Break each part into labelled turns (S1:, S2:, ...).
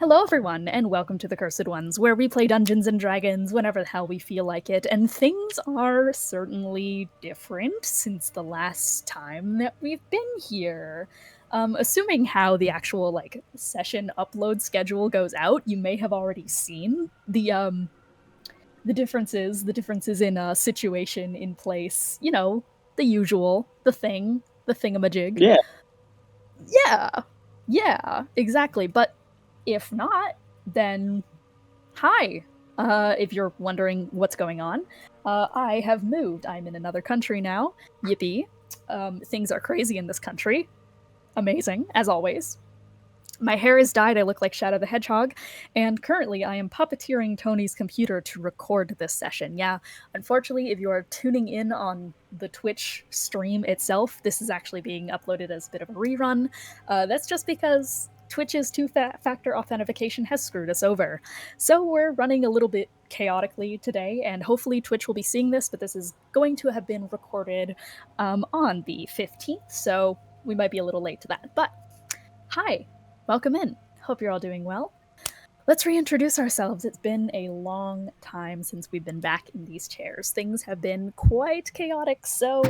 S1: Hello, everyone, and welcome to the Cursed Ones, where we play Dungeons and Dragons whenever the hell we feel like it. And things are certainly different since the last time that we've been here. Assuming how the actual session upload schedule goes out, you may have already seen the differences in situation in place. You know, the usual, the thingamajig.
S2: Yeah.
S1: Yeah, exactly. But if not, then hi. If you're wondering what's going on, I have moved. I'm in another country now. Yippee. Things are crazy in this country. Amazing, as always. My hair is dyed, I look like Shadow the Hedgehog, and currently I am puppeteering Tony's computer to record this session. Yeah, unfortunately, if you are tuning in on the Twitch stream itself, this is actually being uploaded as a bit of a rerun. That's just because Twitch's two-factor authentication has screwed us over. So we're running a little bit chaotically today, and hopefully Twitch will be seeing this, but this is going to have been recorded on the 15th, so we might be a little late to that. But hi, welcome in. Hope you're all doing well. Let's reintroduce ourselves. It's been a long time since we've been back in these chairs. Things have been quite chaotic, so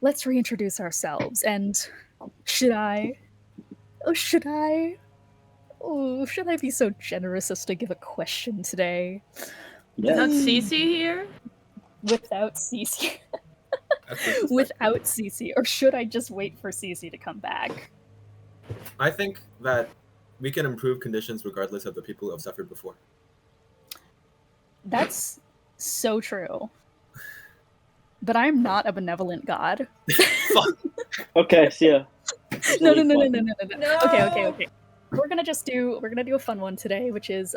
S1: let's reintroduce ourselves. And should I be so generous as to give a question today?
S3: Without Cece here?
S1: Without Cece. Without Cece. Or should I just wait for Cece to come back?
S4: I think that we can improve conditions regardless of the people who have suffered before.
S1: That's so true. But I'm not a benevolent god.
S2: Okay, see ya.
S1: No. Okay. We're gonna do a fun one today, which is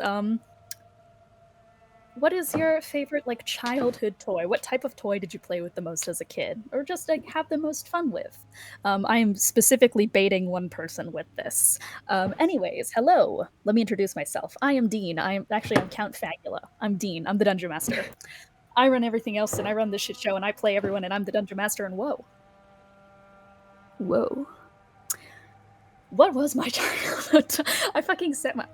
S1: what is your favorite childhood toy? What type of toy did you play with the most as a kid, or just have the most fun with? I am specifically baiting one person with this. Anyways, hello. Let me introduce myself. I am Dean. I'm Count Fagula. I'm Dean. I'm the Dungeon Master. I run everything else, and I run this shit show, and I play everyone, and I'm the Dungeon Master. And whoa. What was my childhood? I fucking set my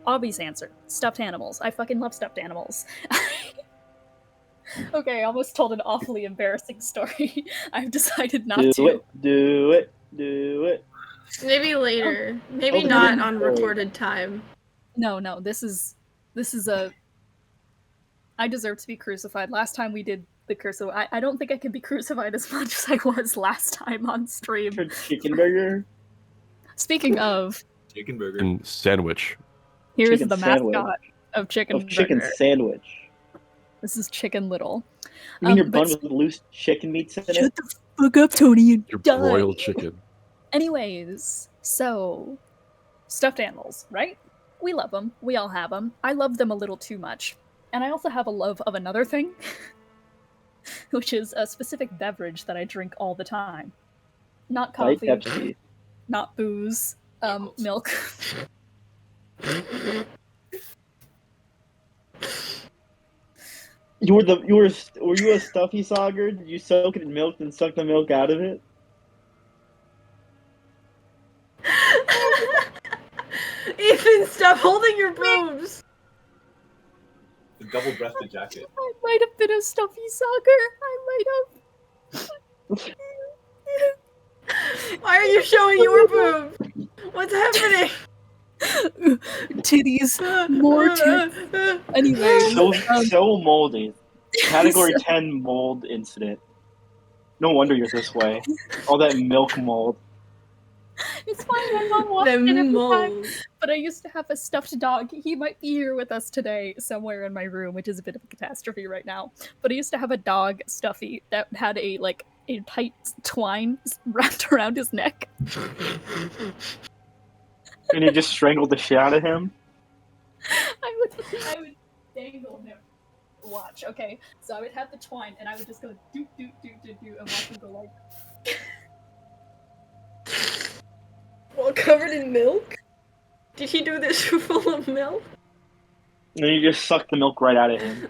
S1: obvious answer. Stuffed animals. I fucking love stuffed animals. Okay, I almost told an awfully embarrassing story. I've decided not to.
S2: Do it.
S3: Maybe later. Maybe not on recorded time.
S1: No, this is a... I deserve to be crucified. Last time we did the curse, I don't think I can be crucified as much as I was last time on stream.
S2: For chicken burger?
S1: Speaking of...
S4: Chicken burger.
S5: And sandwich.
S1: Here's
S2: Chicken
S1: the
S2: sandwich.
S1: mascot of Chicken Burger.
S2: Chicken sandwich.
S1: This is Chicken Little.
S2: You mean your bun with loose chicken meats in it?
S1: Shut the fuck up, Tony, and
S5: Your
S1: die.
S5: broiled chicken.
S1: Anyways, so stuffed animals, right? We love them. We all have them. I love them a little too much. And I also have a love of another thing, which is a specific beverage that I drink all the time. Not coffee,
S2: Pepsi.
S1: not booze, milk.
S2: Were you a stuffy sogger? Did you soak it in milk and suck the milk out of it?
S3: Ethan, stop holding your boobs!
S4: The double-breasted jacket.
S1: I might have been a stuffy sogger. I might have.
S3: Why are you showing your boobs? What's happening?
S1: Titties, more tits. Anyway,
S2: So moldy. Category 10 mold incident. No wonder you're this way. All that milk mold.
S1: it's fine. My mom watched it every time. But I used to have a stuffed dog. He might be here with us today, somewhere in my room, which is a bit of a catastrophe right now. But I used to have a dog, Stuffy, that had a tight twine wrapped around his neck.
S2: And you just strangled the shit out of him?
S1: I would dangle him. Watch, okay? So I would have the twine, and I would just go doot, doot, doot, doot, doot, and watch him go like...
S3: Well, covered in milk? Did he do this full of milk?
S2: And then you just sucked the milk right out of him.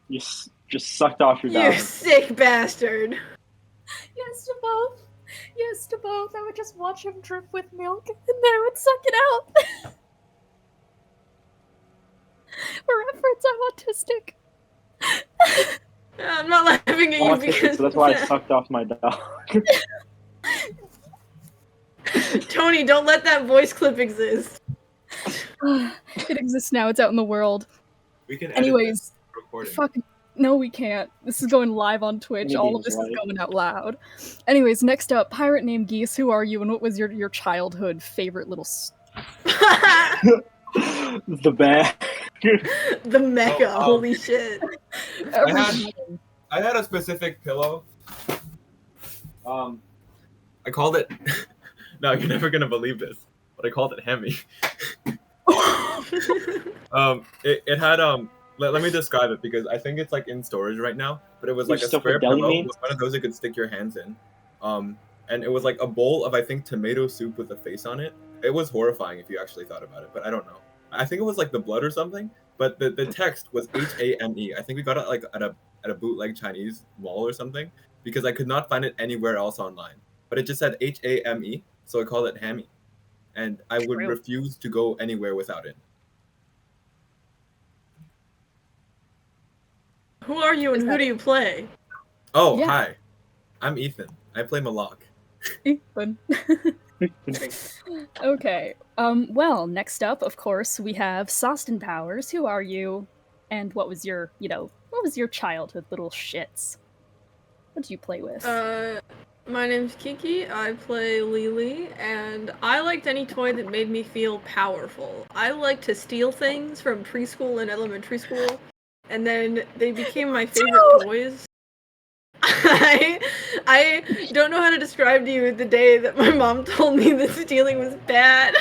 S2: You just sucked off your dog.
S3: You sick bastard!
S1: Yes, to both. Yes, to both. I would just watch him drip with milk, and then I would suck it out. For reference, I'm autistic.
S3: I'm not laughing at
S2: I'm
S3: you
S2: autistic,
S3: because
S2: so that's why I sucked off my dog.
S3: Tony, don't let that voice clip exist.
S1: It exists now. It's out in the world.
S4: We can edit
S1: Anyways,
S4: this recording.
S1: fucking no, we can't. This is going live on Twitch.
S2: Maybe
S1: All of
S2: he's
S1: this is
S2: right.
S1: going out loud. Anyways, next up, pirate named Geese. Who are you, and what was your childhood favorite little?
S2: The bag.
S3: The mecha,
S4: Oh,
S3: holy shit.
S4: I had a specific pillow. I called it. No, you're never gonna believe this, but I called it Hemi. It had Let me describe it because I think it's like in storage right now. But it was like a
S2: stuff
S4: square
S2: with deli
S4: pillow
S2: meats?
S4: with one of those you could stick your hands in. And it was like a bowl of I think tomato soup with a face on it. It was horrifying if you actually thought about it, but I don't know. I think it was like the blood or something. But the text was H-A-M-E. I think we got it like at a bootleg Chinese mall or something because I could not find it anywhere else online. But it just said H-A-M-E, so I called it Hammy. And I would
S1: True.
S4: refuse to go anywhere without it.
S3: Who are you and who do you play?
S4: Oh,
S1: Yeah.
S4: Hi. I'm Ethan. I play Moloch.
S1: Ethan. Okay. Well, next up, of course, we have Sawston Powers. Who are you? And what was your childhood little shits? What did you play with?
S3: My name's Kiki, I play Lily, and I liked any toy that made me feel powerful. I liked to steal things from preschool and elementary school, and then they became my favorite toys. I don't know how to describe to you the day that my mom told me that stealing was bad,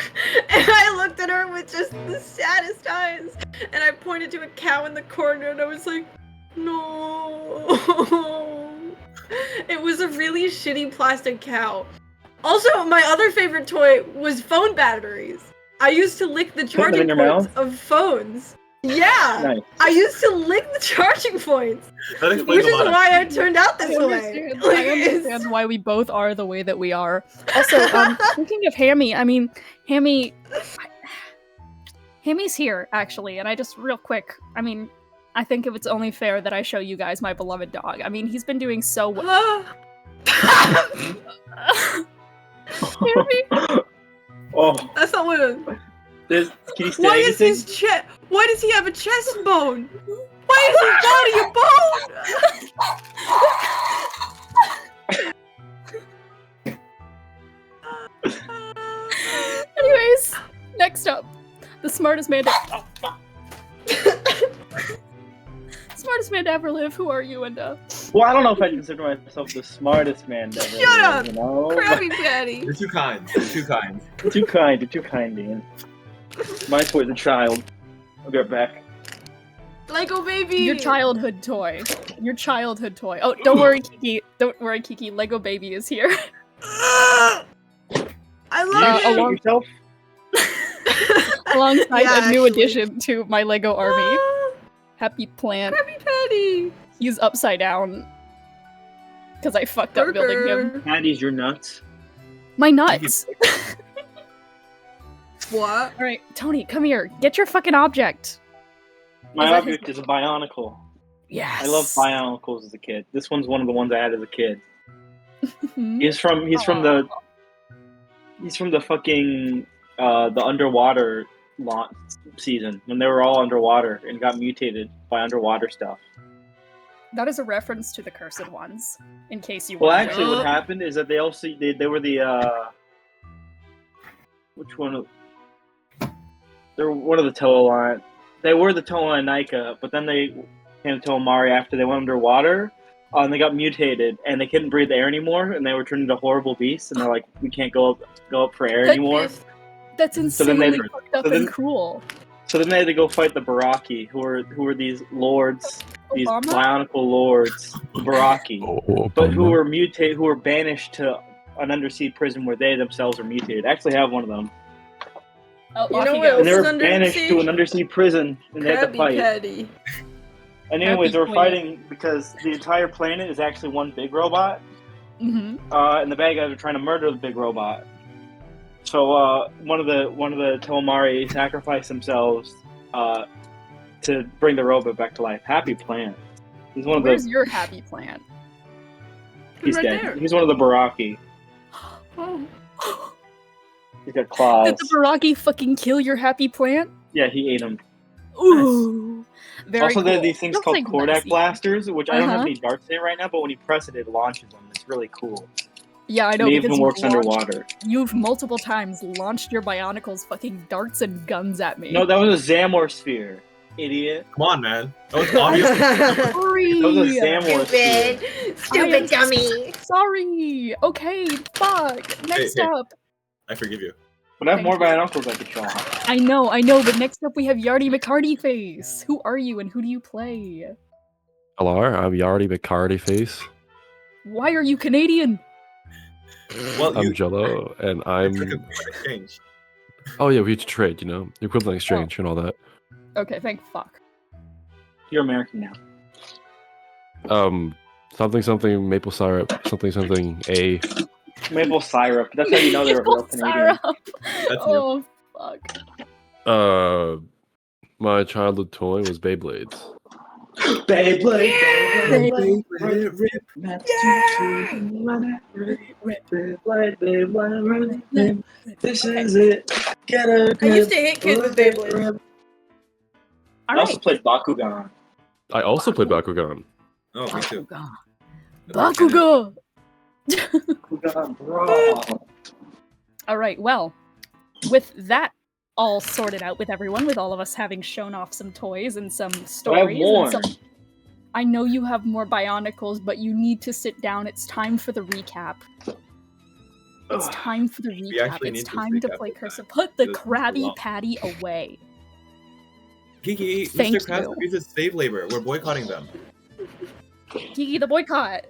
S3: and I looked at her with just the saddest eyes, and I pointed to a cow in the corner, and I was like, no. It was a really shitty plastic cow. Also, my other favorite toy was phone batteries. I used to lick the
S2: Put them
S3: charging
S2: in your
S3: points
S2: mouth?
S3: of phones. Yeah,
S2: Nice.
S3: I used to lick the charging points,
S4: That
S3: which
S4: explains a
S3: is
S4: lot.
S3: why I turned out
S1: I
S3: this way.
S1: understand.
S3: Like,
S1: I understand why we both are the way that we are. Also, speaking of Hammy, I mean, Hammy's here, actually, and I just, real quick, I mean, I think it's only fair that I show you guys my beloved dog. I mean, he's been doing so well. Hammy?
S2: Oh,
S3: That's not what it is.
S2: can you say
S3: Why is
S2: anything?
S3: his chest? Why does he have a chest bone? Why is his body a bone?
S1: Anyways, next up, the smartest man to smartest man to ever live. Who are you, and
S2: Well, I don't know if I consider myself the smartest man ever.
S3: Shut up!
S2: You know?
S3: Krabby Patty.
S4: You're too kind. You're too kind.
S2: You're too kind, Ian. My toy's a child. I'll be right back.
S3: Lego baby.
S1: your childhood toy. Your childhood toy. Oh, don't worry, Kiki. Don't worry, Kiki. Lego Baby is here.
S3: I love
S2: You
S3: it.
S2: shoot yourself?
S1: Alongside
S3: Yeah,
S1: a new
S3: actually.
S1: addition to my Lego army. Happy Plant.
S3: Krabby Patty.
S1: He's upside down. Because I fucked up building him.
S3: Burger.
S2: Patty's your nuts.
S1: My nuts!
S3: What?
S1: Alright, Tony, come here. Get your fucking object.
S2: My
S1: Is that
S2: object is a Bionicle.
S1: Yes.
S2: I loved Bionicles as a kid. This one's one of the ones I had as a kid.
S1: Mhm.
S2: He's from the fucking the underwater season when they were all underwater and got mutated by underwater stuff.
S1: That is a reference to the Cursed Ones, in case you
S2: Well,
S1: wonder.
S2: actually, what happened is that they were the which one? They were one of the Toa line. They were the Toa and Nika, but then they came to Toamari after they went underwater, and they got mutated, and they couldn't breathe air anymore, and they were turned into horrible beasts, and they're like, we can't go up for air anymore.
S1: That's
S2: So then they-
S1: insanely fucked up
S2: so then-
S1: and cruel.
S2: So then they had to go fight the Baraki, who were these lords, these
S1: Obama?
S2: Bionicle lords, Baraki, but who were mutated, who were banished to an undersea prison where they themselves are mutated. I actually have one of them,
S1: Oh,
S3: You
S1: off
S3: know
S1: you
S3: what
S1: go.
S2: and they were
S3: This is
S2: banished
S3: undersea?
S2: to an undersea prison, and they had to
S3: Krabby
S2: fight.
S3: Patty.
S2: And anyways, they were
S1: Happy Plant.
S2: fighting because the entire planet is actually one big robot,
S1: Mm-hmm.
S2: And the bad guys are trying to murder the big robot. So one of the Telmari sacrificed themselves to bring the robot back to life. Happy plant. He's one of
S1: Where's
S2: the.
S1: your happy plant?
S2: He's
S3: right
S2: dead.
S3: there.
S2: He's one of the Baraki.
S3: Oh.
S2: He's got claws.
S1: Did the Baraki fucking kill your happy plant?
S2: Yeah, he ate him.
S1: Ooh. Very
S2: Also,
S1: cool.
S2: there are these things
S1: Don't
S2: called
S1: say
S2: Kodak
S1: messy.
S2: blasters, which I don't have
S1: Uh-huh.
S2: any darts in it right now, but when you press it, it launches them. It's really cool.
S1: Yeah, I know,
S2: And it
S1: because
S2: even works underwater.
S1: you've multiple times launched your Bionicles fucking darts and guns at me.
S2: No, that was a Zamor sphere, idiot.
S4: Come on, man. That was obviously.
S1: Sorry!
S2: That was a Zamor sphere.
S3: Stupid dummy.
S1: Sorry! Okay, fuck! Next
S4: Hey.
S1: up!
S4: I forgive you.
S2: But I have
S1: Thank
S2: more
S1: you.
S2: Bionicles I could show off.
S1: I know, but next up we have Yardy McCarty Face! Who are you and who do you play?
S5: Hello, I'm Yardy McCarty Face.
S1: Why are you Canadian?
S4: Well,
S5: I'm Jello, and
S4: took
S5: I'm.
S4: a exchange.
S5: Oh yeah, we had to trade, you know, the equivalent exchange and all that.
S1: Okay, thank fuck.
S2: You're American now.
S5: Something maple syrup, something A.
S2: Maple syrup. That's how you know they're a real
S1: Maple
S2: Canadian.
S1: syrup.
S4: That's new.
S1: Oh, fuck.
S5: My childhood toy was Beyblades.
S2: Beyblade, Beyblade. This is it. Get a
S3: I used to hit kids with Beyblades.
S2: I also played Bakugan.
S5: I also played Bakugan.
S4: Oh, me too.
S1: Bakugan!
S2: Bakugan, bro.
S1: Alright, well, with that all sorted out with everyone, with all of us having shown off some toys and some stories.
S2: more.
S1: And some... I know you have more Bionicles, but you need to sit down. It's time for the recap. It's time for the
S4: We
S1: recap.
S4: actually
S1: It's
S4: need to
S1: time to
S4: recap
S1: play
S4: this
S1: Curse.
S4: time.
S1: Put the
S4: This is
S1: Krabby
S4: long.
S1: Patty away.
S4: Kiki,
S1: Thank
S4: Mr. Krabs
S1: you.
S4: uses slave labor. We're boycotting them.
S1: Kiki the boycott!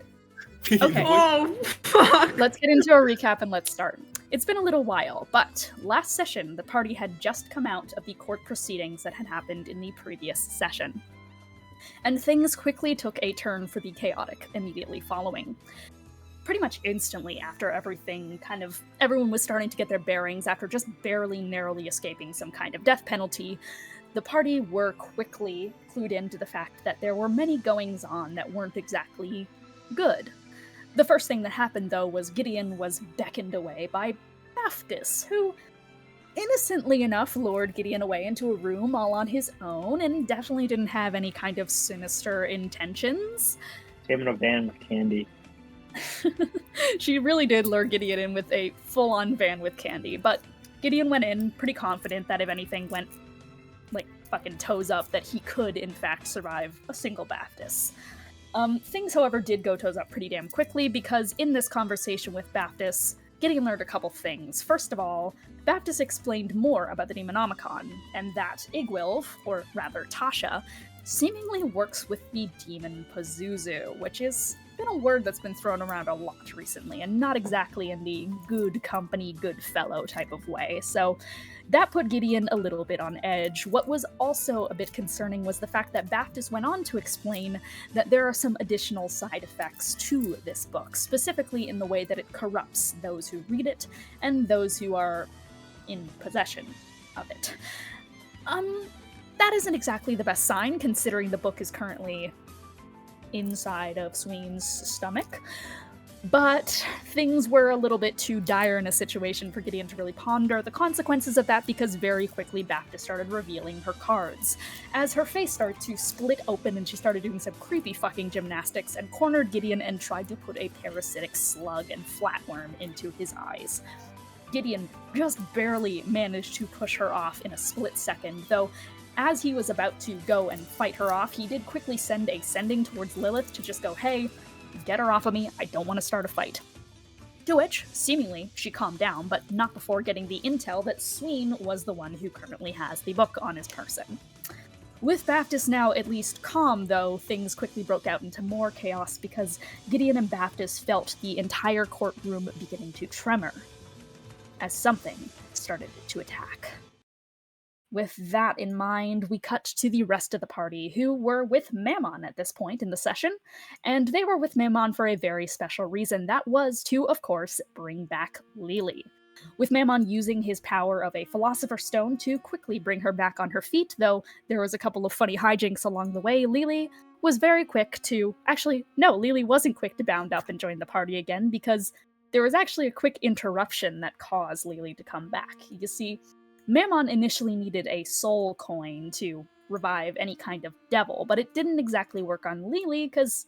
S4: Kiki,
S1: Okay.
S3: Oh, fuck.
S1: Let's get into a recap and let's start. It's been a little while, but last session, the party had just come out of the court proceedings that had happened in the previous session. And things quickly took a turn for the chaotic immediately following. Pretty much instantly after everyone was starting to get their bearings after just barely narrowly escaping some kind of death penalty, the party were quickly clued into the fact that there were many goings-on that weren't exactly good. The first thing that happened, though, was Gideon was beckoned away by Baptist, who, innocently enough, lured Gideon away into a room all on his own, and definitely didn't have any kind of sinister intentions.
S2: Came in a van with candy.
S1: She really did lure Gideon in with a full-on van with candy, but Gideon went in pretty confident that if anything went, like, fucking toes up, that he could, in fact, survive a single Baptist. Things, however, did go toes up pretty damn quickly, because in this conversation with Baptist, Gideon learned a couple things. First of all, Baptist explained more about the Demonomicon, and that Igwilv, or rather Tasha, seemingly works with the demon Pazuzu, which has been a word that's been thrown around a lot recently, and not exactly in the good company, good fellow type of way. So that put Gideon a little bit on edge. What was also a bit concerning was the fact that Baptist went on to explain that there are some additional side effects to this book, specifically in the way that it corrupts those who read it and those who are in possession of it. That isn't exactly the best sign, considering the book is currently inside of Sween's stomach. But things were a little bit too dire in a situation for Gideon to really ponder the consequences of that, because very quickly Baptist started revealing her cards. As her face started to split open and she started doing some creepy fucking gymnastics and cornered Gideon and tried to put a parasitic slug and flatworm into his eyes. Gideon just barely managed to push her off in a split second, though as he was about to go and fight her off, he did quickly send a sending towards Lilith to just go, hey, get her off of me, I don't want to start a fight. To which, seemingly, she calmed down, but not before getting the intel that Sween was the one who currently has the book on his person. With Baptist now at least calm, though, things quickly broke out into more chaos because Gideon and Baptist felt the entire courtroom beginning to tremor as something started to attack. With that in mind, we cut to the rest of the party, who were with Mammon at this point in the session, and they were with Mammon for a very special reason. That was to, of course, bring back Lily. With Mammon using his power of a Philosopher's Stone to quickly bring her back on her feet, though there was a couple of funny hijinks along the way, Lily was very quick to... Actually, no, Lily wasn't quick to bound up and join the party again, because there was actually a quick interruption that caused Lily to come back. You see, Mammon initially needed a soul coin to revive any kind of devil, but it didn't exactly work on Lily, because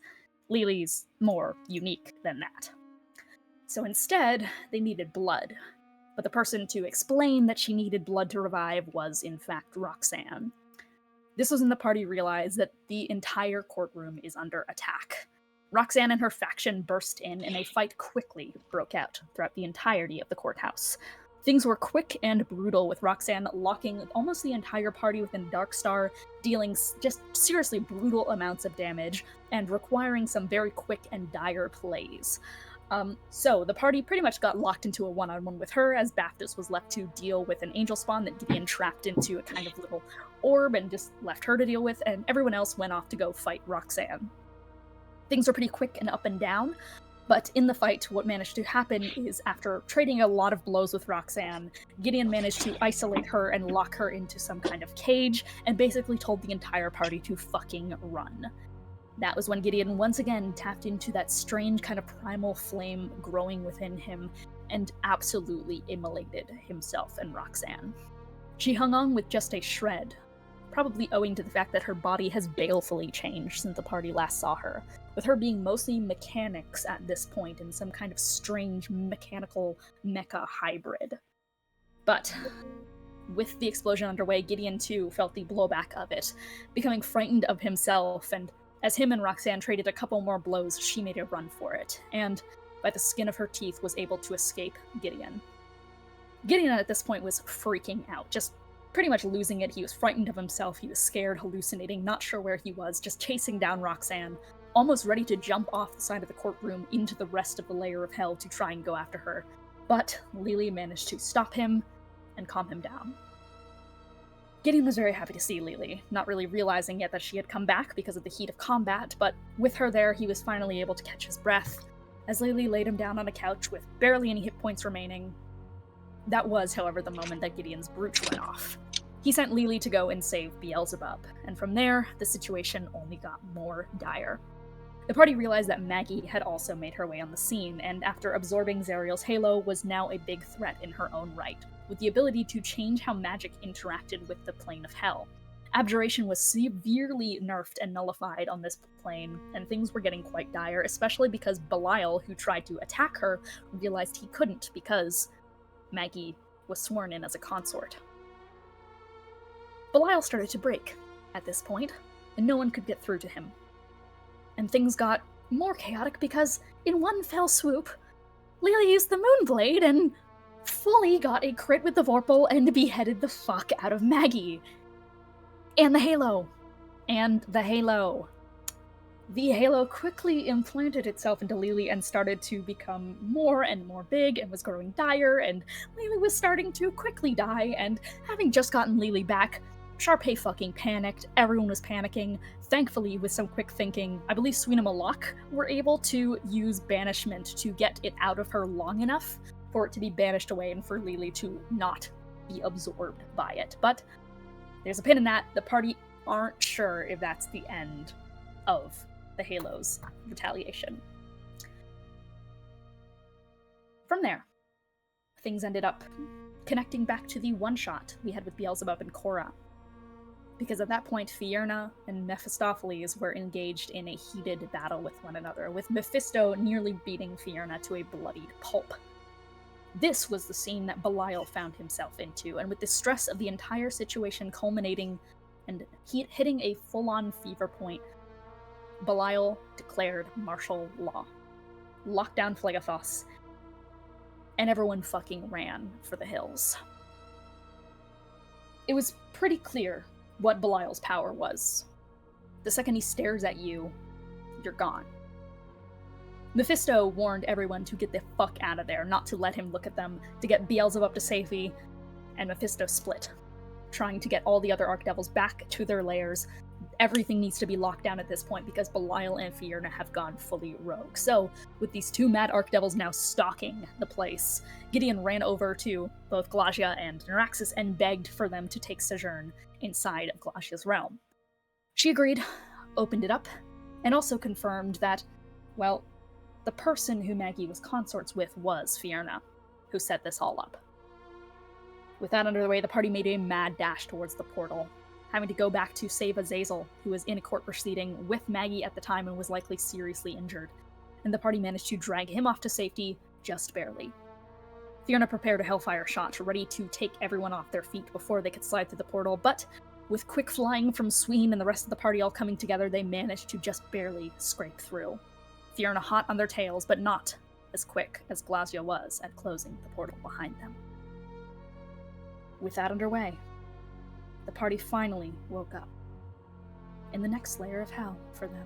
S1: Lily's more unique than that. So instead, they needed blood. But the person to explain that she needed blood to revive was, in fact, Roxanne. This was when the party realized that the entire courtroom is under attack. Roxanne and her faction burst in, and a fight quickly broke out throughout the entirety of the courthouse. Things were quick and brutal, with Roxanne locking almost the entire party within Darkstar, dealing just seriously brutal amounts of damage, and requiring some very quick and dire plays. So the party pretty much got locked into a one-on-one with her, as Baptist was left to deal with an angel spawn that Gideon trapped into a kind of little orb and just left her to deal with, and everyone else went off to go fight Roxanne. Things were pretty quick and up and down, but in the fight, what managed to happen is, after trading a lot of blows with Roxanne, Gideon managed to isolate her and lock her into some kind of cage, and basically told the entire party to fucking run. That was when Gideon once again tapped into that strange kind of primal flame growing within him, and absolutely immolated himself and Roxanne. She hung on with just a shred, probably owing to the fact that her body has balefully changed since the party last saw her, with her being mostly mechanics at this point in some kind of strange mechanical mecha hybrid. But with the explosion underway, Gideon too felt the blowback of it, becoming frightened of himself, and as him and Roxanne traded a couple more blows, she made a run for it, and by the skin of her teeth was able to escape Gideon. Gideon at this point was freaking out, just pretty much losing it. He was frightened of himself, he was scared, hallucinating, not sure where he was, just chasing down Roxanne, almost ready to jump off the side of the courtroom into the rest of the layer of hell to try and go after her. But Lily managed to stop him and calm him down. Gideon was very happy to see Lily, not really realizing yet that she had come back because of the heat of combat, but with her there, he was finally able to catch his breath, as Lily laid him down on a couch with barely any hit points remaining. That was, however, the moment that Gideon's brooch went off. He sent Lily to go and save Beelzebub, and from there, the situation only got more dire. The party realized that Maggie had also made her way on the scene, and after absorbing Zariel's halo, was now a big threat in her own right, with the ability to change how magic interacted with the plane of hell. Abjuration was severely nerfed and nullified on this plane, and things were getting quite dire, especially because Belial, who tried to attack her, realized he couldn't because Maggie was sworn in as a consort. Belial started to break at this point, and no one could get through to him. And things got more chaotic because, in one fell swoop, Lily used the Moonblade and fully got a crit with the Vorpal and beheaded the fuck out of Maggie. And the Halo. And the Halo. The Halo quickly implanted itself into Lily and started to become more and more big and was growing dire, and Lily was starting to quickly die, and having just gotten Lily back, Charpay fucking panicked, everyone was panicking. Thankfully, with some quick thinking, I believe Sween and Moloch were able to use banishment to get it out of her long enough for it to be banished away and for Lily to not be absorbed by it. But there's a pin in that. The party aren't sure if that's the end of the Halo's retaliation. From there, things ended up connecting back to the one-shot we had with Beelzebub and Korah. Because at that point, Fierna and Mephistopheles were engaged in a heated battle with one another, with Mephisto nearly beating Fierna to a bloodied pulp. This was the scene that Belial found himself into, and with the stress of the entire situation culminating and hitting a full-on fever point, Belial declared martial law, locked down Phlegothos, and everyone fucking ran for the hills. It was pretty clear what Belial's power was. The second he stares at you, you're gone. Mephisto warned everyone to get the fuck out of there, not to let him look at them, to get Beelzebub to safety, and Mephisto split. trying to get all the other Archdevils back to their lairs. Everything needs to be locked down at this point because Belial and Fiona have gone fully rogue. So, with these two mad Archdevils now stalking the place, Gideon ran over to both Glacia and Nereid-Ashes and begged for them to take sojourn inside of Glacia's realm. She agreed, opened it up, and also confirmed that, well, the person who Maggie was consorts with was Fiona, who set this all up. With that under the way, the party made a mad dash towards the portal, having to go back to save Azazel, who was in a court proceeding with Maggie at the time and was likely seriously injured, and the party managed to drag him off to safety, just barely. Fiona prepared a Hellfire shot, ready to take everyone off their feet before they could slide through the portal, but with quick flying from Sween and the rest of the party all coming together, they managed to just barely scrape through. Fiona hot on their tails, but not as quick as Glacia was at closing the portal behind them. With that underway, the party finally woke up in the next layer of hell for them.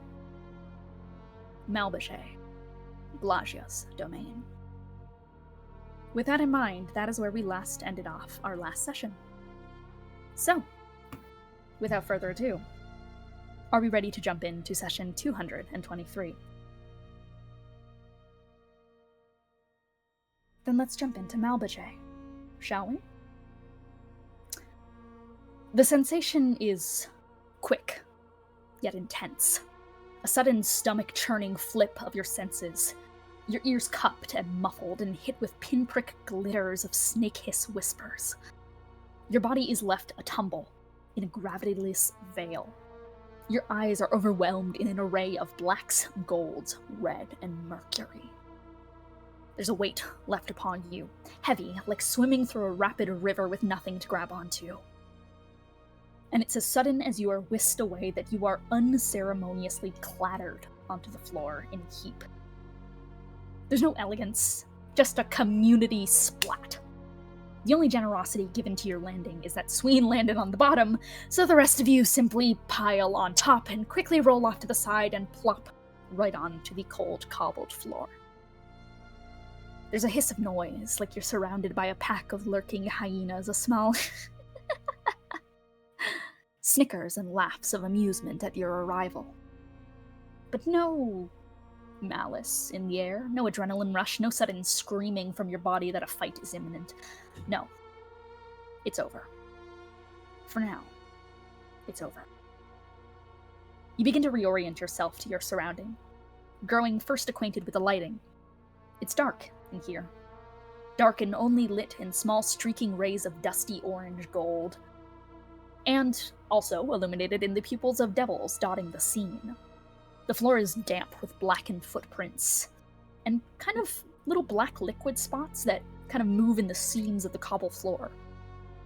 S1: Malbouche, Glacia's domain. With that in mind, that is where we last ended off our last session. So, without further ado, are we ready to jump into session 223? Then let's jump into Malbouche, shall we? The sensation is quick, yet intense. A sudden stomach-churning flip of your senses, your ears cupped and muffled and hit with pinprick glitters of snake-hiss whispers. Your body is left a tumble in a gravityless veil. Your eyes are overwhelmed in an array of blacks, golds, red, and mercury. There's a weight left upon you, heavy, like swimming through a rapid river with nothing to grab onto. And it's as sudden as you are whisked away that you are unceremoniously clattered onto the floor in a heap. There's no elegance, just a community splat. The only generosity given to your landing is that Sween landed on the bottom, so the rest of you simply pile on top and quickly roll off to the side and plop right onto the cold, cobbled floor. There's a hiss of noise, like you're surrounded by a pack of lurking hyenas, a small snickers and laughs of amusement at your arrival. But no malice in the air, no adrenaline rush, no sudden screaming from your body that a fight is imminent. No. It's over. For now, it's over. You begin to reorient yourself to your surrounding, growing first acquainted with the lighting. It's dark in here. Dark and only lit in small streaking rays of dusty orange gold. And also illuminated in the pupils of devils dotting the scene. The floor is damp with blackened footprints, and kind of little black liquid spots that kind of move in the seams of the cobble floor.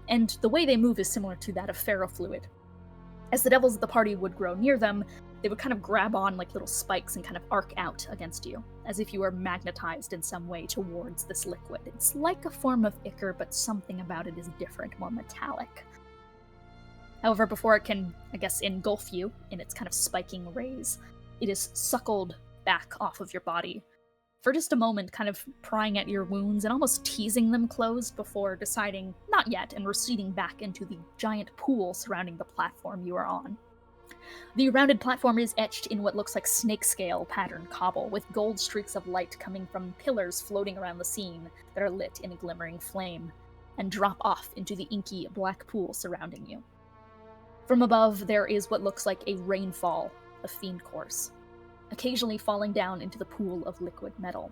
S1: And the way they move is similar to that of ferrofluid. As the devils of the party would grow near them, they would kind of grab on like little spikes and kind of arc out against you, as if you were magnetized in some way towards this liquid. It's like a form of ichor, but something about it is different, more metallic. However, before it can, engulf you in its kind of spiking rays, it is suckled back off of your body for just a moment, kind of prying at your wounds and almost teasing them closed before deciding not yet and receding back into the giant pool surrounding the platform you are on. The rounded platform is etched in what looks like snake scale patterned cobble, with gold streaks of light coming from pillars floating around the scene that are lit in a glimmering flame, and drop off into the inky black pool surrounding you. From above, there is what looks like a rainfall of fiend cores, occasionally falling down into the pool of liquid metal.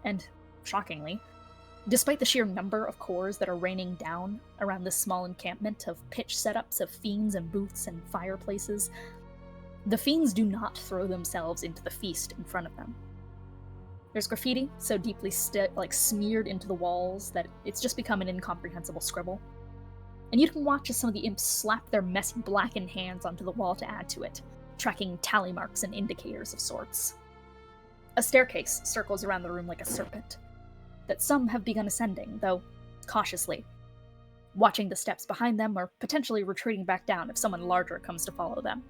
S1: And, shockingly, despite the sheer number of cores that are raining down around this small encampment of pitch setups of fiends and booths and fireplaces, the fiends do not throw themselves into the feast in front of them. There's graffiti so deeply smeared into the walls that it's just become an incomprehensible scribble. And you can watch as some of the imps slap their messy blackened hands onto the wall to add to it, tracking tally marks and indicators of sorts. A staircase circles around the room like a serpent, that some have begun ascending, though cautiously, watching the steps behind them or potentially retreating back down if someone larger comes to follow them.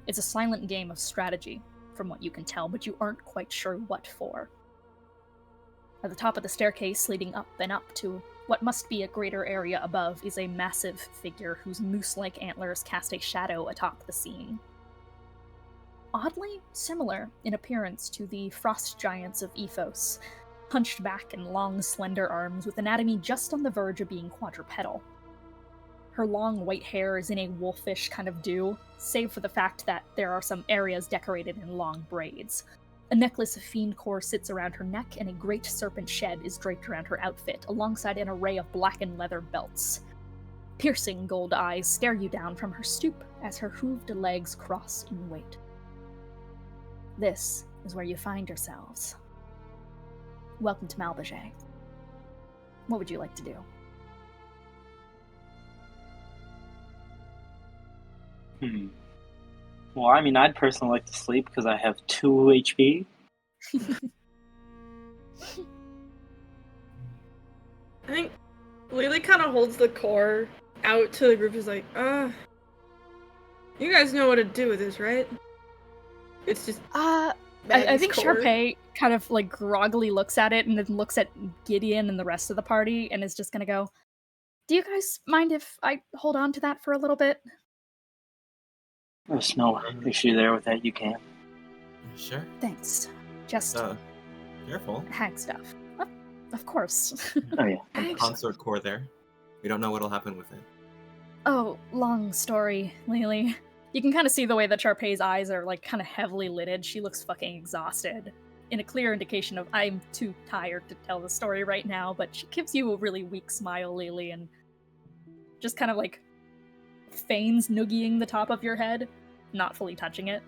S1: It's a silent game of strategy, from what you can tell, but you aren't quite sure what for. At the top of the staircase leading up and up to what must be a greater area above is a massive figure whose moose-like antlers cast a shadow atop the scene. Oddly similar in appearance to the frost giants of Ethos, hunched back and long, slender arms with anatomy just on the verge of being quadrupedal. Her long white hair is in a wolfish kind of dew, save for the fact that there are some areas decorated in long braids. A necklace of fiend core sits around her neck, and a great serpent shed is draped around her outfit, alongside an array of blackened leather belts. Piercing gold eyes stare you down from her stoop as her hooved legs cross in wait. This is where you find yourselves. Welcome to Malbege. What would you like to do?
S2: Well, I mean, I'd personally like to sleep because I have 2 HP.
S3: I think Lily kind of holds the core out to the group. Is like, you guys know what to do with this, right? It's just
S1: I think Charpay kind of like groggily looks at it and then looks at Gideon and the rest of the party and is just gonna go, do you guys mind if I hold on to that for a little bit?
S2: There's no issue there with that, you can.
S4: Sure.
S1: Thanks. Just
S4: Careful.
S1: hang stuff. Of course.
S2: Oh yeah.
S4: Consort core there. We don't know what'll happen with it.
S1: Oh, long story, Lily. You can kind of see the way that Charpay's eyes are like kind of heavily lidded. She looks fucking exhausted. In a clear indication of I'm too tired to tell the story right now, but she gives you a really weak smile, Lily, and just kind of like feigns noogieing the top of your head, not fully touching it.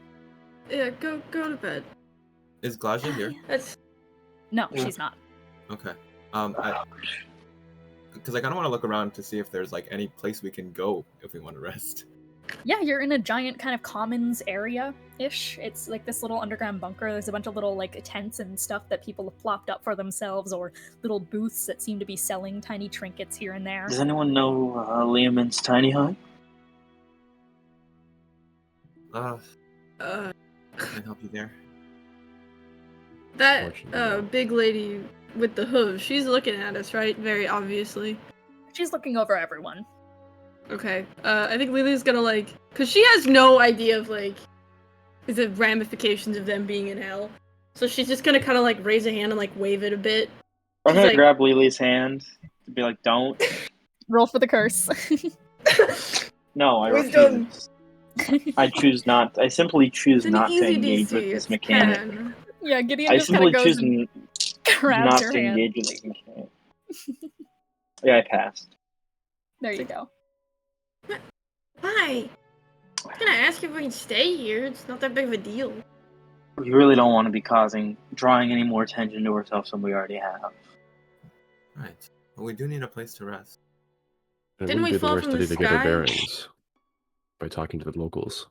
S3: Yeah, go to bed.
S4: Is Glaja here?
S1: No, she's not.
S4: Okay. Because I kind of want to look around to see if there's like any place we can go if we want to rest.
S1: Yeah, you're in a giant kind of commons area-ish. It's like this little underground bunker. There's a bunch of little like tents and stuff that people have plopped up for themselves, or little booths that seem to be selling tiny trinkets here and there.
S2: Does anyone know Liamon's tiny hut?
S4: I can help you there.
S3: That big lady with the hooves, she's looking at us, right? Very obviously.
S1: She's looking over everyone.
S3: Okay. I think Lily's gonna like, cause she has no idea of like the ramifications of them being in hell. So she's just gonna kind of like raise a hand and like wave it a bit.
S2: I'm gonna
S3: like,
S2: grab Lily's hand and be like, "Don't."
S1: Roll for the curse.
S2: No, I
S3: Wisdom.
S2: refuse. I simply choose
S3: It's an
S2: not to
S3: easy
S2: engage
S3: DC,
S2: with this
S3: it's
S2: mechanic.
S3: 10.
S1: Yeah, Gideon
S2: I
S1: just kind
S2: simply
S1: of
S2: choose
S1: goes and
S2: not
S1: grabs your
S2: to
S1: hand.
S2: engage with this mechanic. Yeah, I passed.
S1: There you go.
S3: Why? I'm gonna ask if we can stay here. It's not that big of a deal.
S2: We really don't want to be drawing any more attention to ourselves than we already have.
S4: Right. Well, we do need a place to rest.
S5: It
S3: Didn't
S5: wouldn't
S3: we
S5: be the
S3: fall
S5: worst
S3: from the
S5: idea to get our
S3: sky?
S5: bearings by talking to the locals.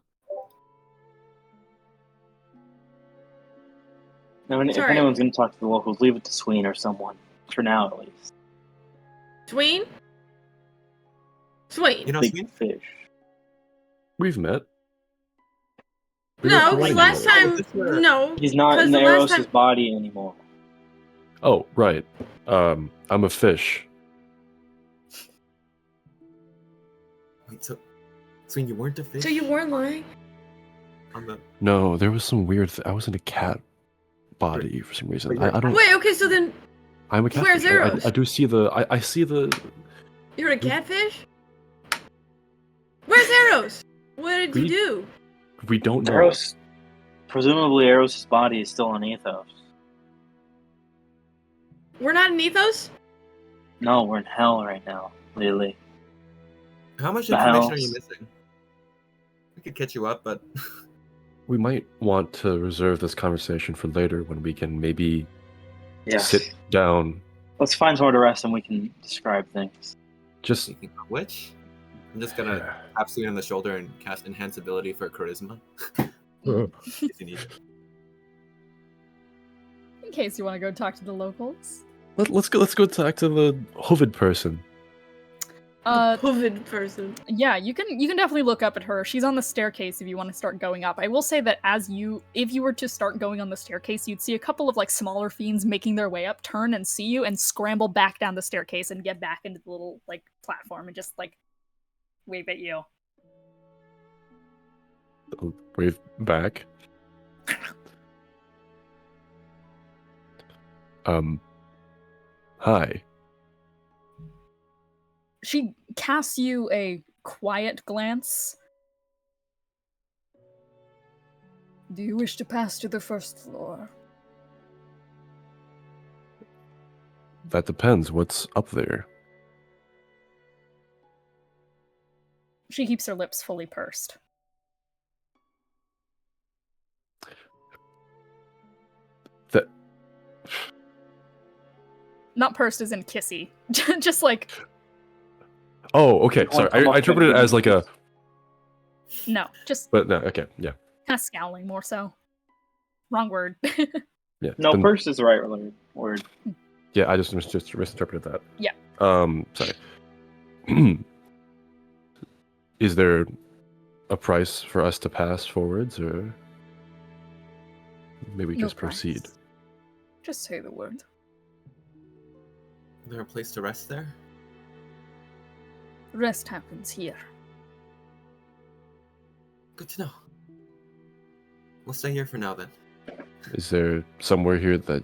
S2: Now, if
S3: Sorry.
S2: anyone's going to talk to the locals, leave it to Sween or someone. For now, at least.
S3: Sween? Sween.
S4: You know,
S2: Big
S4: Sween?
S2: fish.
S5: We've met.
S3: No,
S5: don't
S3: because
S5: know
S3: last
S5: anymore.
S3: time, no.
S2: He's not
S3: 'cause
S2: in
S3: the last
S2: Eros'
S3: time-
S2: body anymore.
S5: Oh, right. I'm a fish.
S4: Wait, so Sween, you weren't a fish?
S3: So you weren't lying?
S4: On the...
S5: No, there was some weird. I was in a cat body for some reason.
S4: But
S5: I don't.
S3: Wait, okay, so then
S5: I'm a catfish.
S3: where's Eros?
S5: I do see the. I see the.
S3: you're a catfish? Where's Eros? What did you do?
S5: We don't know.
S2: Eros, presumably Eros' body is still on Ethos.
S3: We're not in Ethos?
S2: No, we're in hell right now, Lily.
S4: How much
S2: The
S4: information are
S2: house.
S4: you missing? We could catch you up, but...
S5: We might want to reserve this conversation for later when we can maybe
S2: Yes.
S5: sit down.
S2: Let's find somewhere to rest and we can describe things.
S5: Just
S4: Speaking of which, I'm just gonna tap Sween on the shoulder and cast Enhance ability for Charisma. If you need it.
S1: In case you want to go talk to the locals.
S5: let's go talk to the hooved person.
S3: COVID person.
S1: Yeah, you can definitely look up at her. She's on the staircase if you want to start going up. I will say that if you were to start going on the staircase, you'd see a couple of like smaller fiends making their way up, turn and see you, and scramble back down the staircase and get back into the little like platform and just like wave at you.
S5: Wave back. Hi.
S1: She casts you a quiet glance. Do you wish to pass to the first floor?
S5: That depends. What's up there?
S1: She keeps her lips fully pursed.
S5: That.
S1: Not pursed as in kissy. Just like...
S5: Oh, okay. Sorry. I interpreted it as like a...
S1: No, just...
S5: But no, okay, yeah.
S1: Kind of scowling, more so. Wrong word.
S5: Yeah.
S2: No,
S5: then-
S2: purse is the right word.
S5: Yeah, I just misinterpreted that.
S1: Yeah.
S5: Sorry. Is there a price for us to pass forwards, or maybe
S1: No
S5: just
S1: price.
S5: proceed?
S1: Just say the word.
S4: Is there a place to rest there?
S1: Rest happens here.
S4: Good to know. We'll stay here for now then.
S5: Is there somewhere here that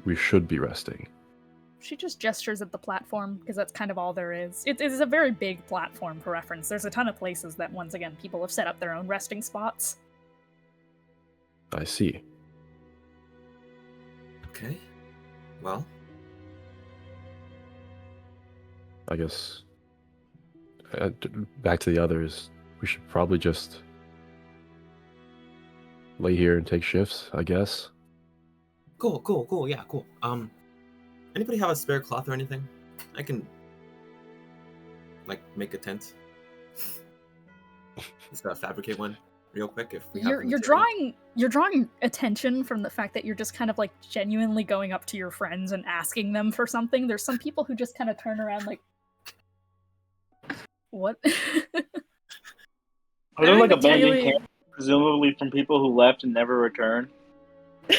S5: we should be resting?
S1: She just gestures at the platform, because that's kind of all there is. It is a very big platform, for reference. There's a ton of places that, once again, people have set up their own resting spots.
S5: I see.
S4: Okay. Well,
S5: I guess back to the others. We should probably just lay here and take shifts, I guess.
S4: cool. Yeah, cool. Anybody have a spare cloth or anything? I can, like, make a tent. Just fabricate one real quick if we have the material.
S1: You're drawing attention from the fact that you're just kind of like genuinely going up to your friends and asking them for something. There's some people who just kind of turn around like, what?
S2: Are there like
S3: I'm
S2: abandoned
S3: entirely-
S2: camps, presumably from people who left and never returned?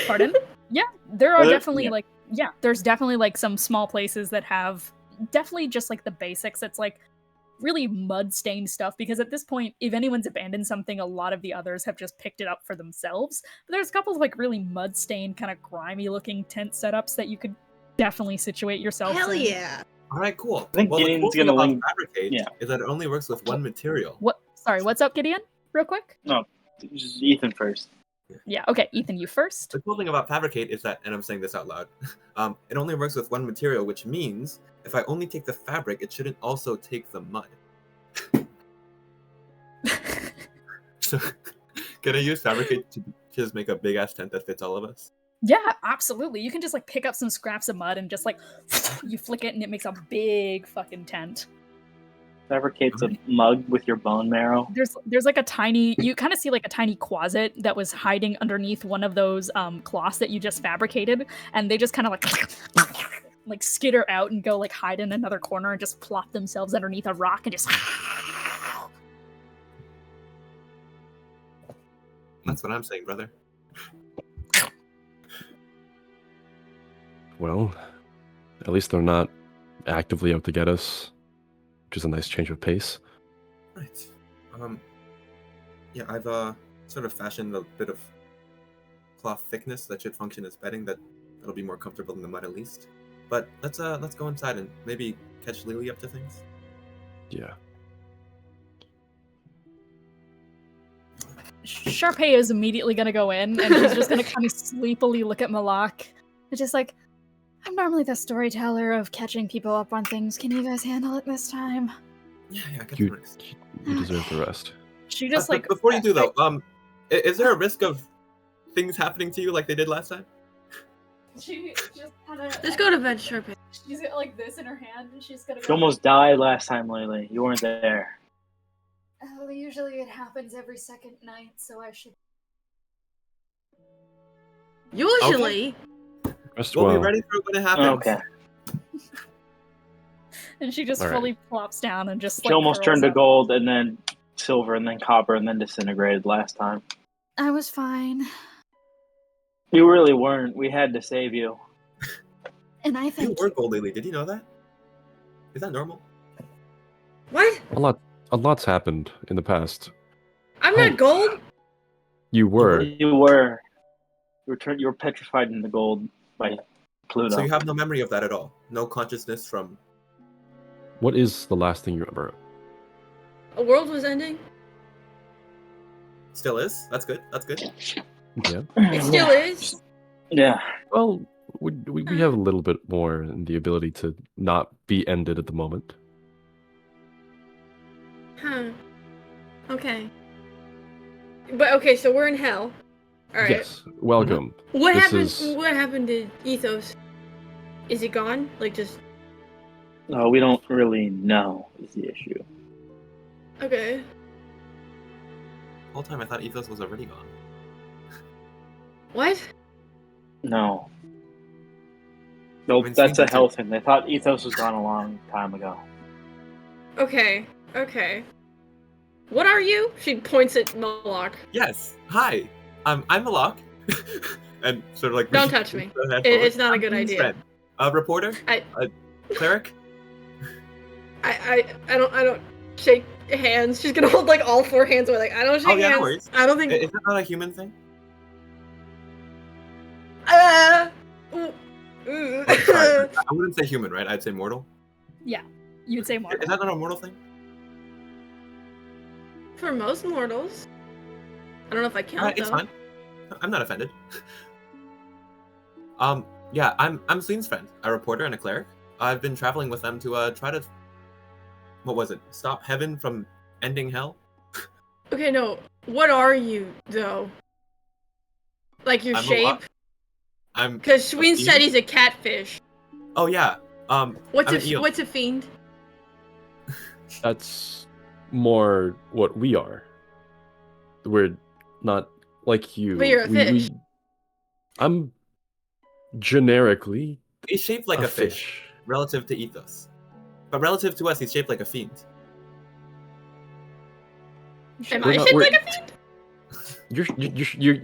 S1: Pardon? Yeah, there are
S2: Are there-
S1: definitely
S2: yeah.
S1: like, yeah, there's definitely like some small places that have definitely just like the basics. It's like really mud-stained stuff, because at this point, if anyone's abandoned something, a lot of the others have just picked it up for themselves. But there's a couple of like really mud-stained, kind of grimy-looking tent setups that you could definitely situate yourself
S3: Hell
S1: in.
S3: yeah.
S4: All right, cool.
S2: I think
S4: well, the
S2: Gideon's
S4: cool thing
S2: gonna
S4: about
S2: link-
S4: fabricate
S2: yeah.
S4: is that it only works with one material.
S1: What? Sorry, what's up, Gideon? Real quick?
S2: Just Ethan first.
S1: Yeah, okay, Ethan, you first.
S4: The cool thing about fabricate is that, and I'm saying this out loud, it only works with one material, which means if I only take the fabric, it shouldn't also take the mud. So, can I use fabricate to just make a big ass tent that fits all of us?
S1: Yeah, absolutely. You can just like pick up some scraps of mud and just like you flick it and it makes a big fucking tent.
S2: Fabricates a mug with your bone marrow.
S1: There's like a tiny, you kind of see like a tiny closet that was hiding underneath one of those cloths that you just fabricated, and they just kind of like skitter out and go like hide in another corner and just plop themselves underneath a rock and just
S4: That's what I'm saying, brother.
S5: Well, at least they're not actively out to get us, which is a nice change of pace.
S4: Right. Yeah, I've sort of fashioned a bit of cloth thickness that should function as bedding. That'll be more comfortable in the mud at least. But let's go inside and maybe catch Lily up to things.
S5: Yeah.
S1: Charpay is immediately gonna go in and she's just gonna kind of sleepily look at Moloch. It's just like, I'm normally the storyteller of catching people up on things. Can you guys handle it this time?
S4: Yeah, get
S5: You,
S4: the rest.
S5: you deserve the rest.
S1: She just
S4: But
S1: like
S4: before you do though, is there a risk of things happening to you like they did last time?
S1: She just kind of
S3: Let's go to bed, Charpay.
S1: She's got like this in her hand and she's gonna
S2: You almost died last time, Lily. You weren't there.
S1: Usually it happens every second night, so I should.
S3: Usually.
S5: Rest
S4: We'll
S5: well.
S4: be ready for it when it happens.
S2: Okay.
S1: And she just
S5: All right.
S1: fully plops down and just
S2: She
S1: like
S2: almost
S1: curls
S2: turned to
S1: up.
S2: gold, and then silver, and then copper, and then disintegrated last time.
S1: I was fine.
S2: You really weren't. We had to save you.
S1: And I
S4: You
S1: think
S4: were gold lately. Did you know that? Is that normal?
S3: What?
S5: A lot's happened in the past.
S3: I'm
S5: Oh.
S3: not gold.
S5: You were.
S2: You were. You were petrified in the gold by Pluto.
S4: So you have no memory of that at all? No consciousness from...
S5: What is the last thing you remember?
S3: A world was ending.
S4: Still is? That's good. That's good.
S5: Yeah.
S3: It still is.
S2: Yeah.
S5: Well, we have a little bit more in the ability to not be ended at the moment.
S3: Huh. Okay. But okay, so we're in hell. All right.
S5: Yes. Welcome.
S3: What
S5: This
S3: happened?
S5: is-
S3: What happened to Ethos? Is it gone? Like just
S2: No, we don't really know is the issue.
S3: okay.
S4: The whole time I thought Ethos was already gone.
S3: What?
S2: No. Nope,
S4: I mean,
S2: that's a
S4: Sween Cod
S2: health thing. They thought Ethos was gone a long time ago.
S3: Okay. Okay. What are you? She points at Moloch.
S4: Yes. Hi. I'm Moloch. And sort of like...
S3: Don't touch me.
S4: the head
S3: It's
S4: forward.
S3: not a
S4: I'm
S3: good
S4: Sween's
S3: idea.
S4: friend. A reporter?
S3: I-
S4: A cleric?
S3: I don't shake hands. She's gonna hold like all four hands away. Like I don't shake
S4: Oh, yeah, no
S3: hands.
S4: worries.
S3: I don't think.
S4: Is that not a human thing?
S3: Ooh, ooh.
S4: Oh, sorry. I wouldn't say human, right? I'd say mortal.
S1: you'd say more.
S4: Is that not a mortal thing?
S3: For most mortals. I don't know if I count
S4: It's
S3: though.
S4: fine. I'm not offended. Yeah, I'm Sween's friend, a reporter and a cleric. I've been traveling with them to try to, what was it? Stop heaven from ending hell.
S3: Okay, no. What are you though? Like your
S4: I'm a
S3: shape?
S4: lot- I'm.
S3: Because Sween
S4: fiend?
S3: said he's a catfish.
S4: Oh yeah.
S3: What's
S4: I'm an eel.
S3: what's a fiend?
S5: That's more what we are. We're not like you.
S3: But you're a fish.
S5: I'm generically
S4: He's shaped like a fish, relative to Ethos, but relative to us, he's shaped like a fiend.
S3: Am
S5: We're
S3: I
S5: not-
S3: shaped
S5: we're-
S3: like a fiend?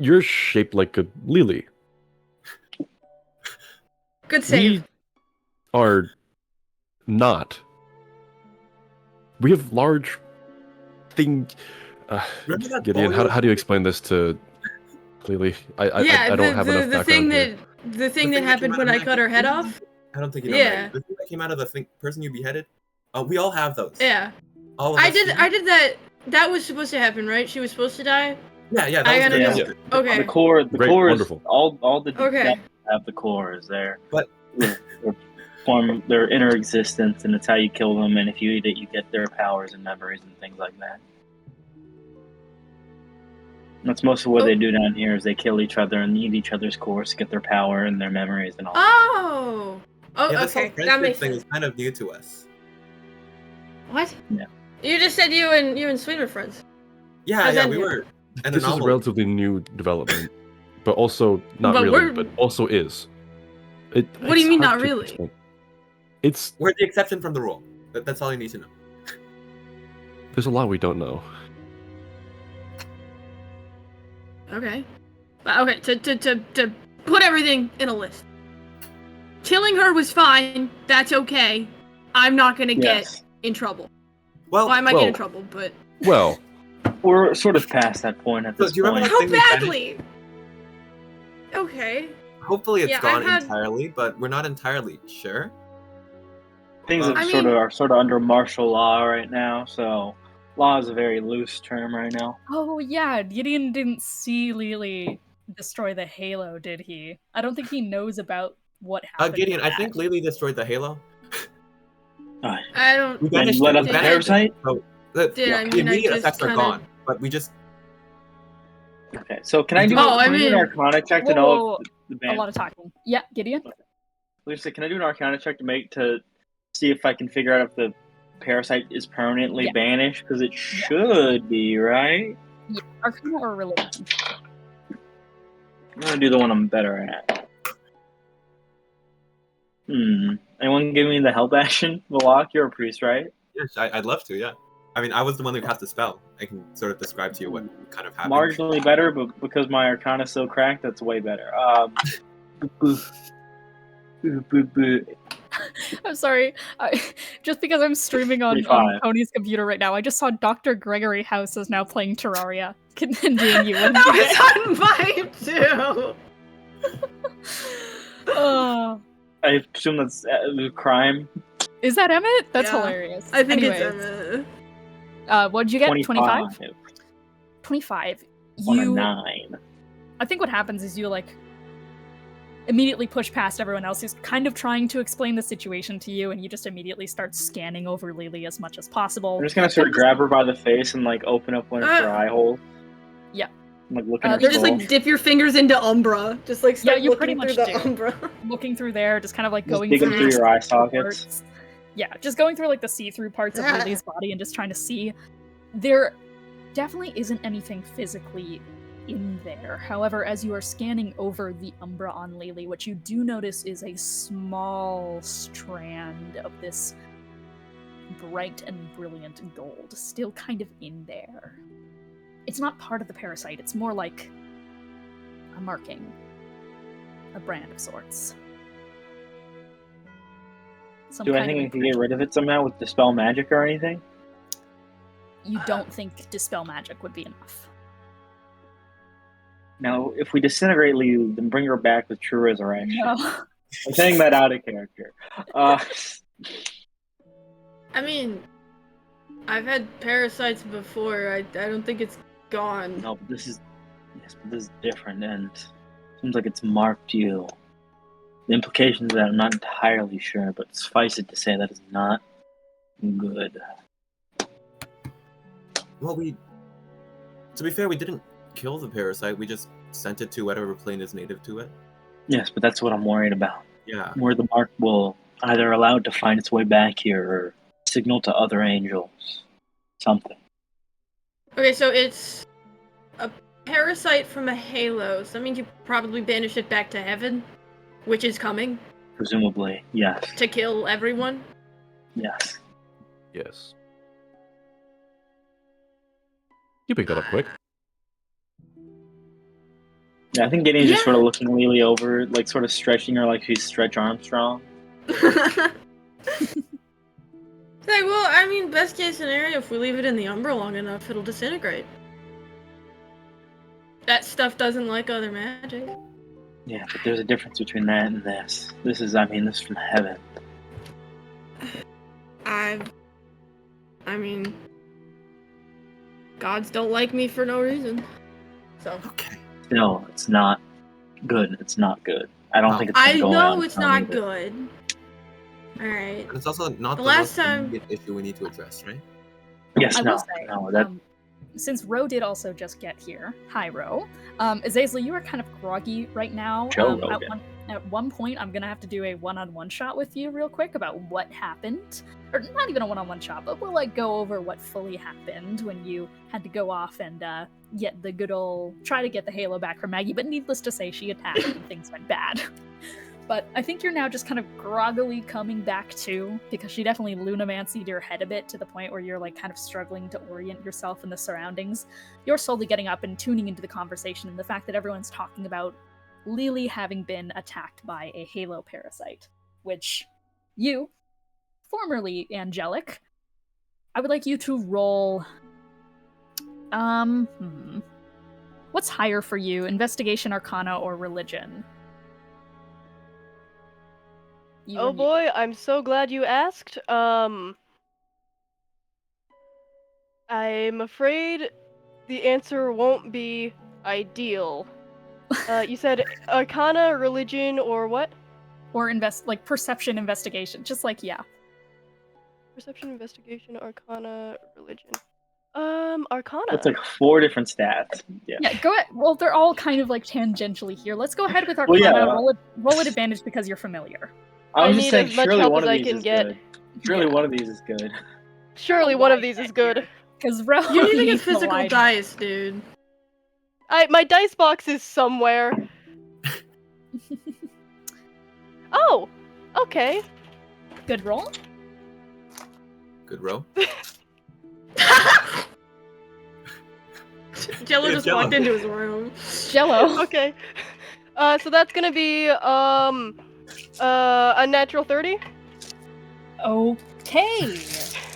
S5: You're shaped like a lily.
S3: Good save.
S5: We are not. We have large things.
S4: Remember that
S5: Gideon,
S4: ball
S5: how do you explain this to Lily? I don't have enough
S3: the thing
S5: background here.
S3: the thing that happened
S4: came
S3: when
S4: out
S3: I
S4: of
S3: cut her head off.
S4: I don't think you know.
S3: Yeah.
S4: That. The thing that came out of the person you beheaded. We all have those.
S3: Yeah,
S4: All of
S3: I
S4: us
S3: did.
S4: do.
S3: I did that. That was supposed to happen, right? She was supposed to die.
S4: Yeah, yeah.
S3: I
S4: That was
S3: gotta
S4: good.
S3: know. Okay.
S2: The core
S5: Great,
S2: is
S5: wonderful.
S2: all the
S3: Okay.
S2: devils have the core is there.
S4: But-
S2: They're form their inner existence, and it's how you kill them. And if you eat it, you get their powers and memories and things like that. That's most of what they do down here is they kill each other and eat each other's cores to get their power and their memories and all.
S3: Oh. Oh,
S4: Yeah, this
S3: okay.
S4: whole
S3: That
S4: friendship
S3: makes
S4: thing
S3: sense.
S4: is kind of new to us.
S3: What?
S2: Yeah.
S3: You just said you and Sween were friends.
S4: Yeah,
S3: How's
S4: yeah,
S3: that
S4: we
S3: new?
S4: were. An
S5: This is a
S4: anomaly.
S5: relatively new development, but also not
S3: But
S5: really,
S3: we're-
S5: but also is.
S3: What do you
S5: it's
S3: mean
S5: hard
S3: not
S5: to
S3: really?
S5: explain. It's
S4: We're the exception from the rule. That's all you need to know.
S5: there's a lot we don't know.
S3: Okay. But okay, to put everything in a list. Killing her was fine. That's okay. I'm not gonna get
S2: Yes,
S3: in trouble.
S4: Well,
S3: Well, I might get in
S5: well-
S3: trouble, but
S5: Well,
S2: we're sort of past that point at
S4: So,
S2: this
S4: do you remember
S2: point.
S4: that
S3: how
S4: thing we
S3: badly? Okay.
S4: hopefully it's
S3: Yeah,
S4: gone
S3: I've had-
S4: entirely, but we're not entirely sure.
S2: Things
S4: I
S2: are sort of under martial law right now, so law is a very loose term right now.
S1: Oh yeah, Gideon didn't see Lily destroy the halo, did he? I don't think he knows about what happened.
S4: Gideon,
S1: with
S4: I
S1: that.
S4: think Lily destroyed the Halo.
S3: I don't.
S4: We
S2: And
S4: banished
S2: let
S4: it.
S2: up the
S3: Did-
S2: parasite.
S4: The
S3: Did I
S4: the
S3: mean I
S4: immediate
S3: just
S4: effects are
S3: kinda-
S4: gone, but we just
S2: Okay, so can I do,
S3: Oh, I
S2: can I do an
S3: mean-
S2: Arcana check to
S1: Whoa,
S2: know
S1: whoa,
S2: if the
S1: a
S2: ban?
S1: lot of talking. Yeah, Gideon.
S2: Lisa, can I do an Arcana check to see if I can figure out if the parasite is permanently
S1: Yeah.
S2: banished? Because it should be, right?
S1: Yeah, Arcana or religion.
S2: I'm gonna do the one I'm better at. Anyone give me the help action? Moloch, you're a priest, right?
S4: Yes, I'd love to. Yeah. I mean, I was the one who cast the spell. I can sort of describe to you what kind of happened.
S2: Marginally better, but because my Arcana's so cracked, that's way better.
S1: I'm sorry. Just because I'm streaming on
S2: 35.
S1: Tony's computer right now, I just saw Dr. Gregory House is now playing Terraria. Continuing you. What did you get?
S3: That was on mine too.
S2: I assume that's a crime.
S1: Is that Emmet? That's
S3: Yeah.
S1: hilarious.
S3: I think
S1: Anyways,
S3: it's Emmet.
S1: what did you get?
S2: 25.
S1: 25.
S2: On a
S1: You.
S2: 9.
S1: I think what happens is you like immediately push past everyone else who's kind of trying to explain the situation to you, and you just immediately start scanning over Lily as much as possible.
S2: I'm just gonna sort of grab her by the face and like open up one of her eye holes.
S1: Yeah.
S2: I'm, like looking at
S3: You
S2: her
S3: just
S2: soul.
S3: like dip your fingers into Umbra. Just like start
S1: you
S3: looking
S1: pretty
S3: through
S1: much
S3: the
S1: do.
S3: Umbra.
S1: Looking through there, just kind of like
S2: Just
S1: going
S2: digging through your eye sockets.
S1: parts. Yeah, just going through like the see-through parts of Lily's body and just trying to see. There definitely isn't anything physically in there. However, as you are scanning over the Umbra on Lily, what you do notice is a small strand of this bright and brilliant gold still kind of in there. It's not part of the parasite, it's more like a marking, a brand of sorts.
S2: Do I think I can get rid of it somehow with Dispel Magic or anything?
S1: You don't think Dispel Magic would be enough?
S2: Now, if we disintegrate Liu, then bring her back with True Resurrection.
S1: No.
S2: I'm saying that out of character.
S3: I mean, I've had parasites before. I don't think it's gone.
S2: No, but this is different, and it seems like it's marked you. The implications of that I'm not entirely sure, but suffice it to say that is not good.
S4: Well, to be fair, we didn't kill the parasite. We just sent it to whatever plane is native to it.
S2: Yes, but that's what I'm worried about.
S4: Yeah.
S2: Where the mark will either allow it to find its way back here or signal to other angels. Something.
S3: Okay, so it's a parasite from a halo. So that means you probably banish it back to heaven, which is coming.
S2: Presumably, yes.
S3: To kill everyone?
S2: Yes.
S5: Yes. You picked that up quick.
S2: Yeah, I think Gideon's just sort of looking Lily over, like sort of stretching her like she's Stretch Armstrong.
S3: Say, well, I mean, best case scenario, if we leave it in the Umbra long enough, it'll disintegrate. That stuff doesn't like other magic.
S2: Yeah, but there's a difference between that and this. This is from heaven.
S3: I mean, gods don't like me for no reason. So.
S4: Okay.
S2: No, it's not good. It's not good. I don't think it's gonna
S3: I
S2: go
S3: know
S2: on
S3: it's not
S2: either.
S3: good. Alright.
S4: And it's also not the
S3: last
S4: most
S3: time-
S4: immediate issue we need to address, right?
S2: Yes,
S1: I
S2: no,
S1: will say,
S2: no, that
S1: since Ro did also just get here, hi Ro. Azazel, you are kind of groggy right now.
S2: Joe
S1: At one point, I'm gonna have to do a one-on-one shot with you real quick about what happened, or not even a one-on-one shot, but we'll like go over what fully happened when you had to go off and get the good old try to get the halo back from Maggie. But needless to say, she attacked and things went bad. But I think you're now just kind of groggily coming back to, because she definitely lunamancy'd your head a bit to the point where you're like kind of struggling to orient yourself in the surroundings. You're slowly getting up and tuning into the conversation and the fact that everyone's talking about Lily having been attacked by a halo parasite, which you, formerly angelic, I would like you to roll... What's higher for you, investigation, arcana, or religion?
S6: Oh boy, I'm so glad you asked. I'm afraid the answer won't be ideal. You said arcana, religion, or what?
S1: Or perception investigation, just like, yeah.
S6: Perception, investigation, arcana, religion. Arcana.
S2: That's like 4 different stats.
S1: Yeah, go ahead. Well, they're all kind of like tangentially here. Let's go ahead with arcana.
S2: Well, yeah.
S1: Roll at advantage because you're familiar.
S2: I was
S6: I
S2: just
S6: need
S2: saying,
S6: as much
S2: surely
S6: help
S2: one
S6: as
S2: of
S6: I
S2: these
S6: can
S2: is
S6: get.
S2: good. Surely one of these is good.
S6: Surely one of these is good.
S1: Because
S3: You need to get physical dice, dude.
S6: My dice box is somewhere. Oh, Okay.
S1: Good roll.
S4: Good row.
S3: Jello
S4: Hey,
S3: just
S4: Jello.
S3: walked into his room.
S1: Jello.
S6: Okay. So that's gonna be a natural 30.
S1: Okay.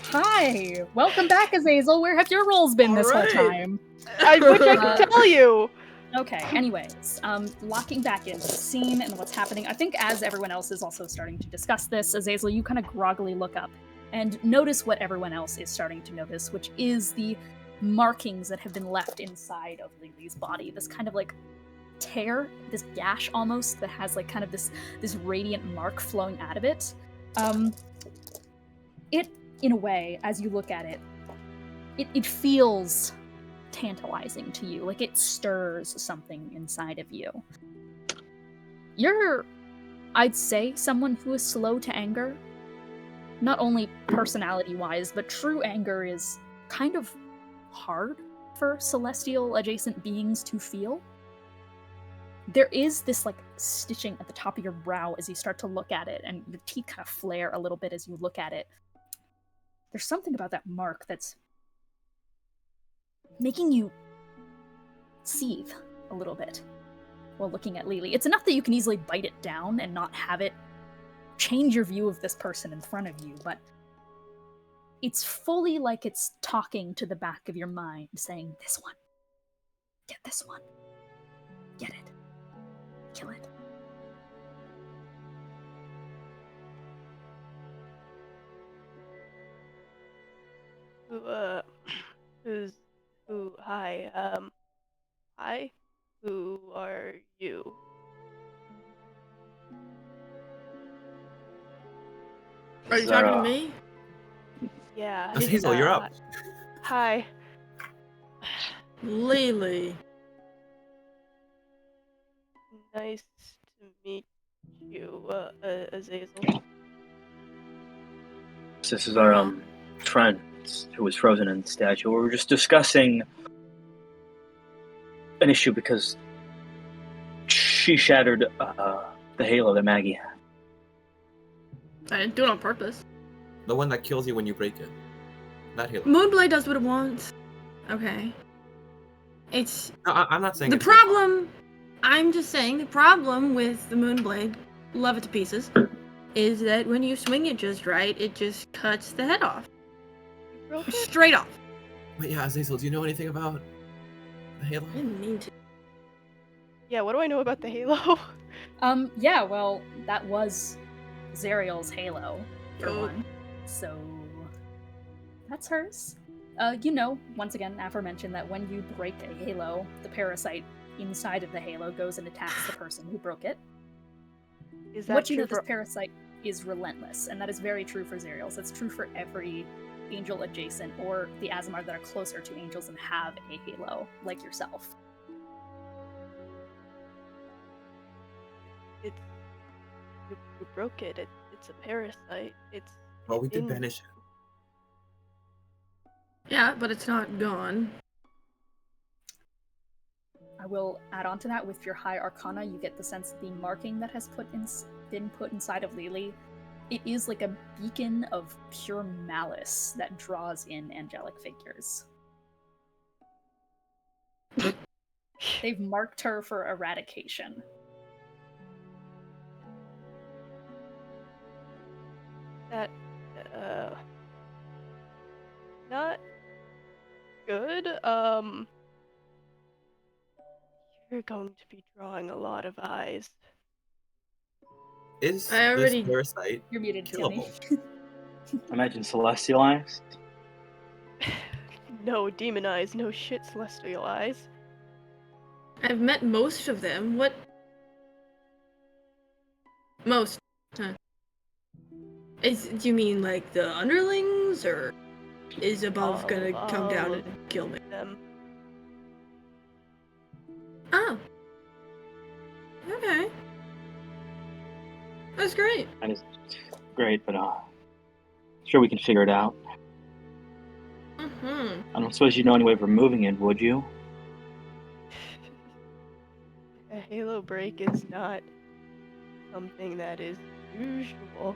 S1: Hi. Welcome back, Azazel. Where have your rolls been this whole
S2: Alright.
S1: time?
S6: I wish I could tell you.
S1: Okay, anyways, locking back into the scene and what's happening, I think as everyone else is also starting to discuss this, Azazel, you kind of groggily look up and notice what everyone else is starting to notice, which is the markings that have been left inside of Lily's body. This kind of like tear, this gash almost, that has like kind of this radiant mark flowing out of it. It, in a way, as you look at it, it feels tantalizing to you, like it stirs something inside of you. You're, I'd say, someone who is slow to anger. Not only personality-wise, but true anger is kind of hard for celestial adjacent beings to feel. There is this like stitching at the top of your brow as you start to look at it, and your teeth kind of flare a little bit as you look at it. There's something about that mark that's making you seethe a little bit while looking at Lily. It's enough that you can easily bite it down and not have it change your view of this person in front of you, but it's fully like it's talking to the back of your mind, saying, this one. Get this one. Get it. Kill it.
S6: Hi. Who are you?
S3: Are you talking to me?
S6: Yeah.
S4: Hazel, you're up.
S6: Hi.
S3: Lily.
S6: Nice to meet you, Azazel.
S2: This is our friend who was frozen in the statue. We were just discussing an issue because she shattered the halo that Maggie had.
S3: I didn't do it on purpose.
S4: The one that kills you when you break it. That halo.
S3: Moonblade does what it wants. Okay. It's
S4: No, I'm not saying
S3: the
S4: it's
S3: problem. I'm just saying the problem with the Moonblade, love it to pieces, is that when you swing it just right, it just cuts the head off. Straight off.
S4: But yeah, Azazel, do you know anything about the halo?
S3: I didn't mean to.
S6: Yeah, what do I know about the halo?
S1: Yeah, well, that was Zariel's halo, for
S3: Oh.
S1: one. So, that's hers. Once again, aforementioned that when you break a halo, the parasite inside of the halo goes and attacks the person who broke it.
S6: Is that
S1: What you know,
S6: true
S1: this parasite is relentless, and that is very true for Zariel's. That's true for every angel adjacent, or the Azamar that are closer to angels and have a halo, like yourself.
S6: It's you broke it. It's a parasite. It's
S4: Well, we did banish it.
S3: Yeah, but it's not gone.
S1: I will add on to that with your high arcana. You get the sense that the marking that has been put inside of Lily, it is like a beacon of pure malice that draws in angelic figures. They've marked her for eradication.
S6: that not good. You're going to be drawing a lot of eyes.
S4: Is
S3: I already-
S4: this parasite
S1: You're muted,
S4: killable?
S1: Timmy.
S2: Imagine celestial eyes.
S6: No demon eyes, no shit celestial eyes.
S3: I've met most of them. What? Most. Huh. Do you mean like the underlings, or is above gonna come down
S6: all
S3: and kill me?
S6: Them.
S3: Oh. Okay. That's great.
S2: That is great, but sure we can figure it out.
S3: Mm-hmm.
S2: I don't suppose you know any way of removing it, would you?
S6: A halo break is not something that is unusual.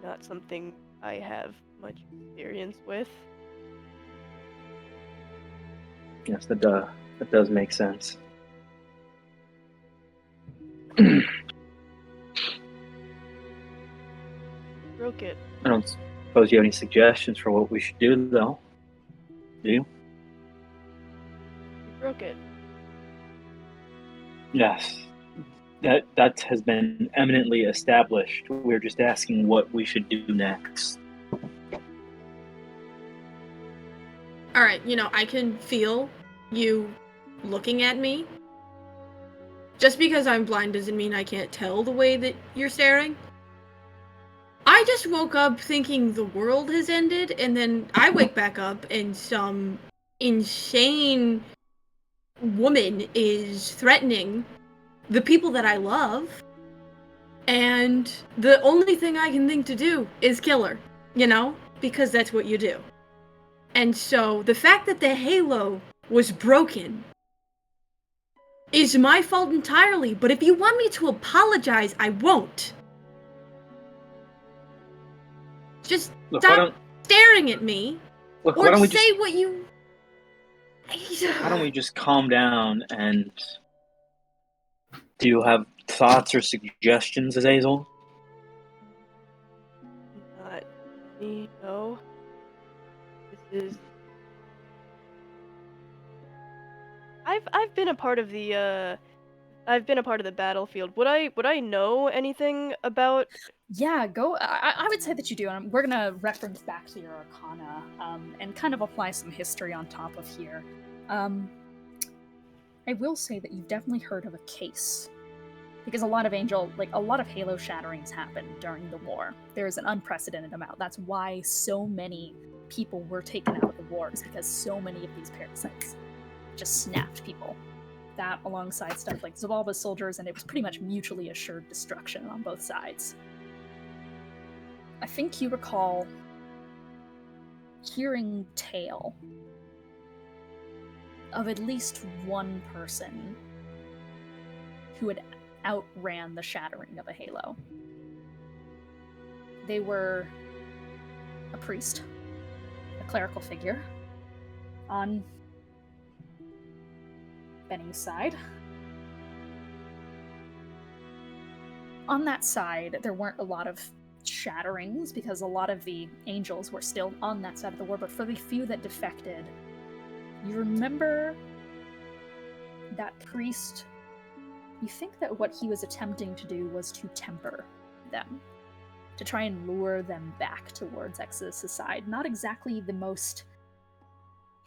S6: Not something I have much experience with.
S2: Yes, that does make sense.
S6: Broke it.
S2: I don't suppose you have any suggestions for what we should do, though. Do you?
S6: You broke it.
S2: Yes. That has been eminently established. We're just asking what we should do next.
S3: Alright, I can feel you looking at me. Just because I'm blind doesn't mean I can't tell the way that you're staring. I just woke up thinking the world has ended, and then I wake back up and some insane woman is threatening the people that I love. And the only thing I can think to do is kill her, because that's what you do. And so the fact that the halo was broken is my fault entirely, but if you want me to apologize, I won't. Just stop staring at me, or
S2: why don't we
S3: say what you...
S2: Why don't we just calm down and... Do you have thoughts or suggestions, Azazel?
S6: Not me, no. This is... I've been a part of the battlefield. Would I know anything about?
S1: Yeah, go. I would say that you do, and we're gonna reference back to your Arcana, and kind of apply some history on top of here. I will say that you've definitely heard of a case, because a lot of Halo shatterings happened during the war. There's an unprecedented amount. That's why so many people were taken out of the wars, because so many of these parasites just snapped people. That alongside stuff like Zabalba's soldiers, and it was pretty much mutually assured destruction on both sides. I think you recall hearing tale of at least one person who had outran the shattering of a halo. They were a priest, a clerical figure, on Benny's side. On that side, there weren't a lot of shatterings because a lot of the angels were still on that side of the war, but for the few that defected, you remember that priest. You think that what he was attempting to do was to temper them, to try and lure them back towards Exodus' side. Not exactly the most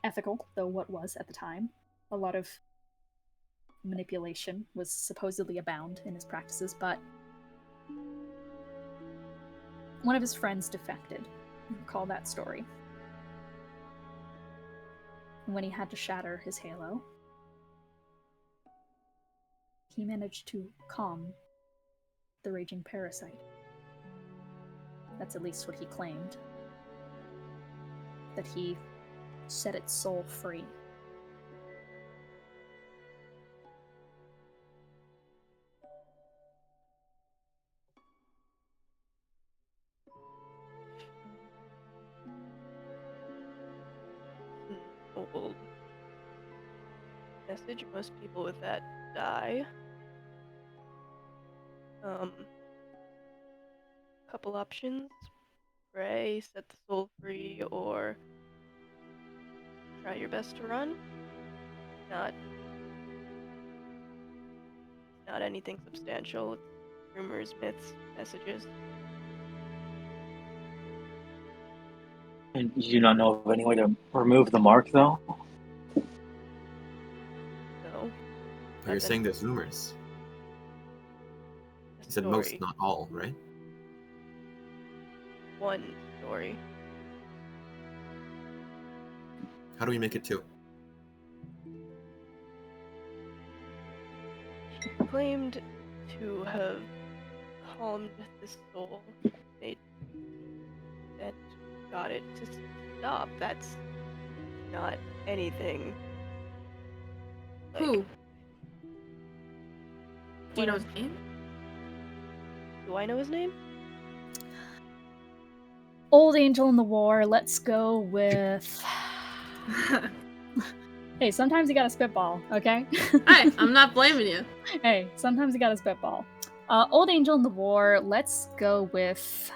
S1: ethical, though what was at the time. A lot of manipulation was supposedly abound in his practices, but one of his friends defected. You recall that story. And when he had to shatter his halo, he managed to calm the raging parasite. That's at least what he claimed. That he set its soul free.
S6: Old message. Most people with that die. Couple options: pray, set the soul free, or try your best to run. Not anything substantial. It's rumors, myths, messages.
S2: And you do not know of any way to remove the mark, though?
S6: No.
S4: But you're saying there's rumors. You said most, not all, right?
S6: One story.
S4: How do we make it two?
S6: She claimed to have calmed the soul, and got it to stop. That's not anything.
S3: Who? Do you know his name?
S6: Do I know his name?
S1: Old Angel in the War, let's go with... Hey, sometimes you gotta spitball, okay?
S3: Hey, I'm not blaming you.
S1: Hey, sometimes you gotta spitball. Old Angel in the War, let's go with...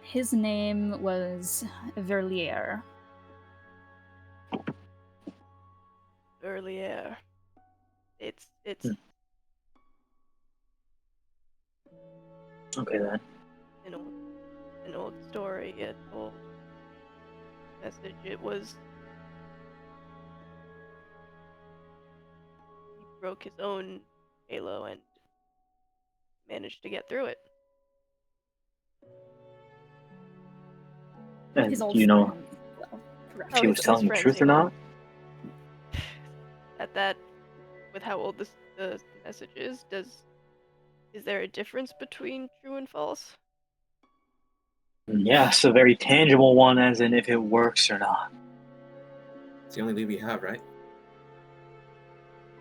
S1: His name was Verlier.
S6: Earlier. It's
S2: Okay then.
S6: an old story. An old message. It was he broke his own halo and managed to get through it.
S2: And
S1: His old
S2: do you know
S1: friend, well,
S2: if he was
S6: his
S2: telling the
S6: friends,
S2: truth
S6: you
S2: or
S6: know.
S2: not?
S6: At that, with how old the message is there a difference between true and false?
S2: Yes, a very tangible one, as in if it works or not.
S4: It's the only lead we have, right?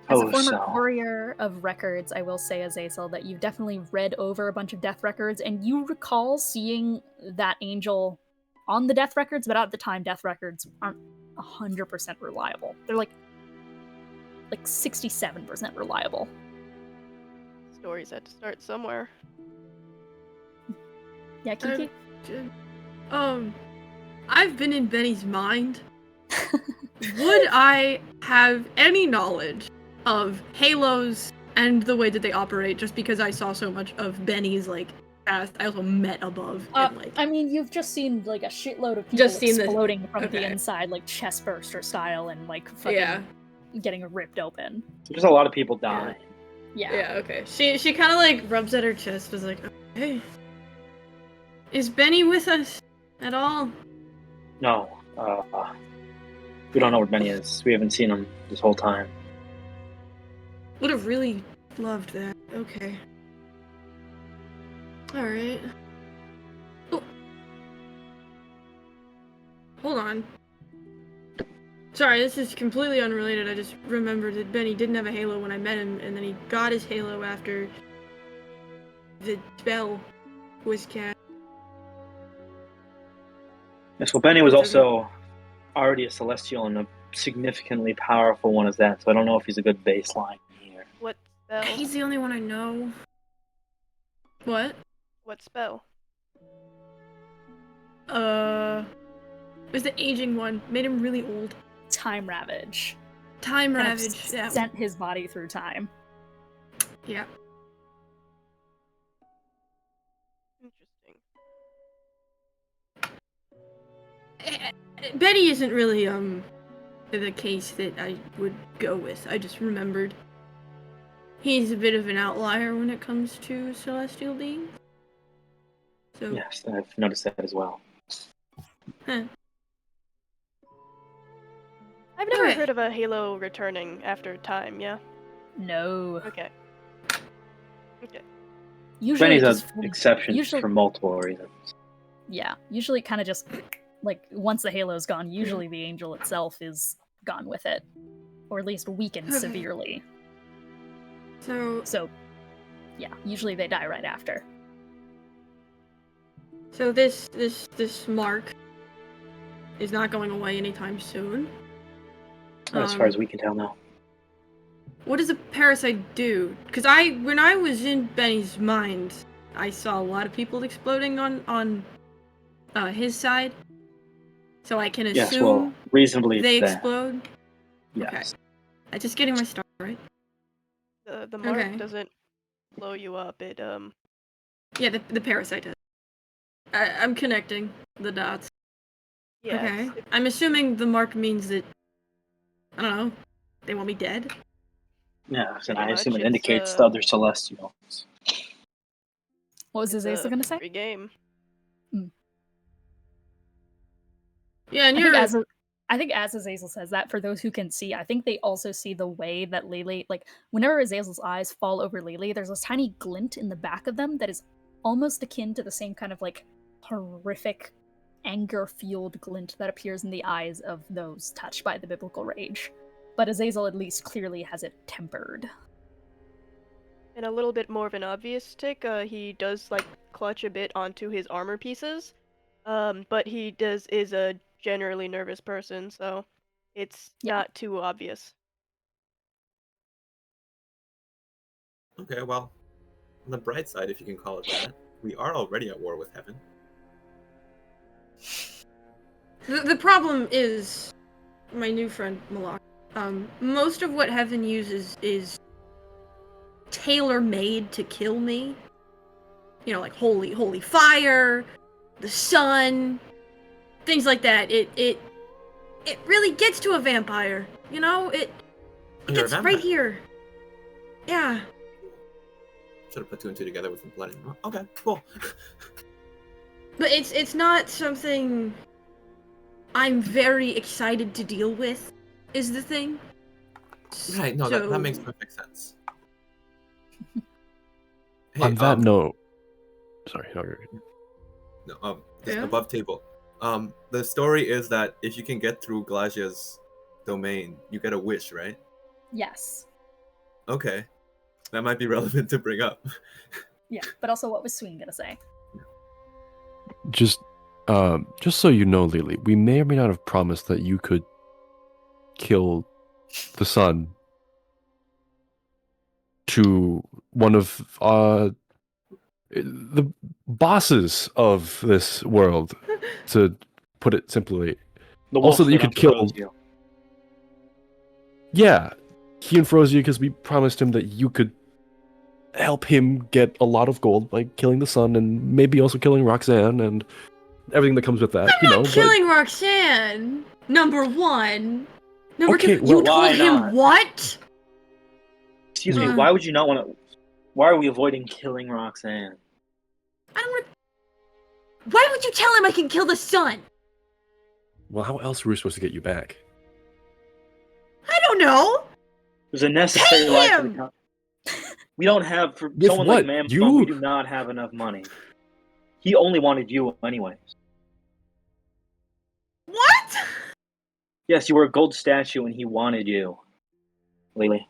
S1: As a
S2: Oh,
S1: former
S2: so.
S1: courier of records, I will say, Azazel, that you've definitely read over a bunch of death records, and you recall seeing that angel on the death records, but at the time, death records aren't 100% reliable. They're like 67% reliable.
S6: Stories had to start somewhere.
S1: Yeah, Kiki?
S3: I've been in Benny's mind. Would I have any knowledge of halos and the way that they operate just because I saw so much of Benny's, like, past? I also met above and, like...
S1: I mean, you've just seen, like, a shitload of people
S3: Just seen the-
S1: exploding from the
S3: okay.
S1: inside, like, chest burster style, and, like, fucking
S3: Yeah.
S1: getting ripped open.
S2: There's a lot of people dying.
S1: Yeah.
S3: Yeah, okay. She kind of, like, rubs at her chest, was like, okay. Is Benny with us at all?
S2: No, we don't know where Benny is. We haven't seen him this whole time.
S3: Would have really loved that. Okay. Alright. Oh. Hold on. Sorry, this is completely unrelated. I just remembered that Benny didn't have a halo when I met him, and then he got his halo after the spell was cast.
S2: Yes, well, Benny was also already a celestial and a significantly powerful one as that, so I don't know if he's a good baseline here.
S6: What spell?
S3: He's the only one I know. What?
S6: What spell?
S3: It was the aging one. Made him really old.
S1: Time Ravage.
S3: Time
S1: Kind of
S3: Ravage. Yeah.
S1: sent his body through time.
S3: Yeah.
S6: Interesting.
S3: Betty isn't really, the case that I would go with. I just remembered. He's a bit of an outlier when it comes to celestial beings. So,
S2: Yes, I've noticed that as well.
S3: huh.
S6: I've never
S3: Okay.
S6: heard of a halo returning after time, yeah?
S1: No.
S6: Okay.
S1: Usually
S2: Benny's
S1: just
S2: an exception
S1: usually-
S2: for multiple reasons.
S1: Yeah, usually kind of just, like, once the halo's gone, usually the angel itself is gone with it. Or at least weakened
S3: Okay.
S1: severely.
S3: So,
S1: Yeah, usually they die right after.
S3: so this mark is not going away anytime soon.
S2: As far as we can tell now.
S3: What does a parasite do? Because when I was in Benny's mind, I saw a lot of people exploding on his side. So I can assume
S2: Yes, well, reasonably
S3: they
S2: it's that.
S3: explode.
S2: Yes.
S3: I'm just getting my start right.
S6: The mark
S3: Okay.
S6: doesn't blow you up, it
S3: Yeah, the parasite does. I'm connecting the dots.
S6: yeah,
S3: Okay.
S6: it's
S3: I'm assuming the mark means that, I don't know, they want me dead?
S2: Yes, and
S6: Pretty
S2: I assume
S6: much,
S2: it
S6: it's,
S2: indicates the other celestials.
S1: What was
S6: it's
S1: Azazel
S6: a
S1: gonna say?
S6: free game.
S3: Yeah, and
S1: I think as Azazel says that, for those who can see, I think they also see the way that Lily, like, whenever Azazel's eyes fall over Lily, there's this tiny glint in the back of them that is almost akin to the same kind of, like, horrific, anger-fueled glint that appears in the eyes of those touched by the biblical rage. But Azazel at least clearly has it tempered.
S6: And a little bit more of an obvious tick, he does like clutch a bit onto his armor pieces. But he is a generally nervous person, so it's
S1: Yeah.
S6: not too obvious.
S4: Okay, well, on the bright side, if you can call it that, we are already at war with heaven.
S3: The problem is my new friend Moloch. Most of what Heaven uses is tailor-made to kill me. You know, like holy fire, the sun, things like that. It really gets to a vampire. You know, it
S4: You're a
S3: gets
S4: vampire.
S3: right here. Yeah.
S4: Should have put 2 and 2 together with the blood. Okay, cool.
S3: But it's not something I'm very excited to deal with, is the thing.
S4: Right, no,
S3: So-
S4: that makes perfect sense. Hey,
S5: On that note, sorry, no, you're good.
S4: No, just
S3: Yeah?
S4: above table. The story is that if you can get through Glacia's domain, you get a wish, right?
S1: Yes.
S4: Okay, that might be relevant to bring up.
S1: Yeah. But also, what was Sween gonna say?
S5: Just so you know, Lily, we may or may not have promised that you could kill the sun to one of the bosses of this world, to put it simply.
S2: The
S5: Also,
S2: wolf
S5: that you
S2: that
S5: could kill.
S2: unfroze you.
S5: Yeah, he unfroze you because we promised him that you could help him get a lot of gold by killing the sun and maybe also killing Roxanne and everything that comes with that.
S3: I'm not killing Roxanne. Number one. Number
S5: Okay,
S3: two.
S5: well,
S3: You
S2: why
S3: told him
S2: not?
S3: what?
S2: Excuse me,
S3: Uh.
S2: why would you not want to? Why are we avoiding killing Roxanne?
S3: I don't want to. Why would you tell him I can kill the sun?
S5: Well, how else were we supposed to get you back?
S3: I don't know.
S2: There's a necessary
S3: Pay
S2: life for the
S3: him!
S2: con- We don't have, for
S5: With
S2: someone
S5: what?
S2: like Mamma,
S5: You-
S2: we do not have enough money. He only wanted you anyways.
S3: What?
S2: Yes, you were a gold statue and he wanted you. Lily.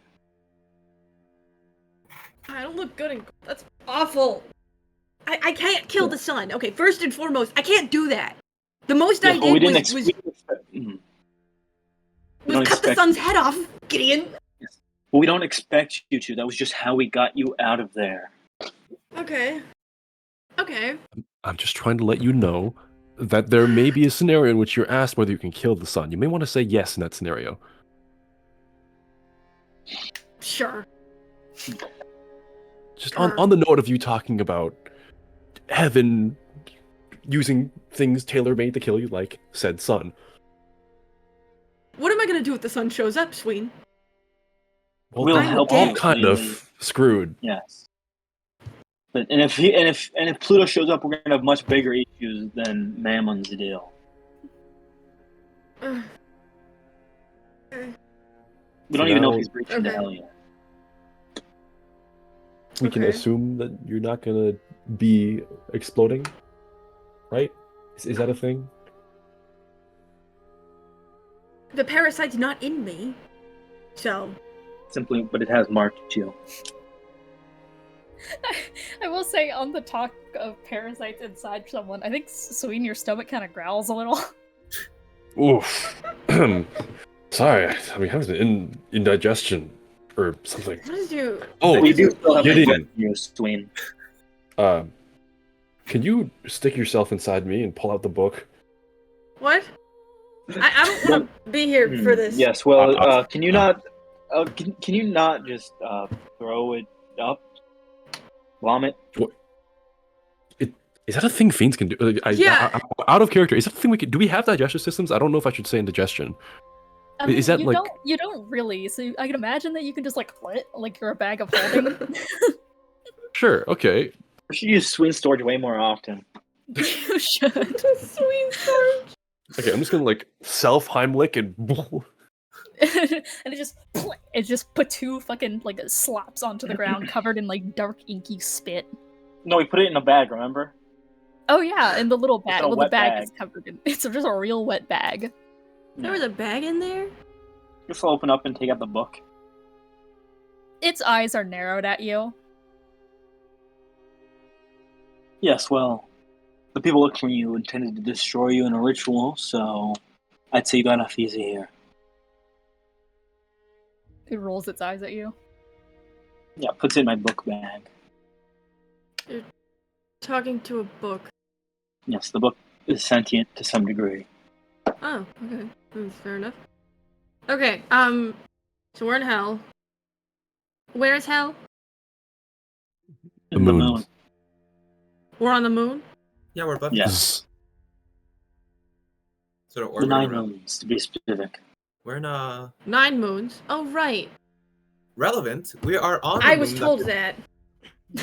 S3: I don't look good in. That's awful. I can't kill the sun. Okay, first and foremost, I can't do that. The most I
S2: Yeah, but we
S3: did
S2: didn't
S3: was
S2: expect. We don't
S3: cut the
S2: expect-
S3: sun's head off, Gideon.
S2: But we don't expect you to. That was just how we got you out of there.
S3: Okay. Okay.
S5: I'm just trying to let you know that there may be a scenario in which you're asked whether you can kill the sun. You may want to say yes in that scenario.
S3: Sure.
S5: Just on the note of you talking about heaven using things tailor-made to kill you, like said sun.
S3: What am I gonna do if the sun shows up, Sween?
S5: Well,
S2: We'll
S5: then
S2: help
S5: we're all
S2: you,
S5: kind
S2: Lily.
S5: of screwed.
S2: Yes. But if Pluto shows up, we're gonna have much bigger issues than Mammon's deal.
S3: Uh,
S2: We don't even know if
S5: Now-
S2: he's reaching the
S3: Okay.
S2: hell yet.
S5: We can
S3: Okay.
S5: assume that you're not gonna be exploding, right? Is that a thing?
S3: the parasite's not in me, so.
S2: Simply, but it has marked you.
S1: I will say, on the talk of parasites inside someone, I think, Sween, your stomach kind of growls a little.
S5: Oof. Sorry, I mean, having indigestion or something.
S3: What did you?
S5: Oh,
S2: We do still have
S5: Gideon.
S2: you, Sween.
S5: Can you stick yourself inside me and pull out the book?
S3: What? I don't want to be here for this.
S2: Yes. Well,
S5: Uh,
S2: can you not? Can you not just throw it up? Vomit.
S5: Is that a thing fiends can do?
S3: Yeah.
S5: Out of character. Is that a thing we can? Do we have digestive systems? I don't know if I should say indigestion.
S1: I mean,
S5: Is that,
S1: you
S5: like-
S1: you don't really. So I can imagine that you can just like what, like you're a bag of holding.
S5: Sure. Okay.
S2: We should use Sween storage way more often.
S1: You should.
S3: Sweet storage.
S5: Okay. I'm just gonna like self Heimlich and.
S1: And it just put two fucking like slops onto the ground covered in like dark inky spit.
S2: No, we put it in a bag. Remember?
S1: Oh yeah, and the little bag.
S2: a
S1: Well, the
S2: wet
S1: bag
S2: bag.
S1: is covered in. It's just a real wet bag.
S3: There was a bag in there?
S2: Just open up and take out the book.
S1: Its eyes are narrowed at you,
S2: Yes, well, the people looking for you intended to destroy you in a ritual, so I'd say you got off easy here.
S1: It rolls its eyes at you.
S2: Yeah, puts it in my book bag.
S3: You're talking to a book.
S2: Yes, the book is sentient to some degree.
S3: Oh, okay. That's fair enough. Okay, so we're in hell. Where's hell?
S5: The
S2: In the
S5: moon.
S2: moon.
S3: We're on the moon?
S4: Yeah, we're above
S2: Yes.
S4: sort of
S2: The
S4: orbiting
S2: 9
S4: around.
S2: moons, to be specific.
S4: We're in
S3: 9 moons. Oh, right.
S4: relevant. We are on the
S3: I
S4: moon.
S3: was told that.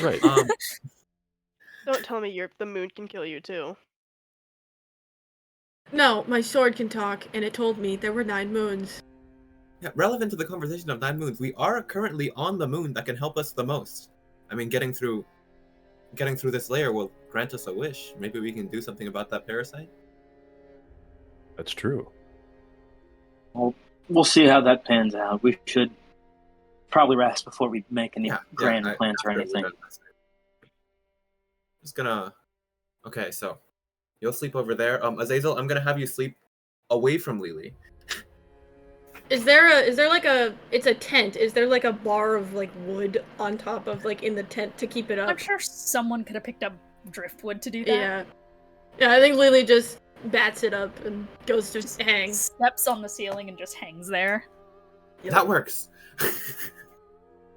S5: Right.
S6: Don't tell me the moon can kill you too.
S3: No, my sword can talk, and it told me there were 9 moons.
S4: Yeah, relevant to the conversation of 9 moons. We are currently on the moon that can help us the most. I mean, getting through this layer will grant us a wish. Maybe we can do something about that parasite.
S5: That's true.
S2: Well, we'll see how that pans out. We should probably rest before we make any grand plans or anything.
S4: Just gonna. Okay, so you'll sleep over there. Azazel, I'm gonna have you sleep away from Lily.
S3: Is there like a, it's a tent, is there like a bar of like wood on top of like in the tent to keep it up?
S1: I'm sure someone could have picked up driftwood to do that.
S3: Yeah. Yeah, I think Lily just bats it up and goes to hang.
S1: Steps on the ceiling and just hangs there.
S3: Yep.
S4: That works.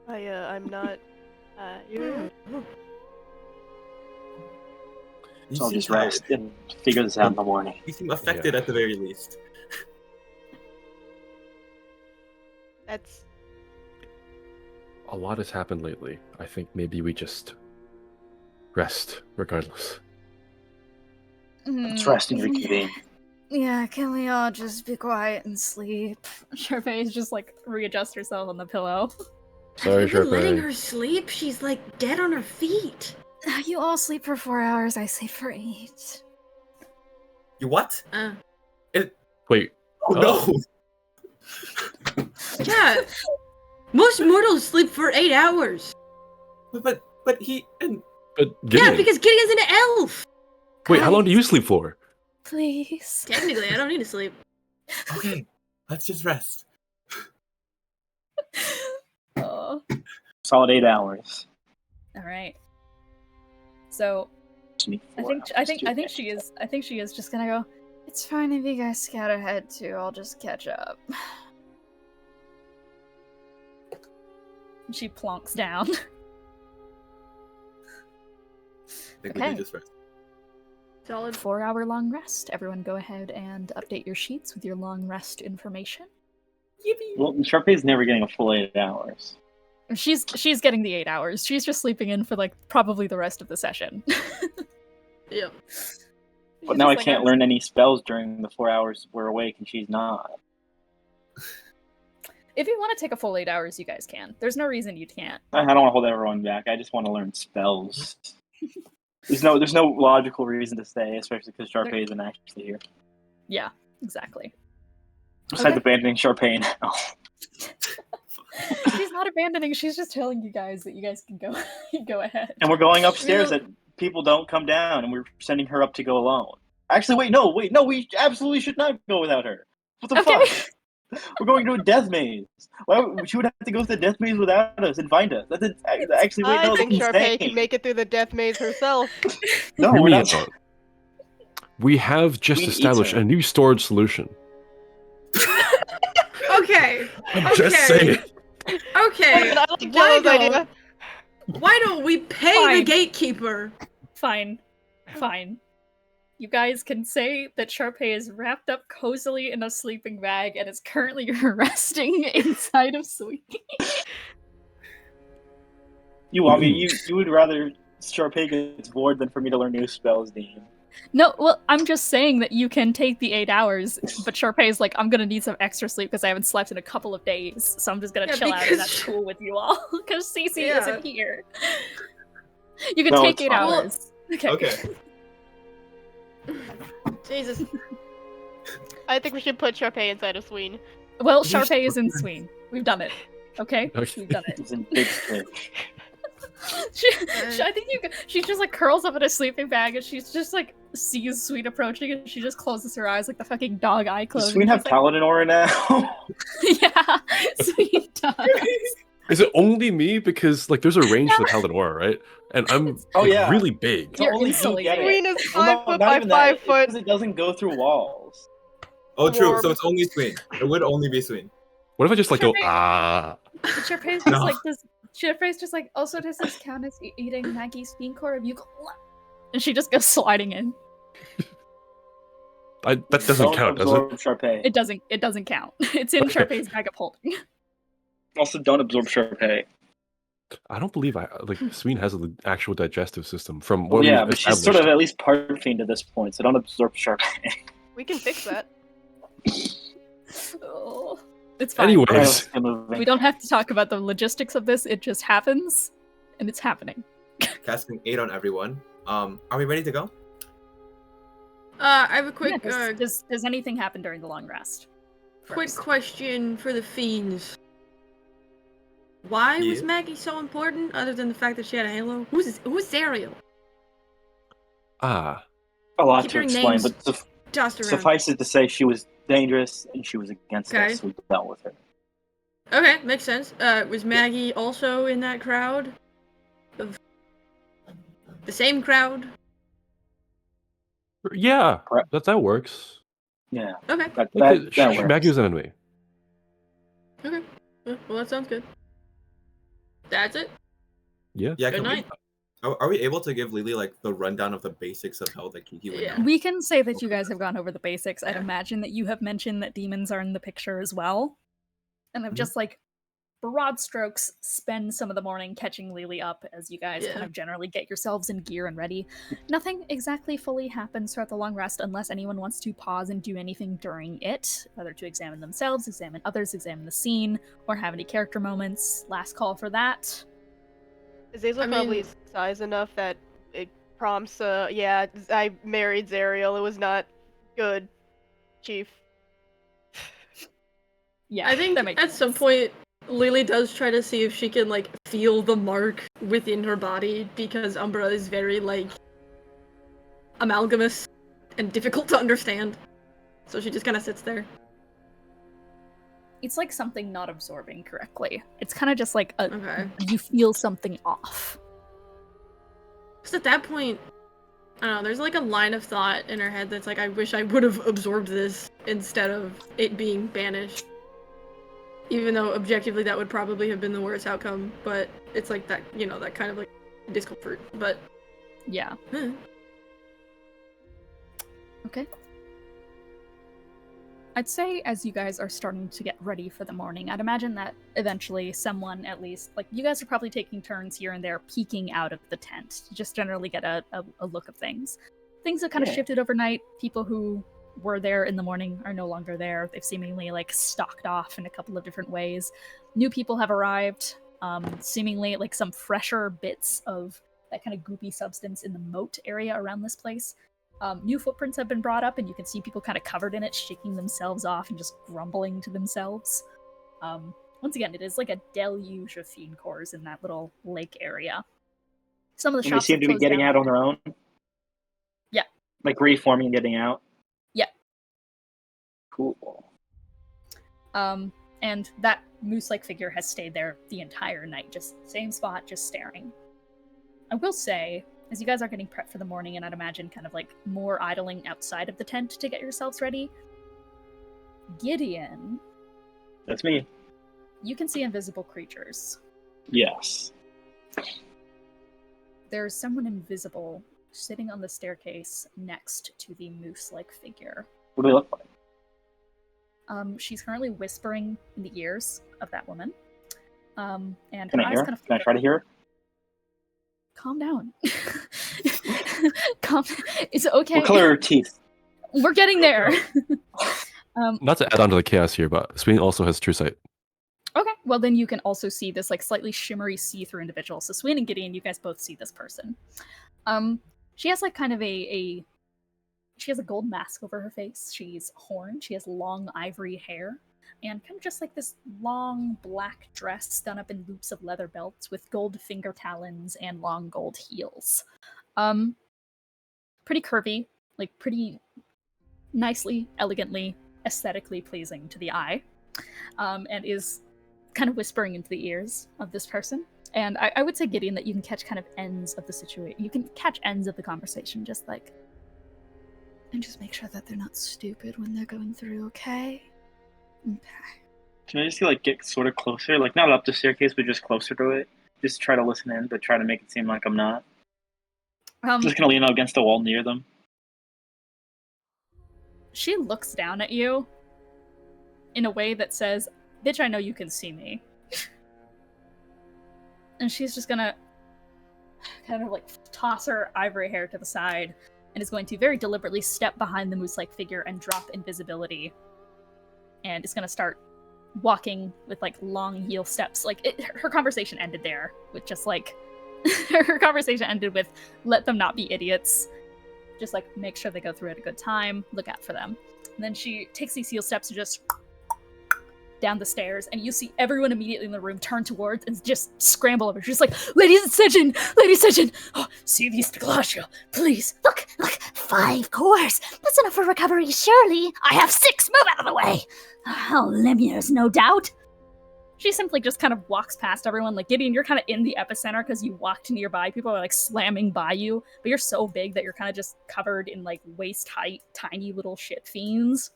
S6: I'm not.
S3: Hmm.
S2: So I'll just rest and figure this out in the morning.
S4: You seem affected at the very least.
S6: That's.
S5: A lot has happened lately. I think maybe we just rest regardless.
S2: Let's rest and reconvene.
S1: Yeah, can we all just be quiet and sleep? Charpay's just like readjust herself on the pillow.
S5: Sorry,
S3: Have you been letting
S5: Charpay.
S3: her sleep? She's like dead on her feet.
S1: You all sleep for 4 hours, I sleep for 8.
S4: You what?
S5: Wait.
S4: Oh no!
S3: Yeah. Most mortals sleep for 8 hours.
S4: But he and
S5: But Gideon.
S3: Yeah, because Gideon's an elf.
S5: Wait, how long do you sleep for?
S1: Please.
S3: Technically, I don't need to sleep.
S4: okay, let's just rest.
S1: Oh.
S2: Solid 8 hours.
S1: All right. So I think she is just gonna go. It's fine if you guys scout ahead too. I'll just catch up. She plonks down.
S4: I think we
S1: Okay.
S4: can just rest.
S3: Solid.
S1: 4-hour long rest. Everyone go ahead and update your sheets with your long rest information.
S2: Well, Charpay's never getting a full 8 hours.
S1: She's getting the 8 hours. She's just sleeping in for like probably the rest of the session.
S3: Yeah.
S2: But now I can't learn any spells during the 4 hours we're awake and she's not.
S1: If you want to take a full 8 hours, you guys can. There's no reason you can't.
S2: I don't want to hold everyone back. I just want to learn spells. There's no logical reason to stay, especially because Charpay isn't actually here.
S1: Yeah, exactly.
S2: Besides abandoning Charpay now.
S1: She's not abandoning. She's just telling you guys that you guys can go go ahead.
S2: And we're going upstairs
S3: Yeah.
S2: that people don't come down, and we're sending her up to go alone. Actually, no, we absolutely should not go without her. What the
S1: Okay.
S2: fuck? We're going to a death maze. She would have to go to the death maze without us and find us. Actually, wait,
S6: I
S2: no,
S6: think
S2: that's
S6: Charpay
S2: insane.
S6: can make it through the death maze herself.
S2: No,
S5: Hear
S2: we're
S5: me
S2: not.
S5: out. We have just
S2: We need
S5: established
S2: her.
S5: a new storage solution.
S3: Okay.
S5: I'm just
S3: Okay.
S5: saying.
S3: Okay.
S6: I like Jello's idea.
S3: Why don't we pay the
S1: Fine.
S3: gatekeeper?
S1: Fine. You guys can say that Charpay is wrapped up cozily in a sleeping bag and is currently resting inside of Sween.
S2: You want me? You would rather Charpay gets bored than for me to learn new spells, Dean.
S1: No, well, I'm just saying that you can take the 8 hours, but Charpay's like, I'm gonna need some extra sleep because I haven't slept in a couple of days, so I'm just gonna
S3: Yeah,
S1: chill out, and
S3: because-
S1: that's cool with you all, because Cece
S3: Yeah.
S1: isn't here. You can
S2: No,
S1: take
S2: it's
S1: 8
S2: fine.
S1: hours.
S4: Okay.
S3: Jesus.
S6: I think we should put Charpay inside of Sween.
S1: Well, Charpay is in Sween. We've done it. Okay?
S5: Okay.
S1: We've done it.
S2: It's in big fish.
S1: I think she just like curls up in a sleeping bag and she's just like sees Sween approaching and she just closes her eyes like the fucking dog eye
S2: Does
S1: closing.
S2: Sween have
S1: She's like,
S2: paladin aura now?
S1: yeah, Sween does.
S5: Is it only me? Because like there's a range to the Paladin Aura, right? And I'm
S2: Oh,
S5: like,
S2: yeah.
S5: really big.
S1: You're
S2: Only you
S1: instantly
S2: get it.
S6: Sween is
S2: Well,
S6: 5
S2: no,
S6: foot
S2: not
S6: by
S2: even
S6: 5
S2: that.
S6: foot.
S2: It's 'cause it doesn't go through walls.
S4: Oh, true.
S6: Orb.
S4: So it's only Sween. It would only be Sween.
S5: What if I just like go
S1: Charpay-
S5: ah?
S1: Charpay's
S4: No.
S1: just like this. Charpay's just like, also does this count as eating Maggie's bean core? You go, and she just goes sliding in.
S5: That doesn't
S2: Don't
S5: count, does it?
S2: absorb Charpay.
S1: It doesn't count. It's in
S5: Okay.
S1: Charpay's bag of holding.
S2: Also, don't absorb Charpay.
S5: I don't believe Sween has an actual digestive system from what
S2: Yeah,
S5: we've
S2: but she's
S5: established.
S2: sort of at least part fiend at this point, so don't absorb Charpay.
S6: We can fix that.
S1: Oh, it's fine.
S5: Anyways,
S2: Let's get moving.
S1: We don't have to talk about the logistics of this. It just happens, and it's happening.
S4: Casting 8 on everyone. Are we ready to go?
S3: I have a quick
S1: Yeah, does anything happen during the long rest?
S3: quick
S1: First.
S3: question for the fiends. Why was
S4: Yeah.
S3: Maggie so important, other than the fact that she had a halo? Who's Zariel?
S2: A lot
S3: Keep
S2: to
S3: hearing
S2: explain,
S3: names
S2: but
S3: Tossed around.
S2: suffice it to say she was dangerous and she was against
S3: Okay.
S2: us, so we dealt with her.
S3: Okay, makes sense. Was Maggie also in that crowd? Of the same crowd?
S5: yeah,
S2: Correct.
S5: that works.
S2: Yeah,
S3: Okay.
S2: that
S5: Like,
S2: works.
S5: Maggie was an enemy.
S3: Okay. Well, that sounds good. That's it.
S5: Yeah.
S4: Yeah.
S3: Good
S4: Can
S3: night.
S4: are we able to give Lily like the rundown of the basics of hell that Kiki would
S3: Yeah.
S4: know?
S1: We can say that you guys have gone over the basics. I'd imagine that you have mentioned that demons are in the picture as well. And I've
S4: Mhm.
S1: just like broad strokes spend some of the morning catching Lily up as you guys
S3: Yeah.
S1: kind of generally get yourselves in gear and ready. Nothing exactly fully happens throughout the long rest unless anyone wants to pause and do anything during it, whether to examine themselves, examine others, examine the scene, or have any character moments. Last call for that.
S6: Azazel
S3: I
S6: probably
S3: mean-
S6: is size enough that it prompts, yeah, I married Zariel. It was not good, Chief.
S1: Yeah,
S3: I think
S1: that makes
S3: at some
S1: sense.
S3: point, Lily does try to see if she can, like, feel the mark within her body, because Umbra is very, like, amalgamous and difficult to understand. So she just kind of sits there.
S1: It's like something not absorbing correctly. It's kind of just like
S3: Okay.
S1: you feel something off.
S3: Because at that point, I don't know, there's like a line of thought in her head that's like, I wish I would have absorbed this instead of it being banished. Even though objectively that would probably have been the worst outcome, but it's like that, you know, that kind of like discomfort. But
S1: Yeah. Okay. I'd say as you guys are starting to get ready for the morning, I'd imagine that eventually someone at least, like you guys are probably taking turns here and there peeking out of the tent to just generally get a look of things. Things that kind of
S2: Yeah.
S1: shifted overnight. People who were there in the morning are no longer there. They've seemingly like stalked off in a couple of different ways. New people have arrived, seemingly like some fresher bits of that kind of goopy substance in the moat area around this place. New footprints have been brought up, and you can see people kind of covered in it, shaking themselves off and just grumbling to themselves. Once again, it is like a deluge of fiend cores in that little lake area. Some of the
S2: And they
S1: shops
S2: seem
S1: have
S2: to be
S1: closed
S2: getting
S1: down.
S2: out on their own?
S1: Yeah.
S2: Like reforming and getting out?
S1: Yeah.
S2: Cool.
S1: And that moose-like figure has stayed there the entire night, just same spot, just staring. I will say, as you guys are getting prepped for the morning, and I'd imagine kind of like more idling outside of the tent to get yourselves ready, Gideon,
S2: That's me.
S1: you can see invisible creatures.
S2: Yes.
S1: There's someone invisible sitting on the staircase next to the moose-like figure.
S2: What do they look like?
S1: She's currently whispering in the ears of that woman. And
S2: Can
S1: her
S2: I
S1: eyes
S2: hear?
S1: kind of
S2: Can I try to hear?
S1: calm down. Calm. It's okay.
S2: What color are her teeth?
S1: We're getting there.
S5: Not to add on to the chaos here, but Sween also has true sight.
S1: Okay, well then you can also see this like slightly shimmery see-through individual. So Sween and Gideon, you guys both see this person. She has like kind of she has a gold mask over her face. She's horned. She has long ivory hair. and kind of just like this long black dress done up in loops of leather belts with gold finger talons and long gold heels. Pretty curvy, like pretty nicely, elegantly, aesthetically pleasing to the eye, and is kind of whispering into the ears of this person. And I would say, Gideon, that you can catch kind of ends of the situation. You can catch ends of the conversation, just like, and just make sure that they're not stupid when they're going through, okay? Okay.
S2: Can I just like get sort of closer, like not up the staircase, but just closer to it? Just try to listen in, but try to make it seem like I'm not. Just gonna lean up against the wall near them.
S1: She looks down at you in a way that says, "Bitch, I know you can see me." And she's just gonna kind of like toss her ivory hair to the side and is going to very deliberately step behind the moose-like figure and drop invisibility. And is gonna start walking with like long heel steps. Like her conversation ended there with just like her conversation ended with, let them not be idiots. Just like make sure they go through at a good time, look out for them. And then she takes these heel steps and just down the stairs, and you see everyone immediately in the room turn towards and just scramble over. She's like, ladies and Surgeon, oh, see these Galactic, please.
S7: Look, 5 cores. That's enough for recovery, surely. I have 6, move out of the way. Oh, Lemures, no doubt.
S1: She simply just kind of walks past everyone. Like, Gideon, you're kind of in the epicenter because you walked nearby. People are like slamming by you, but you're so big that you're kind of just covered in like waist-height, tiny little shit fiends.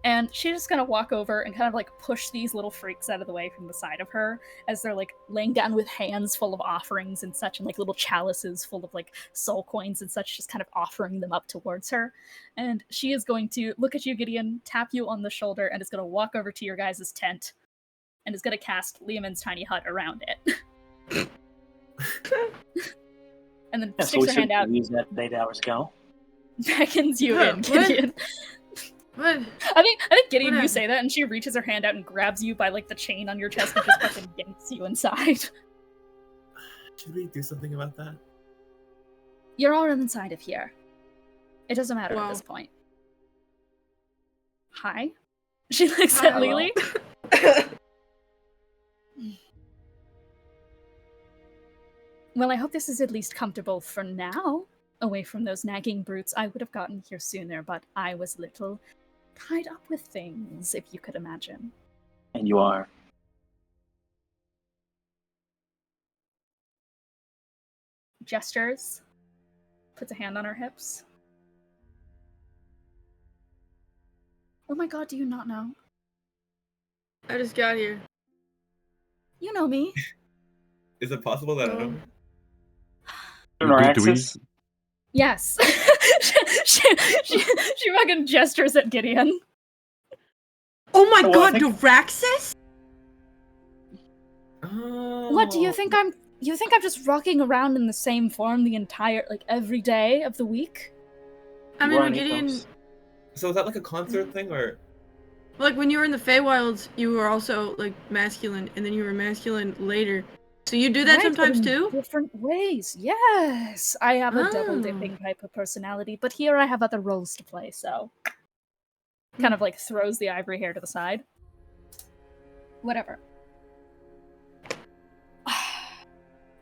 S1: And she's just gonna walk over and kind of like push these little freaks out of the way from the side of her as they're like laying down with hands full of offerings and such, and like little chalices full of like soul coins and such, just kind of offering them up towards her. And she is going to look at you, Gideon, tap you on the shoulder, and is gonna walk over to your guys' tent and is gonna cast Liamon's tiny hut around it. And then sticks her hand out.
S2: Use that 8 hours ago.
S1: Beckons you in, Gideon.
S3: What?
S1: I think Gideon, you say that, and she reaches her hand out and grabs you by like the chain on your chest and just fucking yanks you inside.
S4: Should we do something about that?
S1: You're all inside of here. It doesn't matter at this point. Hi. She looks at Lily. Well, I hope this is at least comfortable for now. Away from those nagging brutes, I would have gotten here sooner, but I was little tied up with things, if you could imagine.
S2: And you are.
S1: Gestures. Puts a hand on her hips. Oh my god, do you not know?
S3: I just got here.
S1: You know me.
S4: Is it possible that I don't?
S5: Do we?
S1: Yes. she fucking gestures at Gideon.
S3: Oh my god, Duraxis?
S4: Oh.
S1: What, do you think I'm just rocking around in the same form the entire, like, every day of the week?
S3: I mean, Gideon...
S4: So is that like a concert thing, or...?
S3: Like, when you were in the Feywilds, you were also, like, masculine, and then you were masculine later. So you do that sometimes too?
S1: Different ways, yes. I have a double-dipping type of personality, but here I have other roles to play, so... Kind of, like, throws the ivory hair to the side. Whatever.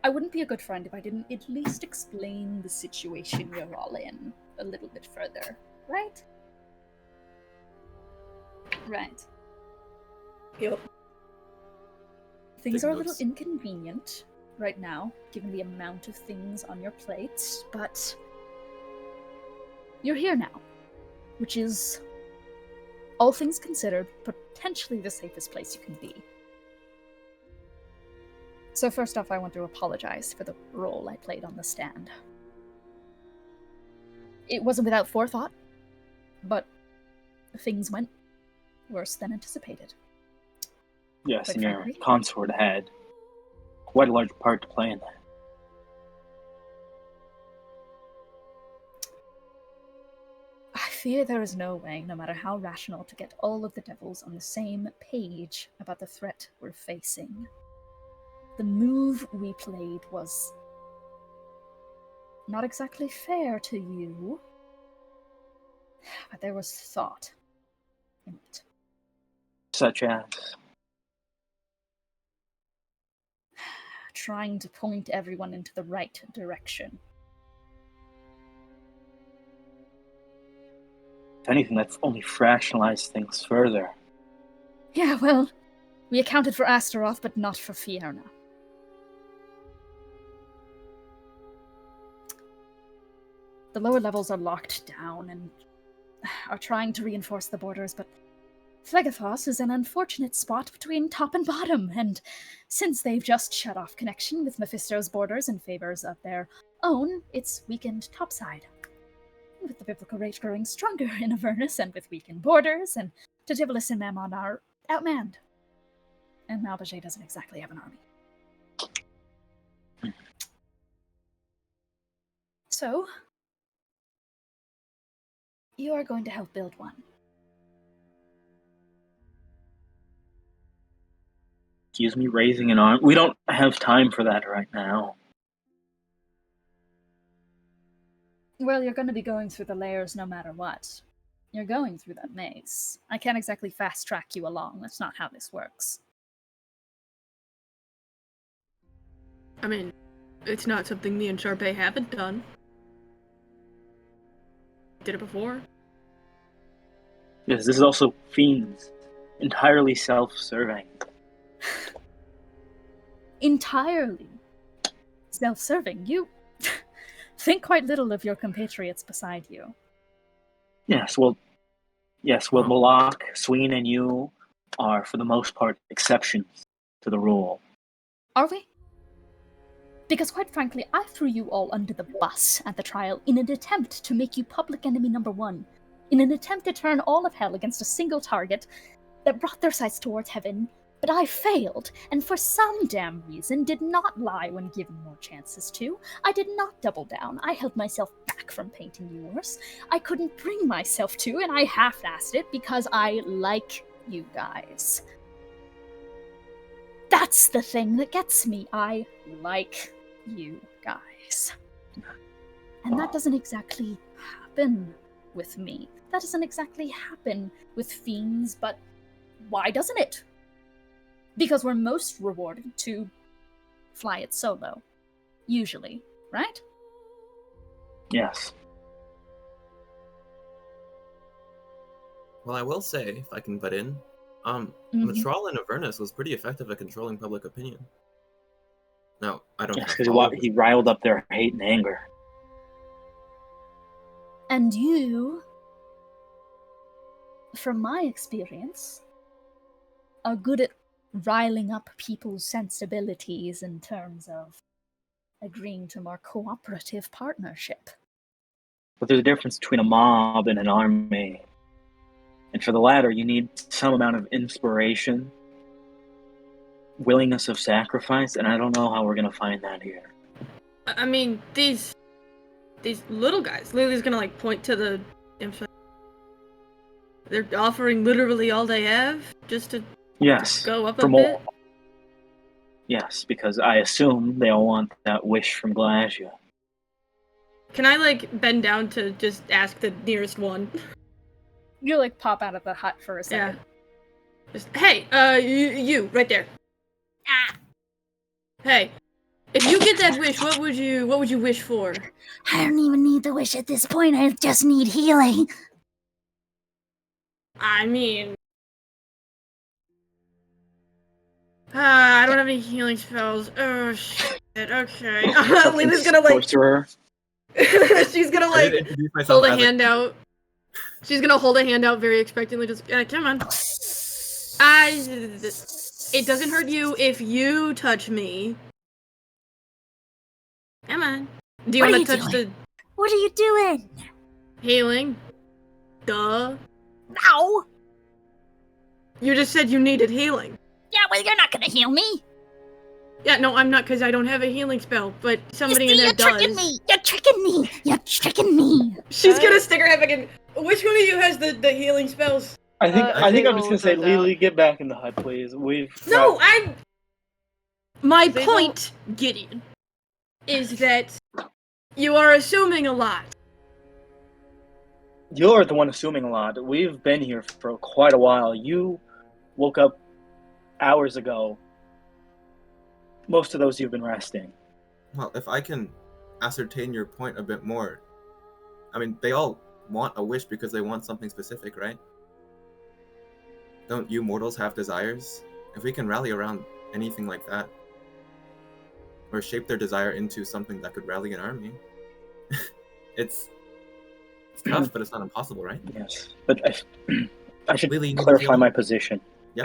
S1: I wouldn't be a good friend if I didn't at least explain the situation you're all in a little bit further, right? Right.
S3: Yep.
S1: Things are a little inconvenient right now, given the amount of things on your plate, but you're here now, which is, all things considered, potentially the safest place you can be. So first off, I want to apologize for the role I played on the stand. It wasn't without forethought, but things went worse than anticipated.
S2: Yes, and your consort had quite a large part to play in that.
S1: I fear there is no way, no matter how rational, to get all of the devils on the same page about the threat we're facing. The move we played was not exactly fair to you, but there was thought in it.
S2: Such as?
S1: Trying to point everyone into the right direction.
S2: If anything, that's only fractionalized things further.
S1: Yeah, well, we accounted for Astaroth, but not for Fiona. The lower levels are locked down and are trying to reinforce the borders, but Phlegathos is an unfortunate spot between top and bottom, and since they've just shut off connection with Mephisto's borders in favors of their own, it's weakened topside. With the biblical rage growing stronger in Avernus, and with weakened borders, and Tatibolus and Mammon are outmanned. And Malbaget doesn't exactly have an army. So, you are going to help build one.
S2: Excuse me, raising an arm? We don't have time for that right now.
S1: Well, you're going to be going through the layers no matter what. You're going through that maze. I can't exactly fast-track you along. That's not how this works.
S3: I mean, it's not something me and Charpay haven't done. Did it before.
S2: Yes, this is also Fiends. Entirely self-serving.
S1: Entirely self-serving. You think quite little of your compatriots beside you.
S2: Yes, well, Moloch, Sween, and you are, for the most part, exceptions to the rule.
S1: Are we? Because quite frankly, I threw you all under the bus at the trial in an attempt to make you public enemy number one, in an attempt to turn all of hell against a single target that brought their sights towards heaven, but I failed, and for some damn reason did not lie when given more chances to. I did not double down. I held myself back from painting you worse. I couldn't bring myself to, and I half-assed it because I like you guys. That's the thing that gets me. I like you guys. And that doesn't exactly happen with me. That doesn't exactly happen with Fiends, but why doesn't it? Because we're most rewarded to fly it solo. Usually, right?
S2: Yes.
S4: Well, I will say, if I can butt in, Matral in Avernus was pretty effective at controlling public opinion. Now, I don't
S2: Yes,
S4: have
S2: because he riled up their hate and anger.
S1: And you, from my experience, are good at riling up people's sensibilities in terms of agreeing to more cooperative partnership.
S2: But there's a difference between a mob and an army. And for the latter, you need some amount of inspiration, willingness of sacrifice, and I don't know how we're going to find that here.
S3: I mean, these little guys. Lily's gonna like point to the. They're offering literally all they have just to go up a bit.
S2: Yes, because I assume they all want that wish from Glacia.
S3: Can I like bend down to just ask the nearest one?
S1: You like pop out of the hut for a second.
S3: Yeah. Just, hey, you right there. Ah. Hey, if you get that wish, what would you wish for?
S7: I don't even need the wish at this point. I just need healing.
S3: I mean, I don't have any healing spells. Oh shit. Okay. Lena's gonna like.
S2: Sorcerer.
S3: She's gonna like hold a hand out. She's gonna hold a hand out very expectantly. Just come on. It doesn't hurt you if you touch me. Come on. Do you want to touch the
S7: What are you doing?
S3: healing? Duh.
S7: No.
S3: You just said you needed healing.
S7: Yeah, well, you're not gonna heal me.
S3: Yeah, no, I'm not, because I don't have a healing spell, but somebody in there
S7: You're
S3: does.
S7: tricking me. You're tricking me. You're tricking me.
S3: She's gonna stick her head back in. Which one of you has the healing spells?
S2: I think I'm just gonna say,
S6: goes
S2: Lily, get back in the hut, please.
S3: No, My point, Gideon, is that you are assuming a lot.
S2: You're the one assuming a lot. We've been here for quite a while. You woke up hours ago. Most of those you've been resting.
S4: Well, if I can ascertain your point a bit more, I mean, they all want a wish because they want something specific, right? Don't you mortals have desires? If we can rally around anything like that, or shape their desire into something that could rally an army, it's tough, but it's not impossible, right?
S2: Yes, but I should
S4: Lily, you need to
S2: clarify
S4: heal
S2: my
S4: up.
S2: position.
S4: Yeah.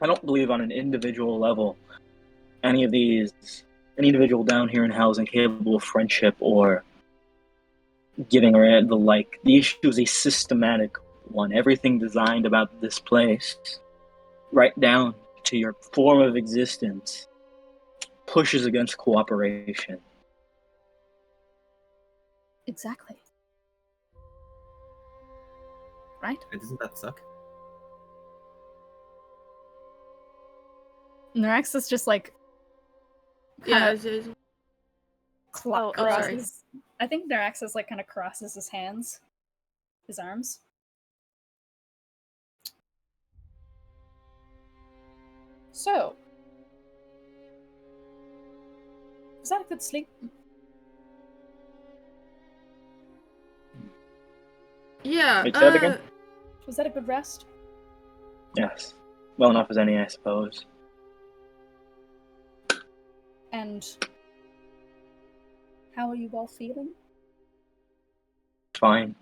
S2: I don't believe on an individual level any individual down here in housing capable of friendship or giving or the like. The issue is a systematic one. Everything designed about this place, right down to your form of existence, pushes against cooperation.
S1: Exactly. Right?
S4: And doesn't that suck?
S1: Nerex is just like
S3: Yeah,
S1: kinda
S6: Oh,
S1: crosses. I think Nerex is like kind of crosses his hands, his arms. So, was that a good sleep?
S3: yeah.
S2: Wait, say that again?
S1: Was that a good rest?
S2: Yes. Well enough as any, I suppose.
S1: And how are you all feeling?
S2: Fine.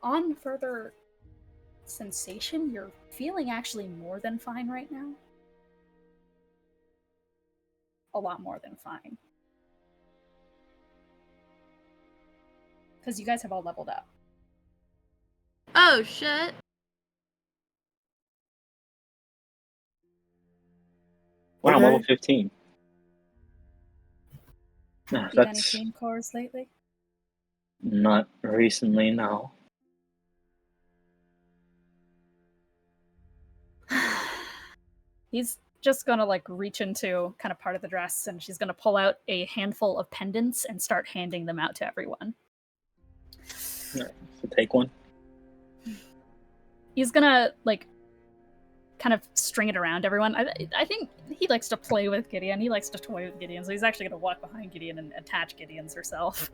S1: On further sensation, you're feeling actually more than fine right now. A lot more than fine. Because you guys have all leveled up.
S3: Oh shit.
S2: Wow,
S4: Okay.
S2: level 15. No,
S1: Beat any
S2: that's
S1: Sween Cods lately?
S2: not recently, no.
S1: He's just gonna like reach into kind of part of the dress and she's gonna pull out a handful of pendants and start handing them out to everyone.
S2: So take one.
S1: He's gonna like kind of string it around everyone. I think he likes to play with Gideon. He likes to toy with Gideon, so he's actually gonna walk behind Gideon and attach Gideon's herself.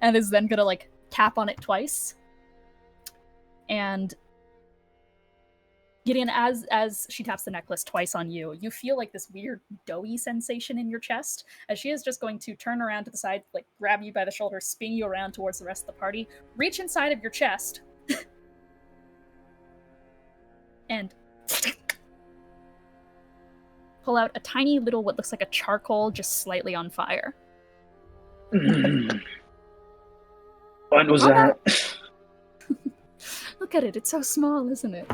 S1: And is then gonna like tap on it twice. And Gideon, as she taps the necklace twice on you, you feel like this weird doughy sensation in your chest, as she is just going to turn around to the side, like grab you by the shoulder, spin you around towards the rest of the party, reach inside of your chest, and pull out a tiny little, what looks like a charcoal, just slightly on fire.
S2: When was
S1: Oh,
S2: that?
S1: Look at it, it's so small, isn't it?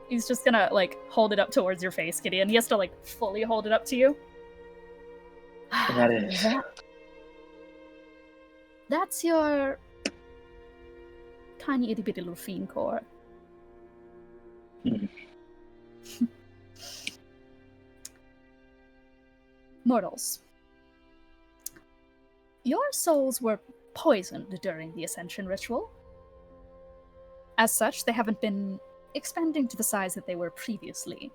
S1: He's just gonna, like, hold it up towards your face, Gideon. He has to, like, fully hold it up to you.
S2: That is.
S1: That's your tiny itty bitty little fiend core. Mortals. Your souls were poisoned during the Ascension ritual. As such, they haven't been expanding to the size that they were previously.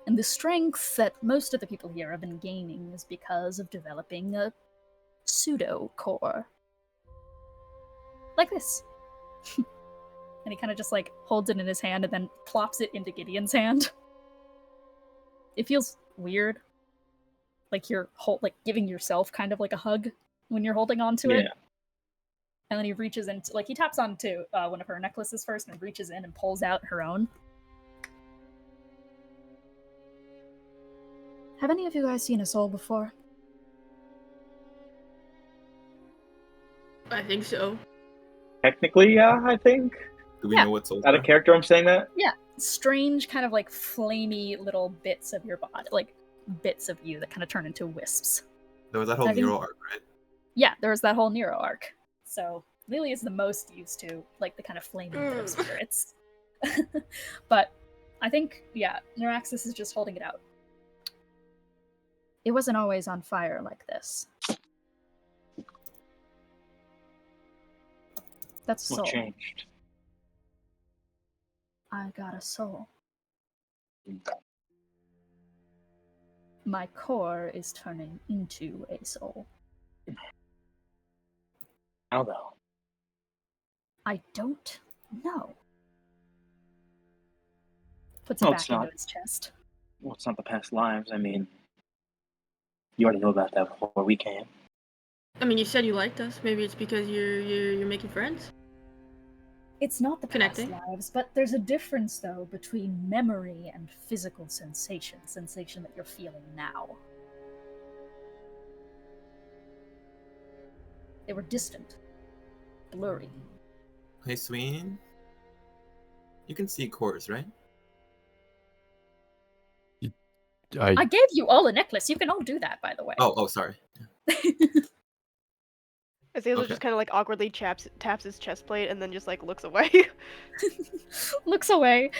S1: And the strength that most of the people here have been gaining is because of developing a pseudo-core. Like this. And he kind of just like holds it in his hand and then plops it into Gideon's hand. It feels weird. Like you're like giving yourself kind of like a hug when you're holding on to it. And then he reaches into, like, he taps onto one of her necklaces first and reaches in and pulls out her own. Have any of you guys seen a soul before?
S3: I think so.
S2: Technically, yeah, I think.
S4: Do we
S1: Yeah.
S4: know what souls
S2: Out of character, I'm saying that?
S1: Yeah. Strange, kind of like flamey little bits of your body, like bits of you that kind of turn into wisps.
S4: There was that whole
S1: I think-
S4: Nero arc, right?
S1: Yeah, there was that whole Nero arc. So Lily is the most used to like the kind of flaming bit of spirits. But I think, yeah, Neuraxis is just holding it out. It wasn't always on fire like this. That's
S2: What
S1: soul.
S2: changed?
S1: I got a soul. My core is turning into a soul.
S2: How though?
S1: I don't know. Puts
S2: Well,
S1: it
S2: it's
S1: back into
S2: not.
S1: his chest.
S2: Well, it's not the past lives. I mean, you already know about that before we came.
S3: I mean, you said you liked us. Maybe it's because you're making friends.
S1: It's not the
S3: Connecting.
S1: past lives, but there's a difference, though, between memory and physical sensation that you're feeling now. They were distant, blurry.
S4: Hey, Sween. You can see cores, right?
S1: I gave you all a necklace. You can all do that, by the way.
S4: Oh, sorry.
S6: Azazel
S4: Okay.
S6: just kind of like awkwardly taps his chest plate and then just like looks away.
S1: Looks away.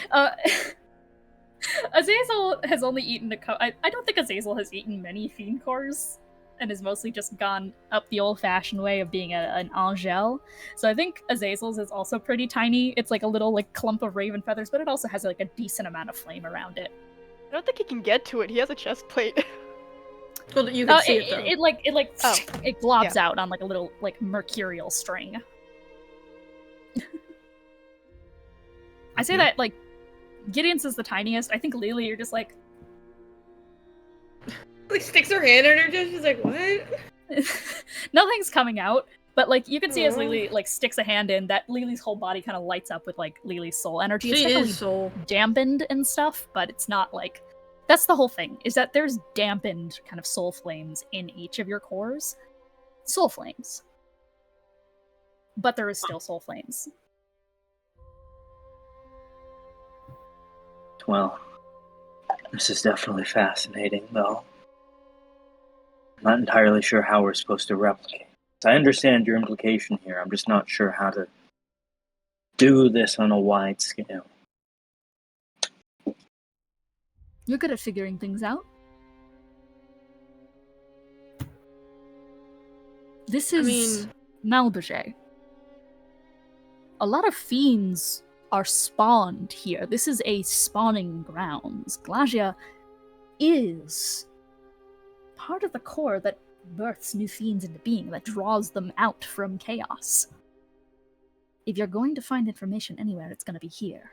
S1: Azazel has only eaten I don't think Azazel has eaten many fiend cores, and has mostly just gone up the old-fashioned way of being an angel. So I think Azazel's is also pretty tiny. It's like a little like clump of raven feathers, but it also has like a decent amount of flame around it.
S6: I don't think he can get to it. He has a chest plate.
S3: Well, you can see it though.
S1: It globs out on like a little like mercurial string. I say that like Gideon's is the tiniest. I think Lily, you're just like
S3: Sticks her hand in her chest. She's like, what?
S1: nothing's coming out, but like you can see as
S3: Aw.
S1: Lily like sticks a hand in, that Lily's whole body kind of lights up with like Lily's soul energy. It's
S3: She
S1: definitely
S3: is soul.
S1: dampened and stuff, but it's not like that's the whole thing, is that there's dampened kind of soul flames in each of your cores. Soul flames. But there is still soul flames.
S2: Well, this is definitely fascinating, though. I'm not entirely sure how we're supposed to replicate. I understand your implication here. I'm just not sure how to do this on a wide scale.
S1: You're good at figuring things out. This is Malberger. A lot of fiends are spawned here. This is a spawning grounds. Glagia is part of the core that births new fiends into being, that draws them out from chaos. If you're going to find information anywhere, it's going to be here.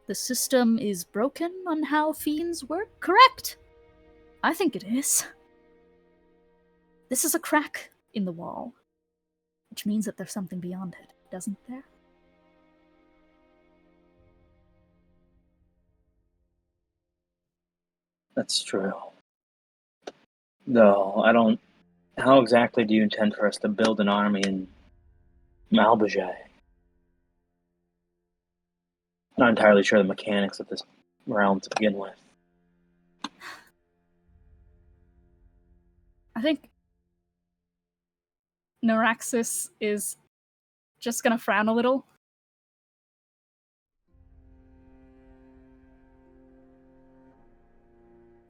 S1: The system is broken on how fiends work, correct? I think it is. This is a crack in the wall, which means that there's something beyond it, doesn't there?
S2: That's true. Though, I don't... How exactly do you intend for us to build an army in Malberger? Not entirely sure the mechanics of this realm to begin with.
S1: I think Neuraxis is just gonna frown a little.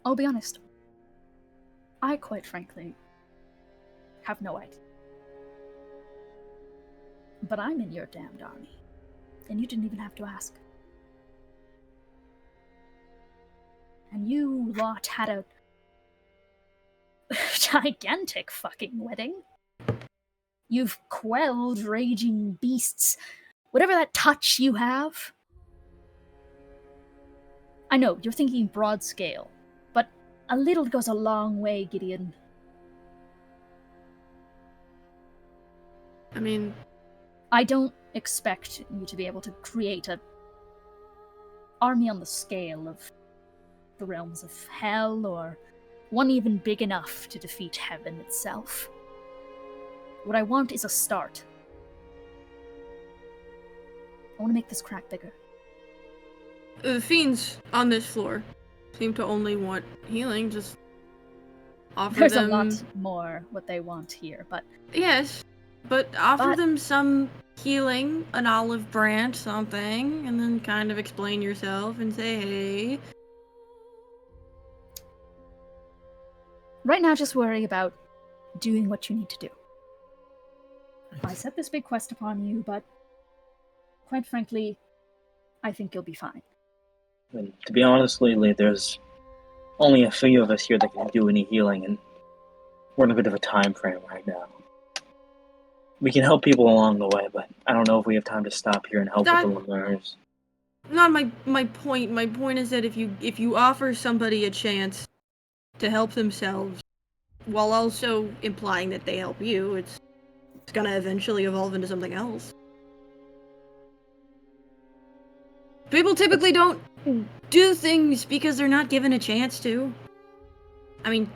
S1: I'll be honest. I quite frankly have no idea. But I'm in your damned army, and you didn't even have to ask. And you lot had a gigantic fucking wedding. You've quelled raging beasts. Whatever that touch you have. I know, you're thinking broad scale, but a little goes a long way, Gideon.
S3: I mean,
S1: I don't expect you to be able to create an army on the scale of the realms of hell, or one even big enough to defeat heaven itself. What I want is a start. I want to make this crack bigger.
S3: the fiends on this floor seem to only want healing. Just offer
S1: There's
S3: them.
S1: a lot more what they want here, but
S3: Yes, but offer
S1: But-
S3: them some healing, an olive branch, something, and then kind of explain yourself and say, hey.
S1: right now just worry about doing what you need to do. I set this big quest upon you, but quite frankly, I think you'll be fine.
S2: And to be honest, lately, there's only a few of us here that can do any healing, and we're in a bit of a time frame right now. We can help people along the way, but I don't know if we have time to stop here and help with the learners.
S3: Not my point. My point is that if you offer somebody a chance to help themselves, while also implying that they help you, it's gonna eventually evolve into something else. People typically don't do things because they're not given a chance to. I mean,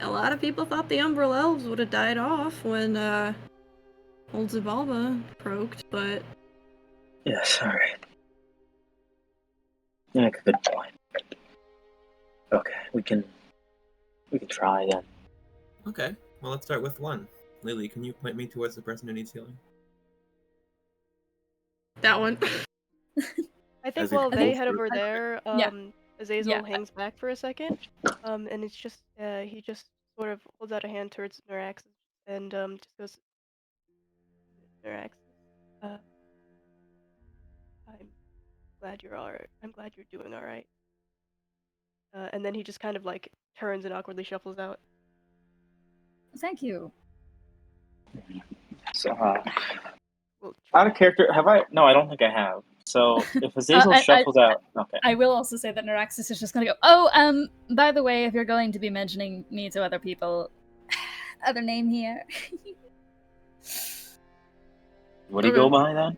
S3: a lot of people thought the Umbral Elves would have died off when old Zabalba croaked, but...
S2: Yeah, sorry. You make a good point. Okay, we can try then.
S4: Okay, well, let's start with 1. Lily, can you point me towards the person who needs healing?
S3: That one.
S6: I think
S4: As a
S6: while they
S4: ghost
S6: head
S4: or-
S6: over there,
S1: Yeah.
S6: Azazel
S1: Yeah.
S6: hangs back for a second, and it's just, he just sort of holds out a hand towards Nereid-Ashes and, just goes, Nereid-Ashes, I'm glad you're alright. I'm glad you're doing alright. And then he just kind of, like, turns and awkwardly shuffles out.
S1: Thank you.
S2: So,
S6: Well,
S2: out of character, have I? No, I don't think I have. So, if Azazel shuffles out, okay.
S1: I will also say that Nereid-Ashes is just gonna go, oh, by the way, if you're going to be mentioning me to other people, other name here.
S2: What do you go by then?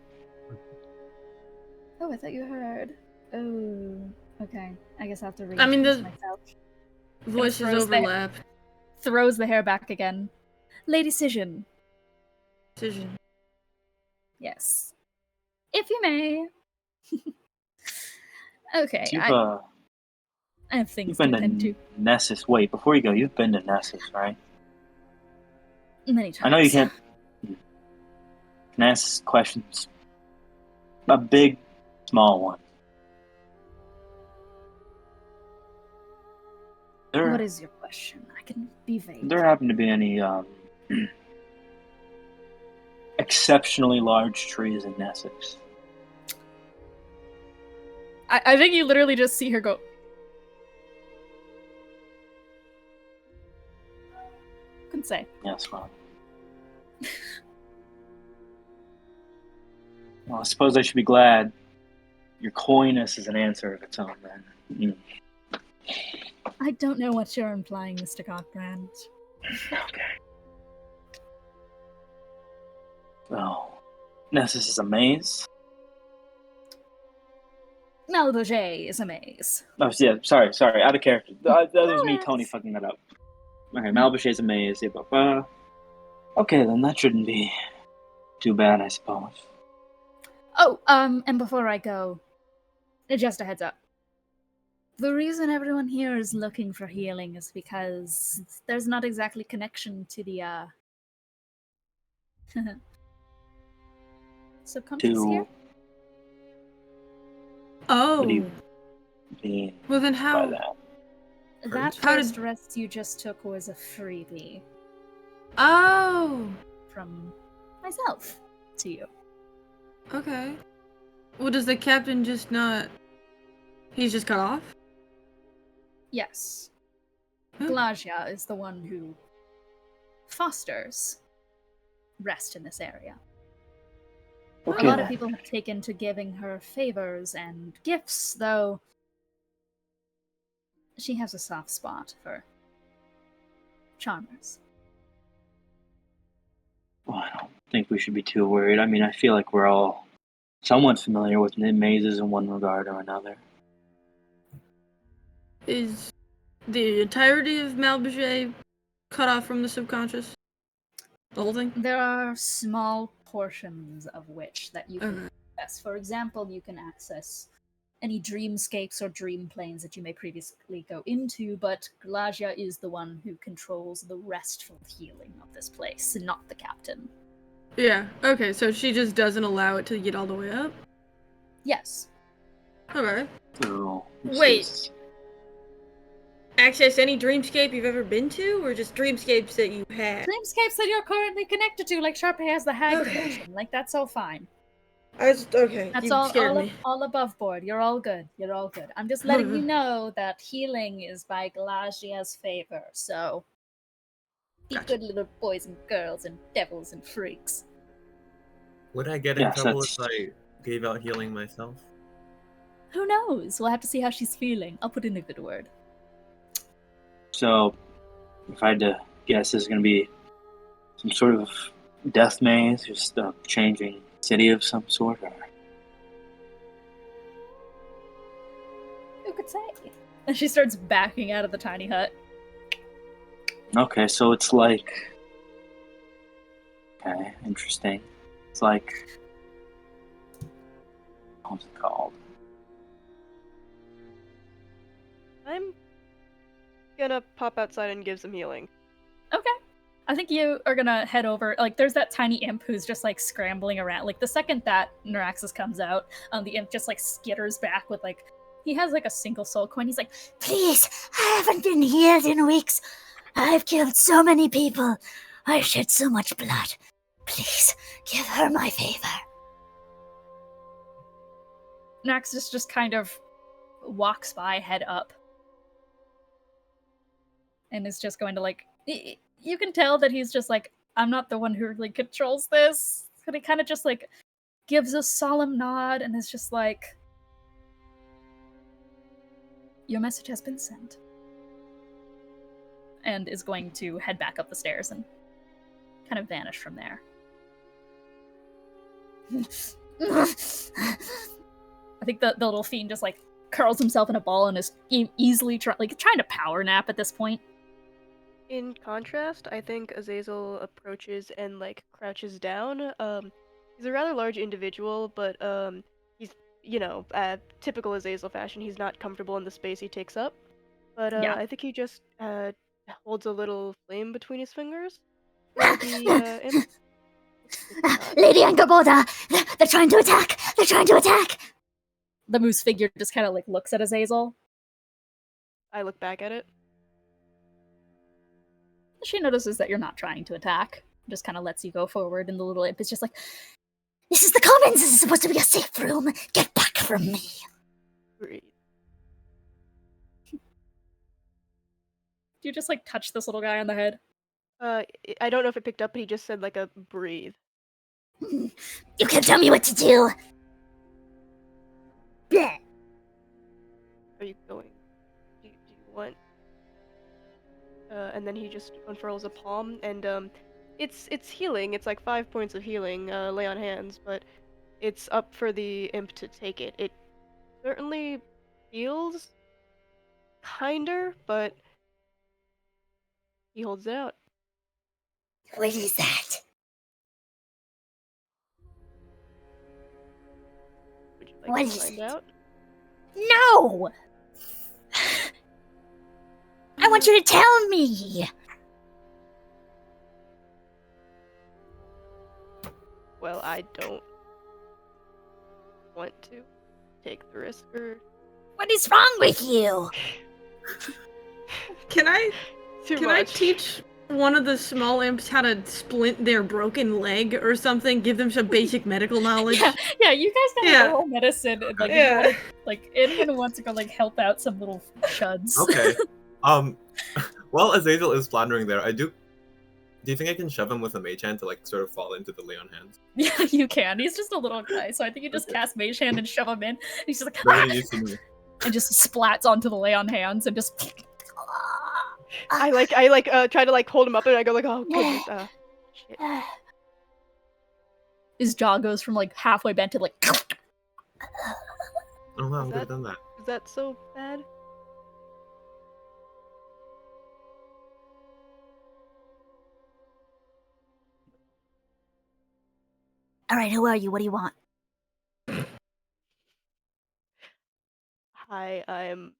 S1: Oh, I thought you heard. Oh, okay. I guess I have to read
S3: I mean,
S1: this
S3: the
S1: myself.
S3: voices
S1: throws the-
S3: overlap.
S1: Throws the hair back again. Lady Cision.
S3: Decision.
S1: Yes. If you may. Okay,
S2: You've,
S1: I have things
S2: you've
S1: to
S2: been
S1: attend
S2: to
S1: to
S2: Nessus. Wait, before you go, you've been to Nessus, right?
S1: many times.
S2: I know you can't. Can ask questions. A big, small one.
S1: What is your question? I can be vague.
S2: There happen to be any exceptionally large trees in Nessus?
S1: I think you literally just see her go. Couldn't say.
S2: Yes, well. Well, I suppose I should be glad. Your coyness is an answer of its own, then.
S1: I don't know what you're implying, Mr. Godbrand.
S2: Okay. Oh. Nessus is a maze?
S1: Malbouget is a maze.
S2: Oh, yeah, sorry, out of character. That was me,
S1: No,
S2: Tony,
S1: it's-
S2: fucking that up. Okay, Malbouchet's a maze. Yeah, but, okay, then that shouldn't be too bad, I suppose.
S1: Oh, and before I go, just a heads up. The reason everyone here is looking for healing is because there's not exactly connection to the, subconscious here?
S3: Oh.
S2: What do you mean
S3: Well, then
S2: by
S3: how?
S2: that?
S1: That
S3: How
S1: first
S3: did-
S1: rest you just took was a freebie
S3: Oh.
S1: from myself to you.
S3: Okay. Well, does the captain just not... He's just cut off?
S1: Yes.
S3: Hmm.
S1: Glagia is the one who fosters rest in this area.
S2: Okay,
S1: A lot of
S2: then.
S1: people have taken to giving her favors and gifts, though she has a soft spot for charmers.
S2: Well, I don't think we should be too worried. I mean, I feel like we're all somewhat familiar with mazes in one regard or another.
S3: Is the entirety of Malbouget cut off from the subconscious? The whole thing?
S1: There are small portions of which that you can
S3: Okay.
S1: access. For example, you can access any dreamscapes or dream planes that you may previously go into, but Glagia is the one who controls the restful healing of this place, not the captain.
S3: Yeah. Okay, so she just doesn't allow it to get all the way up?
S1: Yes.
S3: Okay.
S2: So, this
S3: Wait.
S2: is-
S3: access any dreamscape you've ever been to, or just dreamscapes that you had?
S1: Dreamscapes that you're currently connected to, like Charpay has the hag
S3: Okay.
S1: connection. Like, that's all fine.
S3: Okay,
S1: That's
S3: you scared me.
S1: all above board. You're all good. You're all good. I'm just letting you know that healing is by Galagia's favor, so be
S3: Gotcha.
S1: good little boys and girls and devils and freaks.
S4: Would I get in
S2: Yes,
S4: trouble
S2: that's-
S4: if I gave out healing myself?
S1: Who knows? We'll have to see how she's feeling. I'll put in a good word.
S2: So, if I had to guess, this is going to be some sort of death maze, just a changing city of some sort, or...
S1: Who could say? And she starts backing out of the tiny hut.
S2: Okay, so it's like... Okay, interesting. It's like... What's it called?
S6: I'm gonna pop outside and give some healing.
S1: Okay. I think you are gonna head over. Like, there's that tiny imp who's just like scrambling around. Like, the second that Nereid-Ashes comes out, the imp just like skitters back with like, he has like a single soul coin. He's like,
S7: Please, I haven't been healed in weeks. I've killed so many people. I've shed so much blood. Please, give her my favor.
S1: Nereid-Ashes just kind of walks by, head up, and is just going to like. You can tell that he's just like, I'm not the one who really controls this. But he kind of just like gives a solemn nod and is just like, your message has been sent. And is going to head back up the stairs and kind of vanish from there. I think the little fiend just like curls himself in a ball and is easily trying to power nap at this point.
S6: In contrast, I think Azazel approaches and like crouches down. He's a rather large individual, but he's typical Azazel fashion. He's not comfortable in the space he takes up. But
S1: Yeah.
S6: I think he just holds a little flame between his fingers. The
S7: Lady Angerboda, they're trying to attack. They're trying to attack.
S1: The moose figure just kind of like looks at Azazel.
S6: I look back at it.
S1: She notices that you're not trying to attack. Just kind of lets you go forward, and the little imp is just like,
S7: This is the commons. This is supposed to be a safe room. Get back from me.
S6: Breathe.
S1: do you just like touch this little guy on the head?
S6: I don't know if it picked up, but he just said like a breathe.
S7: You can tell me what to do. Bleh.
S6: Are you going? Do you want? And then he just unfurls a palm, and it's healing. It's like 5 points of healing. Lay on hands, but it's up for the imp to take it. It certainly feels kinder, but he holds it out.
S7: What is that?
S6: Would you like
S7: What
S6: to
S7: is
S6: find
S7: it?
S6: out?
S7: No! I want you to tell me!
S6: Well, I don't want to take the risk, or
S7: What is wrong with you?
S3: Can I
S6: too
S3: Can I
S6: much.
S3: teach one of the small imps how to splint their broken leg or something? Give them some basic medical knowledge?
S1: Yeah, you guys know
S3: Yeah.
S1: whole medicine, and like,
S3: Yeah.
S1: you wanna, like anyone who wants to go like help out some little chuds.
S4: Okay. While Azazel is floundering there, Do you think I can shove him with a mage hand to like sort of fall into the lay on hands?
S1: Yeah, you can. He's just a little guy, so I think you just
S4: Okay.
S1: cast Mage Hand and shove him in. He's just like,
S4: Nobody needs to know.
S1: and just splats onto the lay on hands and just.
S6: I try to like hold him up, and I go like, oh goodness, shit.
S1: His jaw goes from like halfway bent to like.
S4: Oh wow,
S6: Is
S4: I could have done that.
S6: Is that so bad?
S7: Alright, who are you? What do you want?
S6: Hi, I'm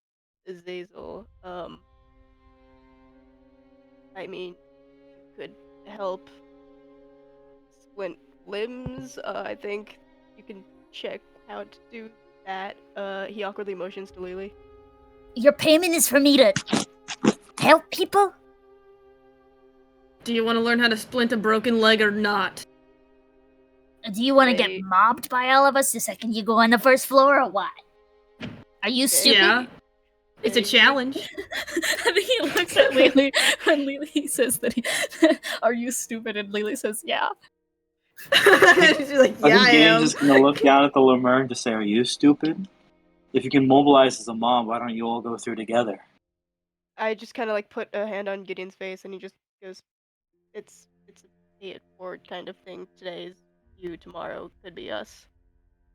S6: Azazel. I mean, you could help splint limbs. I think you can check how to do that. He awkwardly motions to Lily.
S7: Your payment is for me to help people?
S3: Do you want to learn how to splint a broken leg or not?
S7: Do you want to get
S6: Wait.
S7: mobbed by all of us the second you go on the first floor, or what? Are you stupid?
S3: Yeah. It's a challenge.
S1: And he looks at Lily when Lily says that are you stupid? And Lily says, yeah.
S3: She's like,
S2: I
S3: yeah,
S2: think
S3: I
S2: Gideon's
S3: am.
S2: just gonna look down at the lemur and just say, "Are you stupid? If you can mobilize as a mob, why don't you all go through together?"
S6: I just kind of like put a hand on Gideon's face, and he just goes, "It's a pay it forward kind of thing. Today is you, tomorrow could be us."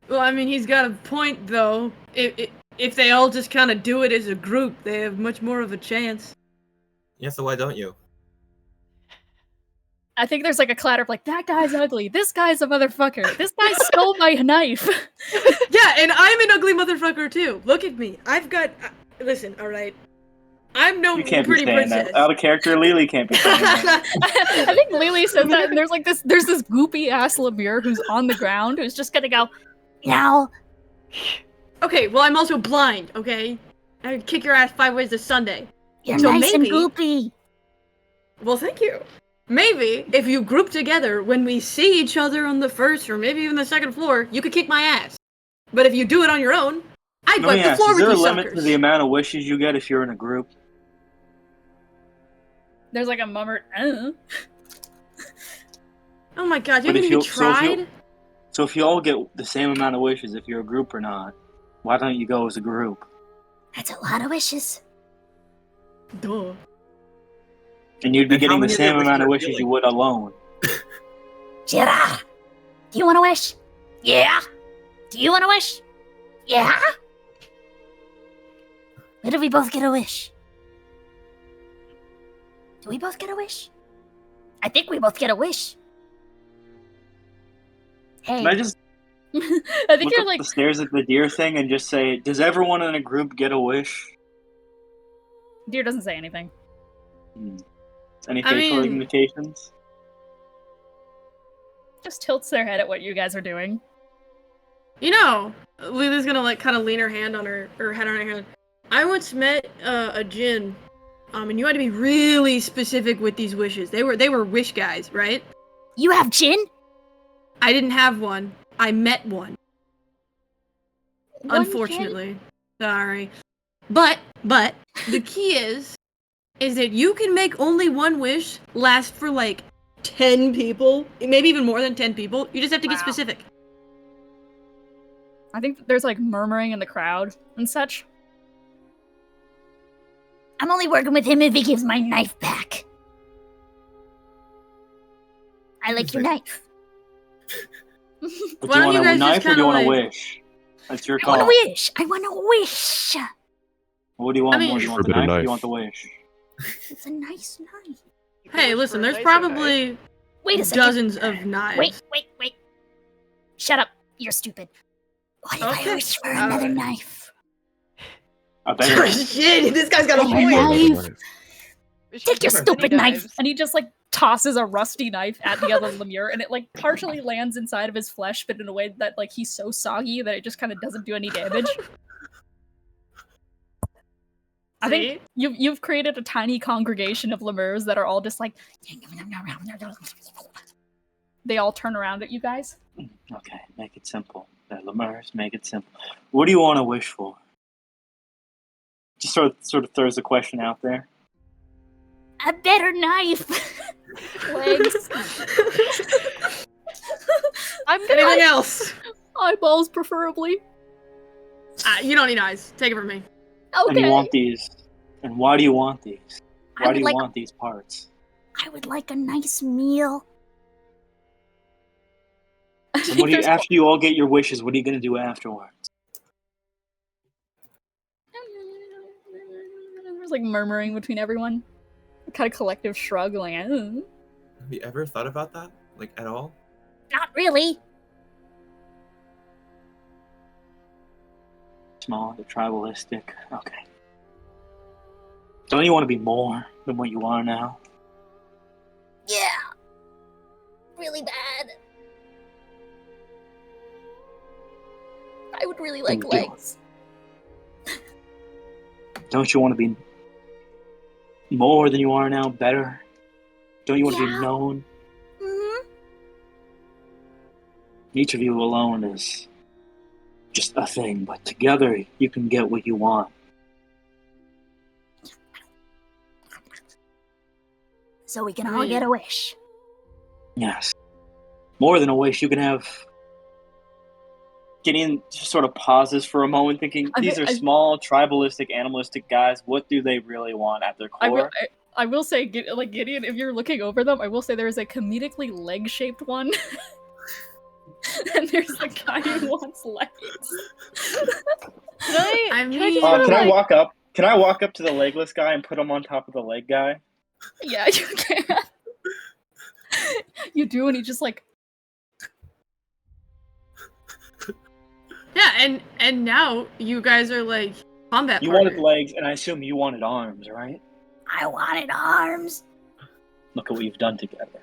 S3: Well, I mean, he's got a point, though. If they all just kind of do it as a group, they have much more of a chance.
S4: Yeah, so why don't you?
S1: I think there's like a clatter of like, that guy's ugly. This guy's a motherfucker. This guy stole my knife.
S3: Yeah, and I'm an ugly motherfucker, too. Look at me. I've got... listen, alright. I'm no
S2: You can't be
S3: pretty
S2: saying
S3: princess.
S2: that. Out of character, Lily can't be saying that.
S1: I think Lily says that, and there's this goopy ass Lemure who's on the ground who's just gonna go,
S7: No.
S3: Okay, well, I'm also blind, okay? I could kick your ass 5 ways this Sunday.
S7: You're
S3: So
S7: nice
S3: maybe-
S7: and goopy.
S3: Well, thank you. Maybe, if you group together when we see each other on the first or maybe even the second floor, you could kick my ass. But if you do it on your own, I'd
S2: Let me
S3: wipe the
S2: ask,
S3: floor
S2: is
S3: with
S2: there a
S3: you
S2: limit
S3: suckers.
S2: to the amount of wishes you get if you're in a group?
S1: there's like a mummer,
S3: Oh my god, you
S2: But
S3: haven't
S2: if
S3: even
S2: you- so if you-
S3: tried?
S2: So if you all get the same amount of wishes if you're a group or not, why don't you go as a group?
S7: That's a lot of wishes.
S3: Duh.
S2: And you'd be
S4: And how
S2: getting the
S4: many of
S2: same
S4: your
S2: amount of
S4: wishes are
S2: wishes you would alone.
S7: Gerard, do you want to wish? Yeah. Do you want to wish? Yeah. Where do we both get a wish? Do we both get a wish? I think we both get a wish. Hey,
S2: Can I just
S1: I think
S2: look
S1: you're
S2: up
S1: like,
S2: the stairs at the deer thing and just say, does everyone in a group get a wish?
S1: Deer doesn't say anything.
S2: Any
S3: I
S2: facial
S3: mean-
S2: indications?
S1: Just tilts their head at what you guys are doing.
S3: You know, Lily's gonna like kind of lean her hand on her head on her hand. I once met a djinn, and you had to be really specific with these wishes. They were wish guys, right?
S7: you have gin?
S3: I didn't have one. I met one.
S7: One
S3: Unfortunately. Sorry. But the key is that you can make only one wish last for like 10 people, maybe even more than 10 people. You just have to get
S7: Wow.
S3: specific.
S1: I think there's like murmuring in the crowd and such.
S7: I'm only working with him if he gives my knife back. I like your knife.
S2: But
S3: Why
S2: do
S3: don't
S2: you
S3: you
S2: want a
S3: guys just
S2: knife or do you
S3: kinda,
S2: want
S3: like-
S2: a wish? That's your
S7: I want
S2: call.
S7: to wish. I want to wish.
S2: What do you want
S3: I mean-
S2: more? Do you want the
S5: Forbidden
S2: knife or do
S5: knife.
S2: you want the wish?
S7: It's a nice knife.
S6: You can
S3: Hey,
S6: wish
S3: listen,
S6: for a
S3: there's
S6: nicer knife.
S3: probably
S7: Wait a second.
S3: dozens of knives.
S7: Wait. Shut up. You're stupid. What if
S3: Okay.
S7: I wish for another
S3: Alright.
S7: knife?
S2: A better
S3: Oh, shit, this guy's got a
S7: Oh,
S3: point.
S7: knife.
S6: Wish
S7: Take
S6: for
S7: your
S6: many
S7: stupid knife.
S6: knives.
S1: And he just like tosses a rusty knife at the other Lemure, and it like partially lands inside of his flesh, but in a way that like he's so soggy that it just kind of doesn't do any damage. I think you've created a tiny congregation of lemurs that are all just like they all turn around at you guys.
S2: Okay, make it simple. The lemurs, make it simple. What do you want to wish for? Just sort of throws the question out there.
S7: A better knife.
S1: Legs,
S6: I'm
S3: Anything
S6: gonna.
S3: else?
S1: eyeballs, preferably.
S3: You don't need eyes. Take it from me.
S2: And you
S1: Okay.
S2: want these. And why do you want these?
S7: I
S2: Why
S7: would
S2: do you
S7: like.
S2: want these parts?
S7: I would like a nice meal.
S1: I
S2: And
S1: think
S2: what do you,
S1: there's
S2: after you all get your wishes, what are you going to do afterwards?
S1: there's like murmuring between everyone. A kind of collective shrug, like,
S4: Have you ever thought about that? Like, at all?
S7: Not really.
S2: Small, the tribalistic. Okay. Don't you want to be more than what you are now?
S7: Yeah. Really bad. I would really like
S2: Then do it.
S7: legs.
S2: Don't you want to be more than you are now, better? Don't you want to be
S7: Yeah.
S2: known?
S7: Mm-hmm.
S2: Each of you alone is just a thing, but together you can get what you want.
S7: So we can all get a wish.
S2: Yes. More than a wish, you can have... Gideon just sort of pauses for a moment, thinking, these are small, tribalistic, animalistic guys. What do they really want at their core?
S1: I will say, like, Gideon, if you're looking over them, I will say there is a comedically leg-shaped one. And there's a guy who wants legs.
S2: Can I walk up? Can I walk up to the legless guy and put him on top of the leg guy?
S1: Yeah, you can. You do, and he just like...
S3: Yeah, and now you guys are like combat
S2: You
S3: partners.
S2: wanted legs, and I assume you wanted arms, right?
S7: I wanted arms.
S2: Look at what you've done together.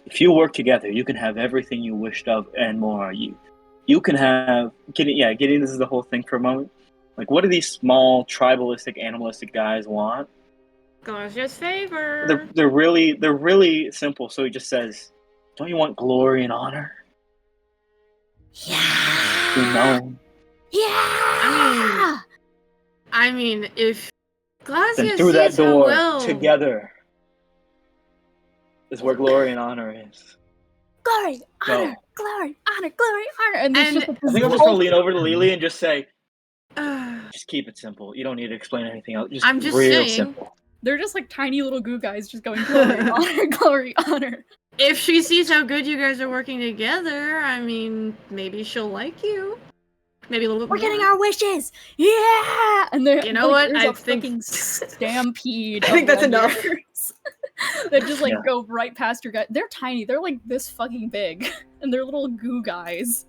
S2: If you work together, you can have everything you wished of and more. You can have... Gideon, this is the whole thing for a moment. Like, what do these small, tribalistic, animalistic guys want?
S3: Gorgeous favor.
S2: They're really simple. So he just says, don't you want glory and honor?
S7: Yeah.
S2: Be known.
S7: Yeah.
S3: I mean, if Glacia
S2: Then through that
S3: sees her
S2: door,
S3: will,
S2: together, is where glory and honor is.
S7: Glory, honor,
S2: No.
S7: glory, honor, glory, honor.
S1: And there's
S3: And-
S1: just
S2: I think I'm just gonna lean over to Lily and just say, just keep it simple. You don't need to explain anything else.
S3: I'm just
S2: real
S3: saying.
S2: simple.
S1: they're just like tiny little goo guys just going glory, honor, glory, honor.
S3: If she sees how good you guys are working together, I mean, maybe she'll like you. Maybe a little bit
S7: We're
S3: more.
S7: getting our wishes.
S1: Yeah, and they're
S3: You know what?
S1: There's
S3: I
S1: a
S3: think-
S1: fucking stampede.
S3: I think
S1: of
S3: that's enough.
S1: Wanderers that just like
S2: Yeah.
S1: go right past your guy. They're tiny. They're like this fucking big, and they're little goo guys.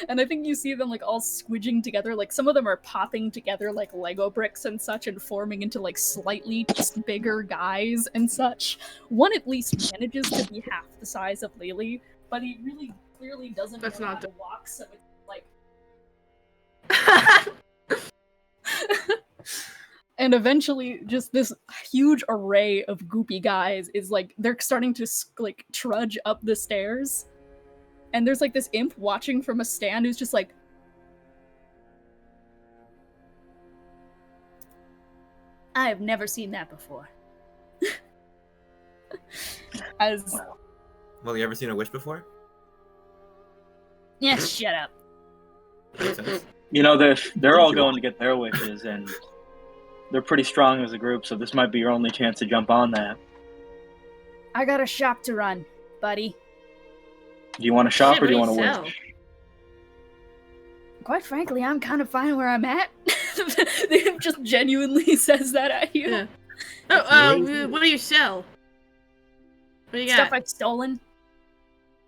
S1: And I think you see them like all squidging together. Like some of them are popping together like Lego bricks and such, and forming into like slightly bigger guys and such. One at least manages to be half the size of Lily, but he really clearly doesn't
S3: That's
S1: know how
S3: not
S1: to walk. So it's like. And eventually, just this huge array of goopy guys is like they're starting to like trudge up the stairs, and there's like this imp watching from a stand who's just like, "I have never seen that before." As
S4: Well, you ever seen a wish before?
S1: yeah, shut up.
S4: Makes sense.
S2: You know, they're all going to get their wishes, and they're pretty strong as a group, so this might be your only chance to jump on that.
S1: I got a shop to run, buddy.
S2: Do you want to shop
S3: Shit,
S2: or do you
S3: what
S2: want
S3: do
S2: to
S3: you sell?
S2: wish?
S1: Quite frankly, I'm kind of fine where I'm at. The imp just genuinely says that at you.
S3: Yeah.
S4: That's
S3: Oh,
S4: amazing.
S3: what do you sell? What do you
S1: Stuff
S3: got?
S1: I've stolen.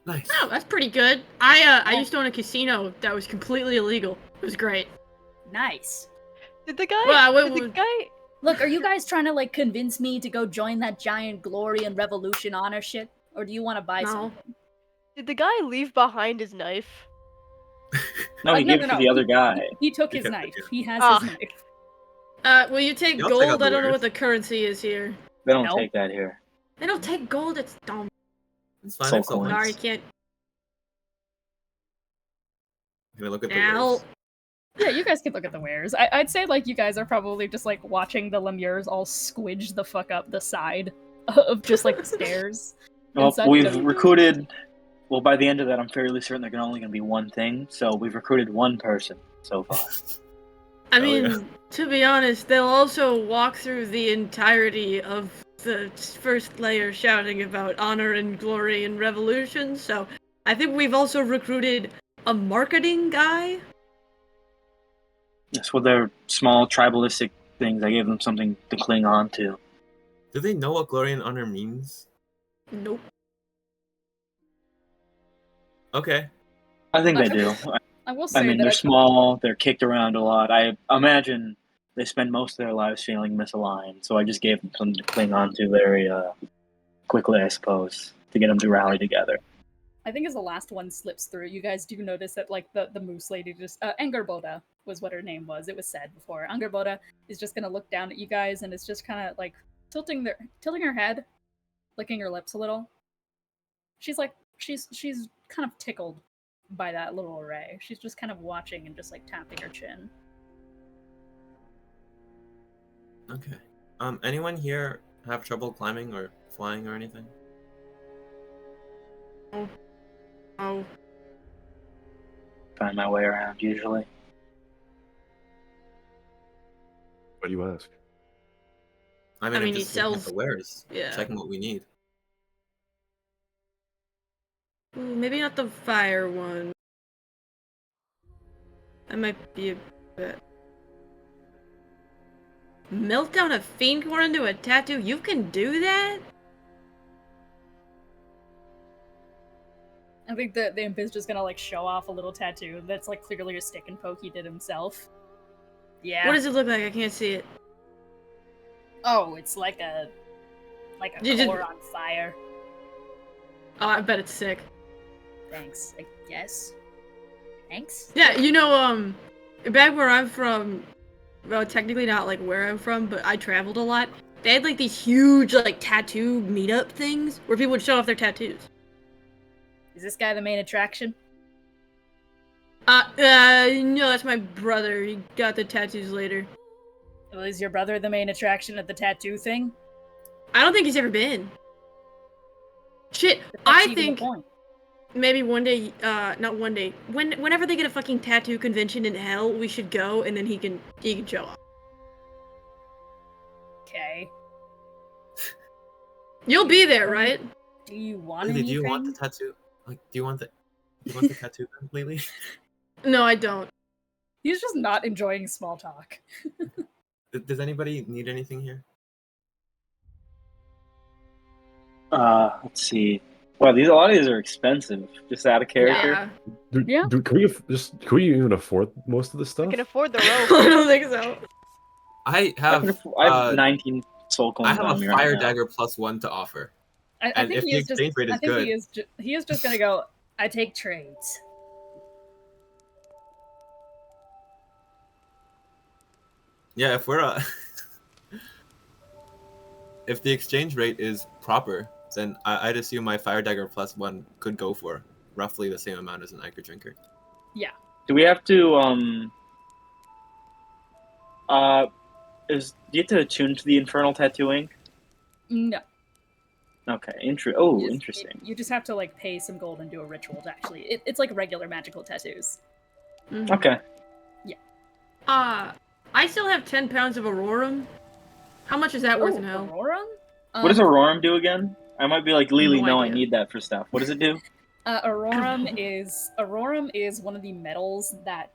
S4: Nice.
S3: Oh, that's pretty good. I used to own a casino that was completely illegal. It was great.
S1: Nice.
S6: Did the guy?
S3: Well,
S6: did the guy?
S1: Look, are you guys trying to like convince me to go join that giant glory and revolution honor shit, or do you want to buy
S3: No.
S1: something?
S6: Did the guy leave behind his knife?
S2: No, he gave it to the other guy.
S1: He took his
S4: Okay,
S1: knife.
S4: yeah.
S1: He has
S6: Ah.
S1: his knife.
S3: Will you take
S4: Y'all check out
S3: gold?
S4: the
S3: I don't know
S4: wares.
S3: what the currency is here.
S2: They don't
S1: No.
S2: take that here.
S3: They don't take gold. It's dumb.
S4: It's fine.
S2: Soul
S4: I sold
S2: coins.
S4: it.
S3: Sorry, can't.
S4: Can I look at the
S3: Now.
S4: wares?
S1: Yeah, you guys can look at the wares. I'd say like you guys are probably just like watching the lemures all squidge the fuck up the side of just like the stairs.
S2: Well,
S1: Inside
S2: we've
S1: the-
S2: recruited... Well, by the end of that, I'm fairly certain they're only going to be one thing, so we've recruited one person so far.
S3: I
S4: Oh,
S3: mean,
S4: yeah.
S3: to be honest, they'll also walk through the entirety of the first layer shouting about honor and glory and revolution, so I think we've also recruited a marketing guy.
S2: Yes, with their small tribalistic things, I gave them something to cling on to.
S4: Do they know what glory and honor means?
S3: Nope.
S4: Okay.
S2: I think they do.
S1: I will say
S2: I mean,
S1: that
S2: they're small, they're kicked around a lot. I imagine they spend most of their lives feeling misaligned, so I just gave them something to cling on to very quickly, I suppose, to get them to rally together.
S1: I think as the last one slips through, you guys do notice that like the moose lady just Angerboda was what her name was. It was said before. Angerboda is just gonna look down at you guys and it's just kind of like tilting her head, licking her lips a little. She's like she's kind of tickled by that little array. She's just kind of watching and just like tapping her chin.
S4: Okay. Anyone here have trouble climbing or flying or anything?
S3: Oh.
S2: Find my way around usually.
S5: What do you ask?
S4: I
S3: mean,
S4: I'm
S3: he
S4: just looking at
S3: sells-
S4: the wares,
S3: Yeah.
S4: checking what we need.
S3: Ooh, maybe not the fire one. That might be a bit. Melt down a fiend core into a tattoo? You can do that?
S1: I think the imp is just gonna like show off a little tattoo that's like clearly a stick and poke he did himself. Yeah.
S3: What does it look like? I can't see it.
S1: Oh, it's like a
S3: You just-
S1: core on fire.
S3: Oh, I bet it's sick.
S1: Thanks, I guess. Thanks.
S3: Yeah, back where I'm from, well, technically not like where I'm from, but I traveled a lot. They had like these huge like tattoo meetup things where people would show off their tattoos.
S1: Is this guy the main attraction?
S3: No, that's my brother. He got the tattoos later.
S1: Well, is your brother the main attraction at the tattoo thing?
S3: I don't think he's ever been. Shit,
S1: That's
S3: I
S1: even the
S3: think
S1: point.
S3: maybe one day, not one day, whenever they get a fucking tattoo convention in hell, we should go and then he can show off.
S1: Okay.
S3: You'll be there, right?
S1: Do you want
S4: Lily,
S1: anything?
S4: do you want the tattoo? Like, do you want the tattoo, Lily?
S3: No, I don't.
S1: He's just not enjoying small talk.
S4: Does anybody need anything here?
S2: Let's see. Wow, a lot of these are expensive. Just out of character.
S3: Yeah.
S1: Yeah.
S5: Can we even afford most of this stuff?
S6: I can afford the
S3: I
S6: rope.
S3: don't think so.
S4: I
S2: I
S4: have
S2: have 19 soul coins
S4: I have
S2: on
S4: a
S2: me
S4: fire
S2: right now.
S4: dagger +1 to offer.
S1: I
S4: And
S1: think
S4: if
S1: he
S4: the
S1: is just.
S4: exchange rate is
S1: I think
S4: good,
S1: he is just gonna go. I take trades.
S4: yeah, if we're if the exchange rate is proper, then I'd assume my fire dagger +1 could go for roughly the same amount as an Ichor Drinker.
S2: Do we have to do you have to attune to the infernal tattooing?
S1: No.
S2: Okay,
S1: You just-
S2: interesting.
S1: You just have to like pay some gold and do a ritual to actually. It's like regular magical tattoos.
S3: Mhm.
S2: Okay.
S3: I still have 10 pounds of Aurorum. How much is that worth in hell?
S1: Aurora?
S2: What does Aurorum do again? I might be like, Lily,
S3: No
S2: no, I
S3: idea.
S2: need that for stuff. What does it do?
S1: Aurorum is one of the metals that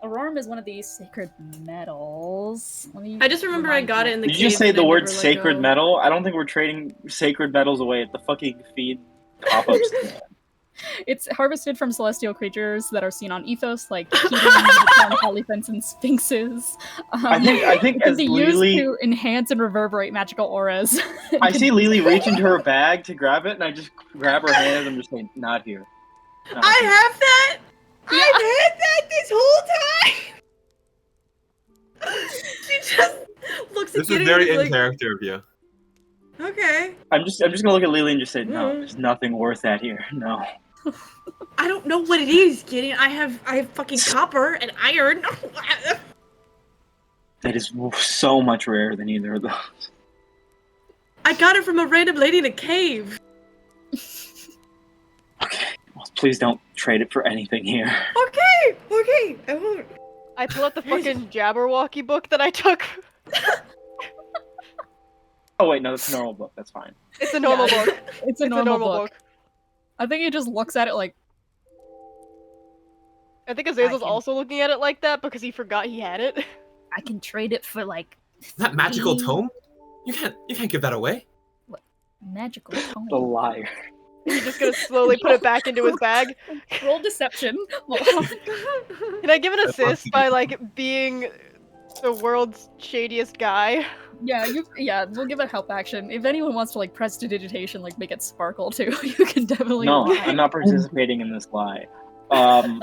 S1: Aurorum is one of these sacred metals. Let me
S3: I just remember I
S1: remind
S3: got
S1: you.
S3: it in the
S2: Did you just
S3: cave
S2: say
S3: and
S2: the
S3: I
S2: word
S3: never let
S2: sacred
S3: go.
S2: metal? I don't think we're trading sacred metals away at the fucking feed pop-ups.
S1: It's harvested from celestial creatures that are seen on Ethos, like Gideon, the polyphents, and sphinxes.
S2: I think
S1: it can
S2: as
S1: be used
S2: Lily,
S1: to enhance and reverberate magical auras.
S2: I see Lily reach into her bag to grab it, and I just grab her hand and I'm just saying, not here. Not
S3: I
S2: here.
S3: have that! I've had that this whole time! She just looks
S4: This
S3: at
S4: is
S3: Gideon
S4: very
S3: and
S4: in
S3: is like,
S4: character of you.
S3: okay.
S2: I'm just gonna look at Lily and just say, no,
S3: Mm.
S2: there's nothing worth that here. No.
S3: I don't know what it is, Gideon. I have fucking copper and iron.
S2: That is so much rarer than either of those.
S3: I got it from a random lady in a cave.
S2: Okay. Well, please don't trade it for anything here.
S3: Okay, I won't.
S6: I pull out the fucking Jabberwocky book that I took.
S2: Oh wait, no, it's a normal book. That's fine.
S6: It's a normal
S1: Yeah.
S6: book.
S1: It's a
S6: It's
S1: normal,
S6: a normal
S1: book. I think he just looks at it like,
S6: I think Azazel's
S1: can-
S6: also looking at it like that because he forgot he had it.
S1: I can trade it for like
S4: That magical
S1: 3
S4: tome? You can't give that away.
S1: magical tome.
S2: The liar.
S6: He's just gonna slowly put it back into his bag.
S1: Roll deception.
S6: Can I give an
S4: That's
S6: assist
S4: awesome.
S6: by like being the world's shadiest guy?
S1: Yeah, we'll give it help action. If anyone wants to like prestidigitation, like make it sparkle too, you can definitely.
S2: No,
S1: lie.
S2: I'm not participating in this lie.
S3: I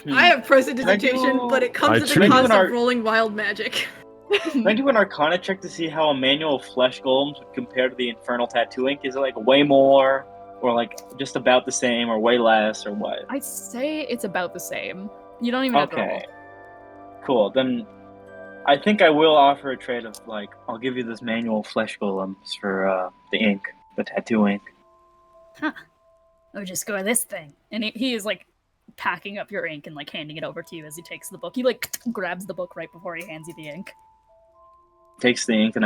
S3: have prestidigitation,
S2: do-
S3: but it comes
S5: I
S3: at the
S5: choose-
S3: cost
S2: Can I do
S3: of rolling wild magic.
S2: Can I do an Arcana check to see how a manual flesh golems would compare to the infernal tattoo ink? Is it like way more, or like just about the same, or way less, or what?
S1: I'd say it's about the same. You don't even have to roll.
S2: Okay. Cool. Then I think I will offer a trade of like, I'll give you this manual flesh golems for the ink, the tattoo ink.
S1: Or just go with this thing. And he is like packing up your ink and like handing it over to you as he takes the book. He like grabs the book right before he hands you the ink.
S2: Takes the ink and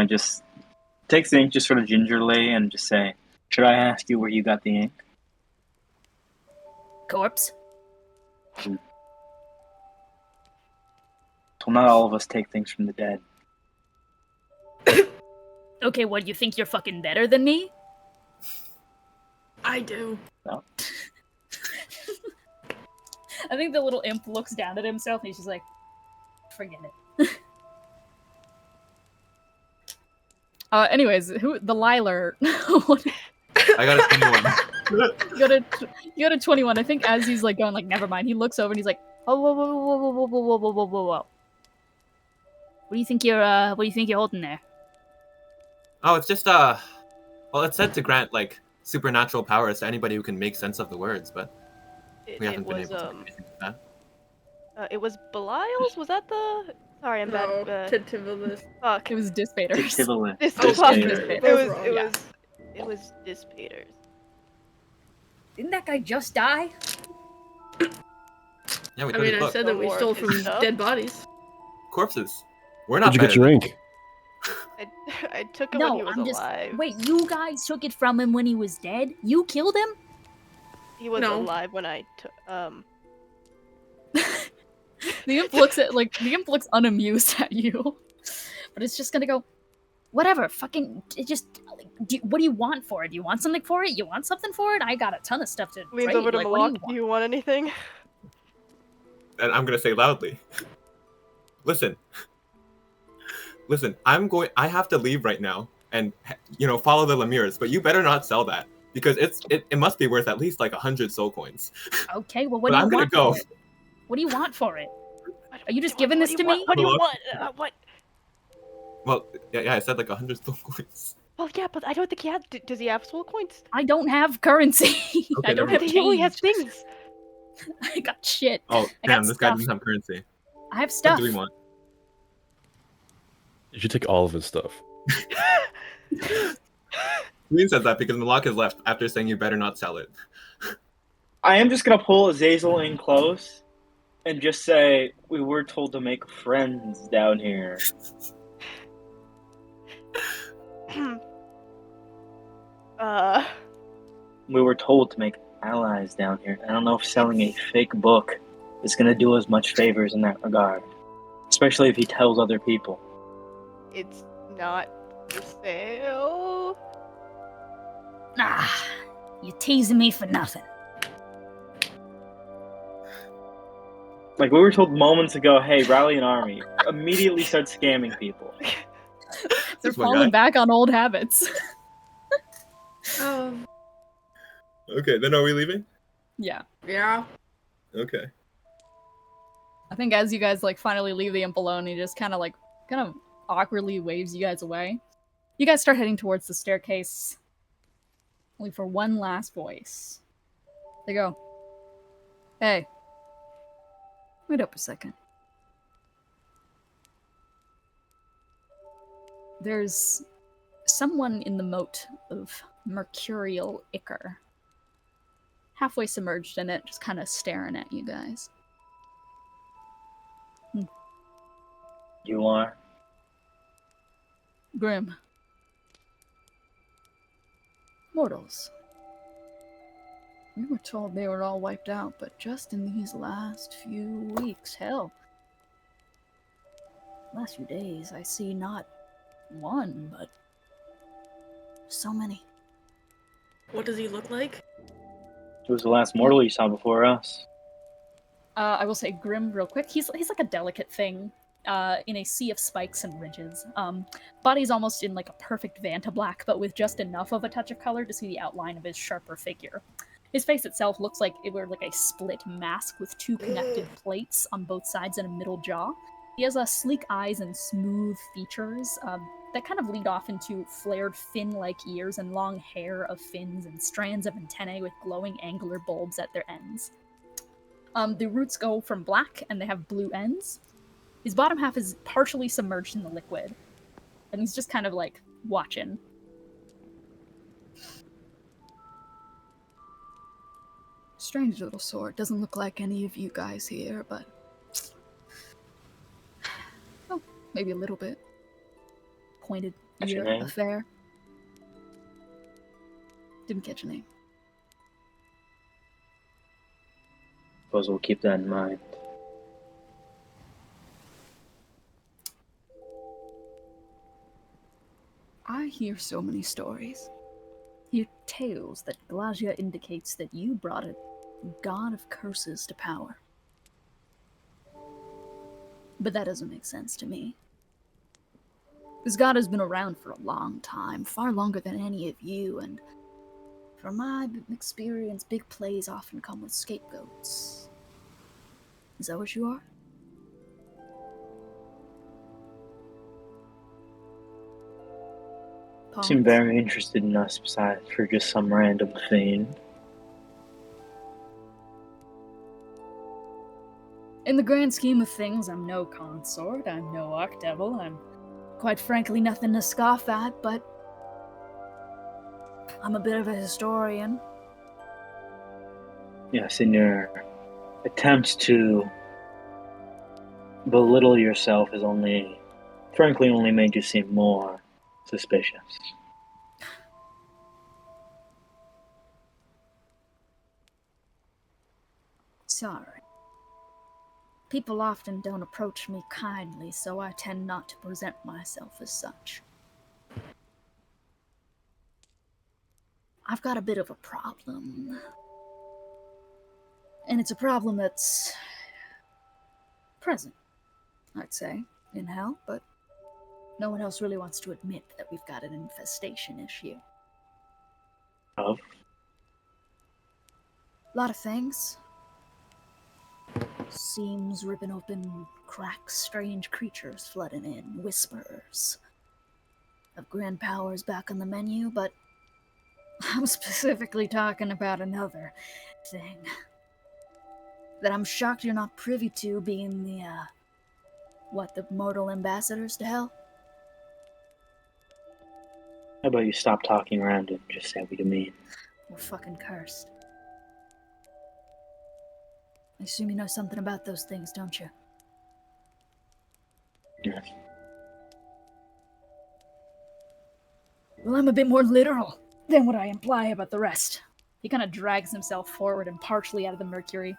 S2: takes the ink just sort of gingerly and just say, should I ask you where you got the ink?
S1: Corpse?
S2: Well, not all of us take things from the dead.
S1: Okay, what, you think you're fucking better than me?
S3: I do.
S2: No.
S1: I think the little imp looks down at himself and he's just like, forget it. Anyways, the Liler.
S4: I got a 21.
S1: You got a 21. I think as he's like going like, never mind, he looks over and he's like, oh, whoa. What do you think you're holding there?
S8: Oh, it's just well, it's said to grant like supernatural powers to anybody who can make sense of the words, but we haven't been able to do anything with that.
S6: It was Belial's? Was that the? Sorry, I'm
S3: No,
S6: bad.
S3: Tittivulus.
S6: Fuck.
S1: It was Dispaters.
S2: Tittivulus.
S6: It was Dispaters.
S1: Didn't that guy just die?
S8: Yeah, we
S3: I mean, I
S8: look,
S3: said that we
S6: More
S3: stole
S6: of his
S3: from
S6: stuff.
S3: dead bodies.
S8: corpses. We're not.
S5: Did you get
S8: better
S5: your
S8: than-
S5: ink?
S6: I took him when he was
S1: I'm just.
S6: alive.
S1: Wait, you guys took it from him when he was dead? You killed him?
S6: He was
S3: No.
S6: alive when I took.
S1: The imp looks unamused at you, but it's just gonna go. Whatever, fucking. What do you want for it? Do you want something for it? You want something for it? I got a ton of stuff to
S6: Leans
S1: trade.
S6: over to
S1: like, what
S6: Moloch.
S1: do
S6: Do you want anything?
S8: And I'm gonna say loudly. Listen, I have to leave right now and follow the Lemirs, but you better not sell that because it must be worth at least like 100 soul coins.
S1: Okay, well, what
S8: But
S1: do you
S8: I'm gonna
S1: want
S8: go.
S1: for it? What do you want for it?
S6: What-
S1: Are you just
S6: what-
S1: giving
S6: what
S1: this
S6: do
S1: to
S6: you
S1: me?
S6: want? What do you
S8: Moloch?
S6: want? What?
S8: Well, yeah, I said like 100 soul coins.
S6: Well, yeah, but I don't think he has. Does he have soul coins?
S1: I don't have currency.
S8: Okay,
S1: I don't
S8: never
S1: have
S8: mind.
S6: He only has
S1: change.
S6: things.
S1: I got shit.
S8: Oh,
S1: I got
S8: damn, this guy
S1: stuff.
S8: doesn't have currency.
S1: I have
S8: What
S1: stuff.
S8: do we want?
S5: You should take all of his stuff.
S8: Green says that because Moloch is left after saying you better not sell it.
S2: I am just gonna pull Azazel in close and just say, we were told to make friends down here. We were told to make allies down here. I don't know if selling a fake book is gonna do us much favors in that regard. Especially if he tells other people.
S6: It's not for sale.
S7: Ah, you're teasing me for nothing.
S2: Like, we were told moments ago, hey, rally an army. Immediately start scamming people.
S1: They're
S8: This one
S1: falling
S8: guy?
S1: back on old habits.
S4: Okay, then are we leaving?
S1: Yeah.
S3: Yeah.
S4: Okay.
S1: I think as you guys like finally leave the imp alone, he just kind of awkwardly waves you guys away. You guys start heading towards the staircase. Only for one last voice. They go, hey, wait up a second. There's someone in the moat of mercurial ichor. Halfway submerged in it, just kind of staring at you guys.
S2: You are?
S1: Grim. Mortals. We were told they were all wiped out, but just in these last few weeks, hell. Last few days, I see not one, but so many.
S3: What does he look like?
S2: Who was the last mortal you saw before us?
S1: I will say Grim real quick. He's like a delicate thing, in a sea of spikes and ridges. Body's almost in like a perfect Vanta black, but with just enough of a touch of color to see the outline of his sharper figure. His face itself looks like it were like a split mask with two connected plates on both sides and a middle jaw. He has sleek eyes and smooth features that kind of lead off into flared fin-like ears and long hair of fins and strands of antennae with glowing angular bulbs at their ends. The roots go from black and they have blue ends. His bottom half is partially submerged in the liquid, and he's just kind of like watching.
S9: Strange little sword. Doesn't look like any of you guys here, but... oh, maybe a little bit. Pointed
S2: What's your
S9: ear
S2: name?
S9: affair. Didn't catch a name.
S2: Suppose we'll keep that in mind.
S9: I hear so many stories.
S1: Hear tales that Glasia indicates that you brought a god of curses to power. But that doesn't make sense to me. This god has been around for a long time, far longer than any of you, and from my experience, big plays often come with scapegoats. Is that what you are?
S2: Seem very interested in us besides for just some random fiend.
S1: In the grand scheme of things, I'm no consort, I'm no archdevil, I'm quite frankly nothing to scoff at, but I'm a bit of a historian.
S2: Yes, in your attempts to belittle yourself has frankly only made you seem more suspicious.
S1: Sorry. People often don't approach me kindly, so I tend not to present myself as such. I've got a bit of a problem. And it's a problem that's present, I'd say, in hell, but no one else really wants to admit that we've got an infestation issue.
S2: Of?
S1: A lot of things. Seams ripping open, cracks, strange creatures flooding in, whispers of grand powers back on the menu, but I'm specifically talking about another thing that I'm shocked you're not privy to, being the, the mortal ambassadors to hell?
S2: How about you stop talking around it and just say what you mean?
S1: We're fucking cursed. I assume you know something about those things, don't you?
S2: Yes.
S1: Well, I'm a bit more literal than what I imply about the rest. He kind of drags himself forward and partially out of the mercury.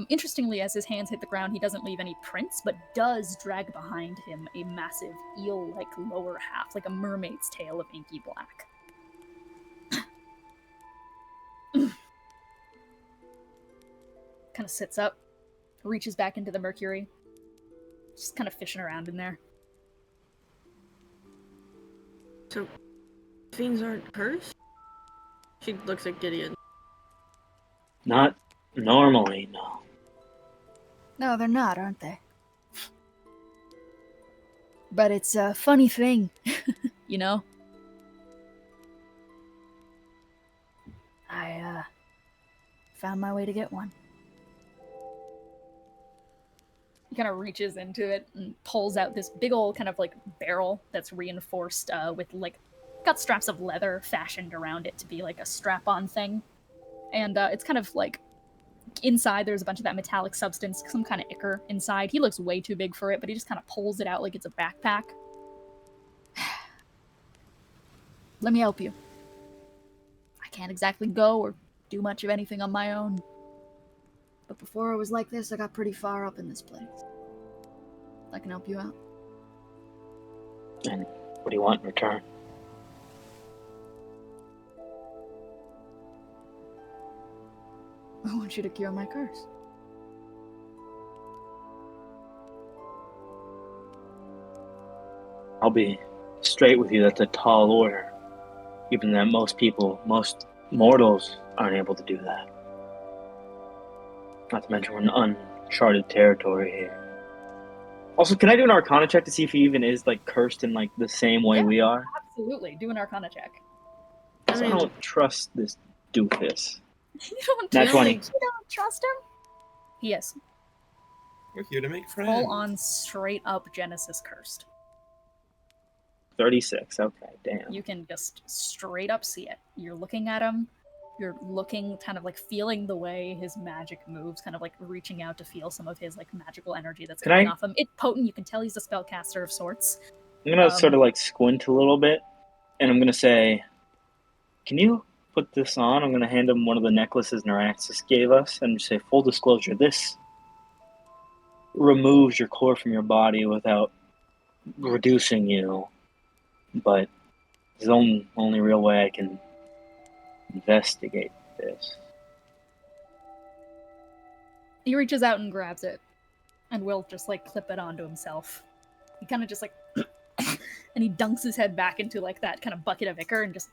S1: Interestingly, as his hands hit the ground, he doesn't leave any prints, but does drag behind him a massive eel-like lower half, like a mermaid's tail of inky black. Kind of sits up, reaches back into the mercury, just kind of fishing around in there.
S3: So, fiends aren't cursed? She looks at Gideon.
S2: Not normally, no.
S1: No, they're not, aren't they? But it's a funny thing, you know? I, found my way to get one. He kind of reaches into it and pulls out this big old kind of like barrel that's reinforced with like, got straps of leather fashioned around it to be like a strap-on thing. And it's kind of like, inside there's a bunch of that metallic substance, some kind of ichor inside. He looks way too big for it, but he just kind of pulls it out like it's a backpack. Let me help you. I can't exactly go or do much of anything on my own. But before I was like this, I got pretty far up in this place. I can help you out.
S2: And what do you want in return?
S9: I want you to cure my curse.
S2: I'll be straight with you, that's a tall order. Given that most mortals aren't able to do that. Not to mention we're in uncharted territory here. Also, can I do an Arcana check to see if he even is like cursed in like the same way
S1: Yeah.
S2: we are?
S1: Absolutely. Do an Arcana check.
S2: I don't trust this doofus.
S1: You don't
S2: Nat 20.
S1: You don't trust him? Yes.
S8: We're here to make friends.
S1: Full on straight up Genesis cursed.
S2: 36. Okay, damn.
S1: You can just straight up see it. You're looking at him. You're looking, kind of like feeling the way his magic moves, kind of like reaching out to feel some of his like magical energy that's coming off him. It's potent. You can tell he's a spellcaster of sorts.
S2: I'm gonna sort of like squint a little bit, and I'm gonna say, "Can you put this on?" I'm gonna hand him one of the necklaces Nereid-Ashes gave us, and say, "Full disclosure, this removes your core from your body without reducing you, but it's the only real way I can investigate this."
S1: He reaches out and grabs it, and will just like clip it onto himself. He kind of just like, and he dunks his head back into like that kind of bucket of ichor and just.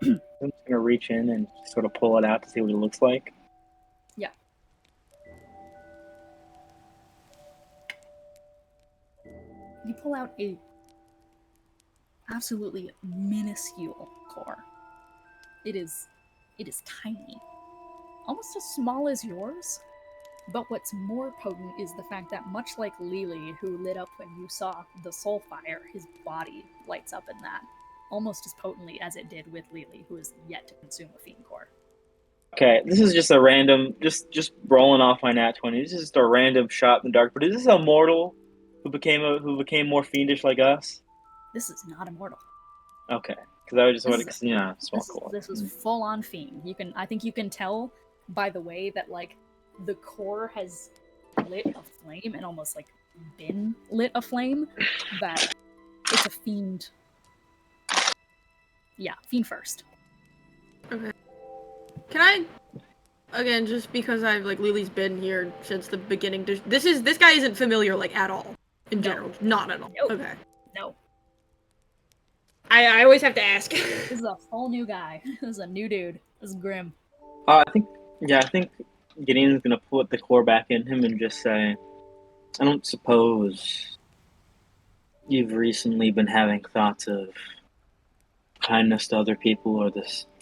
S2: I'm just gonna reach in and sort of pull it out to see what it looks like.
S1: Yeah. You pull out a absolutely minuscule core. It is tiny. Almost as small as yours. But what's more potent is the fact that much like Lily, who lit up when you saw the soul fire, his body lights up in that. Almost as potently as it did with Lily, who is yet to consume a fiend core.
S2: Okay, this is just a random, just rolling off my nat 20. This is just a random shot in the dark. But is this a mortal who became more fiendish like us?
S1: This is not immortal.
S2: Okay, because I was just wanted, small core.
S1: This was full on fiend. I think you can tell by the way that like the core has lit a flame and almost like been lit aflame that it's a fiend. Yeah, fiend first.
S3: Okay. Can I, again, just because I've like Lily's been here since the beginning, this guy isn't familiar like at all in general, not at all.
S1: Nope.
S3: Okay.
S1: No.
S3: I always have to ask.
S1: This is a full new guy. This is a new dude. This is Grim.
S2: I think Gideon's gonna put the core back in him and just say, "I don't suppose you've recently been having thoughts of kindness to other people,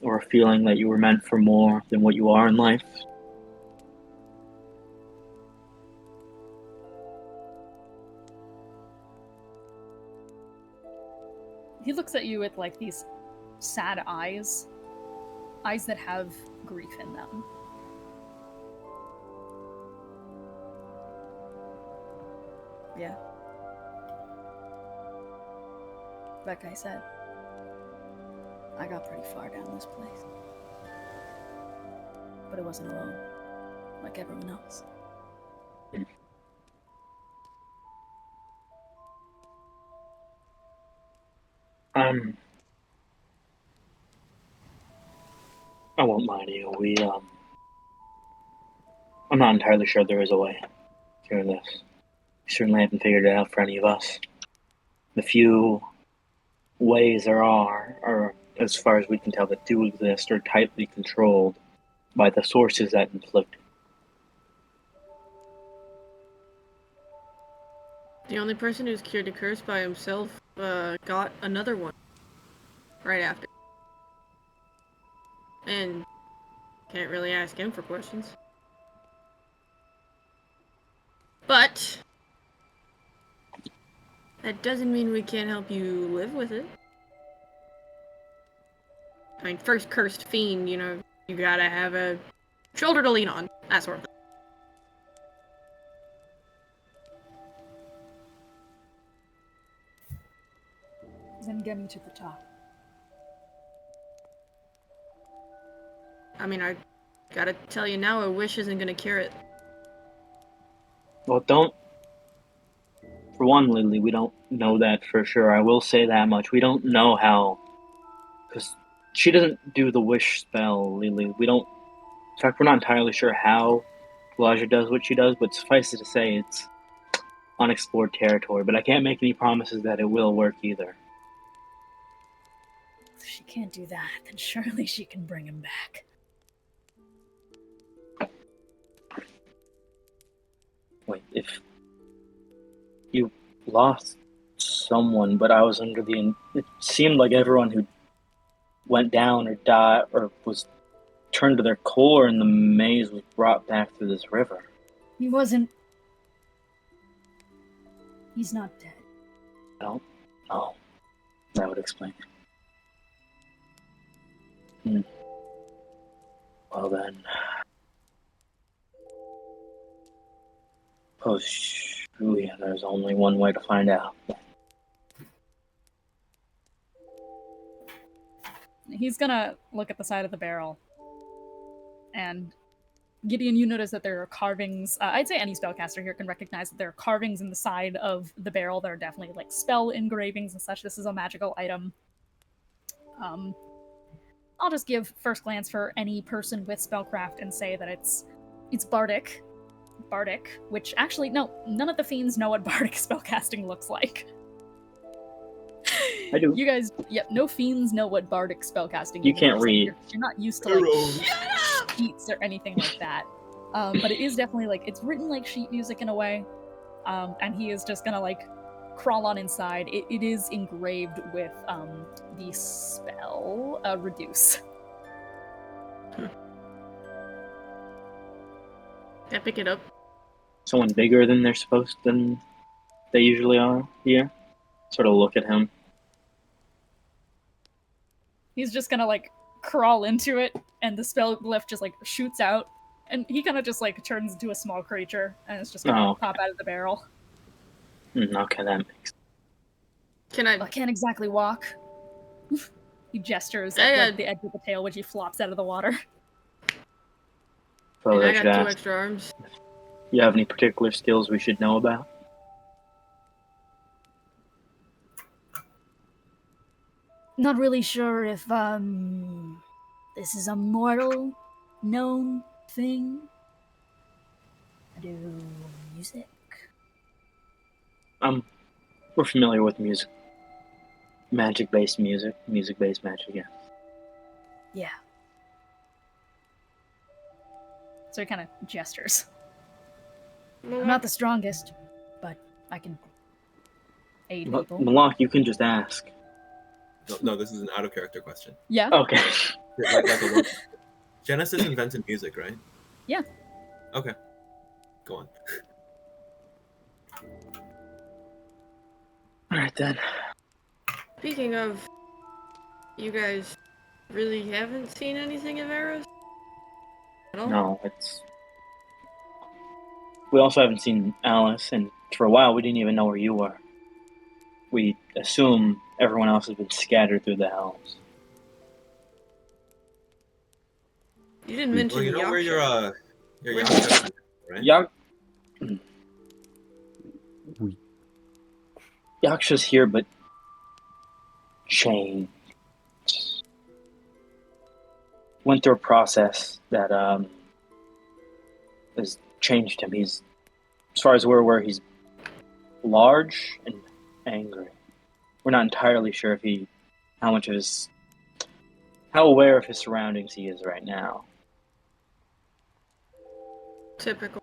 S2: or a feeling that you were meant for more than what you are in life?"
S1: He looks at you with like these sad eyes that have grief in them. Yeah. Like I said, I got pretty far down this place. But it wasn't alone, like everyone else.
S2: I won't lie to you. I'm not entirely sure there is a way to cure this. We certainly haven't figured it out for any of us. The few ways there are, as far as we can tell, that do exist, are tightly controlled by the sources that inflict.
S3: The only person who's cured a curse by himself got another one right after. And can't really ask him for questions. But that doesn't mean we can't help you live with it. I mean, first cursed fiend, you gotta have a shoulder to lean on, that sort of thing.
S1: Then get me to the top.
S3: I mean, I gotta tell you now, a wish isn't gonna cure it.
S2: Well, for one, Lily, we don't know that for sure. I will say that much. We don't know how, because she doesn't do the wish spell, Lily. In fact, we're not entirely sure how Elijah does what she does, but suffice it to say, it's unexplored territory. But I can't make any promises that it will work either.
S1: If she can't do that, then surely she can bring him back.
S2: Wait, if you lost someone, but I was under the... It seemed like everyone who went down or died or was turned to their core in the maze was brought back to this river.
S1: He wasn't... He's not dead.
S2: I don't know. That would explain it. Well then... Oh, yeah, there's only one way to find out.
S1: He's gonna look at the side of the barrel. And Gideon, you notice that there are carvings. I'd say any spellcaster here can recognize that there are carvings in the side of the barrel. There are definitely like spell engravings and such. This is a magical item. I'll just give first glance for any person with spellcraft and say that it's bardic. Bardic, which actually, no, none of the fiends know what bardic spellcasting looks like.
S2: I do.
S1: You guys, yep, no fiends know what bardic spellcasting
S2: You
S1: even
S2: can't
S1: looks
S2: read.
S1: Like. You're not used to like sheets or anything like that. But it is definitely like, it's written like sheet music in a way. And he is just gonna like crawl on inside. It is engraved with the spell reduce.
S3: Yeah, pick it up.
S2: Someone bigger than they usually are here. Sort of look at him.
S1: He's just gonna like crawl into it, and the spell glyph just like shoots out, and he kind of just like turns into a small creature, and it's just gonna pop out of the barrel.
S2: Okay, that makes.
S3: Can I?
S1: I can't exactly walk. He gestures at like, the edge of the tail, which he flops out of the water.
S2: Well,
S3: I got 2 extra arms.
S2: You have any particular skills we should know about?
S7: Not really sure if, this is a mortal known thing. I do music.
S2: We're familiar with music. Magic-based music. Music-based magic, yeah.
S7: Yeah.
S1: So he kind of gestures.
S7: I'm not the strongest, but I can aid people.
S2: Moloch, you can just ask.
S4: No, this is an out-of-character question.
S1: Yeah.
S2: Okay.
S4: Genesis invented music, right?
S1: Yeah.
S4: Okay. Go on.
S2: Alright then.
S3: Speaking of, you guys really haven't seen anything of Eros? At all?
S2: No, it's... We also haven't seen Alice, and for a while we didn't even know where you were. We assume everyone else has been scattered through the hells.
S3: You didn't mention
S4: Well, you know
S3: Yaksha.
S4: where your Yaksha, right?
S2: Yaksha's here, but changed. Went through a process that has changed him. He's, as far as we're aware, he's large and angry. We're not entirely sure if how aware of his surroundings he is right now.
S3: Typical.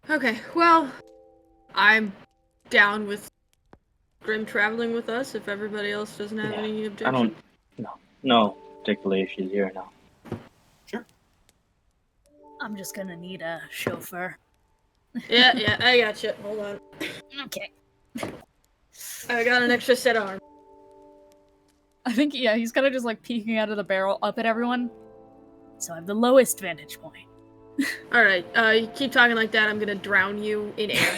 S3: Okay, well, I'm down with Grim traveling with us if everybody else doesn't have any objection.
S2: No particular issues here now.
S4: Sure.
S7: I'm just gonna need a chauffeur.
S3: Yeah, I got you. Hold on.
S7: Okay.
S3: I got an extra set of arms.
S1: I think, yeah, he's kind of just like peeking out of the barrel up at everyone.
S7: So I have the lowest vantage point.
S3: Alright, you keep talking like that, I'm gonna drown you in air.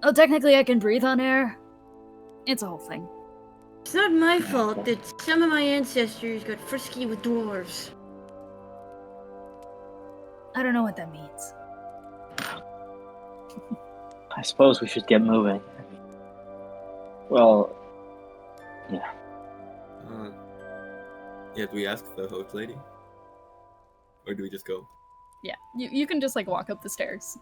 S7: Oh, technically I can breathe on air. It's a whole thing.
S3: It's not my fault that some of my ancestors got frisky with dwarves.
S7: I don't know what that means.
S2: I suppose we should get moving. Well, yeah.
S4: Yeah, do we ask the host lady? Or do we just go?
S1: Yeah, you can just like walk up the stairs.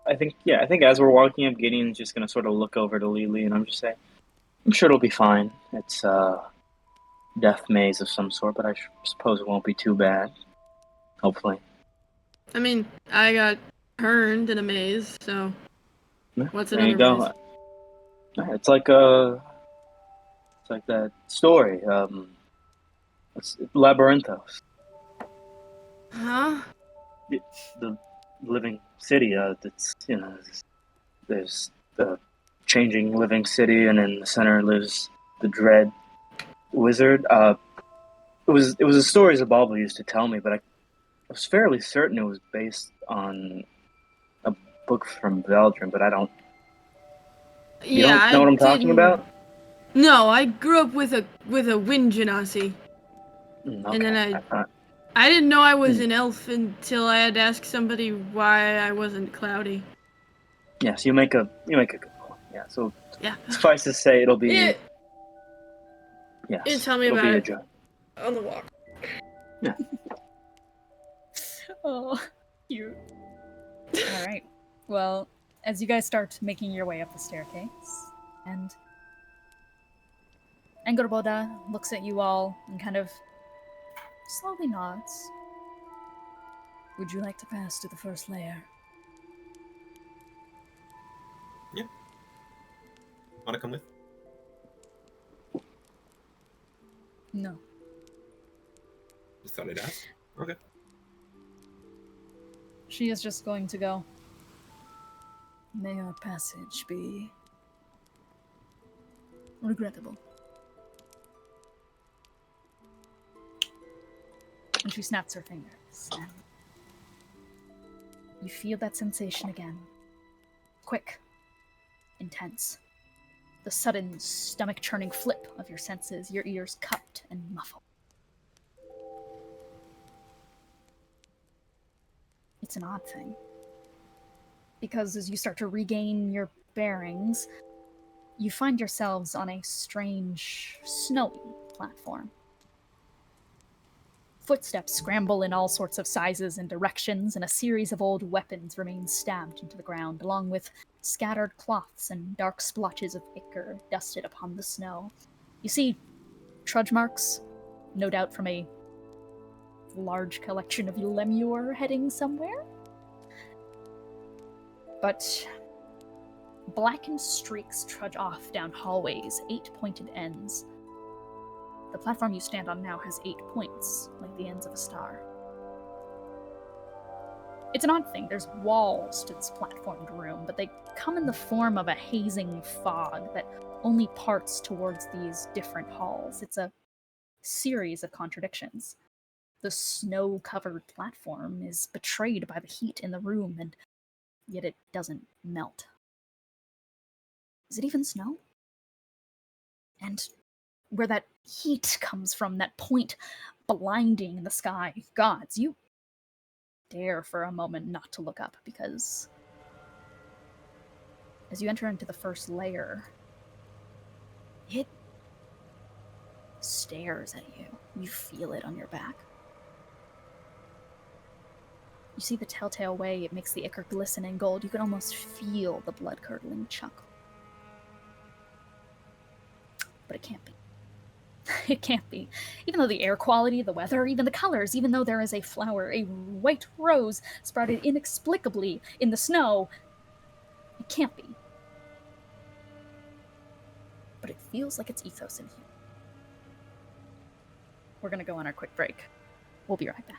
S2: I think as we're walking up, Gideon's just gonna sort of look over to Lily and I'm just saying, I'm sure it'll be fine. It's a death maze of some sort, but I suppose it won't be too bad. Hopefully.
S3: I mean, I got turned in a maze, so what's
S2: There
S3: another
S2: you go.
S3: maze?
S2: It's like that story. It's Labyrinthos,
S3: Huh?
S2: the living city. It's there's the changing living city, and in the center lives the dread wizard. It was a story Zababa used to tell me, but I was fairly certain it was based on a book from Belgium, but I don't. You
S3: Yeah,
S2: don't know
S3: I
S2: what I'm talking
S3: didn't.
S2: about?
S3: No, I grew up with a wind genasi, and
S2: Okay.
S3: then I didn't know I was
S2: Hmm.
S3: an elf until I had to ask somebody why I wasn't cloudy.
S2: Yes, you make a good point. Yeah. So
S3: Yeah.
S2: suffice to say, it'll be
S3: You
S2: yes.
S3: tell me
S2: It'll
S3: about
S2: be a
S3: it
S2: joy.
S3: on the walk.
S2: Yeah.
S1: Oh, cute. All right. Well, as you guys start making your way up the staircase, and Engorboda looks at you all and kind of slowly nods. Would you like to pass to the first layer?
S8: Yeah. Wanna come with?
S1: No.
S8: Just thought I'd ask. Okay.
S1: She is just going to go. May our passage be regrettable. And she snaps her fingers, and you feel that sensation again. Quick. Intense. The sudden stomach-churning flip of your senses, your ears cupped and muffled. It's an odd thing. Because as you start to regain your bearings, you find yourselves on a strange, snowy platform. Footsteps scramble in all sorts of sizes and directions, and a series of old weapons remain stabbed into the ground, along with scattered cloths and dark splotches of ichor dusted upon the snow. You see trudge marks, no doubt from a large collection of lemur heading somewhere. But blackened streaks trudge off down hallways, 8 pointed ends. The platform you stand on now has 8 points, like the ends of a star. It's an odd thing. There's walls to this platformed room, but they come in the form of a hazing fog that only parts towards these different halls. It's a series of contradictions. The snow-covered platform is betrayed by the heat in the room, and yet it doesn't melt. Is it even snow? And where that heat comes from, that point blinding in the sky, gods, you dare for a moment not to look up, because as you enter into the first layer, it stares at you. You feel it on your back. You see the telltale way it makes the ichor glisten in gold. You can almost feel the blood-curdling chuckle. But it can't be. It can't be. Even though the air quality, the weather, even the colors, even though there is a flower, a white rose sprouted inexplicably in the snow, it can't be. But it feels like it's ethos in here. We're gonna go on our quick break. We'll be right back.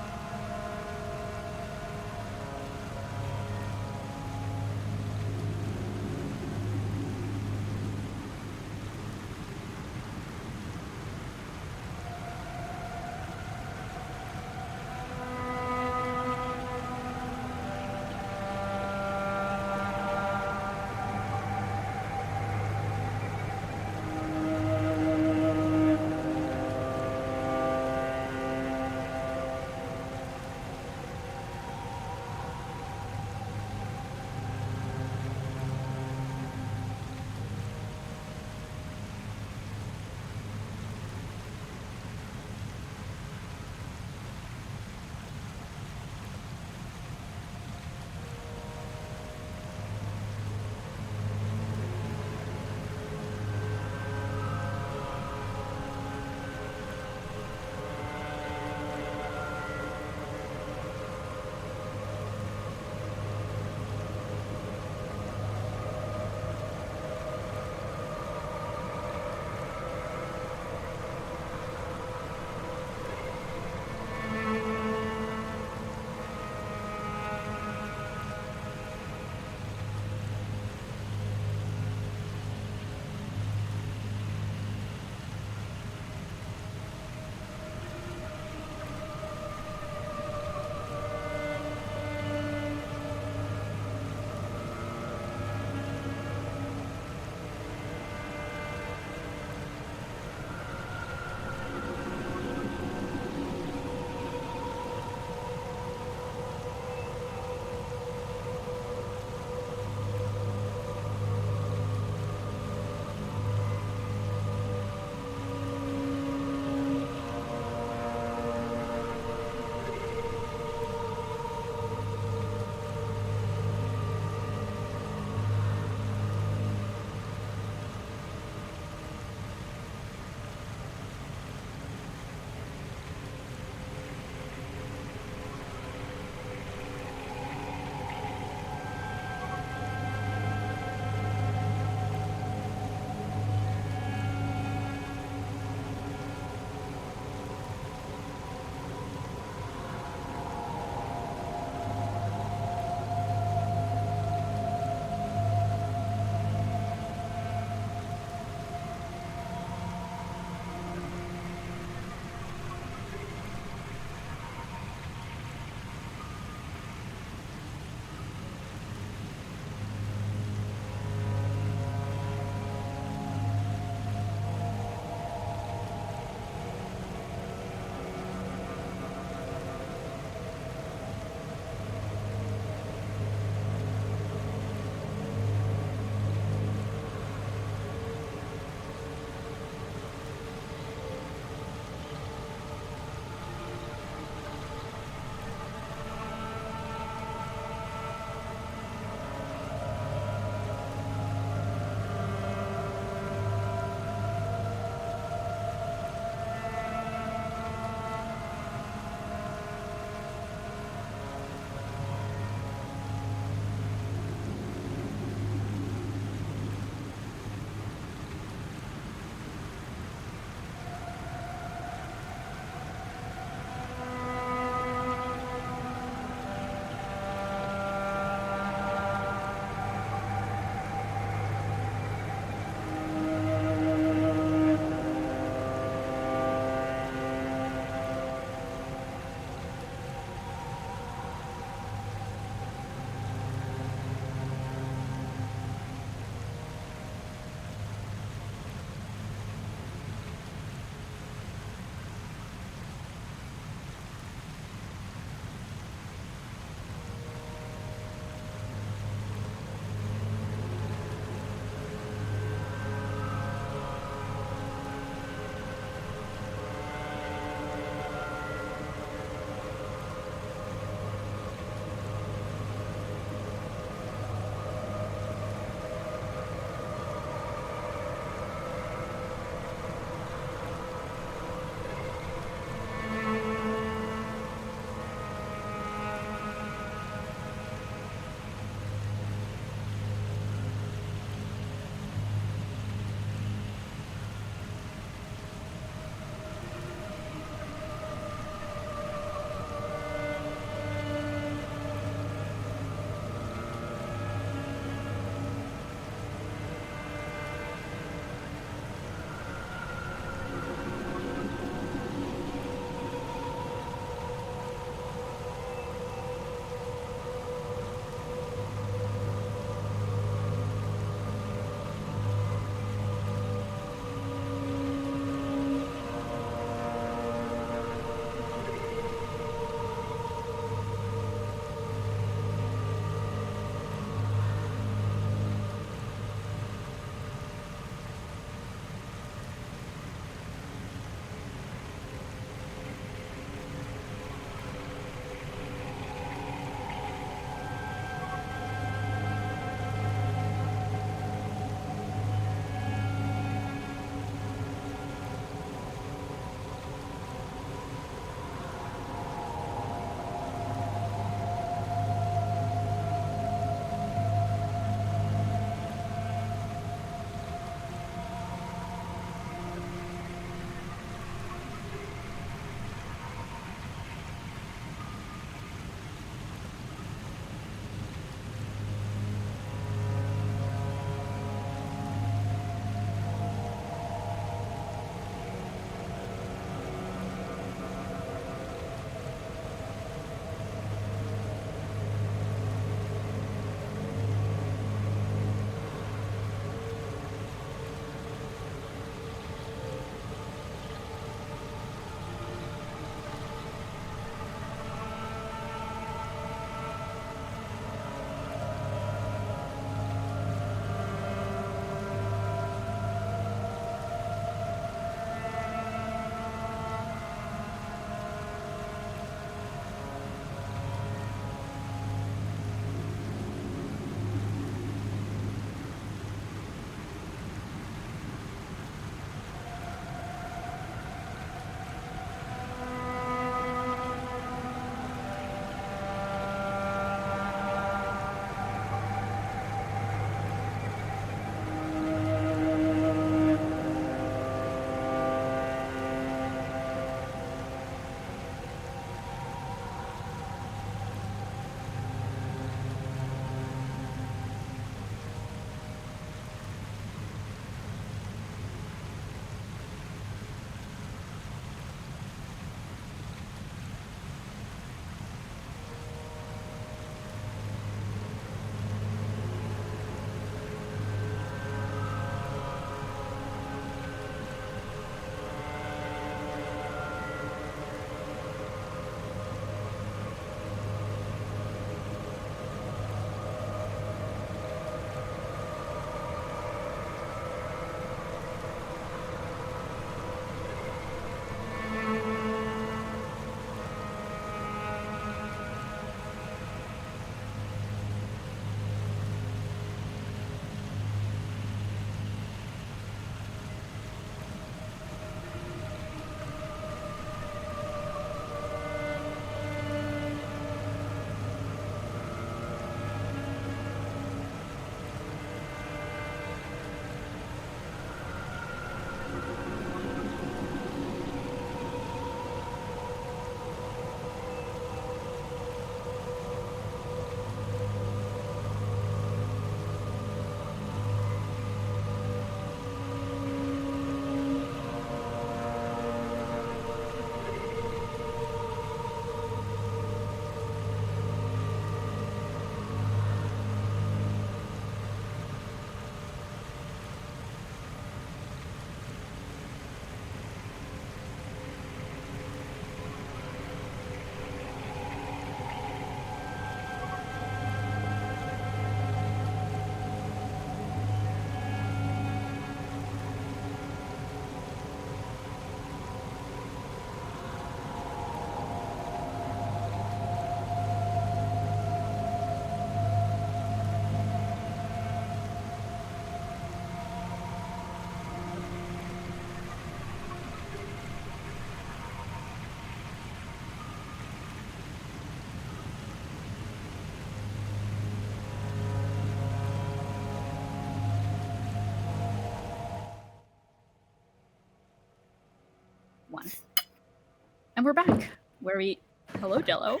S1: And we're back, where we... Hello, Jello.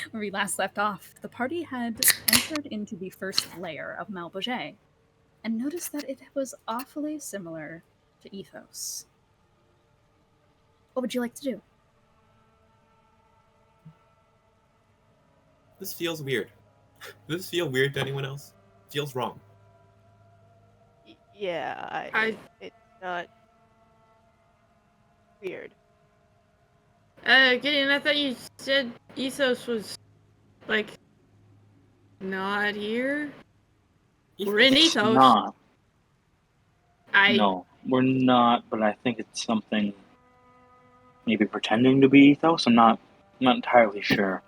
S1: Where we last left off, the party had entered into the first layer of Malboget, and noticed that it was awfully similar to Ethos. What would you like to do?
S8: This feels weird. Does this feel weird to anyone else? Feels wrong.
S6: Yeah, it's not weird.
S3: Gideon, I thought you said Ethos was, like, not here? We're in
S2: It's
S3: Ethos.
S2: not. No, we're not, but I think it's something maybe pretending to be Ethos. I'm not entirely sure.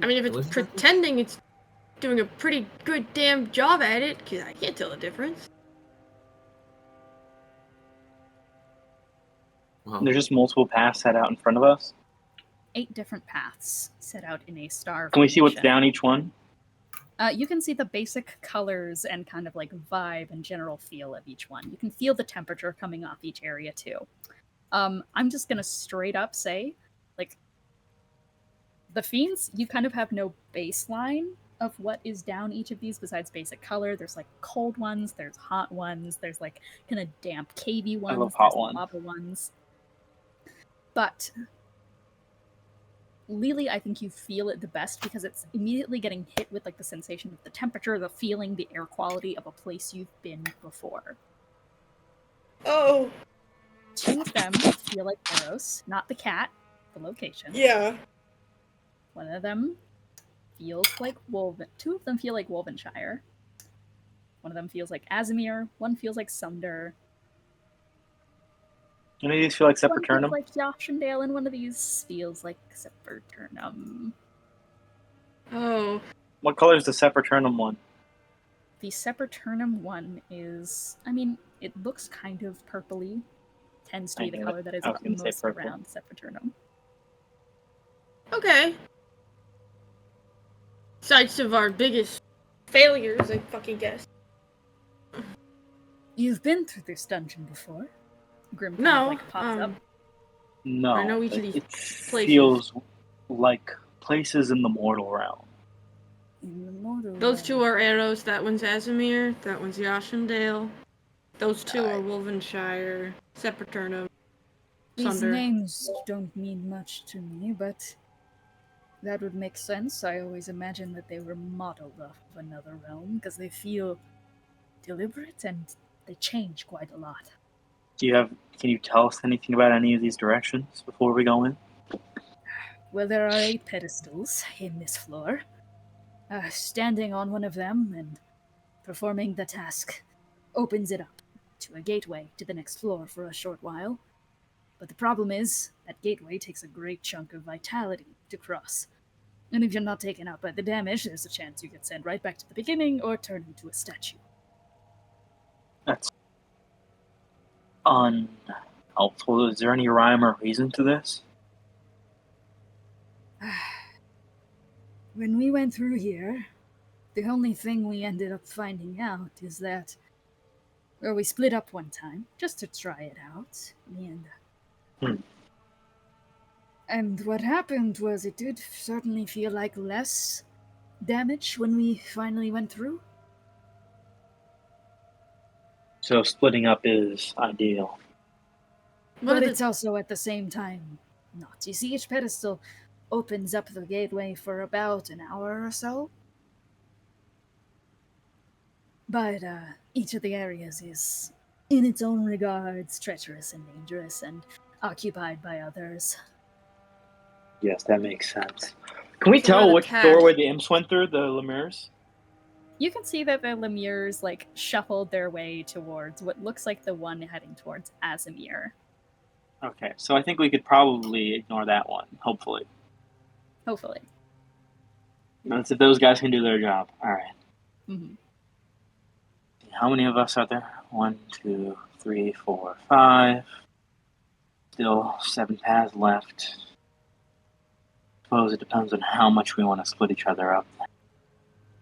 S3: I mean, if it's pretending, it's doing a pretty good damn job at it, because I can't tell the difference.
S8: Wow.
S2: There's just multiple paths set out in front of us.
S1: 8 different paths set out in a star.
S2: Can we see what's
S1: formation.
S2: down each one?
S1: You can see the basic colors and kind of like vibe and general feel of each one. You can feel the temperature coming off each area too. I'm just gonna straight up say, like, the fiends, you kind of have no baseline of what is down each of these besides basic color. There's like cold ones, there's hot ones, there's like kind of damp, cavey ones,
S2: I love hot
S1: there's
S2: ones.
S1: lava ones. But Lily, I think you feel it the best because it's immediately getting hit with like the sensation of the temperature, the feeling, the air quality of a place you've been before.
S3: Oh.
S1: 2 of them feel like Eros, not the cat, the location.
S3: Yeah.
S1: One of them feels like Wolven. 2 of them feel like Wolvenshire. One of them feels like Azimir. One feels like Sumder.
S2: Any of these feel like
S1: One
S2: Sepulturnum?
S1: feels like Yashendale, and one of these feels like Sepulturnum.
S3: Oh.
S2: What color is the Sepulturnum one?
S1: The Sepulturnum one is, I mean, it looks kind of purpley. Tends to be the color that is
S2: I was gonna say
S1: most
S2: purple.
S1: around Sepulturnum.
S3: Okay. Sites of our biggest failures, I fucking guess.
S1: You've been through this dungeon before. Grim kind
S3: No,
S1: of like pops up.
S2: No,
S3: I know each of these
S2: it
S3: places.
S2: feels like places in the mortal realm.
S1: In the mortal
S3: Those
S1: realm.
S3: 2 are Arrows, that one's Azimir, that one's Yashendale. Those 2 are Wolvenshire, Sepulturnum,
S1: These
S3: Sunder.
S1: names don't mean much to me, but that would make sense. I always imagined that they were modeled off of another realm, because they feel deliberate and they change quite a lot.
S2: Can you tell us anything about any of these directions before we go in?
S1: Well, there are 8 pedestals in this floor. Standing on one of them and performing the task opens it up to a gateway to the next floor for a short while. But the problem is, that gateway takes a great chunk of vitality to cross. And if you're not taken out by the damage, there's a chance you get sent right back to the beginning or turn into a statue.
S2: That's unhelpful. Is there any rhyme or reason to this?
S1: When we went through here, the only thing we ended up finding out is that, well, we split up one time, just to try it out, and what happened was it did certainly feel like less damage when we finally went through.
S2: So splitting up is ideal.
S1: But it's also at the same time not. You see, each pedestal opens up the gateway for about an hour or so. But each of the areas is, in its own regards, treacherous and dangerous and occupied by others.
S2: Yes, that makes sense. Can we
S3: So
S2: tell
S3: we're
S2: which
S3: attached.
S2: doorway the imps went through, the Lemures?
S1: You can see that the Lemures, like, shuffled their way towards what looks like the one heading towards Azimir.
S2: Okay, so I think we could probably ignore that one, hopefully.
S1: Hopefully.
S2: That's if those guys can do their job. Alright.
S1: Mm-hmm.
S2: How many of us are there? 1, 2, 3, 4, 5. Still 7 paths left. Suppose it depends on how much we want to split each other up.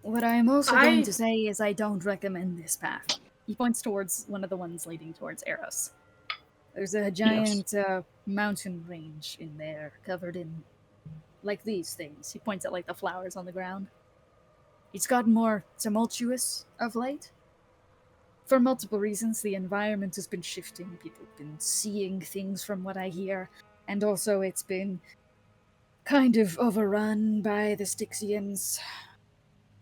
S1: What I am also going to say is I don't recommend this path. He points towards one of the ones leading towards Eros. There's a giant mountain range in there, covered in, like, these things. He points at, like, the flowers on the ground. It's gotten more tumultuous of late. For multiple reasons, the environment has been shifting. People have been seeing things from what I hear. And also it's been kind of overrun by the Styxians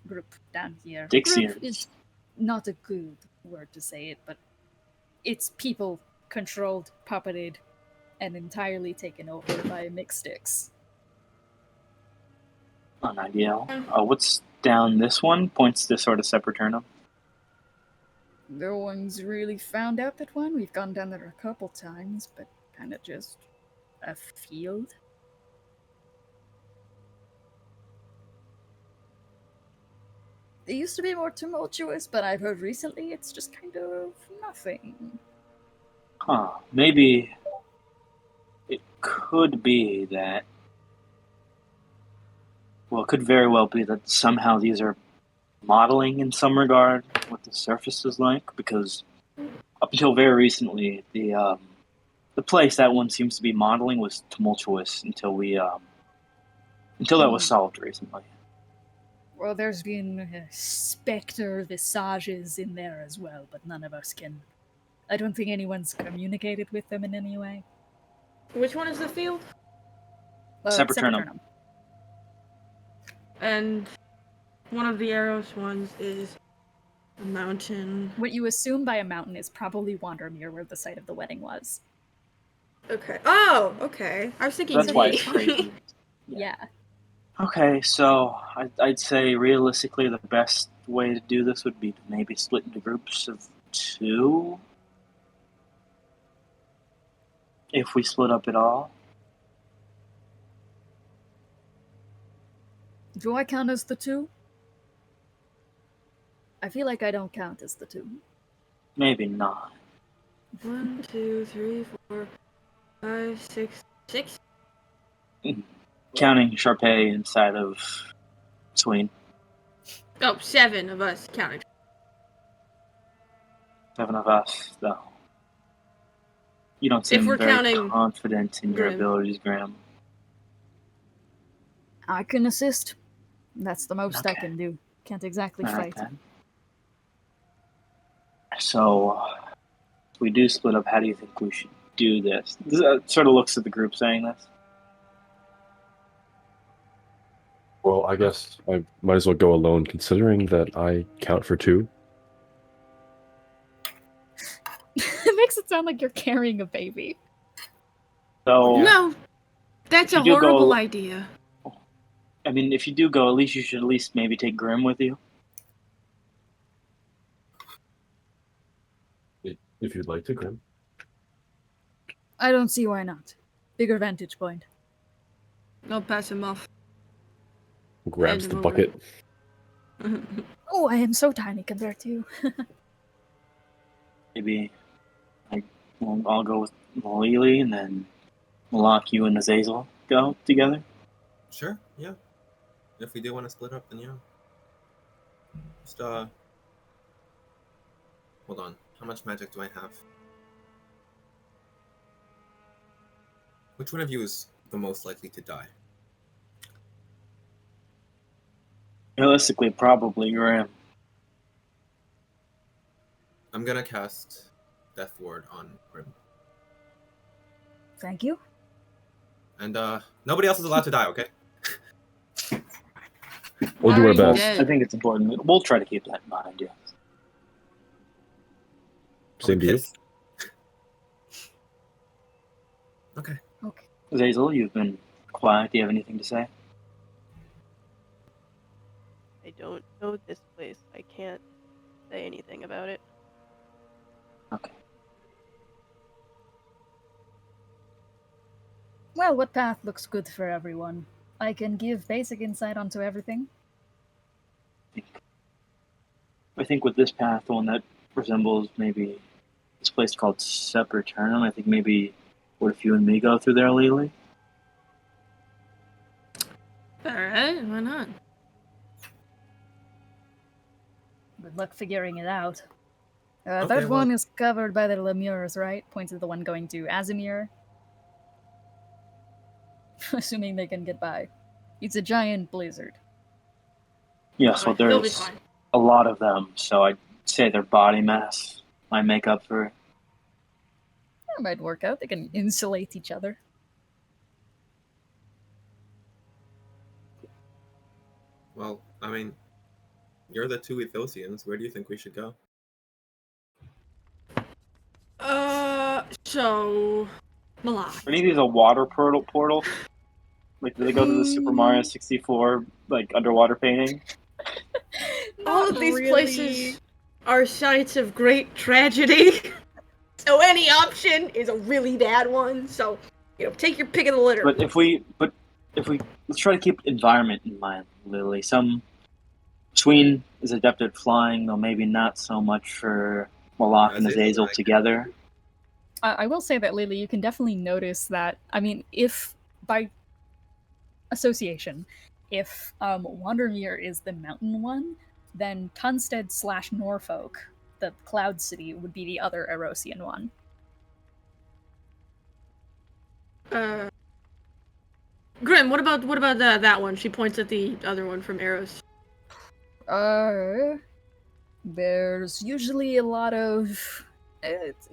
S1: group down here.
S2: Dixians.
S1: Group is not a good word to say it, but it's people controlled, puppeted, and entirely taken over by mixsticks.
S2: Unideal. What's down this one? Points to sort of Sepulturnum.
S1: No one's really found out that one. We've gone down there a couple times, but kind of just a field. It used to be more tumultuous, but I've heard recently it's just kind of nothing.
S2: Huh. Maybe it could be that. Well, it could very well be that somehow these are modeling in some regard what the surface is like, because up until very recently, the place that one seems to be modeling was tumultuous until that was solved recently.
S1: Well, there's been specter visages in there as well, but none of us can. I don't think anyone's communicated with them in any way.
S3: Which one is the field?
S2: Sepulturnum.
S3: And one of the arrows ones is a mountain.
S1: What you assume by a mountain is probably Wandermere, where the site of the wedding was.
S3: Okay. Oh, okay. I was thinking
S2: That's why it's crazy.
S1: Yeah.
S2: Okay, so I'd say realistically the best way to do this would be to maybe split into groups of 2. If we split up at all.
S1: Do I count as the 2? I feel like I don't count as the 2.
S2: Maybe not.
S3: 1, 2, 3, 4, 5, 6, 6?
S2: Counting Charpay inside of Sween.
S3: Oh, 7 of us counted.
S2: 7 of us, though. You don't seem
S3: we're
S2: very
S3: counting
S2: confident in your
S3: Grim.
S2: abilities, Graham.
S1: I can assist. That's the most I
S2: Okay.
S1: can do. Can't exactly
S2: All right,
S1: fight.
S2: then. So, if we do split up, how do you think we should do this? This sort of looks at the group saying this.
S5: Well, I guess I might as well go alone, considering that I count for 2.
S1: It makes it sound like you're carrying a baby.
S2: So,
S3: No, that's a
S2: If you do go-
S3: horrible idea.
S2: I mean, if you do go, at least you should at least maybe take Grim with you.
S5: If you'd like to, Grim.
S1: I don't see why not. Bigger vantage point.
S3: I'll pass him off.
S5: Grabs
S3: Hand
S5: the
S3: him over.
S5: bucket.
S1: Oh, I am so tiny compared to you.
S2: Maybe I'll go with Lily, and then Moloch, you and Azazel go together.
S8: Sure, yeah. If we do want to split up, then yeah. Just, hold on. How much magic do I have? Which one of you is the most likely to die?
S2: Realistically, probably Grim.
S8: I'm gonna cast Death Ward on Grim.
S1: Thank you.
S8: And, nobody else is allowed to die, okay?
S5: We'll do our
S3: Already
S5: best.
S3: dead.
S2: I think it's important. We'll try to keep that in mind, yeah.
S8: I'll
S5: Same
S8: be
S5: to you.
S8: pissed. Okay.
S1: Okay.
S2: Azazel, you've been quiet. Do you have anything to say?
S6: I don't know this place. I can't say anything about it.
S2: Okay.
S1: Well, what path looks good for everyone? I can give basic insight onto everything.
S2: I think with this path, the one that resembles maybe this place called Sepulturnum, I think maybe what if you and me go through there, Lily?
S3: Alright, why not?
S1: Good luck figuring it out.
S4: Okay,
S1: That
S4: well-
S1: one is covered by the lemures, right? Points at the one going to Azimir. Assuming they can get by. It's a giant blizzard.
S2: Yeah, so
S3: They'll be
S2: there's
S3: fine.
S2: a lot of them, so I'd say their body mass might make up for it.
S1: That might work out. They can insulate each other.
S4: Well, I mean, you're the two Ethosians. Where do you think we should go?
S3: So Moloch.
S2: Are any of these a water portal? Like, do they go to the Super Mario 64 like underwater painting?
S3: All of these places are sites of great tragedy. So any option is a really bad one. So, take your pick of the litter.
S2: But if we let's try to keep environment in mind, Lily. Sween is adept at flying, though maybe not so much for Moloch and Azazel together.
S1: I will say that, Lily, you can definitely notice that, I mean, if by association, if Wandermere is the mountain one, then Tunstead / Norfolk, the Cloud City, would be the other Erosian one.
S3: Grim, what about that one? She points at the other one from Eros.
S1: There's usually a lot of...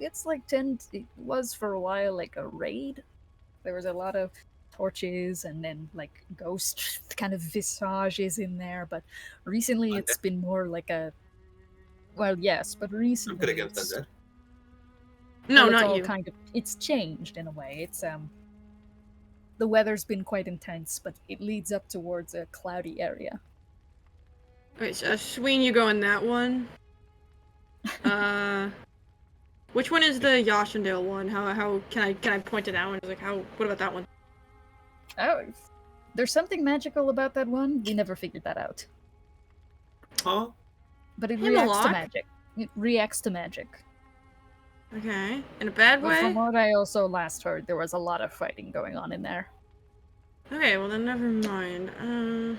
S1: It's like it was for a while like a raid. There was a lot of torches and then like ghost kind of visages in there, but recently it's been more like a... Well, yes, but recently
S4: I'm good against that.
S3: No,
S1: it's
S3: not
S1: all
S3: you.
S1: kind of... It's changed in a way. It's the weather's been quite intense, but it leads up towards a cloudy area.
S3: Okay, so Sween, you go in that one. Which one is the Yashendale one? How can I point to that one? Like what about that one?
S1: Oh, there's something magical about that one. We never figured that out.
S4: Huh?
S1: But it
S3: Hey,
S1: reacts to
S3: Moloch.
S1: magic. It reacts to magic.
S3: Okay. In a bad
S1: But
S3: way?
S1: from what I also last heard, there was a lot of fighting going on in there.
S3: Okay, well then never mind.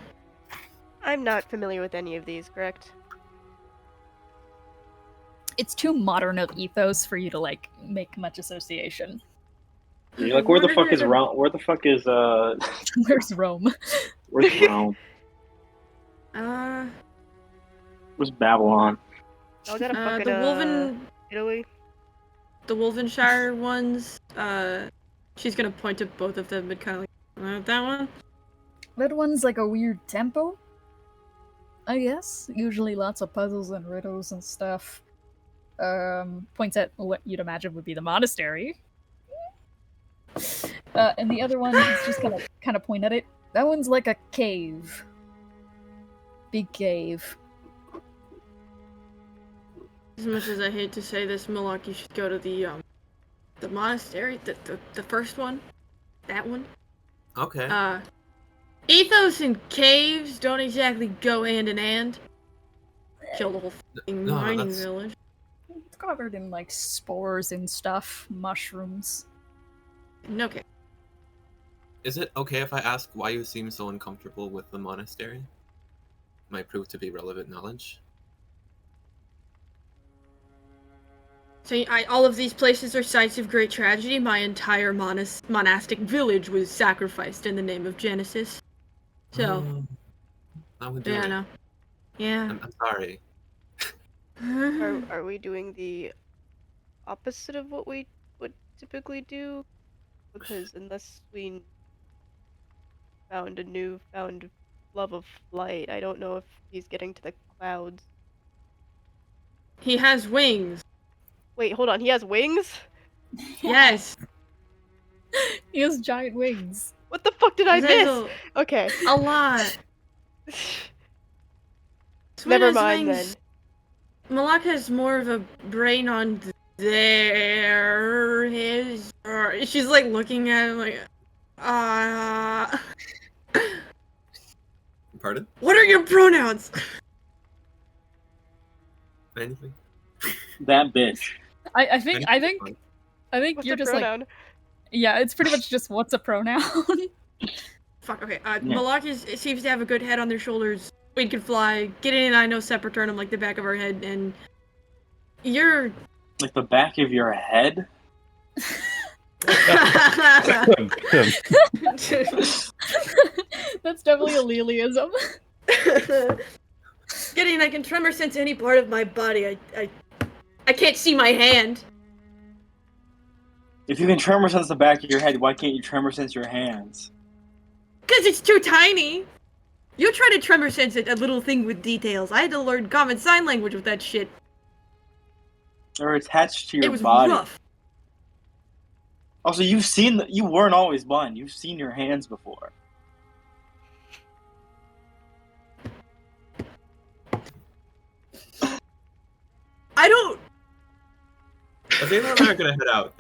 S6: I'm not familiar with any of these, correct?
S1: It's too modern of ethos for you to like make much association.
S2: You're like, where the fuck is Rome? Where the fuck is
S1: Where's Rome?
S2: Where's Rome? Where's Babylon?
S6: I got a fucking
S3: the Wolven,
S6: Italy.
S3: the Wolvenshire ones. She's gonna point to both of them and kind of like that one.
S1: That one's like a weird temple, I guess. Usually lots of puzzles and riddles and stuff. Points at what you'd imagine would be the monastery. And the other one is just kind of point at it. That one's like a cave. Big cave.
S3: As much as I hate to say this, Moloch, you should go to the monastery, the first one, that one.
S8: Okay.
S3: Ethos and caves don't exactly go hand in hand. Kill the whole fucking mining village.
S1: It's covered in like spores and stuff, mushrooms.
S3: Okay.
S8: Is it okay if I ask why you seem so uncomfortable with the monastery? Might prove to be relevant knowledge.
S3: So all of these places are sites of great tragedy. My entire monastic village was sacrificed in the name of Genesis. So,
S8: I would do
S3: yeah,
S8: it.
S3: no. Yeah.
S8: I'm sorry.
S6: Are we doing the opposite of what we would typically do? Because unless we found a newfound love of flight, I don't know if he's getting to the clouds.
S3: He has wings.
S6: Wait, hold on, he has wings?
S3: Yes.
S1: He has giant wings.
S6: What the fuck did I miss?
S3: Azazel,
S6: Okay.
S3: A lot.
S6: Never
S3: Sween's
S6: mind
S3: wings. Moloch has more of a brain on his. She's like looking at him like,
S4: Pardon?
S3: What are your pronouns?
S4: Anything?
S2: That bitch.
S1: I think
S6: What's
S1: you're
S6: a
S1: just
S6: pronoun?
S1: like, yeah, it's pretty much just what's a pronoun.
S3: Fuck. Okay. Moloch seems to have a good head on their shoulders. We can fly. Gideon and I know Sepulturnum like the back of our head, and You're.
S2: Like the back of your head?
S1: That's definitely a Liliism.
S3: Gideon, I can tremor sense any part of my body. I can't see my hand.
S2: If you can tremor sense the back of your head, why can't you tremor sense your hands?
S3: Because it's too tiny. You try to tremor sense it, a little thing with details. I had to learn common sign language with that shit.
S2: They're attached to your
S3: It was
S2: body.
S3: rough.
S2: Also, you weren't always blind. You've seen your hands before.
S3: I don't.
S4: Azazel and I are gonna head out.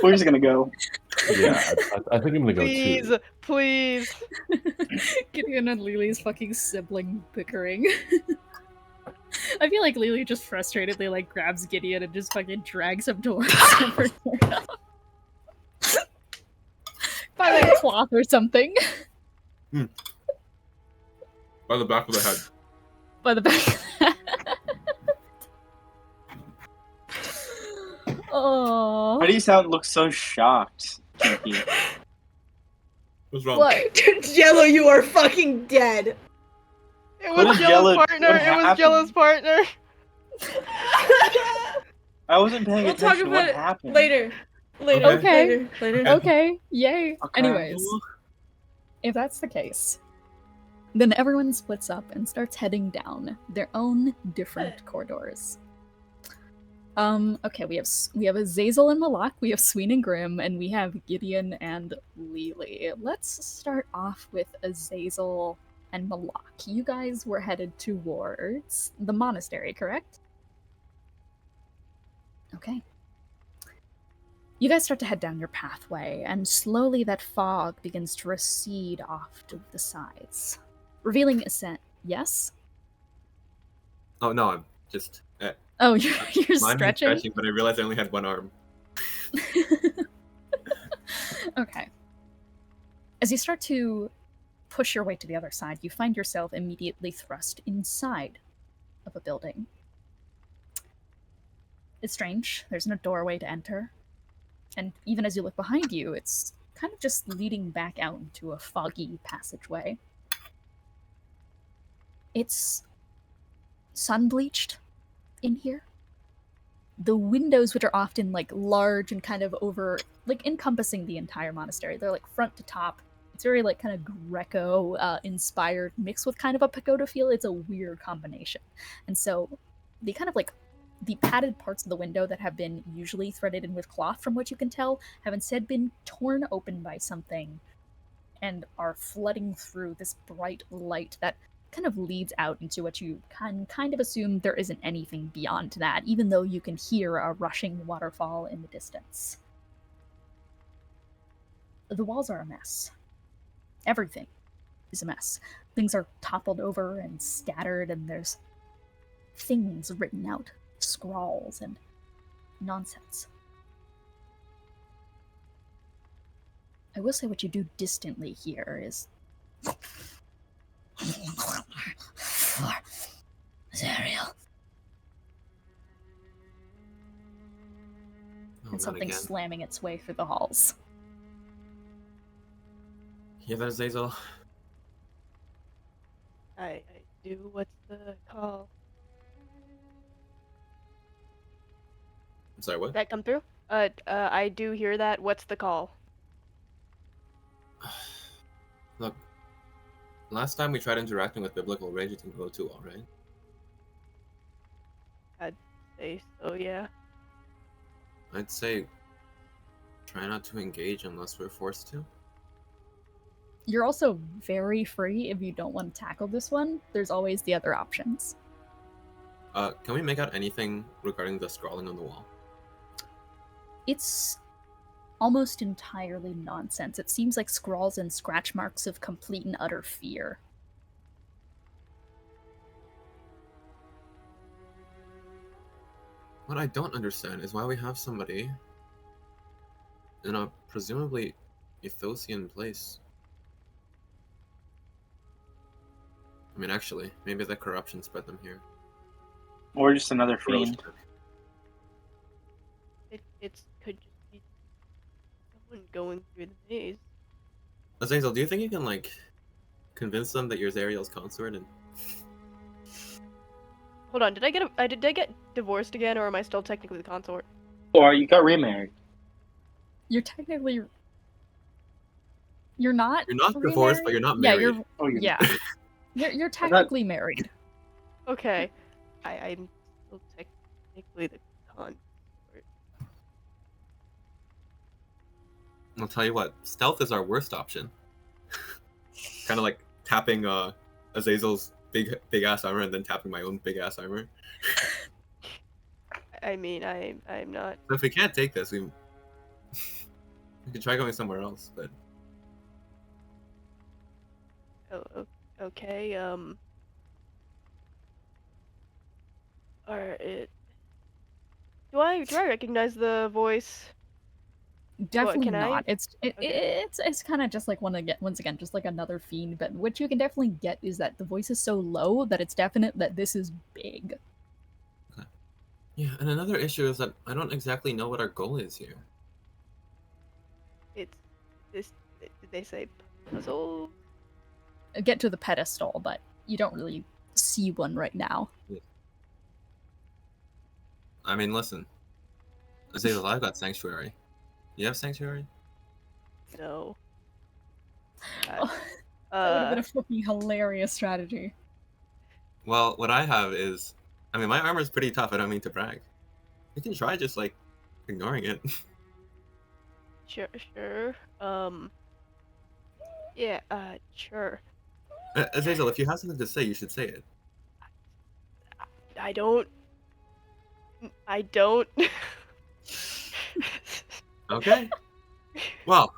S2: We're just gonna go.
S5: Yeah, I think I'm gonna go
S6: Please,
S5: too.
S6: please.
S1: Gideon and Lily's fucking sibling bickering. I feel like Lily just frustratedly like grabs Gideon and just fucking drags him towards him for by like a cloth or something.
S4: By the back of the head.
S1: By the back. Oh.
S2: How do you look so shocked, Kiki?
S4: What's wrong?
S1: What?
S3: Jello, you are fucking dead.
S6: It
S2: What
S6: was
S2: did
S6: Jello's
S2: Jello-
S6: partner.
S2: what
S6: It was
S2: happened?
S6: Jello's partner.
S2: I wasn't paying
S3: We'll talk
S2: attention to
S3: about
S2: what
S3: it
S2: happened.
S3: later.
S1: Okay.
S3: Later.
S1: Okay, yay.
S2: Okay.
S1: Anyways, if that's the case, then everyone splits up and starts heading down their own different corridors. Okay, we have Azazel and Moloch, we have Sween and Grim, and we have Gideon and Lily. Let's start off with Azazel and Moloch. You guys were headed towards the monastery, correct? Okay. You guys start to head down your pathway, and slowly that fog begins to recede off to the sides, revealing ascent. Yes?
S4: Oh no, I'm just.
S1: Oh, you're
S4: Mine
S1: stretching?
S4: was stretching, but I realized I only had one arm.
S1: Okay. As you start to push your way to the other side, you find yourself immediately thrust inside of a building. It's strange. There's no doorway to enter. And even as you look behind you, it's kind of just leading back out into a foggy passageway. It's sun-bleached in here. The windows, which are often like large and kind of over, like encompassing the entire monastery, they're like front to top. It's very like kind of Greco inspired, mixed with kind of a pagoda feel. It's a weird combination. And so the kind of like the padded parts of the window that have been usually threaded in with cloth, from what you can tell, have instead been torn open by something and are flooding through this bright light that kind of leads out into what you can kind of assume there isn't anything beyond that, even though you can hear a rushing waterfall in the distance. The walls are a mess. Everything is a mess. Things are toppled over and scattered, and there's things written out, scrawls and nonsense. I will say what you do distantly here is
S7: For Zariel.
S8: Oh,
S1: and
S8: not
S1: something
S8: again.
S1: slamming its way through the halls.
S8: Hear that, Azazel?
S6: I do. What's the call?
S4: I'm sorry, what?
S6: Did that come through? I do hear that. What's the call?
S8: Look, last time we tried interacting with biblical rage, it didn't go too well, right?
S6: I'd say so, yeah.
S8: I'd say try not to engage unless we're forced to.
S1: You're also very free if you don't want to tackle this one. There's always the other options.
S8: Can we make out anything regarding the scrawling on the wall?
S1: It's almost entirely nonsense. It seems like scrawls and scratch marks of complete and utter fear.
S8: What I don't understand is why we have somebody in a presumably Ethosian place. I mean, actually, maybe the corruption spread them here.
S2: Or just another
S8: Gross.
S2: fiend.
S6: It's could just be someone going through the maze.
S8: Azazel, do you think you can like convince them that you're Zariel's consort and
S6: Hold on, did I get divorced again, or am I still technically the consort?
S2: Or you got remarried.
S1: You're technically. You're not.
S8: you're not divorced, but you're not married?
S1: Yeah, you're.
S2: Oh, you're
S1: Yeah. You're technically married.
S6: Okay, I'm still technically the consort.
S8: I'll tell you what, stealth is our worst option. Kind of like tapping Azazel's big ass armor and then tapping my own big ass armor.
S6: I mean, I'm not.
S8: So if we can't take this, we could try going somewhere else. But
S6: Okay. Alright. Do I recognize the voice?
S1: Definitely
S6: can I-
S1: not. It's kind of just like once again just like another fiend. But what you can definitely get is that the voice is so low that it's definite that this is big.
S8: yeah, and another issue is that I don't exactly know what our goal is here.
S6: It's this. Did they say puzzle?
S1: Get to the pedestal, but you don't really see one right now.
S8: I mean, listen, Azazel, I've got Sanctuary. You have Sanctuary?
S6: No.
S1: That would have been a fucking hilarious strategy.
S8: Well, what I have is, I mean, my armor's pretty tough. I don't mean to brag. You can try just like ignoring it.
S6: Sure. Yeah. Sure.
S8: Azazel, if you have something to say, you should say it.
S6: I don't.
S8: Okay. Well,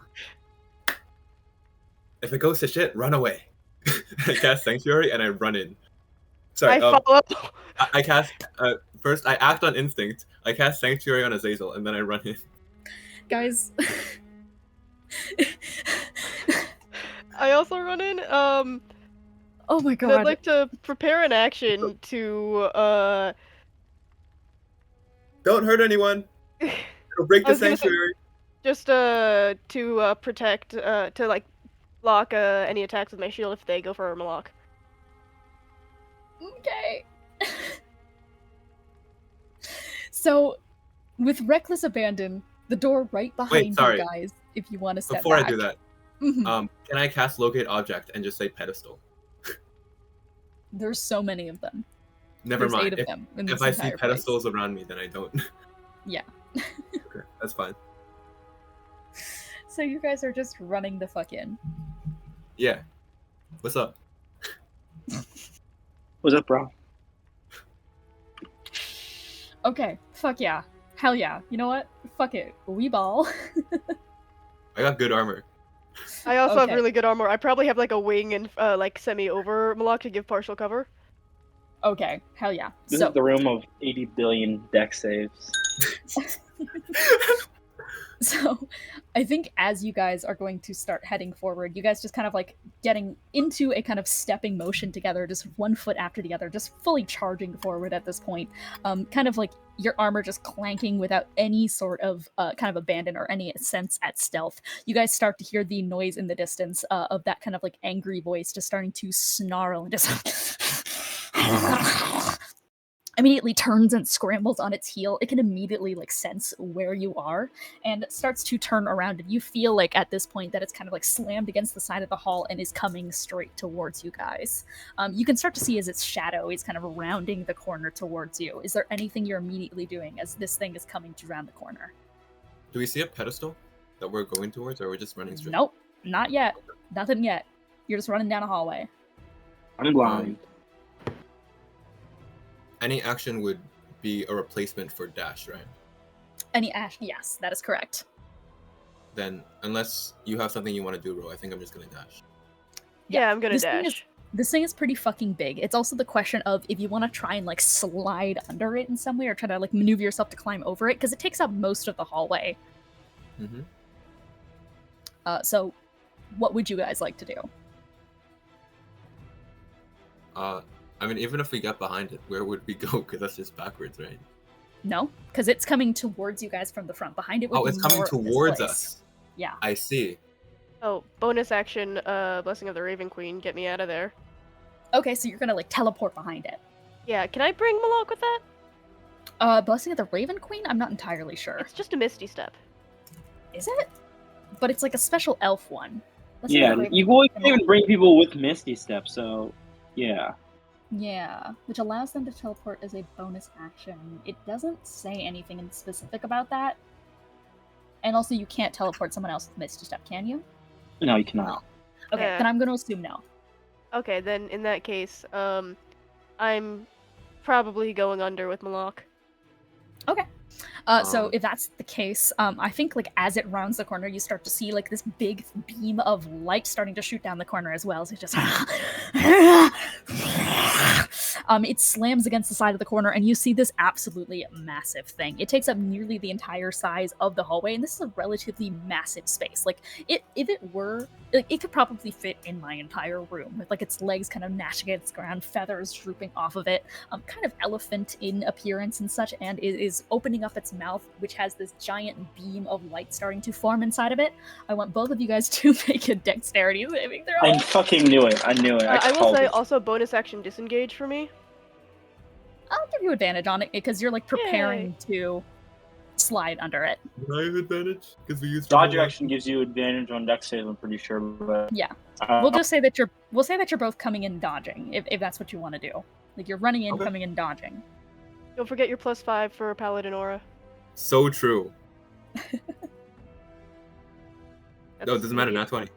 S8: if it goes to shit, run away. I cast Sanctuary and I run in. Sorry.
S6: I follow.
S8: I cast first. I act on instinct. I cast Sanctuary on Azazel and then I run in.
S1: Guys.
S6: I also run in.
S1: Oh my god.
S6: I'd like to prepare an action to
S4: Don't hurt anyone. It'll break the sanctuary.
S6: Just to protect to like block any attacks with my shield if they go for Moloch.
S1: Okay. So, with reckless abandon, the door right behind you guys, if you want to step
S8: Before
S1: back.
S8: I do that, can I cast Locate Object and just say pedestal?
S1: There's so many of them.
S8: Never
S1: There's
S8: mind.
S1: 8 of them in this
S8: If I see
S1: entire
S8: pedestals around me, then I don't.
S1: Yeah.
S8: Okay, that's fine.
S1: So you guys are just running the fuck in.
S8: Yeah. What's up?
S2: What's up, bro?
S1: Okay, fuck yeah. Hell yeah. You know what? Fuck it. We ball.
S8: I got good armor.
S6: I also have really good armor. I probably have like a wing and like semi over Moloch to give partial cover.
S1: Okay, hell yeah.
S2: This is the room of 80 billion deck saves.
S1: So, I think as you guys are going to start heading forward, you guys just kind of like getting into a kind of stepping motion together, just one foot after the other, just fully charging forward at this point. Kind of like your armor just clanking without any sort of kind of abandon or any sense at stealth. You guys start to hear the noise in the distance of that kind of like angry voice just starting to snarl and just immediately turns and scrambles on its heel. It can immediately like sense where you are and starts to turn around, and you feel like at this point that it's kind of like slammed against the side of the hall and is coming straight towards you guys. You can start to see as its shadow is kind of rounding the corner towards you. Is there anything you're immediately doing as this thing is coming to round the corner?
S8: Do we see a pedestal that we're going towards, or are we just running straight?
S1: Nope, not yet. Nothing yet. You're just running down a hallway.
S2: I'm blind.
S8: Any action would be a replacement for dash, right?
S1: Any ash? Yes, that is correct.
S8: Then, unless you have something you want to do, Ro, I think I'm just gonna dash.
S6: Yeah, I'm gonna
S1: this
S6: dash.
S1: This thing is pretty fucking big. It's also the question of if you want to try and like slide under it in some way or try to like maneuver yourself to climb over it, because it takes up most of the hallway.
S8: Mm-hmm.
S1: So what would you guys like to do?
S8: I mean, even if we get behind it, where would we go? Because that's just backwards, right?
S1: No, because it's coming towards you guys from the front. Behind it would
S8: Oh,
S1: be
S8: it's coming
S1: more of this
S8: towards
S1: place.
S8: us.
S1: Yeah.
S8: I see.
S6: Oh, bonus action, Blessing of the Raven Queen, get me out of there.
S1: Okay, so you're gonna like teleport behind it.
S6: Yeah, can I bring Moloch with that?
S1: Blessing of the Raven Queen? I'm not entirely sure.
S6: It's just a Misty Step.
S1: Is it? But it's like a special elf one. Blessing
S2: Yeah,
S1: of the Raven
S2: you
S1: Queen
S2: can even bring people with Misty Step, so yeah.
S1: Yeah, which allows them to teleport as a bonus action. It doesn't say anything in specific about that. And also, you can't teleport someone else with Misty Step, can you?
S2: No, you cannot.
S1: Okay, then I'm gonna assume no.
S6: Okay, then in that case, I'm probably going under with Moloch.
S1: Okay. So if that's the case, I think like as it rounds the corner, you start to see like this big beam of light starting to shoot down the corner as well. So it just it slams against the side of the corner, and you see this absolutely massive thing. It takes up nearly the entire size of the hallway, and this is a relatively massive space. Like if it were, like, it could probably fit in my entire room with like its legs kind of gnashing against the ground, feathers drooping off of it, kind of elephant in appearance and such, and is opening up its mouth, which has this giant beam of light starting to form inside of it. I want both of you guys to make a dexterity saving throw.
S2: I fucking knew it. I knew it.
S6: I will
S2: called
S6: say
S2: it.
S6: also bonus action disengage for me.
S1: I'll give you advantage on it because you're like preparing to slide under it.
S4: Would I have advantage? Because we used
S2: Dodge action gives you advantage on dex save, I'm pretty sure. But
S1: Yeah, we'll just say that you're both coming in dodging if that's what you want to do. Like you're running in, coming in, dodging.
S6: Don't forget your +5 for Paladin Aura.
S4: So true.
S6: That's
S4: No, it doesn't matter. Not 20.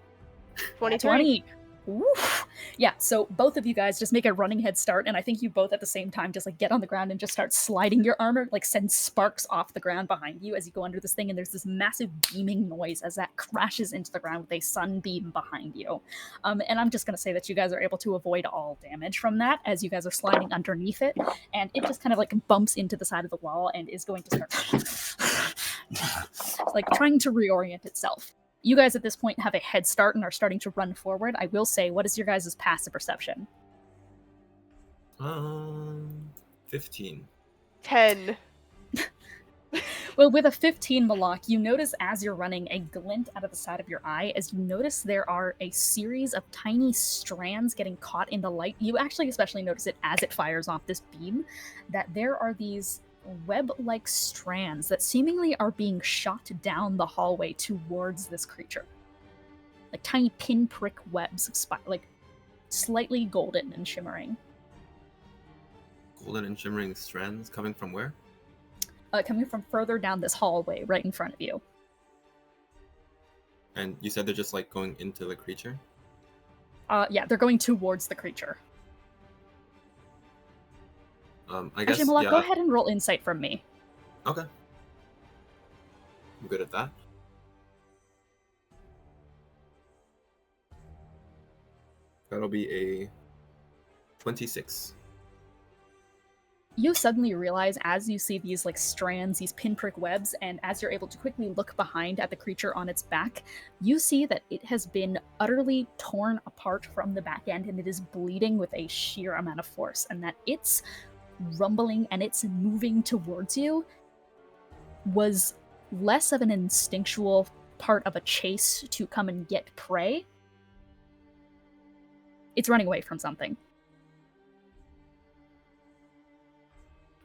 S1: 20. Oof. Yeah, so both of you guys just make a running head start, and I think you both at the same time just like get on the ground and just start sliding your armor, like send sparks off the ground behind you as you go under this thing, and there's this massive beaming noise as that crashes into the ground with a sunbeam behind you. And I'm just gonna say that you guys are able to avoid all damage from that as you guys are sliding underneath it, and it just kind of like bumps into the side of the wall and is going to start like trying to reorient itself. You guys at this point have a head start and are starting to run forward. I will say, what is your guys' passive perception?
S8: 15.
S6: 10.
S1: Well, with a 15, Moloch, you notice as you're running a glint out of the side of your eye as you notice there are a series of tiny strands getting caught in the light. You actually especially notice it as it fires off this beam, that there are these web-like strands that seemingly are being shot down the hallway towards this creature. Like tiny pinprick webs, like slightly golden and shimmering.
S8: Golden and shimmering strands coming from where?
S1: Coming from further down this hallway right in front of you.
S8: And you said they're just like going into the creature?
S1: Yeah, they're going towards the creature.
S8: I guess,
S1: Actually, Moloch,
S8: yeah.
S1: go ahead and roll insight from me.
S8: Okay. I'm good at that. That'll be a 26.
S1: You suddenly realize as you see these like strands, these pinprick webs, and as you're able to quickly look behind at the creature on its back, you see that it has been utterly torn apart from the back end and it is bleeding with a sheer amount of force, and that its rumbling and it's moving towards you was less of an instinctual part of a chase to come and get prey. It's running away from something.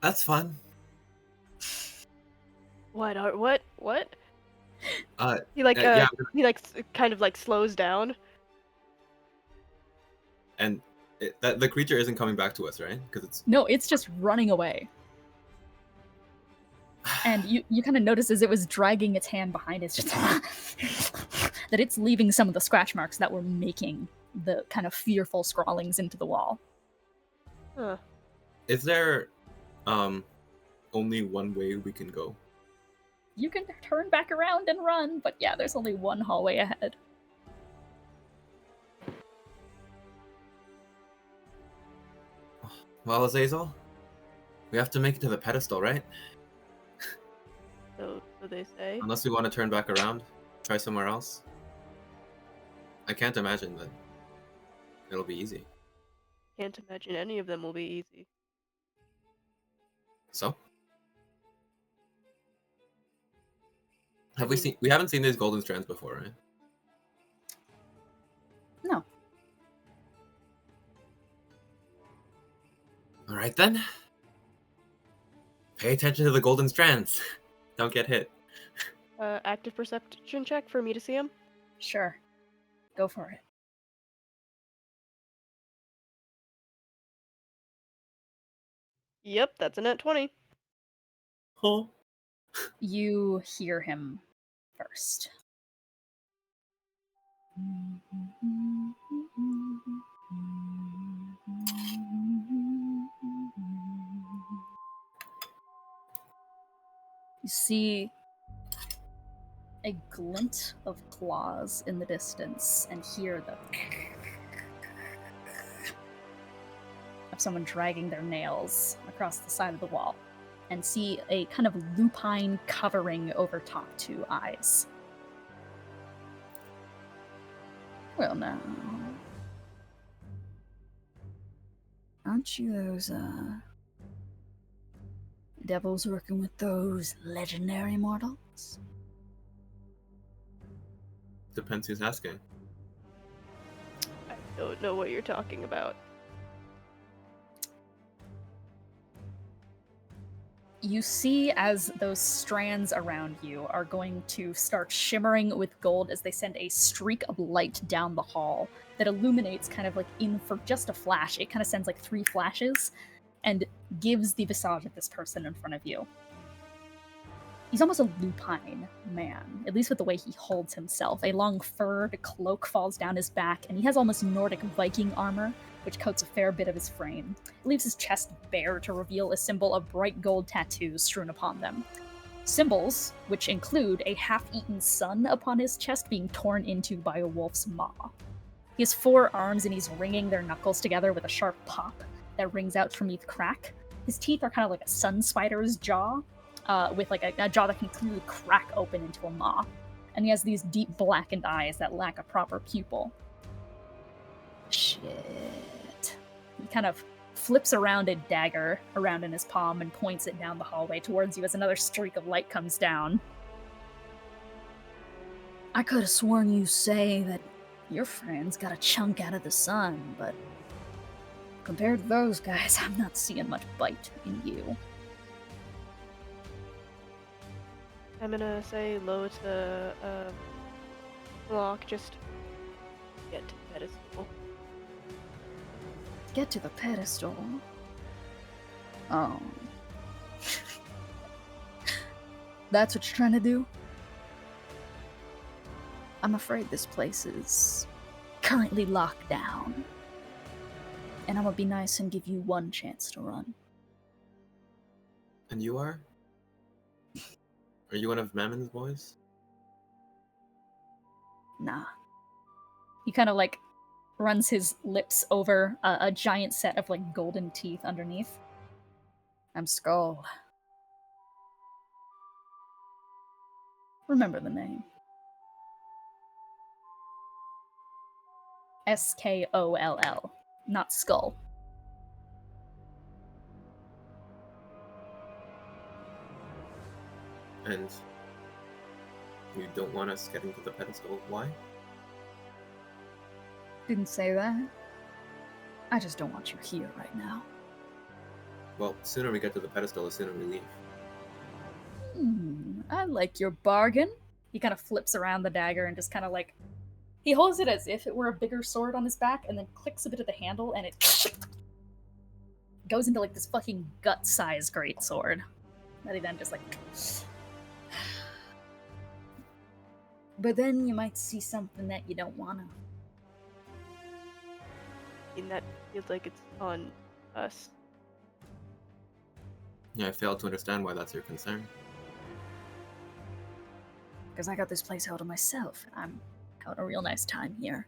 S8: That's fun.
S6: What? He
S8: yeah.
S6: he like kind of like slows down.
S8: And the creature isn't coming back to us, right? Because it's
S1: No, it's just running away. And you kind of notice as it was dragging its hand behind it, it's just that it's leaving some of the scratch marks that were making the kind of fearful scrawlings into the wall.
S6: Huh.
S8: Is there only one way we can go?
S1: You can turn back around and run, but yeah, there's only one hallway ahead.
S8: Well, Azazel, we have to make it to the pedestal, right?
S6: So they say.
S8: Unless we want to turn back around, try somewhere else. I can't imagine that it'll be easy.
S6: can't imagine any of them will be easy.
S8: So?
S6: I
S8: We haven't seen these golden strands before, right?
S1: No.
S8: Alright then. Pay attention to the golden strands. Don't get hit.
S6: Active perception check for me to see him?
S1: Sure. Go for it.
S6: Yep, that's a net 20.
S8: Huh?
S1: You hear him first. You see a glint of claws in the distance and hear the of someone dragging their nails across the side of the wall, and see a kind of lupine covering over top two eyes. Well, now, aren't you those devils working with those legendary mortals?
S8: Depends who's asking.
S6: I don't know what you're talking about.
S1: You see as those strands around you are going to start shimmering with gold as they send a streak of light down the hall that illuminates kind of like in for just a flash. It kind of sends like 3 flashes and gives the visage of this person in front of you. He's almost a lupine man, at least with the way he holds himself. A long furred cloak falls down his back, and he has almost Nordic Viking armor, which coats a fair bit of his frame. It leaves his chest bare to reveal a symbol of bright gold tattoos strewn upon them. Symbols, which include a half-eaten sun upon his chest being torn into by a wolf's maw. He has 4 arms, and he's ringing their knuckles together with a sharp pop that rings out from each crack. His teeth are kind of like a sun spider's jaw, with like a jaw that can clearly crack open into a maw. And he has these deep blackened eyes that lack a proper pupil. Shit. He kind of flips around a dagger around in his palm and points it down the hallway towards you as another streak of light comes down. I could have sworn you say that your friends got a chunk out of the sun, but compared to those guys, I'm not seeing much bite in you.
S6: I'm gonna say low to Moloch, just get to the pedestal.
S1: Get to the pedestal. Oh. That's what you're trying to do? I'm afraid this place is currently locked down. And I'm gonna be nice and give you one chance to run.
S8: And you are? Are you one of Mammon's boys?
S1: Nah. He kind of like runs his lips over a giant set of like golden teeth underneath. I'm Skull. Remember the name. Skoll, not Skull.
S8: And you don't want us getting to the pedestal. Why?
S1: Didn't say that. I just don't want you here right now.
S8: Well, the sooner we get to the pedestal, the sooner we leave.
S1: I like your bargain. He kind of flips around the dagger and just kind of like... He holds it as if it were a bigger sword on his back and then clicks a bit of the handle and it goes into like this fucking gut-sized greatsword. That he then just like... But then you might see something that you don't want to.
S6: And that feels like it's on us.
S8: Yeah, I fail to understand why that's your concern.
S1: Because I got this place all to myself, and I'm having a real nice time here.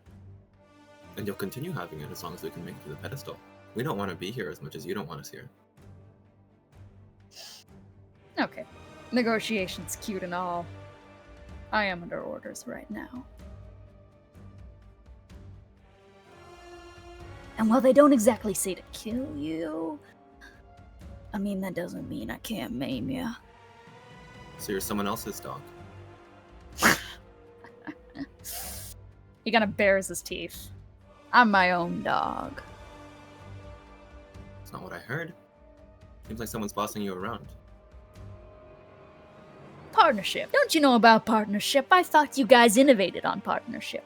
S8: And you'll continue having it as long as we can make it to the pedestal. We don't want to be here as much as you don't want us here.
S1: Okay. Negotiations cute and all. I am under orders right now.
S7: And while they don't exactly say to kill you, I mean, that doesn't mean I can't maim you.
S8: So you're someone else's dog.
S1: He kind of bares his teeth.
S7: I'm my own dog.
S8: That's not what I heard. Seems like someone's bossing you around.
S7: Partnership. Don't you know about partnership? I thought you guys innovated on partnership.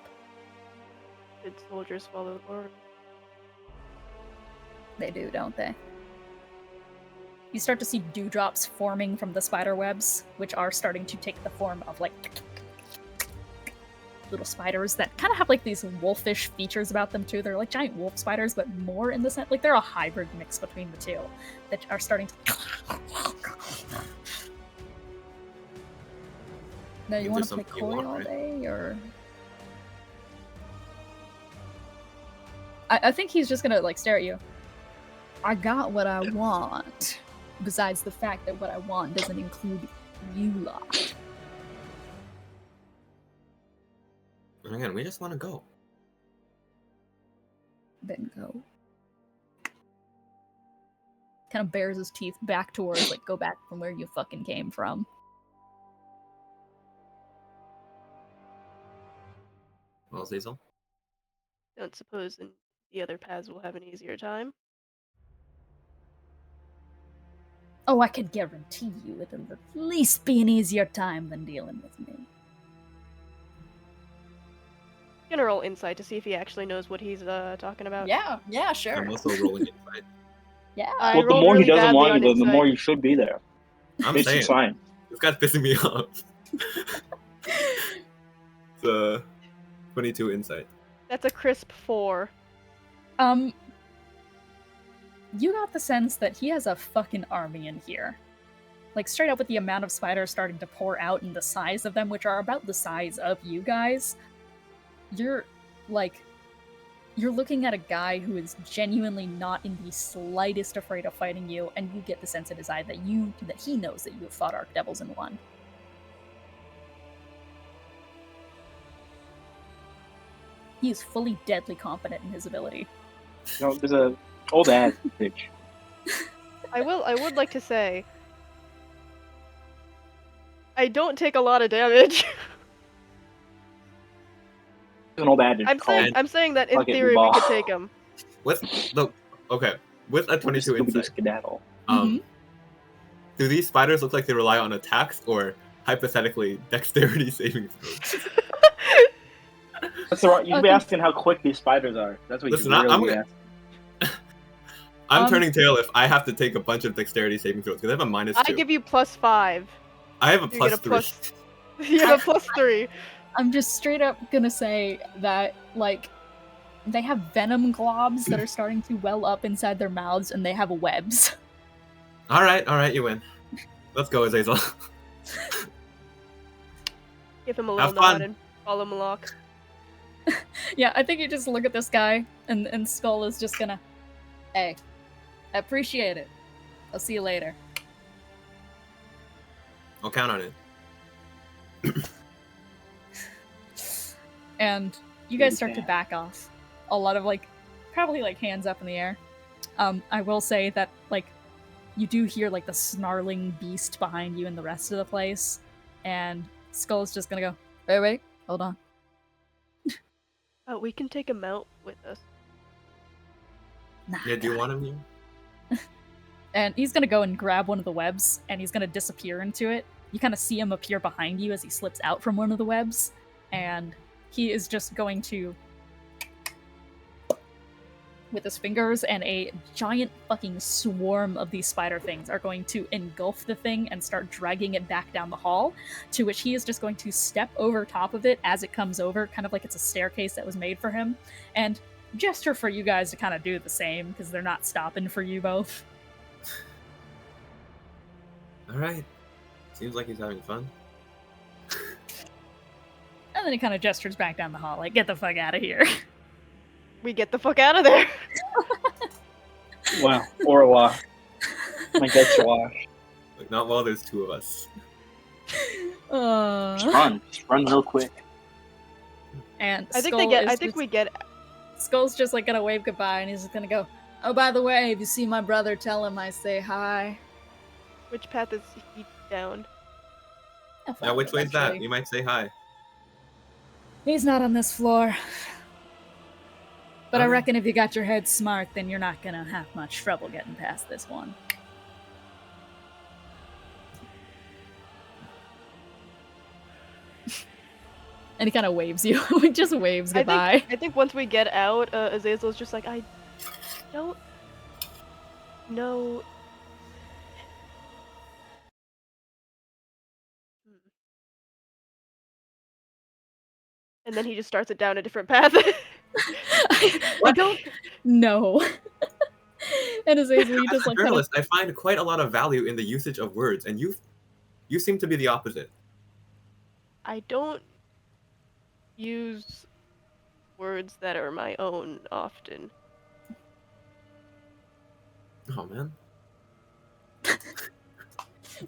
S6: Did soldiers follow the order?
S1: They do, don't they? You start to see dewdrops forming from the spider webs, which are starting to take the form of, like, little spiders that kind of have, like, these wolfish features about them, too. They're like giant wolf spiders, but more in the sense, like, they're a hybrid mix between the two that are starting to... Now, you want to play Koi all day, or... I think he's just gonna, like, stare at you. I got what I want. Besides the fact that what I want doesn't include you lot.
S8: And again, we just want to go.
S1: Then go. Kind of bares his teeth back towards, like, go back from where you fucking came from.
S8: Well, Zazel?
S6: Don't suppose the other paths will have an easier time?
S1: Oh, I can guarantee you it'll at least be an easier time than dealing with me.
S6: General insight to see if he actually knows what he's talking about.
S1: Yeah, sure.
S8: I'm also rolling insight.
S1: Yeah.
S2: Well, the more he doesn't want you, then the more you should be there.
S8: I'm
S2: It's
S8: saying.
S2: fine.
S8: This guy's pissing me off. It's 22 insight.
S6: That's a crisp 4.
S1: You got the sense that he has a fucking army in here. Like, straight up with the amount of spiders starting to pour out and the size of them, which are about the size of you guys, you're looking at a guy who is genuinely not in the slightest afraid of fighting you, and you get the sense in his eye that he knows that you have fought archdevils and won. He is fully deadly confident in his ability.
S2: You know, there's a old adage.
S6: I would like to say I don't take a lot of damage.
S2: There's an old adage.
S6: I'm saying that in
S2: Fuck it,
S6: theory we
S2: ball.
S6: could take him.
S8: With a 22 insight,
S2: Skedaddle.
S8: do these spiders look like they rely on attacks or hypothetically dexterity saving throws?
S2: That's the wrong. You should be asking how quick these spiders are. That's what you should really be asking.
S8: I'm turning tail if I have to take a bunch of dexterity saving throws because I have a -2.
S6: I give you +5.
S8: I have a
S6: You get a
S8: +3.
S6: You have a +3.
S1: I'm just straight up gonna say that, like, they have venom globs that are starting to well up inside their mouths, and they have webs.
S8: All right, you win. Let's go, Azazel.
S6: Give him a
S8: Have
S6: little nod
S8: fun.
S6: and follow Moloch.
S1: Yeah, I think you just look at this guy, and Skull is just gonna, hey, I appreciate it. I'll see you later.
S8: I'll count on it.
S1: And you guys start to back off. A lot of, like, probably, like, hands up in the air. I will say that, like, you do hear, like, the snarling beast behind you and the rest of the place. And Skull's just gonna go, wait, hold on.
S6: We can take him out with us.
S7: Nah,
S8: Yeah, do you want him here?
S1: And he's gonna go and grab one of the webs, and he's gonna disappear into it. You kind of see him appear behind you as he slips out from one of the webs, and he is just going to, with his fingers, and a giant fucking swarm of these spider things are going to engulf the thing and start dragging it back down the hall, to which he is just going to step over top of it as it comes over, kind of like it's a staircase that was made for him, and gesture for you guys to kind of do the same, because they're not stopping for you both.
S8: Alright. Seems like he's having fun.
S1: And then he kind of gestures back down the hall, like, get the fuck out of here.
S6: We get the fuck out of there.
S2: Wow, Ortah. My guts wash.
S8: Like, not while there's two of us.
S2: Just run real quick.
S1: And
S6: I think we get
S1: Skull's just like gonna wave goodbye, and he's just gonna go, "Oh, by the way, if you see my brother, tell him I say hi."
S6: Which path is he down?
S1: I'll
S8: Yeah,
S1: find
S8: which
S1: him
S8: way is that?
S1: eventually.
S8: You might say hi.
S1: He's not on this floor. But I
S8: Okay.
S1: reckon if you got your head smart, then you're not gonna have much trouble getting past this one. And he kind of waves you. He just waves goodbye.
S6: I think once we get out, Azazel's just like, I don't know. And then he just starts it down a different path.
S1: I don't know. And Azazel, you
S8: As
S1: just
S8: a
S1: like kind of...
S8: journalist, I find quite a lot of value in the usage of words, and you seem to be the opposite.
S6: I don't use words that are my own often.
S8: Oh man.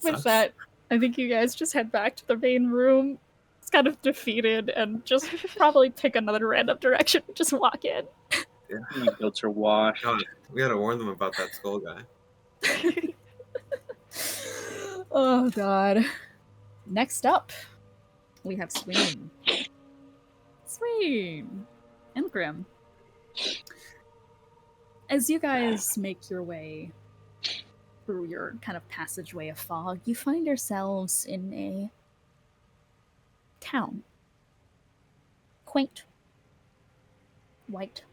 S1: With that, I think you guys just head back to the main room. It's kind of defeated and just probably pick another random direction and just walk in.
S2: You goats are washed.
S8: God, we gotta warn them about that skull guy.
S1: Oh god. Next up, we have Sween. Sween! And Grim. As you guys make your way through your kind of passageway of fog, you find yourselves in a town. Quaint. White.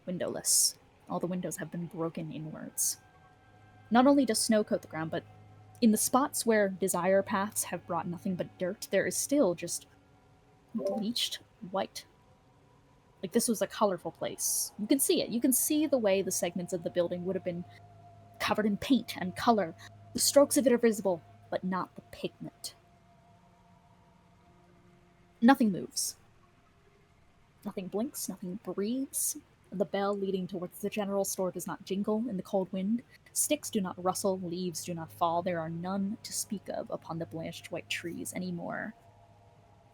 S1: Windowless. All the windows have been broken inwards. Not only does snow coat the ground, but in the spots where desire paths have brought nothing but dirt, there is still just bleached white. Like, this was a colorful place. You can see it. You can see the way the segments of the building would have been covered in paint and color. The strokes of it are visible, but not the pigment. Nothing moves. Nothing blinks, nothing breathes. The bell leading towards the general store does not jingle in the cold wind. Sticks do not rustle, leaves do not fall. There are none to speak of upon the blanched white trees anymore.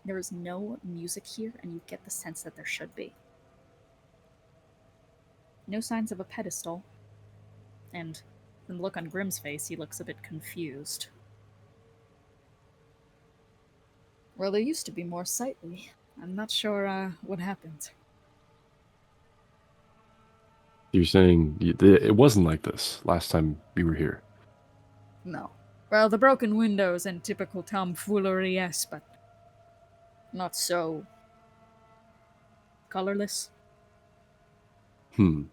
S1: There is no music here, and you get the sense that there should be. No signs of a pedestal. And from the look on Grim's face, he looks a bit confused. Well, there used to be more sightly. I'm not sure what happened.
S5: You're saying it wasn't like this last time you were here?
S1: No. Well, the broken windows and typical tomfoolery, yes, but not so colorless.
S5: And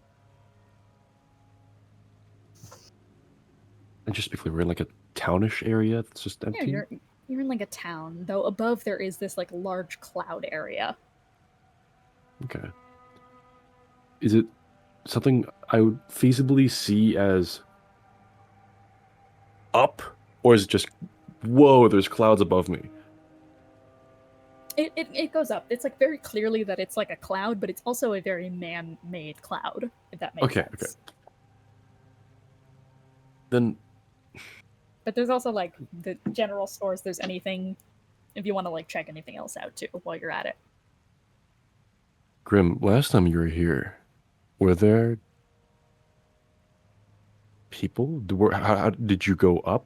S5: just to be clear, we're in like a townish area that's just empty?
S1: Yeah, you're in like a town, though above there is this like large cloud area.
S5: Okay. Is it something I would feasibly see as up? Or is it just, whoa, there's clouds above me?
S1: It goes up. It's like very clearly that it's like a cloud, but it's also a very man-made cloud, if that makes sense.
S5: Okay. Then...
S1: But there's also like the general stores, there's anything, if you want to like check anything else out too while you're at it.
S5: Grim, last time you were here, were there people? How did you go up?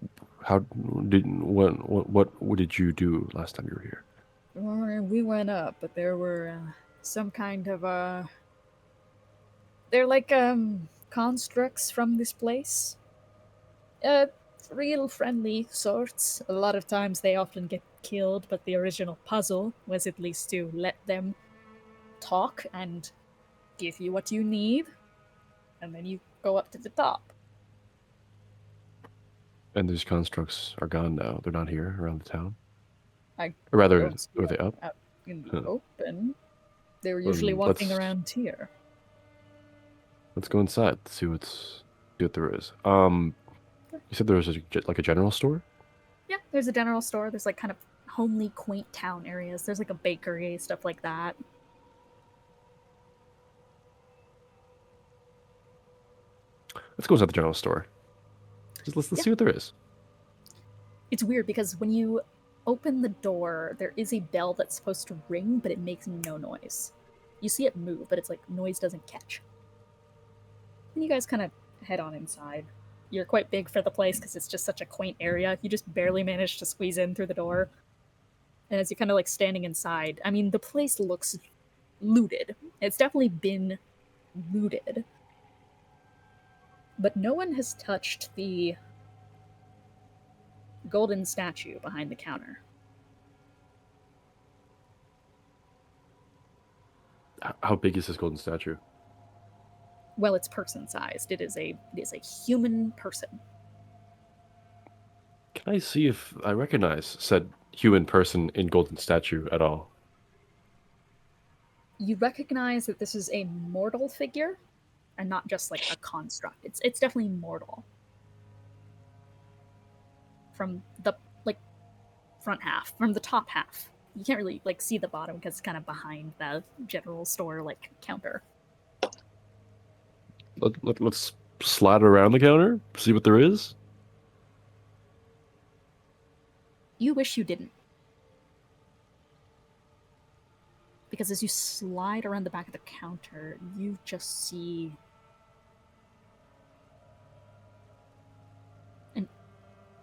S5: What did you do last time you were here?
S1: Well, we went up, but there were some kind of they're like constructs from this place. Real friendly sorts. A lot of times they often get killed, but the original puzzle was at least to let them talk and give you what you need, and then you go up to the top.
S5: And these constructs are gone now. They're not here around the town? Or
S1: I
S5: rather,
S1: don't see
S5: are they
S1: them
S5: up?
S1: out in the open. They were usually walking around here.
S5: Let's go inside, see what there is. You said there was like a general store?
S1: Yeah, there's a general store. There's like kind of homely, quaint town areas. There's like a bakery, stuff like that.
S5: Let's go inside the general store. Let's see what there is.
S1: It's weird because when you open the door, there is a bell that's supposed to ring, but it makes no noise. You see it move, but it's like noise doesn't catch. And you guys kind of head on inside. You're quite big for the place because it's just such a quaint area. You just barely manage to squeeze in through the door. And as you're kind of like standing inside, I mean, the place looks looted. It's definitely been looted. But no one has touched the golden statue behind the counter.
S5: How big is this golden statue?
S1: Well, it's person-sized. It is a human person.
S5: Can I see if I recognize said human person in golden statue at all?
S1: You recognize that this is a mortal figure, and not just like a construct. It's definitely mortal. From the like front half, from the top half. You can't really like see the bottom because it's kind of behind the general store like counter.
S5: Let's slide around the counter, see what there is.
S1: You wish you didn't. Because as you slide around the back of the counter, you just see an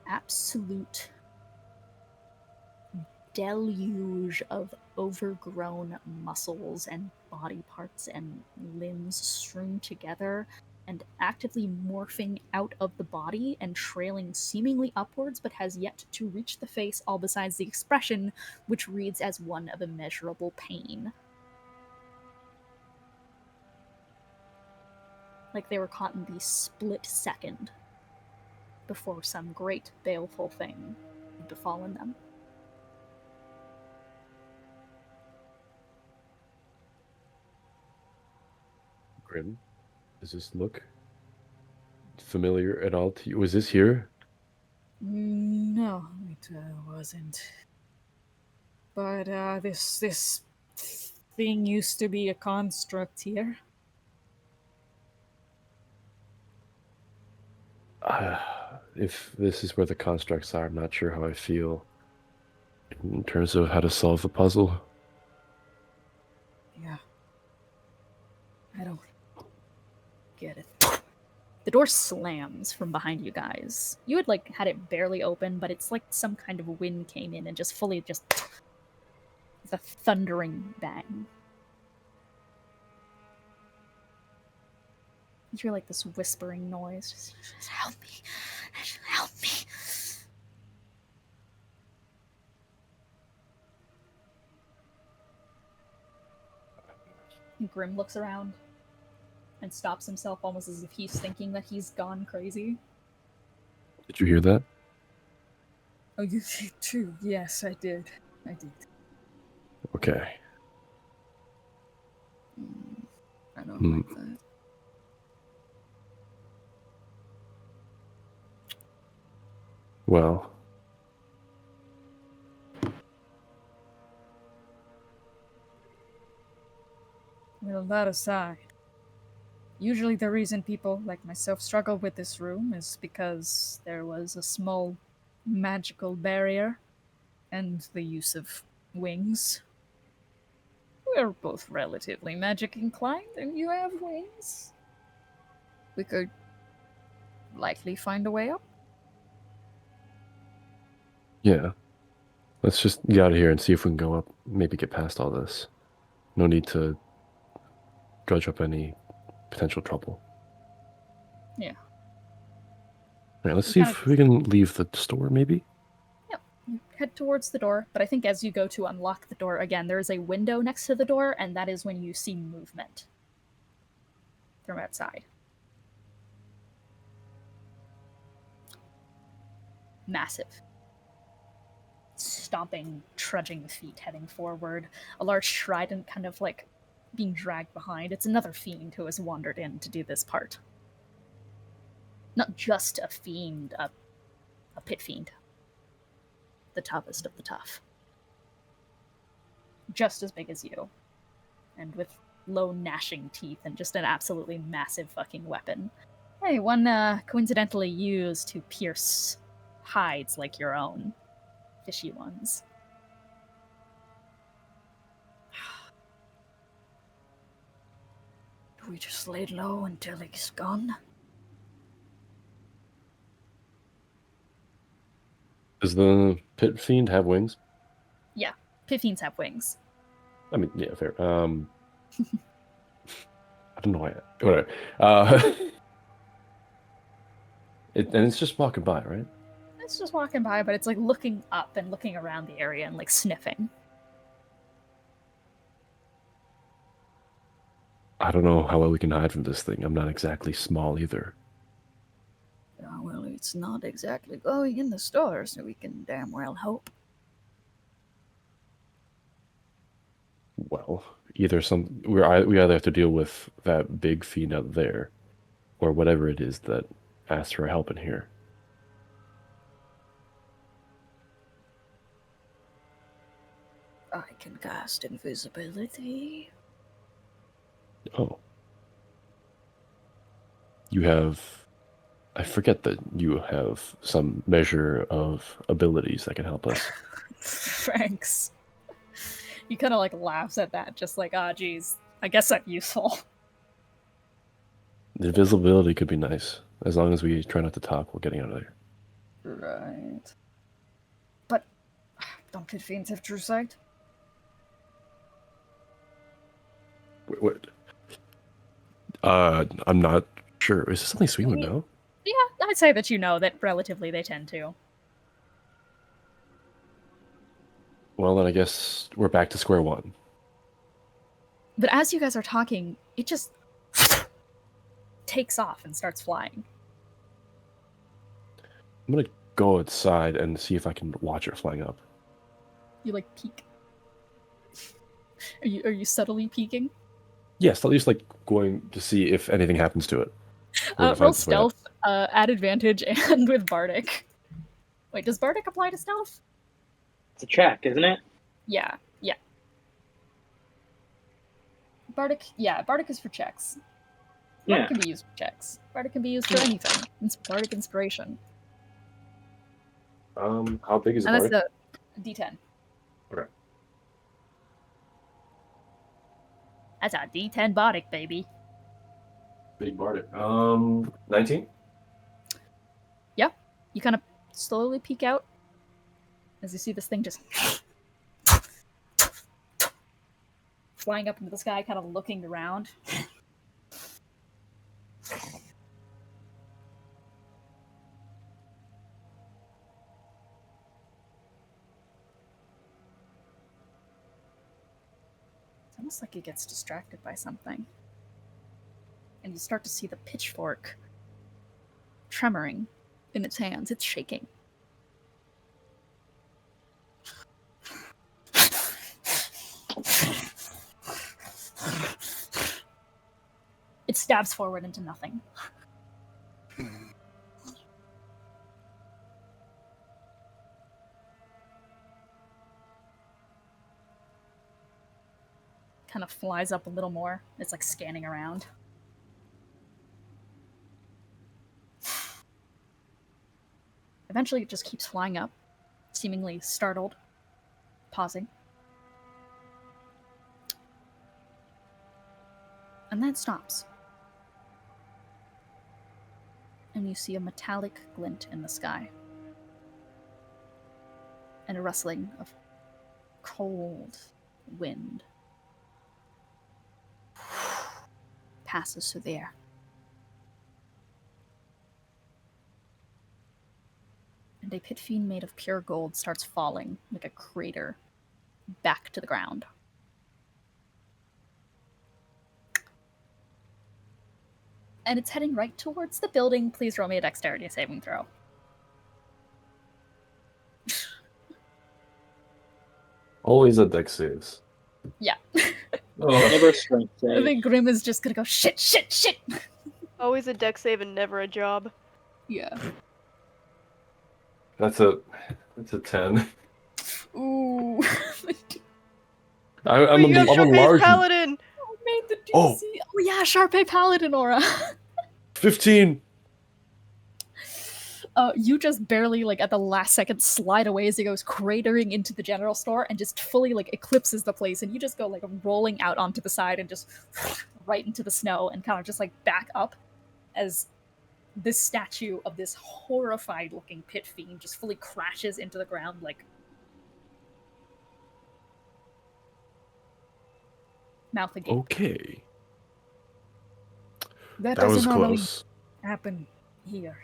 S1: absolute deluge of overgrown muscles and body parts and limbs strewn together and actively morphing out of the body and trailing seemingly upwards, but has yet to reach the face, all besides the expression, which reads as one of immeasurable pain. Like they were caught in the split second before some great baleful thing had befallen them.
S5: Grim, does this look familiar at all to you? Was this here?
S9: No, it wasn't. But this thing used to be a construct here.
S5: If this is where the constructs are, I'm not sure how I feel in terms of how to solve the puzzle.
S9: Yeah. I don't get it.
S1: The door slams from behind you guys. You had like had it barely open, but it's like some kind of wind came in and just fully just the thundering bang. You hear like this whispering noise. Just help me. Help me. Grim looks around and stops himself almost as if he's thinking that he's gone crazy.
S5: Did you hear that?
S9: Oh, you did too? Yes, I did. I did.
S5: Okay.
S9: I don't like that.
S5: Well,
S9: Well, that aside, usually the reason people like myself struggle with this room is because there was a small magical barrier and the use of wings. We're both relatively magic inclined, and you have wings. We could likely find a way up.
S5: yeah. Let's just get out of here and see if we can go up, maybe get past all this. No need to dredge up any potential trouble.
S1: Yeah.
S5: All right, let's see if we can leave the store, maybe?
S1: Yep. You head towards the door, but I think as you go to unlock the door again, there is a window next to the door, and that is when you see movement from outside. Massive. Stomping, trudging feet heading forward. A large trident kind of like being dragged behind. It's another fiend who has wandered in to do this part. Not just a fiend, a pit fiend. The toughest of the tough. Just as big as you. And with low gnashing teeth and just an absolutely massive fucking weapon. Hey, one coincidentally used to pierce hides like your own. Fishy ones.
S9: Do we just lay low until he's gone?
S5: Does the pit fiend have wings?
S1: Yeah, pit fiends have wings.
S5: I mean, yeah, fair. I don't know why. Whatever. And it's just walking by, right?
S1: It's just walking by, but it's like looking up and looking around the area and like sniffing.
S5: I don't know how well we can hide from this thing. I'm not exactly small either.
S9: Well, it's not exactly going in the store, so we can damn well hope.
S5: Well, either we either have to deal with that big fiend out there, or whatever it is that asked for help in here.
S9: I can cast invisibility.
S5: Oh. You have... I forget that you have some measure of abilities that can help us.
S1: Thanks. He kind of like laughs at that, just like, ah, geez, I guess I'm useful.
S5: The invisibility could be nice, as long as we try not to talk while getting out of there.
S9: Right. But don't pit fiends have true sight?
S5: What? I'm not sure. Is this something Sween would know?
S1: Yeah, I'd say that you know that relatively they tend to.
S5: Well, then I guess we're back to square one.
S1: But as you guys are talking, it just takes off and starts flying.
S5: I'm gonna go outside and see if I can watch it flying up.
S1: You like peek. Are you subtly peeking?
S5: Yes, at least like going to see if anything happens to it.
S1: Roll stealth, at advantage, and with Bardic. Wait, does Bardic apply to stealth?
S2: It's a check, isn't it?
S1: Yeah. Bardic is for checks. Bardic can be used for checks. Bardic can be used for anything. It's Bardic inspiration.
S5: How big is it?
S1: And that's the D10.
S5: Okay.
S1: That's a D10 Bardic, baby.
S5: Big Bardic. 19?
S1: Yeah. You kind of slowly peek out as you see this thing just flying up into the sky, kind of looking around. It's almost like it gets distracted by something. And you start to see the pitchfork tremoring in its hands. It's shaking. It stabs forward into nothing. Kind of flies up a little more. It's like scanning around. Eventually, it just keeps flying up, seemingly startled, pausing. And then it stops. And you see a metallic glint in the sky. And a rustling of cold wind passes through the air. And a pit fiend made of pure gold starts falling like a crater back to the ground. And it's heading right towards the building. Please roll me a dexterity saving throw.
S5: Always a dex saves.
S1: Yeah.
S2: Never a strength
S1: I
S2: save.
S1: think Grim is just gonna go shit.
S6: Always a dex save and never a job.
S1: Yeah.
S5: That's a 10.
S1: Ooh.
S5: I'm a large.
S6: Paladin!
S1: I made the DC.
S5: Oh.
S1: Oh yeah, Charpay Paladin aura.
S5: 15.
S1: You just barely, like, at the last second slide away as it goes cratering into the general store and just fully, like, eclipses the place, and you just go, like, rolling out onto the side and just right into the snow and kind of just like back up as this statue of this horrified looking pit fiend just fully crashes into the ground like mouth agape.
S5: Okay.
S9: That
S5: That was
S9: doesn't normally
S5: close.
S9: happen here.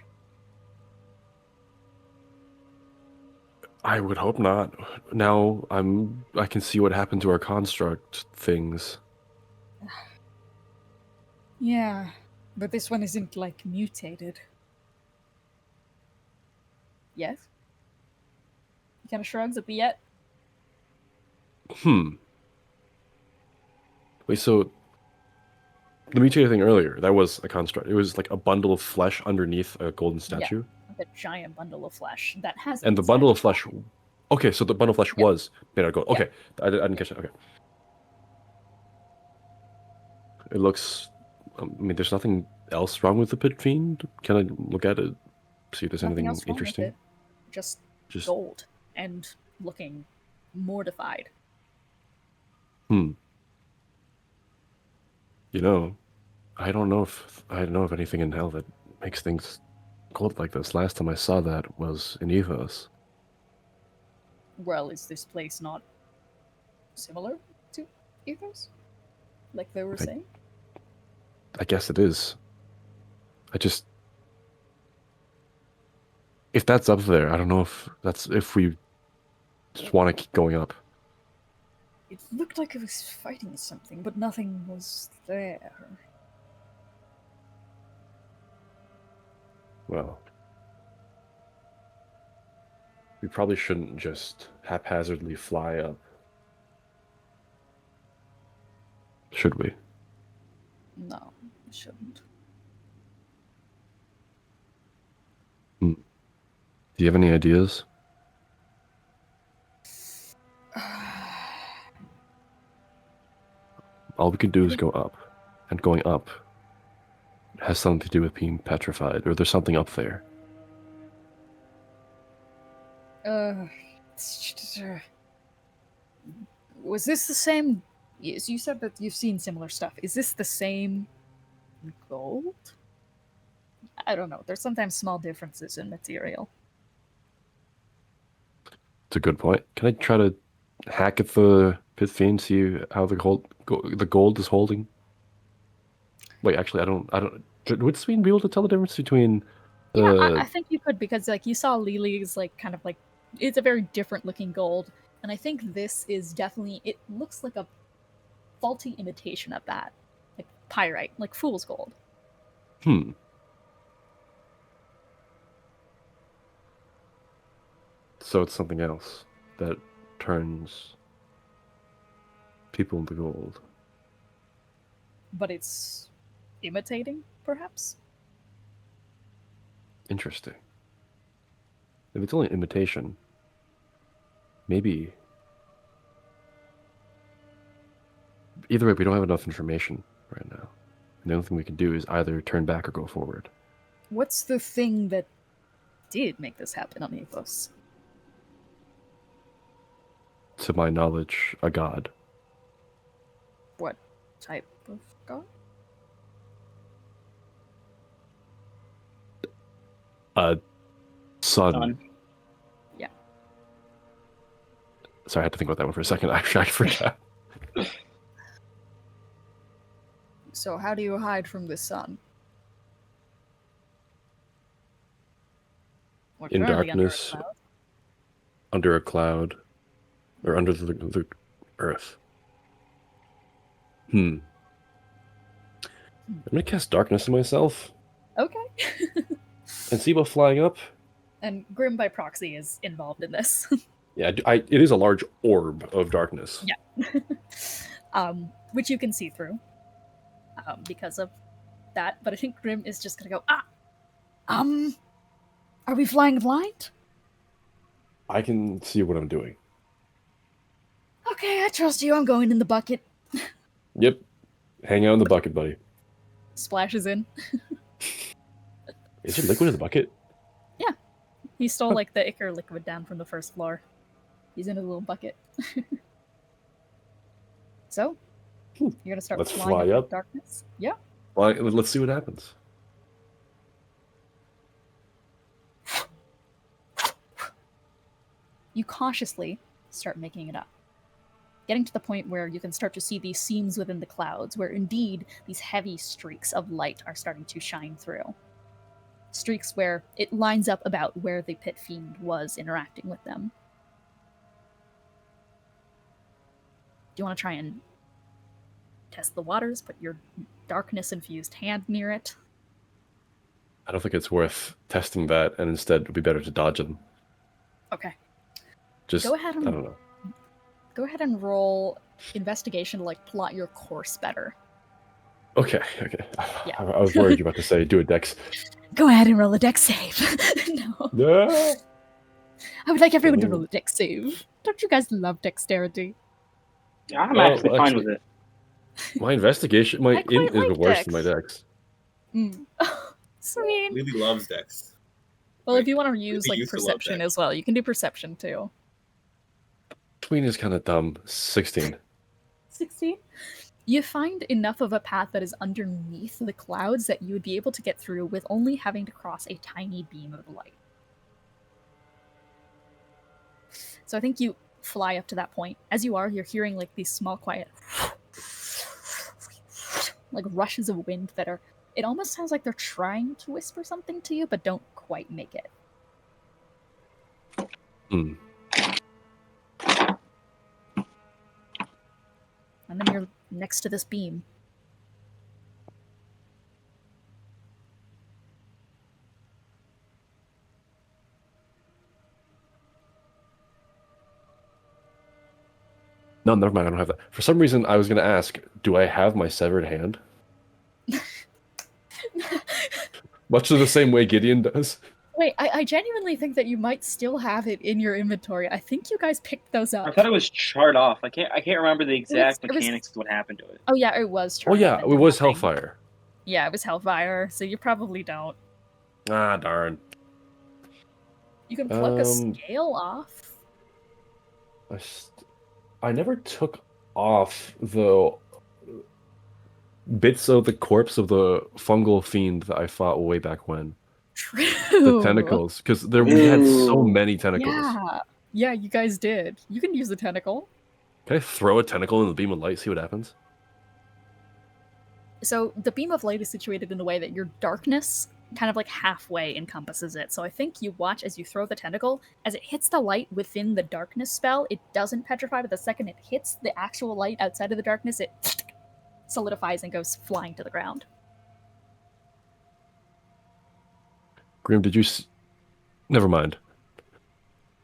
S5: I would hope not. Now I can see what happened to our construct things.
S9: Yeah, but this one isn't like mutated.
S1: Yes? He kind of shrugs at the yet.
S5: Wait, so the mutated thing earlier, that was a construct. It was like a bundle of flesh underneath a golden statue.
S1: Like a giant bundle of flesh that has.
S5: And the bundle of flesh. Okay, so the bundle of flesh was made out of gold. Okay, I didn't catch that. Okay. It looks. I mean, there's nothing else wrong with the pit fiend. Can I look at it? See if there's
S1: Nothing
S5: anything
S1: else wrong with
S5: interesting.
S1: it. Just gold and looking mortified.
S5: You know, I don't know of anything in hell that makes things gold like this. Last time I saw that was in Ethos.
S1: Well, is this place not similar to Ethos? Like they were saying?
S5: I guess it is. If that's up there, I don't know if we just want to keep going up.
S9: It looked like it was fighting something, but nothing was there.
S5: Well, we probably shouldn't just haphazardly fly up. Should we?
S9: No, it shouldn't.
S5: Do you have any ideas? All we can do is go up. And going up has something to do with being petrified, or there's something up there.
S9: Was this the same? Yes, you said that you've seen similar stuff. Is this the same gold? I don't know. There's sometimes small differences in material.
S5: It's a good point. Can I try to hack at the pit fiend, see how the gold is holding? Wait, actually, I don't. Would Sween be able to tell the difference between the?
S1: Yeah, I think you could because like you saw Lily's like kind of like it's a very different looking gold, and I think this is definitely it looks like a faulty imitation of that, like pyrite, like fool's gold.
S5: So it's something else that turns people into gold.
S1: But it's imitating, perhaps?
S5: Interesting. If it's only imitation, maybe. Either way, we don't have enough information right now. And the only thing we can do is either turn back or go forward.
S9: What's the thing that did make this happen on Ethos?
S5: To my knowledge, a god.
S9: What type of god?
S5: A sun.
S1: Yeah.
S5: Sorry, I had to think about that one for a second. I forgot.
S9: So how do you hide from the sun?
S1: We're
S5: In
S1: currently
S5: darkness, under a cloud, or under the earth. I'm gonna cast darkness on myself
S1: Okay.
S5: and see about flying up.
S1: And Grim by proxy is involved in this.
S5: Yeah, it is a large orb of darkness.
S1: Yeah. Which you can see through. Because of that. But I think Grim is just gonna go,
S9: Are we flying blind?
S5: I can see what I'm doing.
S9: Okay, I trust you. I'm going in the bucket.
S5: Yep. Hang out in the bucket, buddy.
S1: splashes in.
S5: Is there liquid in the bucket?
S1: Yeah. He stole like the ichor liquid down from the first floor. He's in a little bucket. So, You're gonna start
S5: Let's
S1: flying
S5: fly
S1: up in
S5: up.
S1: darkness. Yeah.
S5: Well, let's see what happens.
S1: You cautiously start making it up, getting to the point where you can start to see these seams within the clouds, where indeed these heavy streaks of light are starting to shine through. Streaks where it lines up about where the pit fiend was interacting with them. Do you want to try and test the waters, put your darkness-infused hand near it?
S5: I don't think it's worth testing that, and instead it would be better to dodge them.
S1: Okay.
S5: Just,
S1: Go ahead and
S5: I don't know.
S1: Go ahead and roll investigation to like plot your course better.
S5: Okay.
S1: Yeah.
S5: I was worried you were about to say do a dex.
S1: Go ahead and roll a dex save. No.
S5: No.
S1: I would like everyone to roll a dex save. Don't you guys love dexterity?
S2: I'm actually fine with it.
S5: My investigation, my
S6: I quite
S5: int is
S6: like
S5: worse
S6: dex.
S5: than my dex.
S1: Sweet.
S4: Lily loves Dex.
S1: Well, if you want to use
S4: Maybe
S1: like
S4: used to love
S1: perception
S4: dex.
S1: as well, you can do perception too.
S5: Tween is kind of dumb. 16.
S1: 16. You find enough of a path that is underneath the clouds that you would be able to get through with only having to cross a tiny beam of light. So I think you fly up to that point. As you are, you're hearing like these small, quiet, like rushes of wind that are. It almost sounds like they're trying to whisper something to you, but don't quite make it.
S5: Hmm.
S1: And then you're next to this beam.
S5: No, never mind. I don't have that. For some reason, I was going to ask, do I have my severed hand? Much of the same way Gideon does.
S1: Wait, I genuinely think that you might still have it in your inventory. I think you guys picked those up.
S2: I thought it was charred off. I can't remember the exact
S1: It was-
S2: mechanics of what happened to it.
S1: Oh yeah, it was.
S5: Oh yeah,
S1: charred
S5: it was
S1: into nothing.
S5: Hellfire.
S1: Yeah, it was Hellfire, so you probably don't.
S5: Ah, darn.
S1: You can pluck a scale off.
S5: I never took off the bits of the corpse of the fungal fiend that I fought way back when.
S1: True.
S5: The tentacles, because we had so many tentacles.
S1: Yeah, you guys did. You can use the tentacle.
S5: Can I throw a tentacle in the beam of light, see what happens?
S1: So the beam of light is situated in a way that your darkness kind of like halfway encompasses it. So I think you watch as you throw the tentacle, as it hits the light within the darkness spell, it doesn't petrify, but the second it hits the actual light outside of the darkness, it solidifies and goes flying to the ground.
S5: Grim, did you... Never mind.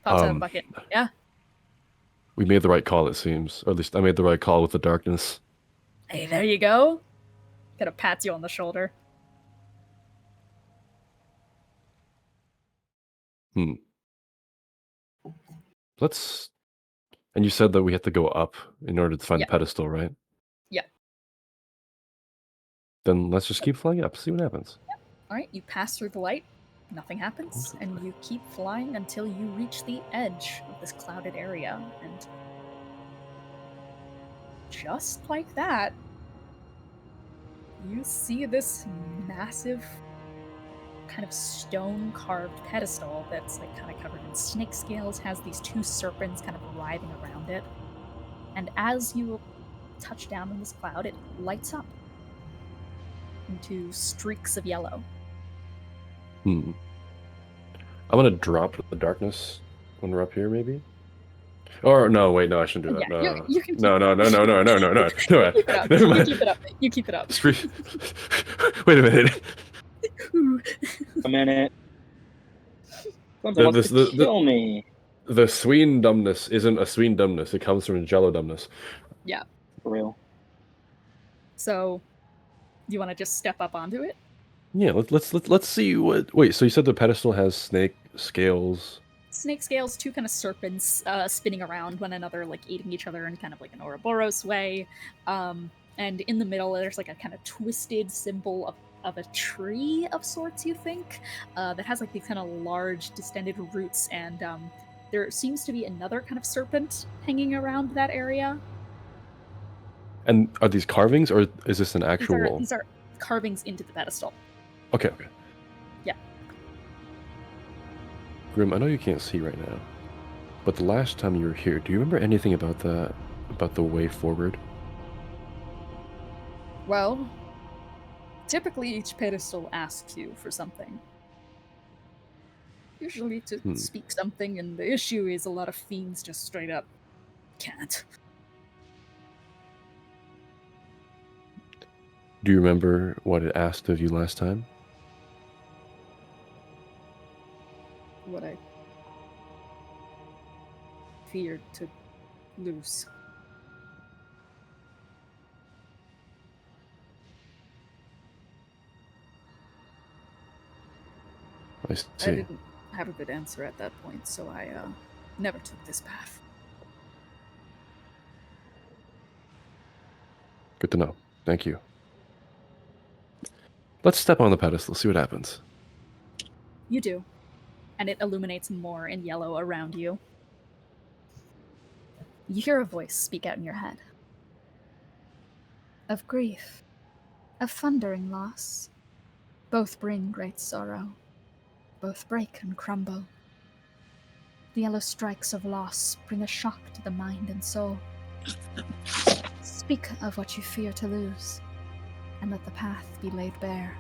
S1: Pops out of the bucket. Yeah.
S5: We made the right call, it seems. Or at least I made the right call with the darkness.
S1: Hey, there you go. Kind of pats you on the shoulder.
S5: Let's... And you said that we have to go up in order to find
S1: Yeah.
S5: the pedestal, right?
S1: Yeah.
S5: Then let's just keep flying up, see what happens.
S1: Alright, you pass through the light, nothing happens, and you keep flying until you reach the edge of this clouded area, and just like that, you see this massive kind of stone-carved pedestal that's like kind of covered in snake scales, has these two serpents kind of writhing around it, and as you touch down on this cloud, it lights up into streaks of yellow.
S5: I'm gonna drop the darkness when we're up here, maybe? Or no, wait, no, I shouldn't do that.
S1: Yeah, you can keep
S5: No.
S1: keep it up.
S5: Never
S1: You
S5: mind.
S1: keep it up. You keep it up.
S5: Wait a minute.
S2: A minute. Something wants to kill me.
S5: The Sween dumbness isn't a Sween dumbness. It comes from Jello dumbness.
S1: Yeah.
S2: For real.
S1: So, you want to just step up onto it?
S5: Yeah, let's see what. Wait, so you said the pedestal has snake scales.
S1: Snake scales, two kind of serpents spinning around one another, like eating each other in kind of like an Ouroboros way. And in the middle, there's like a kind of twisted symbol of a tree of sorts, you think, that has like these kind of large distended roots, and there seems to be another kind of serpent hanging around that area.
S5: And are these carvings, or is this an actual?
S1: These are carvings into the pedestal.
S5: Okay.
S1: Yeah.
S5: Grim, I know you can't see right now, but the last time you were here, do you remember anything about that? About the way forward?
S1: Well, typically each pedestal asks you for something. Usually to speak something, and the issue is a lot of fiends just straight up can't.
S5: Do you remember what it asked of you last time?
S1: What I feared to lose.
S5: I see.
S1: I didn't have a good answer at that point, so I never took this path.
S5: Good to know. Thank you. Let's step on the pedestal, see what happens.
S1: You do. And it illuminates more in yellow around you. You hear a voice speak out in your head. Of grief, of thundering loss, both bring great sorrow, both break and crumble. The yellow strikes of loss bring a shock to the mind and soul. Speak of what you fear to lose, and let the path be laid bare.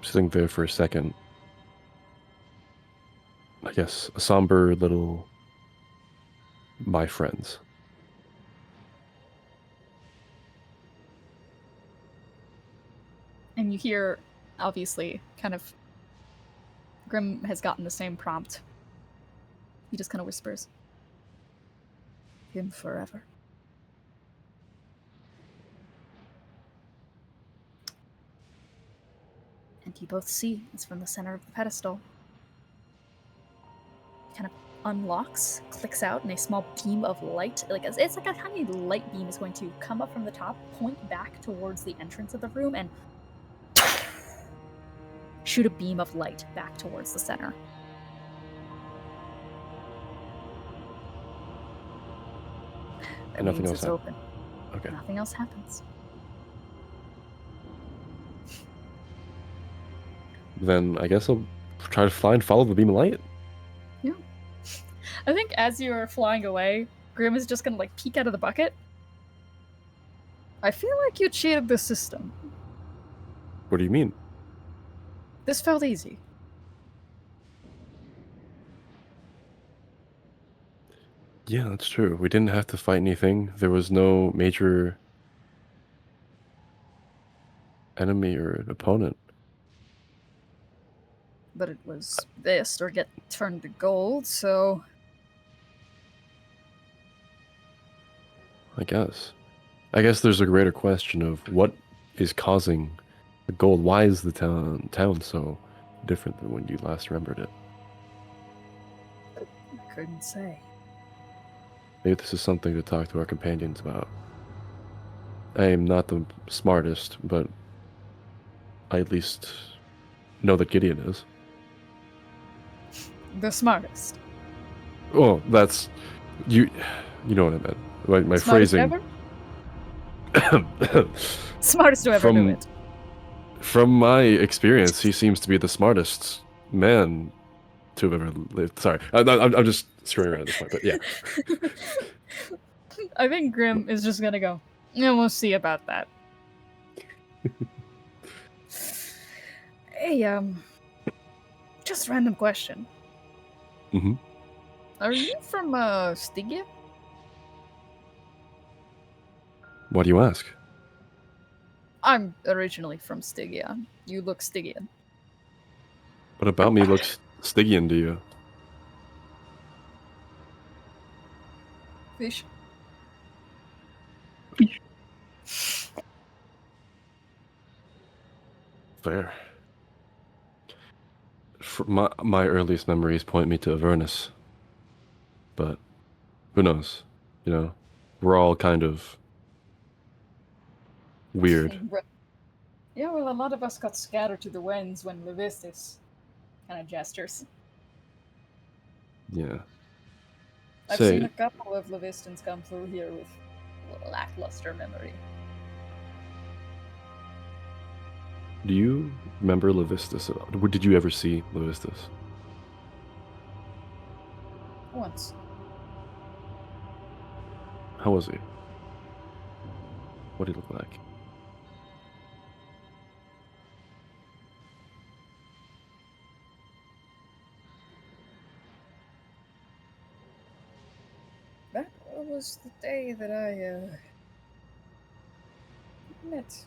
S5: Sitting there for a second. I guess a somber little my friends.
S1: And you hear, obviously, kind of, Grim has gotten the same prompt. He just kind of whispers, him forever. And you both see, it's from the center of the pedestal. Kind of unlocks, clicks out, and a small beam of light, it's like a tiny light beam is going to come up from the top, point back towards the entrance of the room, and shoot a beam of light back towards the center.
S5: And nothing else happens.
S1: Open.
S5: Okay.
S1: Nothing else happens.
S5: Then I guess I'll try to follow the beam of light.
S1: Yeah. I think as you're flying away, Grim is just gonna peek out of the bucket. I feel like you cheated the system.
S5: What do you mean?
S1: This felt easy.
S5: Yeah, that's true. We didn't have to fight anything. There was no major enemy or an opponent.
S1: But it was this or get turned to gold, so...
S5: I guess there's a greater question of what is causing the gold. Why is the town so different than when you last remembered it?
S1: I couldn't say.
S5: Maybe this is something to talk to our companions about. I am not the smartest, but I at least know that Gideon is.
S1: The smartest.
S5: Oh, that's... You know what I meant. My
S1: Smartest
S5: phrasing...
S1: ever? Smartest to ever do it.
S5: From my experience, he seems to be the smartest man to have ever lived. Sorry, I'm just screwing around at this point, but yeah.
S1: I think Grim is just gonna go, yeah, we'll see about that. Hey, just a random question.
S5: Mm-hmm.
S1: Are you from, Stygia?
S5: Why do you ask?
S1: I'm originally from Stygia. You look Stygian.
S5: What about me looks Stygian to you?
S1: Fish.
S5: Fair. My earliest memories point me to Avernus. But who knows? You know, we're all kind of weird.
S9: Yeah, well, a lot of us got scattered to the winds when Levistus kind of gestures.
S5: Yeah.
S9: I've
S5: Say,
S9: seen a couple of Levistans come through here with lackluster memory.
S5: do you remember Levistus? Did you ever see Levistus?
S9: Once.
S5: How was he? What did he look like?
S9: That was the day that I met.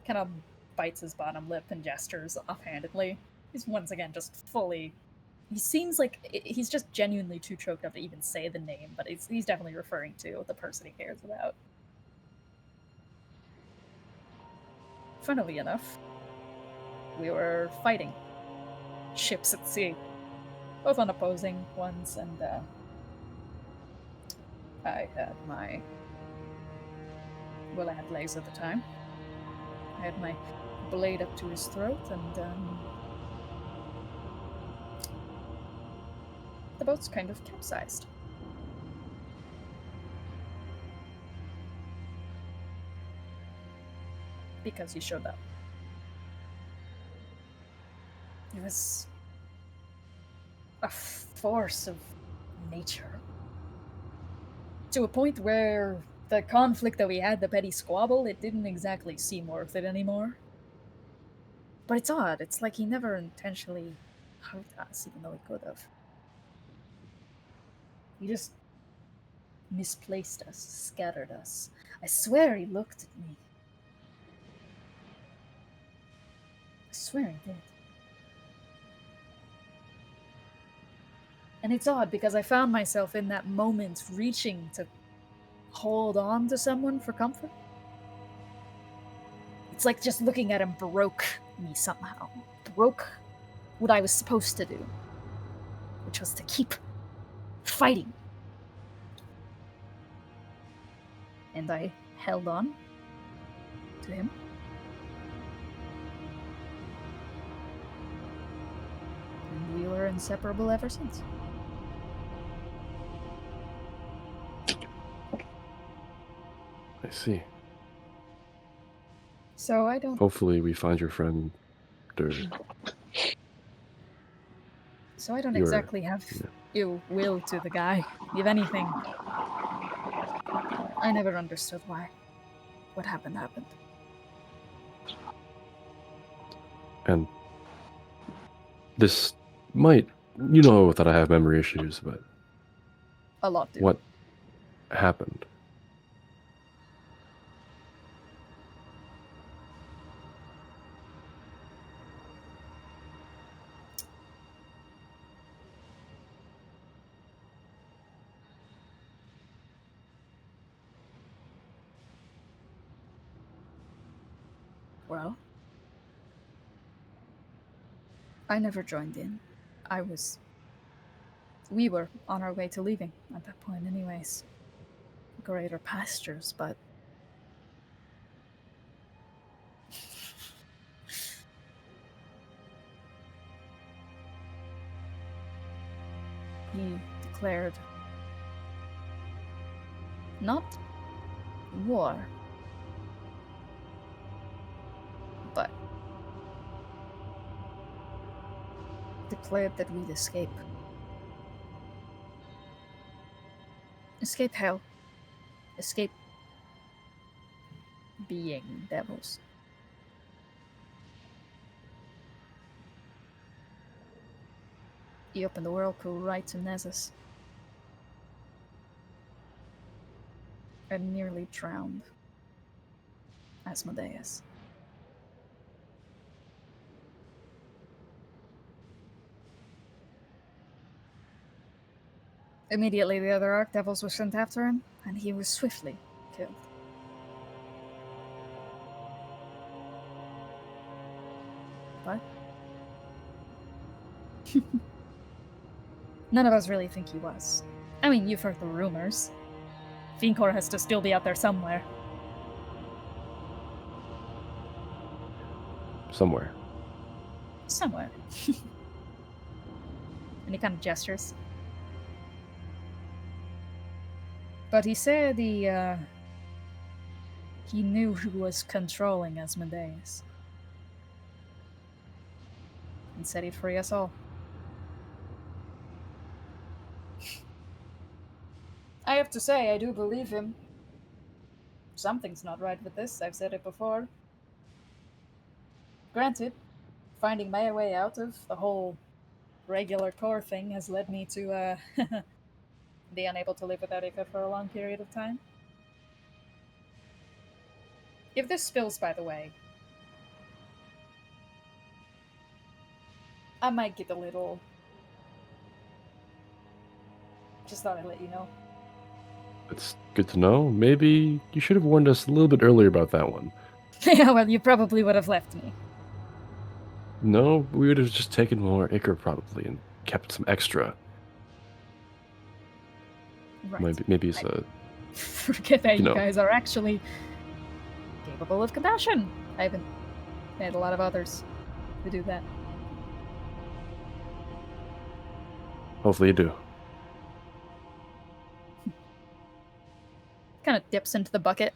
S9: Kind of bites his bottom lip and gestures offhandedly. He's once again just fully. He seems like he's just genuinely too choked up to even say the name, but he's definitely referring to the person he cares about. Funnily enough, we were fighting ships at sea, both on opposing ones, and I had my. Well, I had legs at the time. I had my blade up to his throat, and the boat's kind of capsized. Because he showed up. It was a force of nature. To a point where the conflict that we had, the petty squabble, it didn't exactly seem worth it anymore. But it's odd. It's like he never intentionally hurt us, even though he could have. He just misplaced us, scattered us. I swear he looked at me. I swear he did. And it's odd because I found myself in that moment reaching to hold on to someone for comfort. It's like just looking at him broke me somehow. Broke what I was supposed to do, which was to keep fighting. And I held on to him. And we were inseparable ever since.
S5: I see.
S9: So I don't.
S5: Hopefully we find your friend.
S9: So I don't
S5: You're-
S9: exactly have ill will to the guy. If anything, I never understood why. What happened happened.
S5: And this might, you know that I have memory issues, but
S9: A lot do.
S5: what happened?
S9: Well, I never joined in. We were on our way to leaving at that point anyways. Greater pastures, but he declared not war, but declared that we'd escape. Escape hell. Escape being devils. He opened the whirlpool right to Nessus. And nearly drowned Asmodeus. Immediately the other Archdevils were sent after him, and he was swiftly killed. What? None of us really think he was. I mean, you've heard the rumors. Korah has to still be out there somewhere.
S5: somewhere.
S1: Somewhere. And he kind of gestures. But he said he knew who was controlling Asmodeus. And said he'd free us all. I have to say, I do believe him. Something's not right with this, I've said it before. Granted, finding my way out of the whole regular core thing has led me to be unable to live without Ica for a long period of time. If this spills, by the way, I might get a little... Just thought I'd let you know.
S5: It's good to know. Maybe you should have warned us a little bit earlier about that one.
S1: Yeah, well, you probably would have left me.
S5: No, we would have just taken more Ichor probably and kept some extra.
S1: Right.
S5: Maybe it's a...
S1: Forget that you
S5: know.
S1: guys are actually capable of compassion. I haven't met a lot of others who do that.
S5: Hopefully you do.
S1: Kind of dips into the bucket.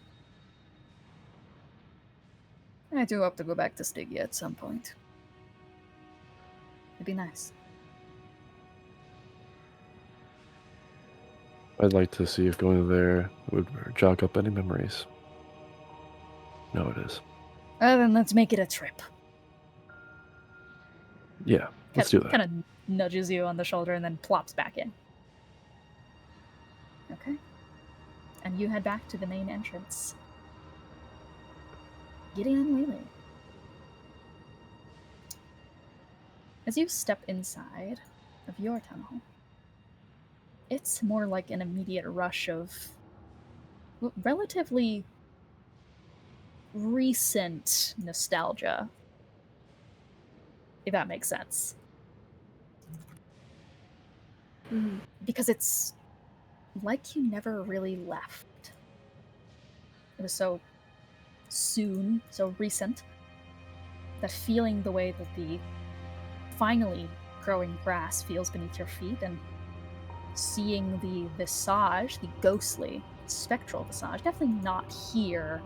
S1: I do hope to go back to Stygia at some point. It'd be nice.
S5: I'd like to see if going there would jog up any memories. No, it is.
S1: Then let's make it a trip.
S5: Yeah, let's do that.
S1: Kind of nudges you on the shoulder and then plops back in. Okay. And you head back to the main entrance. Gideon and Lily. As you step inside of your tunnel, it's more like an immediate rush of relatively recent nostalgia, if that makes sense.
S3: Mhm.
S1: Because it's like you never really left. It was so soon, so recent, that feeling the way that the finally growing grass feels beneath your feet, and seeing the visage, the ghostly, spectral visage, definitely not here,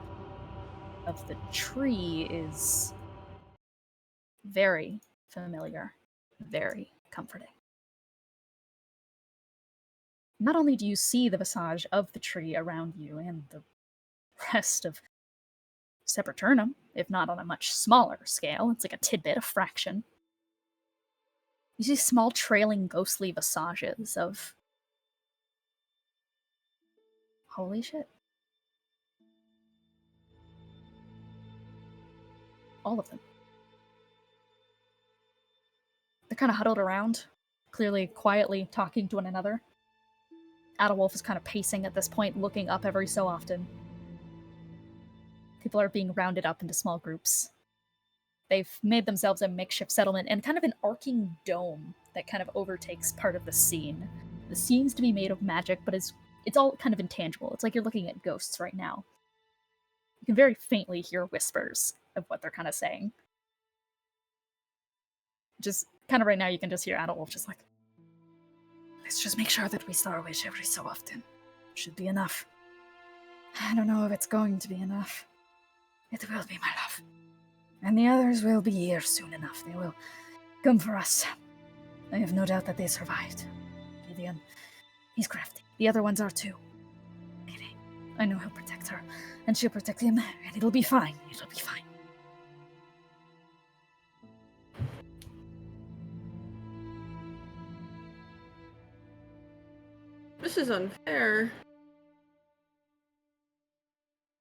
S1: of the tree is very familiar, very comforting. Not only do you see the visage of the tree around you and the rest of Sepulturnum, if not on a much smaller scale, it's like a tidbit, a fraction. You see small trailing ghostly visages of... Holy shit. All of them. They're kind of huddled around, clearly quietly talking to one another. Adewolf is kind of pacing at this point, looking up every so often. People are being rounded up into small groups. They've made themselves a makeshift settlement and kind of an arcing dome that kind of overtakes part of the scene. The seems to be made of magic, but it's all kind of intangible. It's like you're looking at ghosts right now. You can very faintly hear whispers of what they're kind of saying. Just kind of right now, you can just hear Adewolf just like, let's just make sure that we Star Wish every so often. Should be enough. I don't know if it's going to be enough. It will be, my love. And the others will be here soon enough. They will come for us. I have no doubt that they survived. Gideon, he's crafty. The other ones are too. Maybe. I know he'll protect her, and she'll protect him, and it'll be fine. It'll be fine.
S3: This is unfair.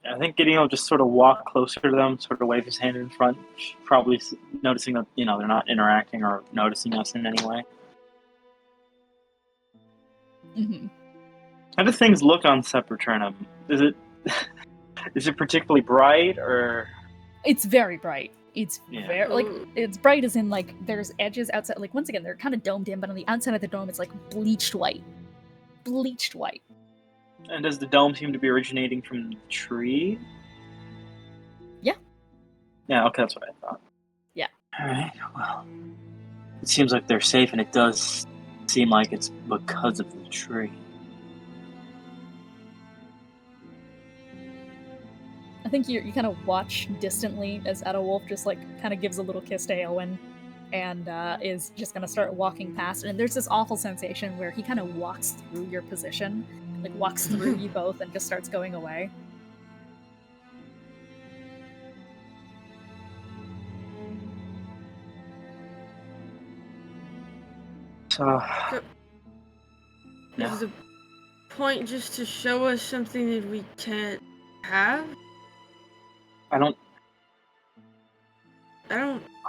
S2: I think Gideon will just sort of walk closer to them, sort of wave his hand in front, probably noticing that, they're not interacting or noticing us in any way.
S1: Mm-hmm.
S2: How do things look on Sepulturnum? Is it particularly bright, or?
S1: It's very bright. It's very, it's bright as in, there's edges outside. Once again, they're kind of domed in, but on the outside of the dome, it's, bleached white. Bleached white.
S2: And does the dome seem to be originating from the tree?
S1: Yeah.
S2: Yeah, okay, that's what I thought. Alright, well. It seems like they're safe, and it does seem like it's because of the tree.
S1: I think you kind of watch distantly as Ethelwolf just like kind of gives a little kiss to Aowen and is just gonna start walking past. And there's this awful sensation where he kind of walks through your position, like walks through you both and just starts going away.
S2: So,
S3: Is the point just to show us something that we can't have?
S2: I'm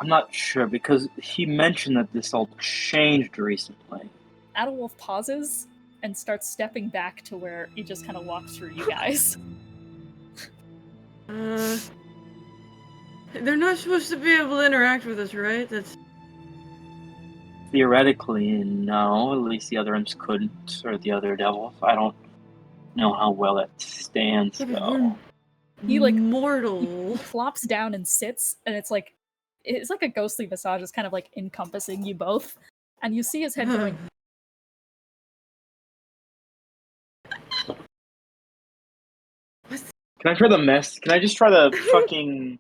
S2: not sure, because he mentioned that this all changed recently.
S1: Ethelwolf pauses and starts stepping back to where he just kind of walks through you guys.
S3: They're not supposed to be able to interact with us, right? That's...
S2: Theoretically, no. At least the other imps couldn't, or the other devils. I don't know how well that stands, though.
S1: He like
S3: mortal.
S1: He flops down and sits, and it's like a ghostly visage is kind of like encompassing you both, and you see his head going.
S2: Can I try the mess? Can I just try the fucking?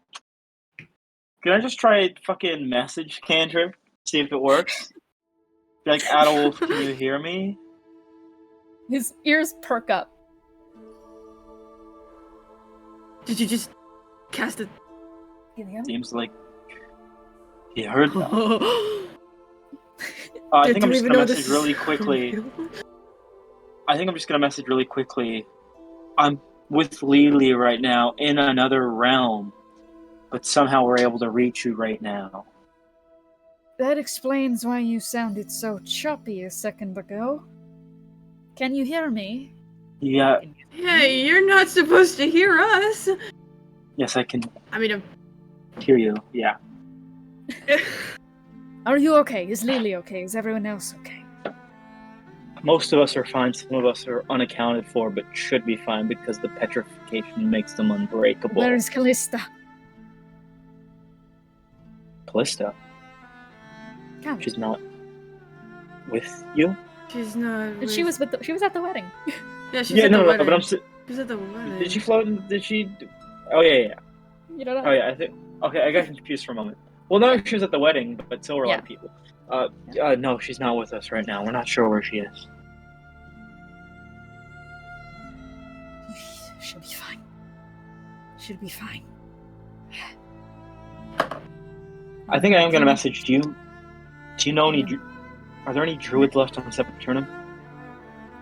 S2: Can I just try fucking message cantrip? See if it works. Be like, Adolf, can you hear me?
S1: His ears perk up.
S3: Did you just cast it?
S2: Seems like he heard that. I think I'm just gonna message really quickly. I'm with Lily right now in another realm, but somehow we're able to reach you right now.
S9: That explains why you sounded so choppy a second ago. Can you hear me?
S2: Yeah.
S3: Hey, you're not supposed to hear us.
S2: Yes, I can.
S3: I mean,
S2: hear you. Yeah.
S9: Are you okay? Is Lily okay? Is everyone else okay?
S2: Most of us are fine. Some of us are unaccounted for, but should be fine because the petrification makes them unbreakable.
S9: Where is Callista?
S2: Callista?
S9: Come.
S2: She's not with you?
S3: She's not.
S1: And she was at the wedding.
S3: Yeah, she's at the wedding.
S2: But
S3: she's at the wedding.
S2: Did she float? Did she? Oh yeah.
S1: You don't know.
S2: Oh yeah, I think. Okay, I got confused for a moment. Well, no, she was at the wedding, but so were a lot of people. No, she's not with us right now. We're not sure where she is.
S9: She'll be fine. She'll be fine.
S2: I think I am gonna message you. Do you know any? Are there any druids left on Sepulturnum?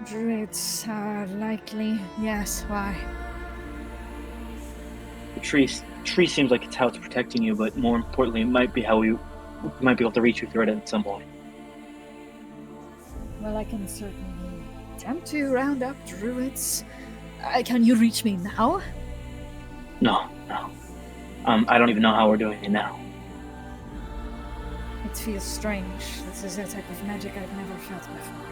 S9: Druids are likely. Yes. Why?
S2: The tree seems like it's how it's protecting you, but more importantly, it might be how we might be able to reach you through it at some point.
S9: Well, I can certainly attempt to round up druids. Can you reach me now?
S2: No. I don't even know how we're doing it now.
S9: It feels strange. This is a type of magic I've never felt before.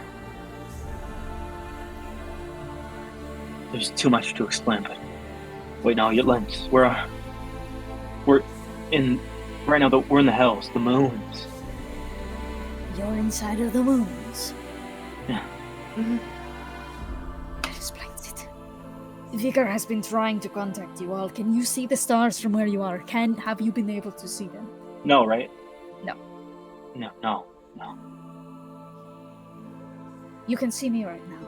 S2: There's too much to explain, but wait, no, Lens. We're in right now. We're in the hells, the moons.
S7: You're inside of the moons.
S2: Yeah.
S9: Mm-hmm. That explains it. Vigor has been trying to contact you all. Can you see the stars from where you are? Have you been able to see them?
S2: No, right?
S9: No.
S2: No.
S9: You can see me right now.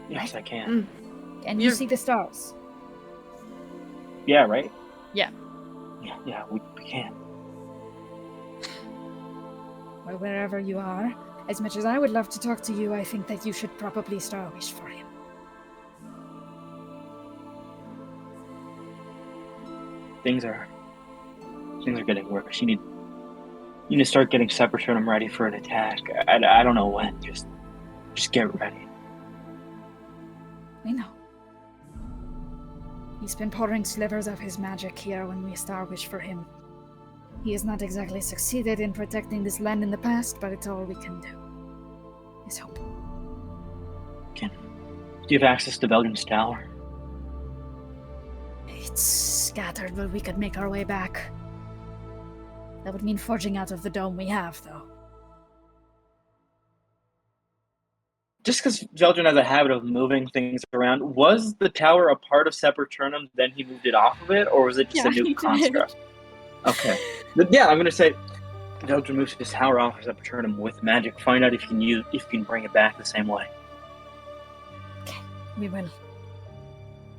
S2: Yes, I can.
S9: Can you see the stars?
S2: Yeah, right?
S1: Yeah.
S2: Yeah, we can.
S9: Well, wherever you are, as much as I would love to talk to you, I think that you should probably star wish for him.
S2: Things are getting worse. You need to start getting Sepulturnum ready for an attack. I don't know when. Just get ready.
S9: I know. He's been pouring slivers of his magic here when we star wish for him. He has not exactly succeeded in protecting this land in the past, but it's all we can do. Is hope.
S2: Do you have access to Belgium's tower?
S9: It's scattered, but we could make our way back. That would mean forging out of the dome we have, though.
S2: Just because Veldrin has a habit of moving things around, was the tower a part of Sepulchernum, then he moved it off of it, or was it just a new construct? Okay. Yeah, I'm going to say Veldrin moves his tower off of Sepulchernum with magic. Find out if you can bring it back the same way.
S9: Okay, we will.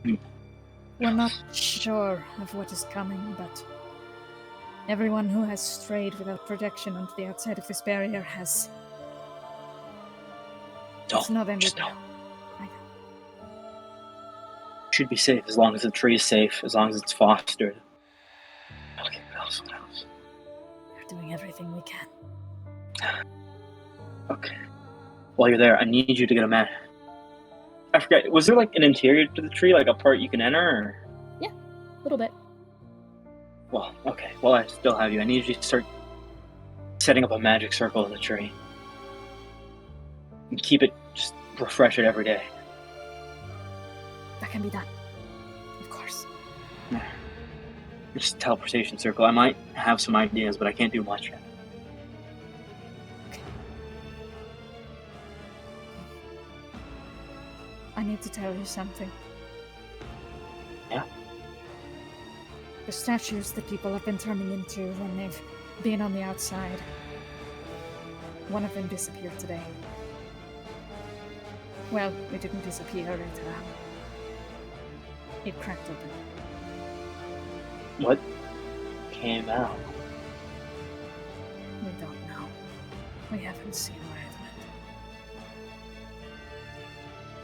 S2: Hmm.
S9: We're not sure of what is coming, but everyone who has strayed without protection onto the outside of this barrier has... It's not ended
S2: Just
S9: well.
S2: don't.
S9: I know.
S2: Should be safe as long as the tree is safe, as long as it's fostered. Okay, what else?
S9: We're doing everything we can.
S2: Okay. While you're there, I need you to get a map. I forget, was there like an interior to the tree, like a part you can enter? Or...
S9: Yeah, a little bit.
S2: Well, okay. Well, I still have you. I need you to start setting up a magic circle in the tree. And keep it, just refresh it every day.
S9: That can be done. Of course.
S2: Just teleportation circle. I might have some ideas, but I can't do much yet.
S9: I need to tell you something.
S2: Yeah?
S9: The statues that people have been turning into when they've been on the outside. One of them disappeared today. Well, it didn't disappear, it cracked open.
S2: What came out?
S9: We don't know. We haven't seen where it went.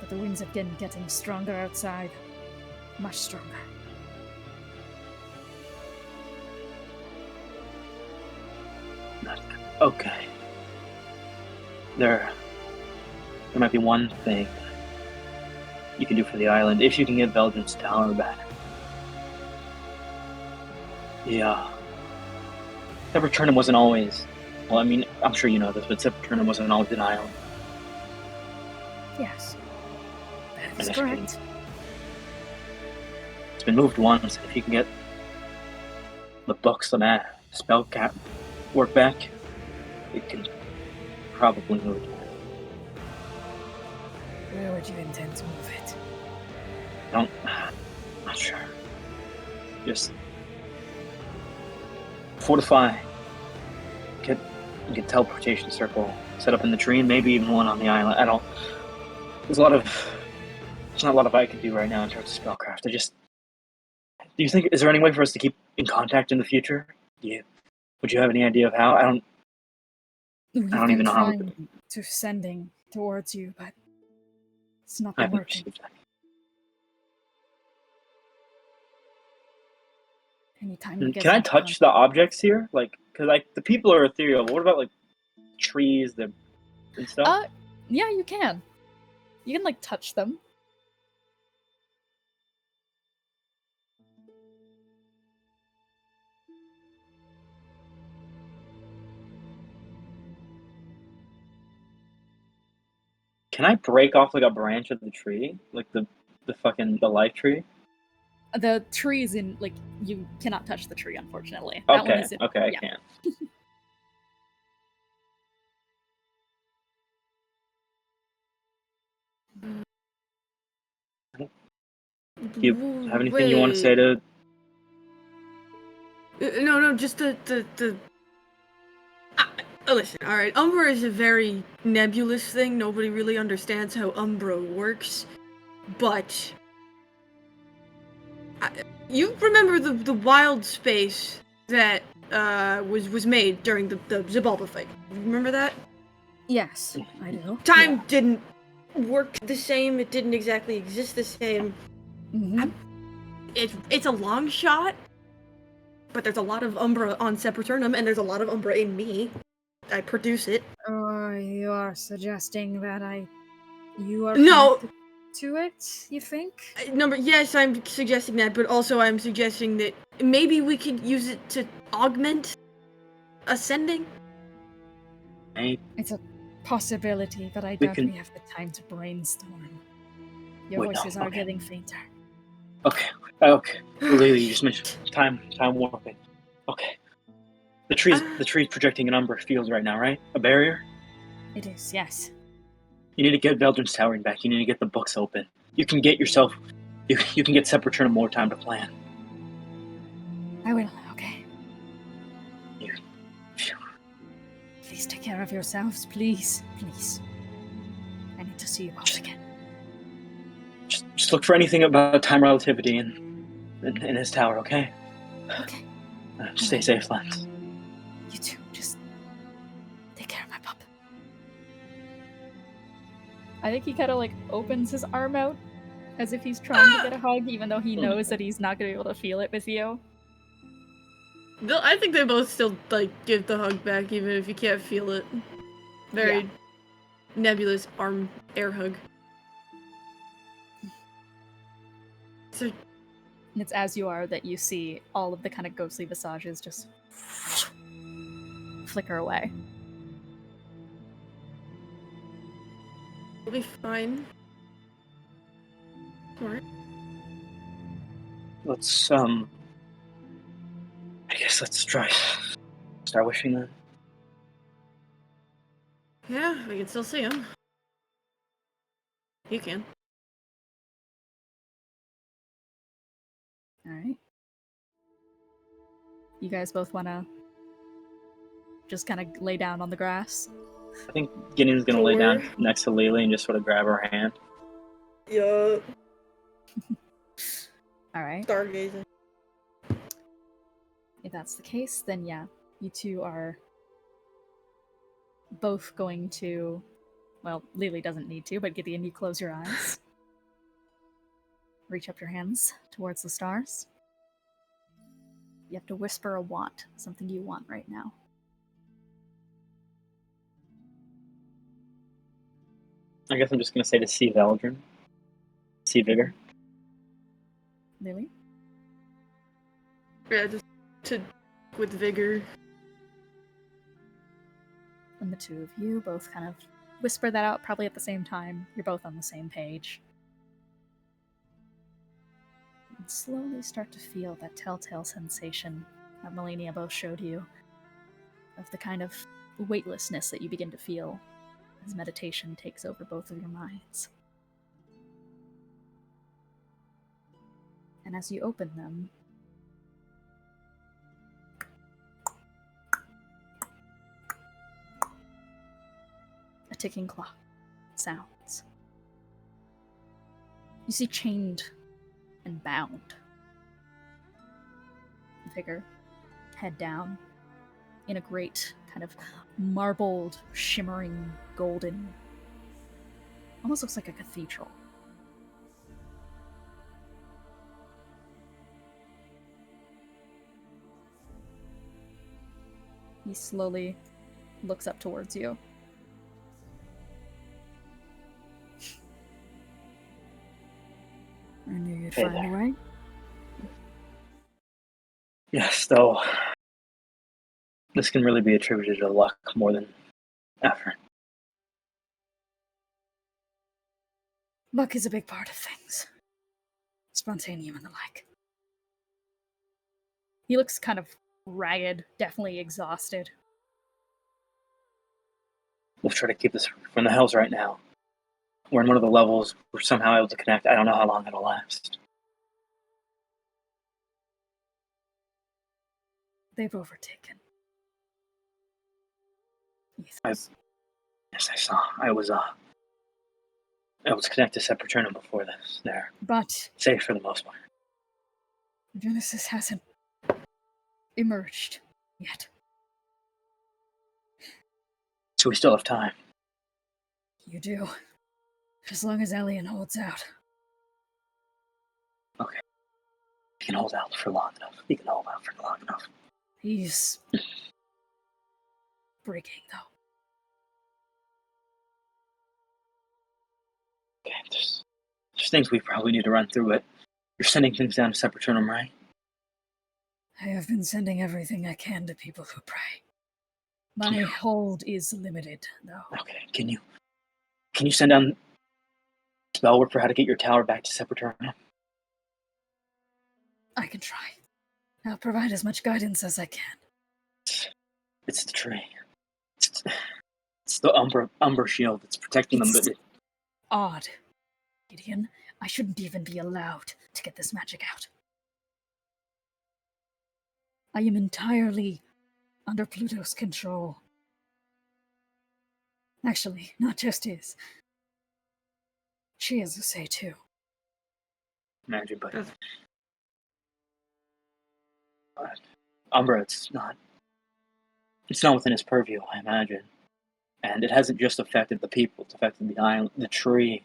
S9: But the winds have been getting stronger outside. Much stronger.
S2: Okay. There might be one thing you can do for the island if you can get Veldrin's tower back. Yeah. Sepulchernum wasn't always... Well, I mean, I'm sure you know this, but Sepulchernum wasn't always an island.
S9: Yes. That is
S2: Initially.
S9: correct.
S2: It's been moved once. If you can get the books, the map, spell cap work back, it can probably move it.
S9: Where would you intend to move it?
S2: I'm not sure. Just fortify. Get teleportation circle set up in the tree, and maybe even one on the island. There's not a lot I can do right now in terms of spellcraft. Do you think, is there any way for us to keep in contact in the future? Would you have any idea of how? I don't even know how.
S9: To sending towards you, but it's not
S2: I
S9: been
S2: haven't
S9: working.
S2: received that.
S9: Anytime you get
S2: Can I
S9: into
S2: touch the objects here? Like, because the people are ethereal. But what about like trees and stuff?
S1: Yeah, you can. You can like touch them.
S2: Can I break off like a branch of the tree, like the life tree?
S1: The trees in like you cannot touch the tree, unfortunately. That one
S2: Okay,
S1: is
S2: okay, I
S1: yeah.
S2: can. Do you have anything you want to say to?
S3: No, just the. Listen, alright, Umbra is a very nebulous thing. Nobody really understands how Umbra works. But... you remember the wild space that was made during the Xibalba fight. Remember that?
S9: Yes, I do.
S3: Time didn't work the same. It didn't exactly exist the same.
S9: Mm-hmm.
S3: It's a long shot, but there's a lot of Umbra on Sepulchernum, and there's a lot of Umbra in me. I produce it.
S9: You are suggesting that you are
S3: No.
S9: connected to it, you think?
S3: Yes, I'm suggesting that, but also I'm suggesting that maybe we could use it to augment ascending.
S9: It's a possibility, but I doubt we have the time to brainstorm. Your voices are getting fainter.
S2: Okay. Lily, you just mentioned time warping. Okay. The tree's projecting a number of fields right now, right? A barrier?
S9: It is, yes.
S2: You need to get Veldrin's Towering back. You need to get the books open. You can get yourself... You can get Sepulchre more time to plan.
S9: I will, okay.
S2: You...
S9: Please take care of yourselves, please. Please. I need to see you both again.
S2: Just look for anything about time relativity in his tower, okay?
S9: Okay.
S2: Stay safe, Lance.
S9: You too. Just take care of my pup. I think he kind of like opens his arm out as if he's trying to get a hug, even though he knows that he's not going to be able to feel it with you.
S3: I think they both still like give the hug back, even if you can't feel it. Very nebulous arm air hug. So,
S1: And it's as you are that you see all of the kind of ghostly visages just flicker away.
S3: we'll be fine. Alright.
S2: Let's, I guess let's try. Start wishing then.
S3: Yeah, we can still see him. You can.
S1: Alright. You guys both want to just kind of lay down on the grass?
S2: I think Gideon's gonna lay down
S3: Sure.
S2: next to Lily and just sort of grab her hand.
S3: Yeah.
S1: Alright.
S3: Stargazing.
S1: If that's the case, then yeah, you two are both going to... Well, Lily doesn't need to, but Gideon, you close your eyes. Reach up your hands towards the stars. You have to whisper a want, something you want right now.
S2: I guess I'm just gonna say to see Veldrin. See Vigor.
S1: Lily?
S3: Yeah, just to with vigor.
S1: And the two of you both kind of whisper that out, probably at the same time. You're both on the same page. And slowly start to feel that telltale sensation that Melania both showed you, of the kind of weightlessness that you begin to feel as meditation takes over both of your minds. And as you open them, a ticking clock sounds. You see chained and bound Vigor, head down, in a great kind of marbled, shimmering, golden, almost looks like a cathedral. He slowly looks up towards you. I knew you'd
S2: Hey
S1: find a
S2: there.
S1: way.
S2: Yes, though. This can really be attributed to luck more than effort.
S9: Luck is a big part of things. Spontaneum and the like.
S1: He looks kind of ragged, definitely exhausted.
S2: We'll try to keep this from the hells right now. We're in one of the levels. We're somehow able to connect. I don't know how long it'll last.
S9: They've overtaken.
S2: Yes, I saw. I was able to connect to Sepulchre before this. They're
S9: But
S2: safe for the most part.
S9: Genesis hasn't emerged yet.
S2: So we still have time.
S9: You do. As long as Elian holds out.
S2: Okay. He can hold out for long enough. He can hold out for long enough.
S9: He's breaking, though.
S2: Okay, there's things we probably need to run through, but you're sending things down to Sepulchre, right?
S9: I have been sending everything I can to people who pray. My hold is limited, though.
S2: Okay, can you send down spell work for how to get your tower back to Sepulchre?
S9: I can try. I'll provide as much guidance as I can.
S2: It's the tree. It's the Umbra shield that's protecting them.
S9: It's
S2: But
S9: odd, Gideon. I shouldn't even be allowed to get this magic out. I am entirely under Pluto's control. Actually, not just his. She has a say too.
S2: imagine, but Umbra, it's not within his purview, I imagine. And it hasn't just affected the people; it's affected the island, the tree.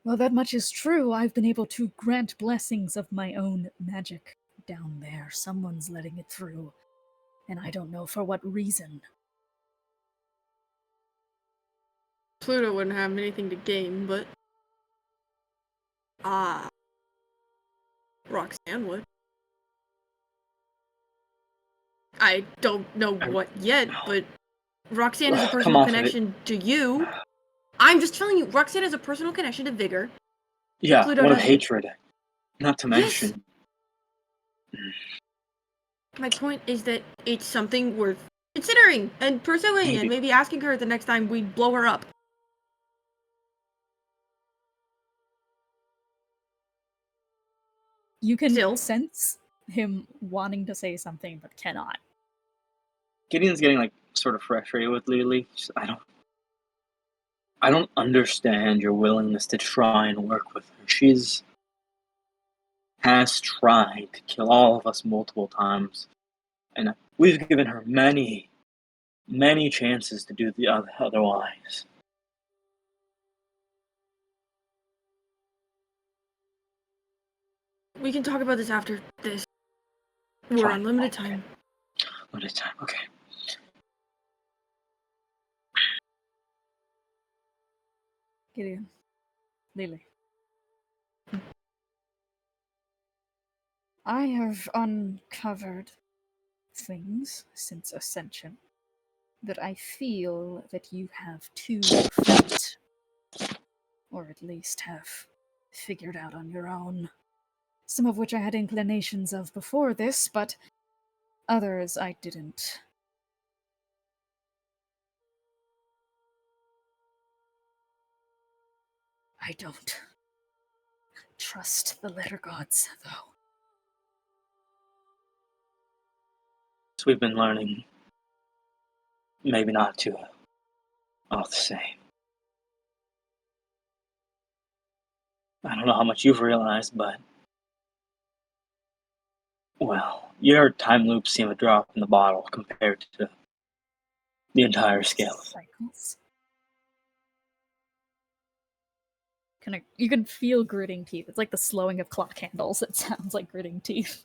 S9: Well, that much is true. I've been able to grant blessings of my own magic down there. Someone's letting it through, and I don't know for what reason.
S3: Pluto wouldn't have anything to gain, but Roxanne would. I don't know what yet, but Roxanne has a personal connection to you. I'm just telling you, Roxanne has a personal connection to Vigor.
S2: Yeah,
S3: Pluto
S2: one of
S3: doesn't.
S2: hatred. Not to mention.
S3: My point is that it's something worth considering and pursuing, and maybe asking her the next time we blow her up.
S1: You can sense him wanting to say something, but cannot.
S2: Gideon's getting like sort of frustrated with Lily. I don't understand your willingness to try and work with her. She's has tried to kill all of us multiple times, and we've given her many, many chances to do the otherwise.
S3: We can talk about this after this. We're on limited time.
S2: Limited time, okay.
S1: Gideon. Lily. I have uncovered things since Ascension that I feel that you have too felt, or at least have figured out on your own. Some of which I had inclinations of before this, but others I didn't. I don't trust the letter gods, though.
S2: So we've been learning maybe not to all the same. I don't know how much you've realized, but well, your time loops seem a drop in the bottle compared to the entire scale.
S1: Cycles. You can feel gritting teeth. It's like the slowing of clock handles. It sounds like gritting teeth.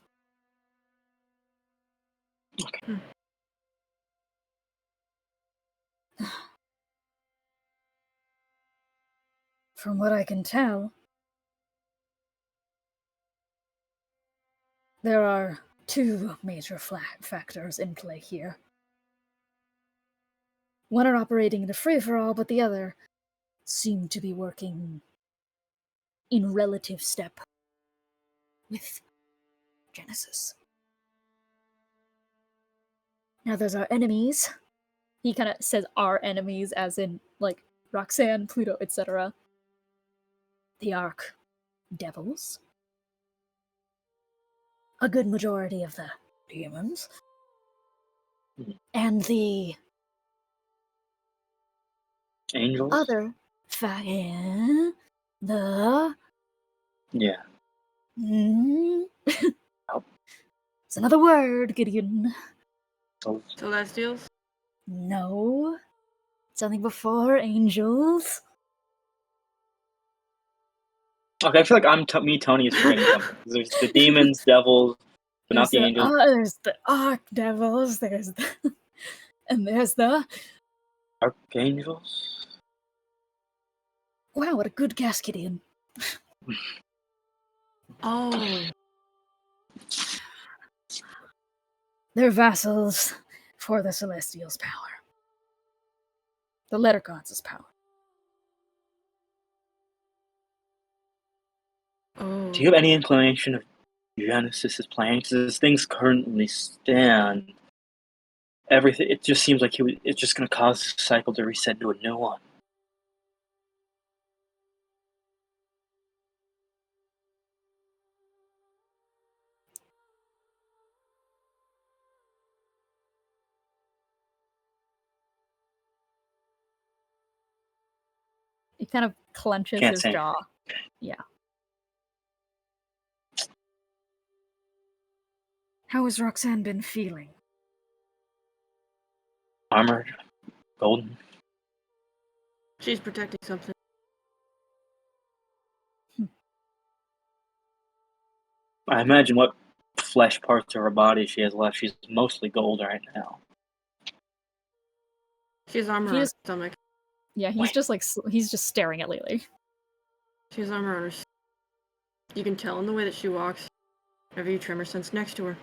S2: Okay.
S9: From what I can tell, there are two major factors in play here. One are operating in a free-for-all, but the other seem to be working in relative step with Genesis. Now there's our enemies.
S1: He kind of says our enemies as in, like, Roxanne, Pluto, etc.
S9: The Arc Devils. A good majority of the demons. And the
S2: Angels?
S9: other the...
S2: Yeah.
S9: It's another word, Gideon.
S3: Celestials?
S9: No. Something before angels.
S2: Okay, I feel like Tony is forgetting something. There's the demons, devils, but not the angels.
S9: There's the Arc Devils, there's the... and there's the...
S2: Archangels?
S9: Wow, what a good guess, Gideon.
S3: Oh.
S9: They're vassals for the Celestials' power. The letter gods' power.
S3: Oh.
S2: Do you have any inclination of Genesis' plan? Because as things currently stand, everything. It just seems like it's just going to cause the cycle to reset to a new one.
S1: He kind of clenches
S2: Can't
S1: his
S2: say
S1: jaw. Yeah.
S9: How has Roxanne been feeling?
S2: Armored, golden.
S3: She's protecting something.
S2: I imagine what flesh parts of her body she has left. She's mostly gold right now.
S3: She has armor on her stomach.
S1: Yeah, he's just like he's just staring at Lily.
S3: She has armor on her. You can tell in the way that she walks. Whenever you trim her sense next to her.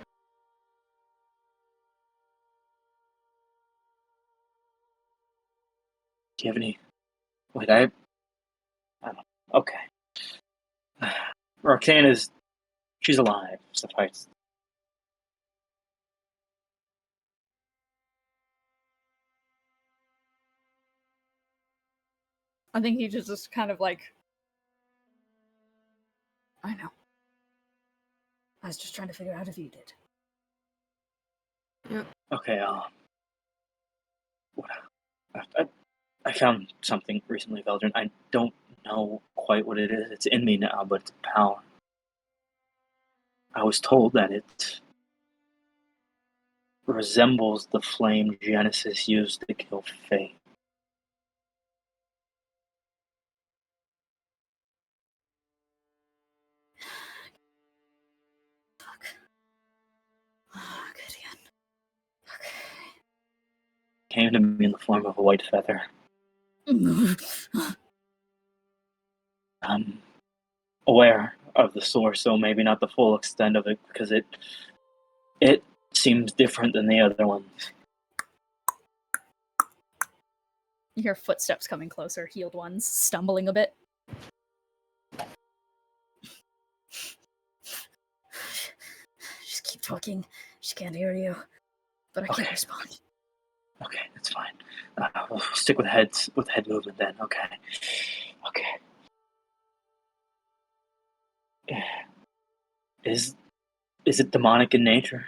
S2: Do you have any? Wait, I don't know. Okay. Roxanne she's alive. Suffice.
S1: I think he just kind of like,
S9: I know. I was just trying to figure out if you did.
S3: Yep.
S2: Okay. I found something recently, Veldrin. I don't know quite what it is. It's in me now, but it's power. I was told that it resembles the flame Genesis used to kill Faye.
S9: Fuck. Oh, Gideon. Okay.
S2: Came to me in the form of a white feather. I'm aware of the source, so maybe not the full extent of it, because it seems different than the other ones.
S1: you hear footsteps coming closer, healed ones stumbling a bit.
S9: Just keep talking. She can't hear you. But I can't
S2: Okay.
S9: respond.
S2: Okay, that's fine. We'll stick with head movement then. Okay. Is it demonic in nature?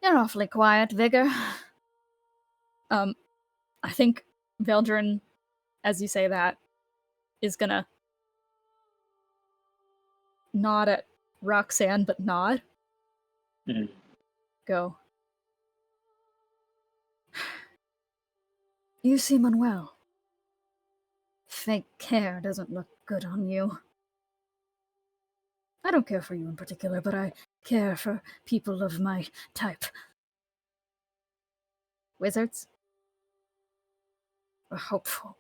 S1: You're awfully quiet, Vigor. I think Veldrin, as you say that, is gonna nod at Roxanne, but nod.
S2: Mm.
S1: Go.
S9: You seem unwell. Fake hair doesn't look good on you. I don't care for you in particular, but I care for people of my type.
S1: Wizards?
S9: Or hopeful.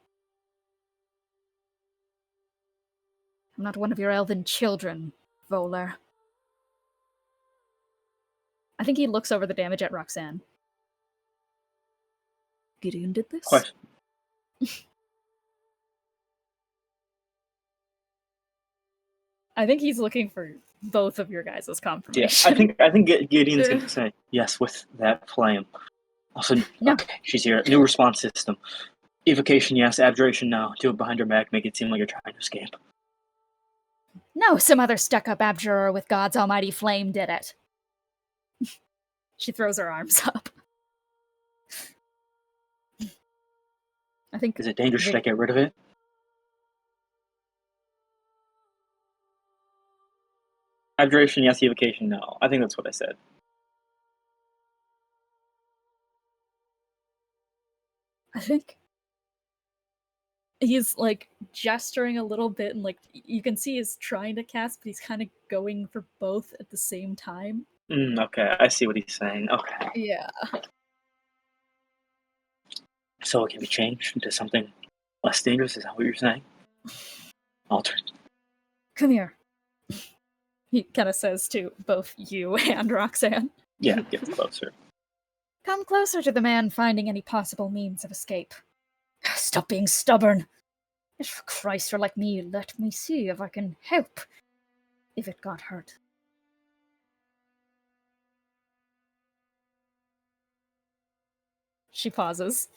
S1: I'm not one of your elven children, Volar. I think he looks over the damage at Roxanne.
S9: Gideon did this?
S2: Question.
S1: I think he's looking for both of your guys' confirmation.
S2: Yeah, I think Gideon's going to say yes with that flame. Also,
S1: No.
S2: Okay, she's here. New response system. Evocation, yes. Abjuration, no. Do it behind her back. Make it seem like you're trying to escape.
S1: No, some other stuck-up abjurer with God's almighty flame did it. She throws her arms up. I think...
S2: Is it dangerous? Should I get rid of it? Abjuration, yes. Evocation, no. I think that's what I said.
S1: I think he's like gesturing a little bit, and like you can see he's trying to cast, but he's kind of going for both at the same time.
S2: Okay, I see what he's saying. Okay.
S1: Yeah.
S2: So it can be changed into something less dangerous? Is that what you're saying? Altered.
S1: Come here. He kind of says to both you and Roxanne.
S2: Yeah, get closer.
S1: Come closer to the man finding any possible means of escape. Stop being stubborn. If for Christ are like me, let me see if I can help. If it got hurt. She pauses.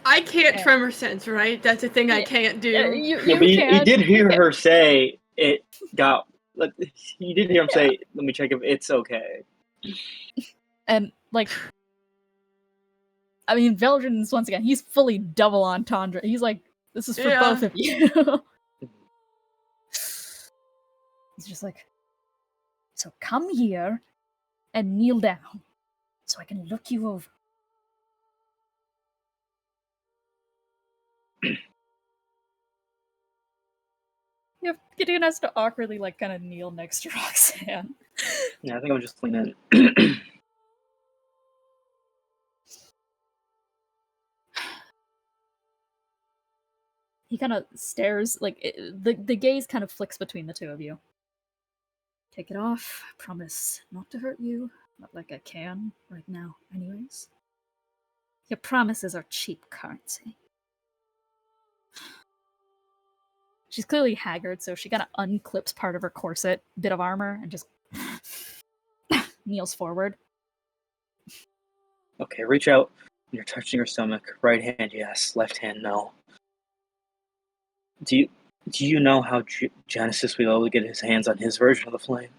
S3: I can't tremor sense, right? That's a thing I can't do.
S1: You
S2: but you
S1: can.
S2: did hear her say it got. You did hear him say, "Let me check if it's okay."
S1: And like, I mean, Veldrin's once again, he's fully double entendre. He's like, this is for both of you. He's just like, so come here and kneel down so I can look you over. Yeah, Gideon has to awkwardly like kind of kneel next to Roxanne.
S2: Yeah, I think I'll just lean in.
S1: He kind of stares, like the gaze kind of flicks between the two of you. Take it off. I promise not to hurt you. Not like I can right now, anyways. Your promises are cheap currency. She's clearly haggard, so she kind of unclips part of her corset, bit of armor, and just kneels forward.
S2: Okay, reach out. You're touching her stomach. Right hand, yes. Left hand, no. Do you know how Genesis was able to get his hands on his version of the flame?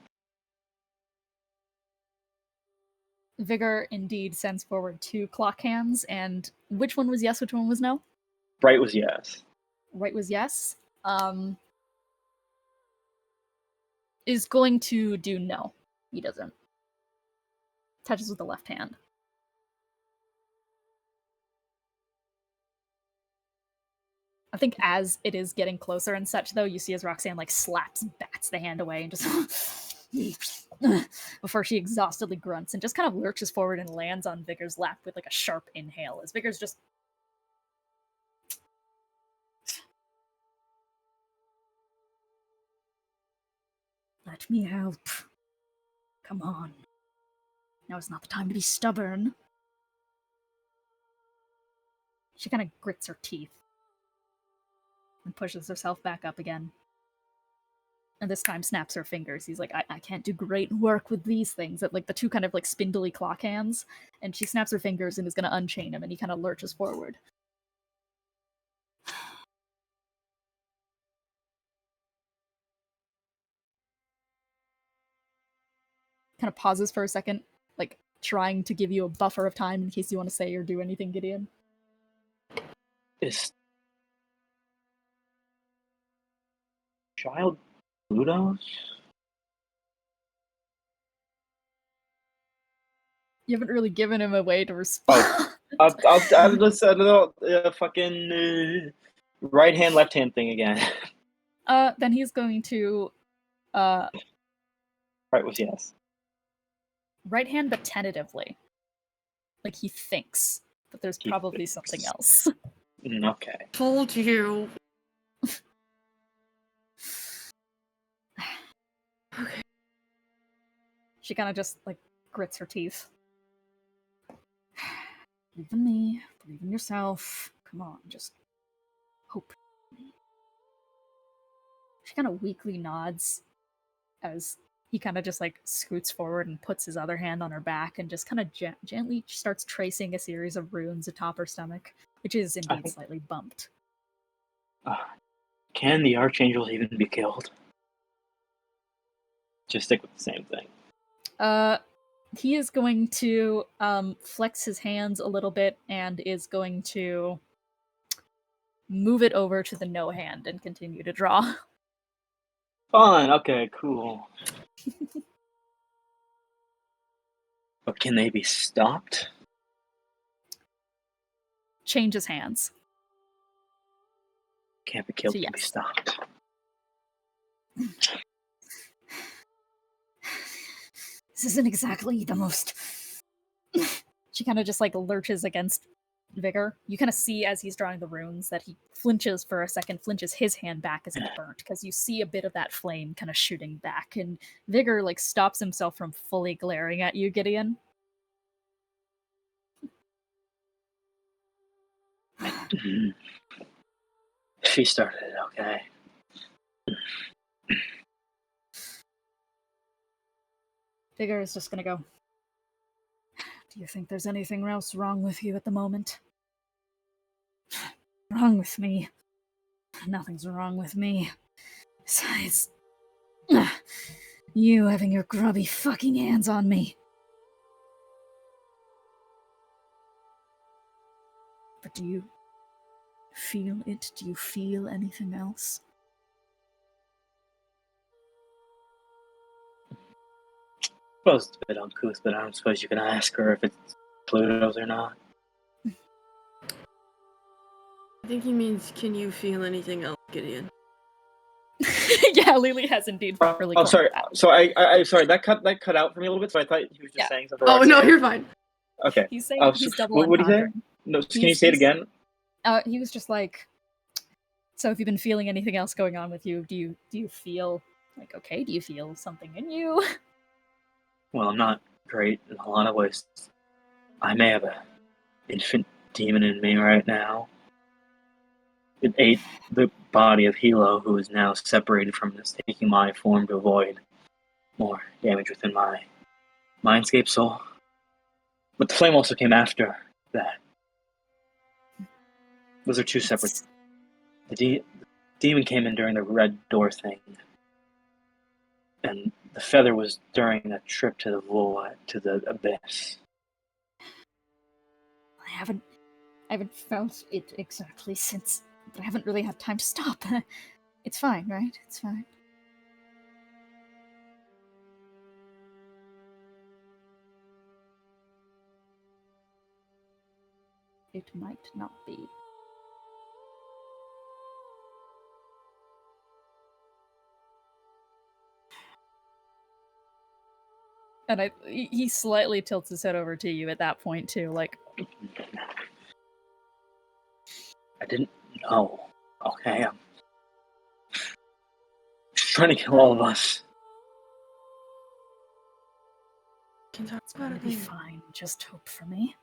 S1: Vigor indeed sends forward 2 clock hands, and which one was yes, which one was no?
S2: Right was yes.
S1: Right was yes. Is going to do no. He doesn't. Touches with the left hand. I think as it is getting closer and such, though, you see as Roxanne like bats the hand away and just before she exhaustedly grunts and just kind of lurches forward and lands on Vigor's lap with like a sharp inhale as Vigor's just let me help. Come on. Now is not the time to be stubborn. She kind of grits her teeth and pushes herself back up again. And this time snaps her fingers. He's like, I can't do great work with these things. Like the 2 kind of like spindly clock hands. And she snaps her fingers and is going to unchain him, and he kind of lurches forward. Kind of pauses for a second, like trying to give you a buffer of time in case you want to say or do anything, Gideon.
S2: Is child Pluto's?
S1: You haven't really given him a way to respond.
S2: I'll just a little fucking right hand, left hand thing again.
S1: Then he's going to
S2: Right was yes.
S1: right hand, but tentatively. Like he thinks, but there's probably something else.
S2: Okay.
S3: Told you. Okay.
S1: She kind of just like grits her teeth. Believe in me. Believe in yourself. Come on, just hope. She kind of weakly nods as he kind of just like scoots forward and puts his other hand on her back and just kind of gently starts tracing a series of runes atop her stomach, which is indeed slightly bumped.
S2: Can the archangels even be killed? Just stick with the same thing.
S1: He is going to flex his hands a little bit and is going to move it over to the no hand and continue to draw.
S2: Fine, okay, cool. But can they be stopped?
S1: Changes hands.
S2: Can't be killed,
S1: So
S2: can be
S1: yes.
S2: stopped.
S1: This isn't exactly the most... She kind of just like lurches against Vigor. You kind of see as he's drawing the runes that he flinches for a second, flinches his hand back as it's burnt, because you see a bit of that flame kind of shooting back, and Vigor like stops himself from fully glaring at you, Gideon.
S2: She started it, okay.
S1: Vigor is just gonna go, do
S9: Do you think there's anything else wrong with you at the moment? Wrong with me? Nothing's wrong with me. Besides, you having your grubby fucking hands on me. But do you feel it? Do you feel anything else?
S2: Well, it's a bit uncouth, but I don't suppose you can ask her if it's Pluto's or not.
S3: I think he means, can you feel anything else, Gideon?
S1: Yeah, Lily has indeed properly.
S2: Oh, sorry.
S1: That.
S2: So I sorry that cut out for me a little bit. So I thought he was just saying something.
S3: Oh no, you're fine.
S2: Okay.
S1: He's saying he's double
S2: what did he say?
S1: entendering.
S2: No, can you say it again?
S1: He was just like, so have you been feeling anything else going on with you? Do you feel like okay? Do you feel something in you?
S2: Well, I'm not great in a lot of ways. I may have an infant demon in me right now. It ate the body of Hilo, who is now separated from this, taking my form to avoid more damage within my mindscape soul. But the flame also came after that. Those are two separate. The demon came in during the red door thing, and the feather was during a trip to the void, to the abyss.
S9: I haven't felt it exactly since, but I haven't really had time to stop. It's fine, right? It's fine. It might not be.
S1: And he slightly tilts his head over to you at that point too, like.
S2: I didn't know. Okay, I'm trying to kill all of us.
S9: It's gonna be fine. Just hope for me.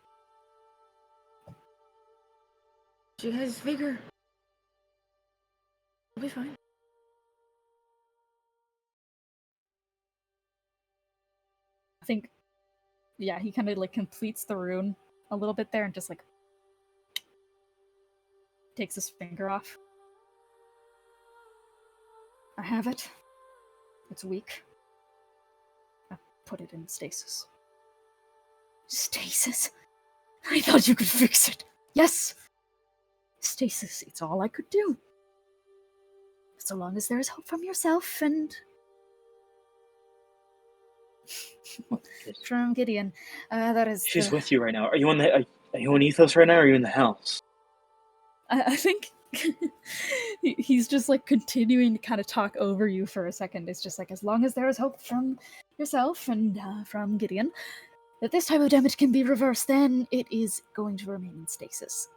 S3: You guys figure. It'll be fine.
S1: I think, yeah, he kind of like completes the rune a little bit there and just like takes his finger off.
S9: I have it. It's weak. I put it in stasis. Stasis? I thought you could fix it. Yes! Stasis, it's all I could do. So long as there is hope from yourself and... from Gideon. That is...
S2: She's with you right now. Are you in Ethos right now, or are you in the house?
S1: I think he's just like continuing to kind of talk over you for a second. It's just like, as long as there is hope from yourself and from Gideon, that this type of damage can be reversed, then it is going to remain in stasis.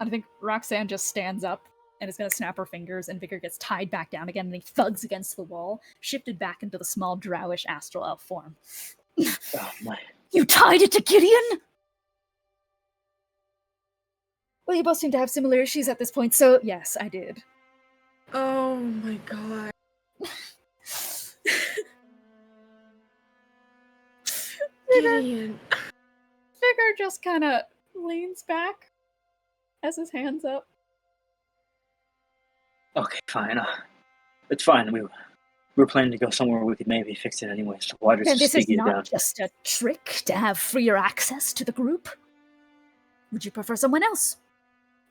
S1: I think Roxanne just stands up and is going to snap her fingers, and Vigor gets tied back down again, and he thugs against the wall, shifted back into the small drowish astral elf form.
S2: Oh my.
S9: You tied it to Gideon?
S1: Well, you both seem to have similar issues at this point, so yes, I did.
S3: Oh my god. Gideon.
S1: Vigor just kind of leans back, has his hands up.
S2: Okay, fine. It's fine. We were planning to go somewhere where we could maybe fix it anyway, so why
S9: Then
S2: just
S9: this is
S2: stick it
S9: not
S2: down?
S9: just a trick to have freer access to the group. Would you prefer someone else?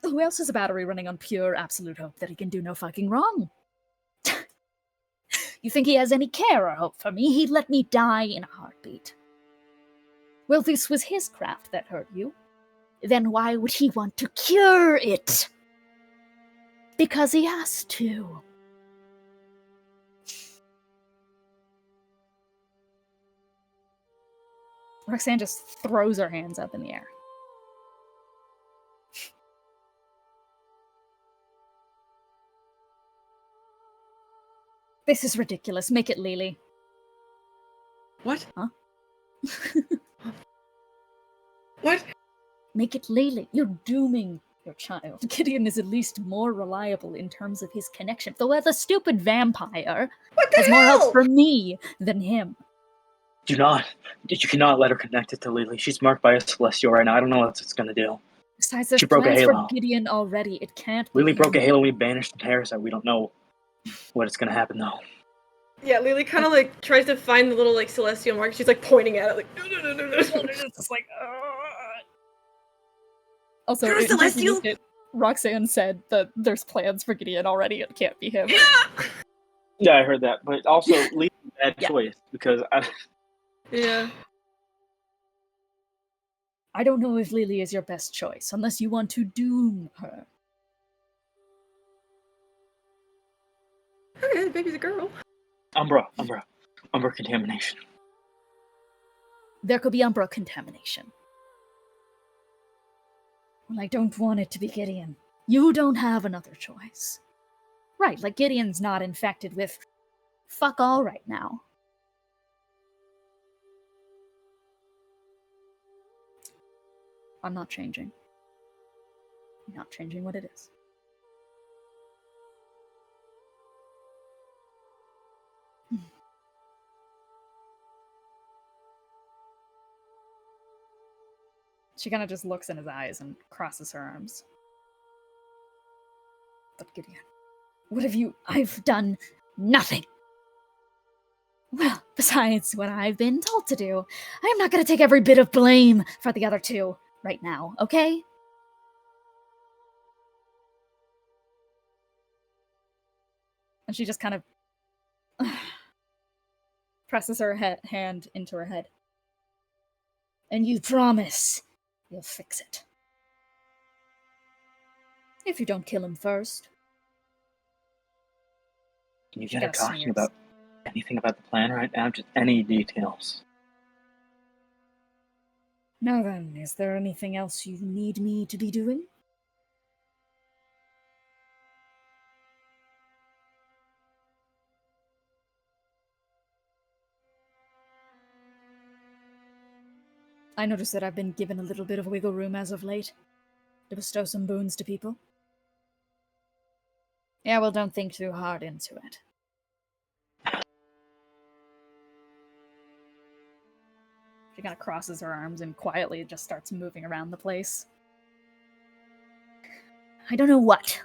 S1: Who else has a battery running on pure absolute hope that he can do no fucking wrong?
S9: You think he has any care or hope for me? He'd let me die in a heartbeat. Well, this was his craft that hurt you. Then why would he want to cure it? Because he has to.
S1: Roxanne just throws her hands up in the air.
S9: This is ridiculous. Make it Lily.
S3: What?
S9: Huh?
S3: What?
S9: Make it Lily. You're dooming
S1: Your child. Gideon is at least more reliable in terms of his connection, though the stupid vampire has more help for me than him.
S2: You cannot let her connect it to Lily. She's marked by a celestial right now. I don't know what it's gonna do.
S1: Besides, there's
S2: She broke a
S1: plans for
S2: halo.
S1: Gideon already. It can't be
S2: Lily
S1: him.
S2: broke a halo. We banished the parasite. We don't know what it's gonna happen though.
S3: Yeah, Lily kind of like tries to find the little like celestial mark. She's like pointing at it, like no.
S1: It's just like. Also,
S3: You're a
S1: in case you
S3: celestial?
S1: missed it, Roxanne said that there's plans for Gideon already. It can't be him.
S2: Yeah, I heard that. But also, Lily's a bad
S1: Yeah.
S2: choice because
S3: Yeah.
S1: I don't know if Lily is your best choice, unless you want to doom her.
S3: Okay, the baby's a girl.
S2: Umbra contamination.
S1: There could be Umbra contamination. Well, I don't want it to be Gideon. You don't have another choice. Right, like Gideon's not infected with fuck all right now. I'm not changing. I'm not changing what it is. She kind of just looks in his eyes and crosses her arms. But Gideon, what have you... I've done nothing. Well, besides what I've been told to do, I'm not going to take every bit of blame for the other two right now, okay? And she just kind of presses her hand into her head. And you promise you'll fix it. If you don't kill him first.
S2: Can you
S1: She
S2: get her
S1: kinda
S2: talking
S1: sneers.
S2: about anything about the plan right now? Just any details.
S1: Now then, is there anything else you need me to be doing? I notice that I've been given a little bit of wiggle room as of late to bestow some boons to people. Yeah, well, don't think too hard into it. She kind of crosses her arms and quietly just starts moving around the place. I don't know what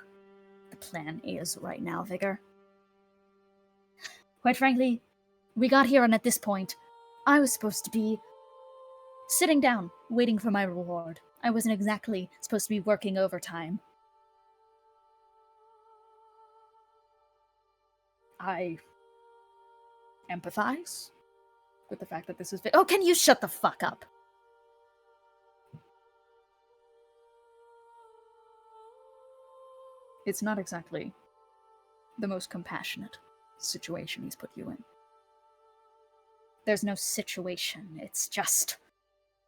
S1: the plan is right now, Vigor. Quite frankly, we got here and at this point, I was supposed to be sitting down, waiting for my reward. I wasn't exactly supposed to be working overtime. I empathize with the fact that this is... Oh, can you shut the fuck up? It's not exactly the most compassionate situation he's put you in. There's no situation, it's just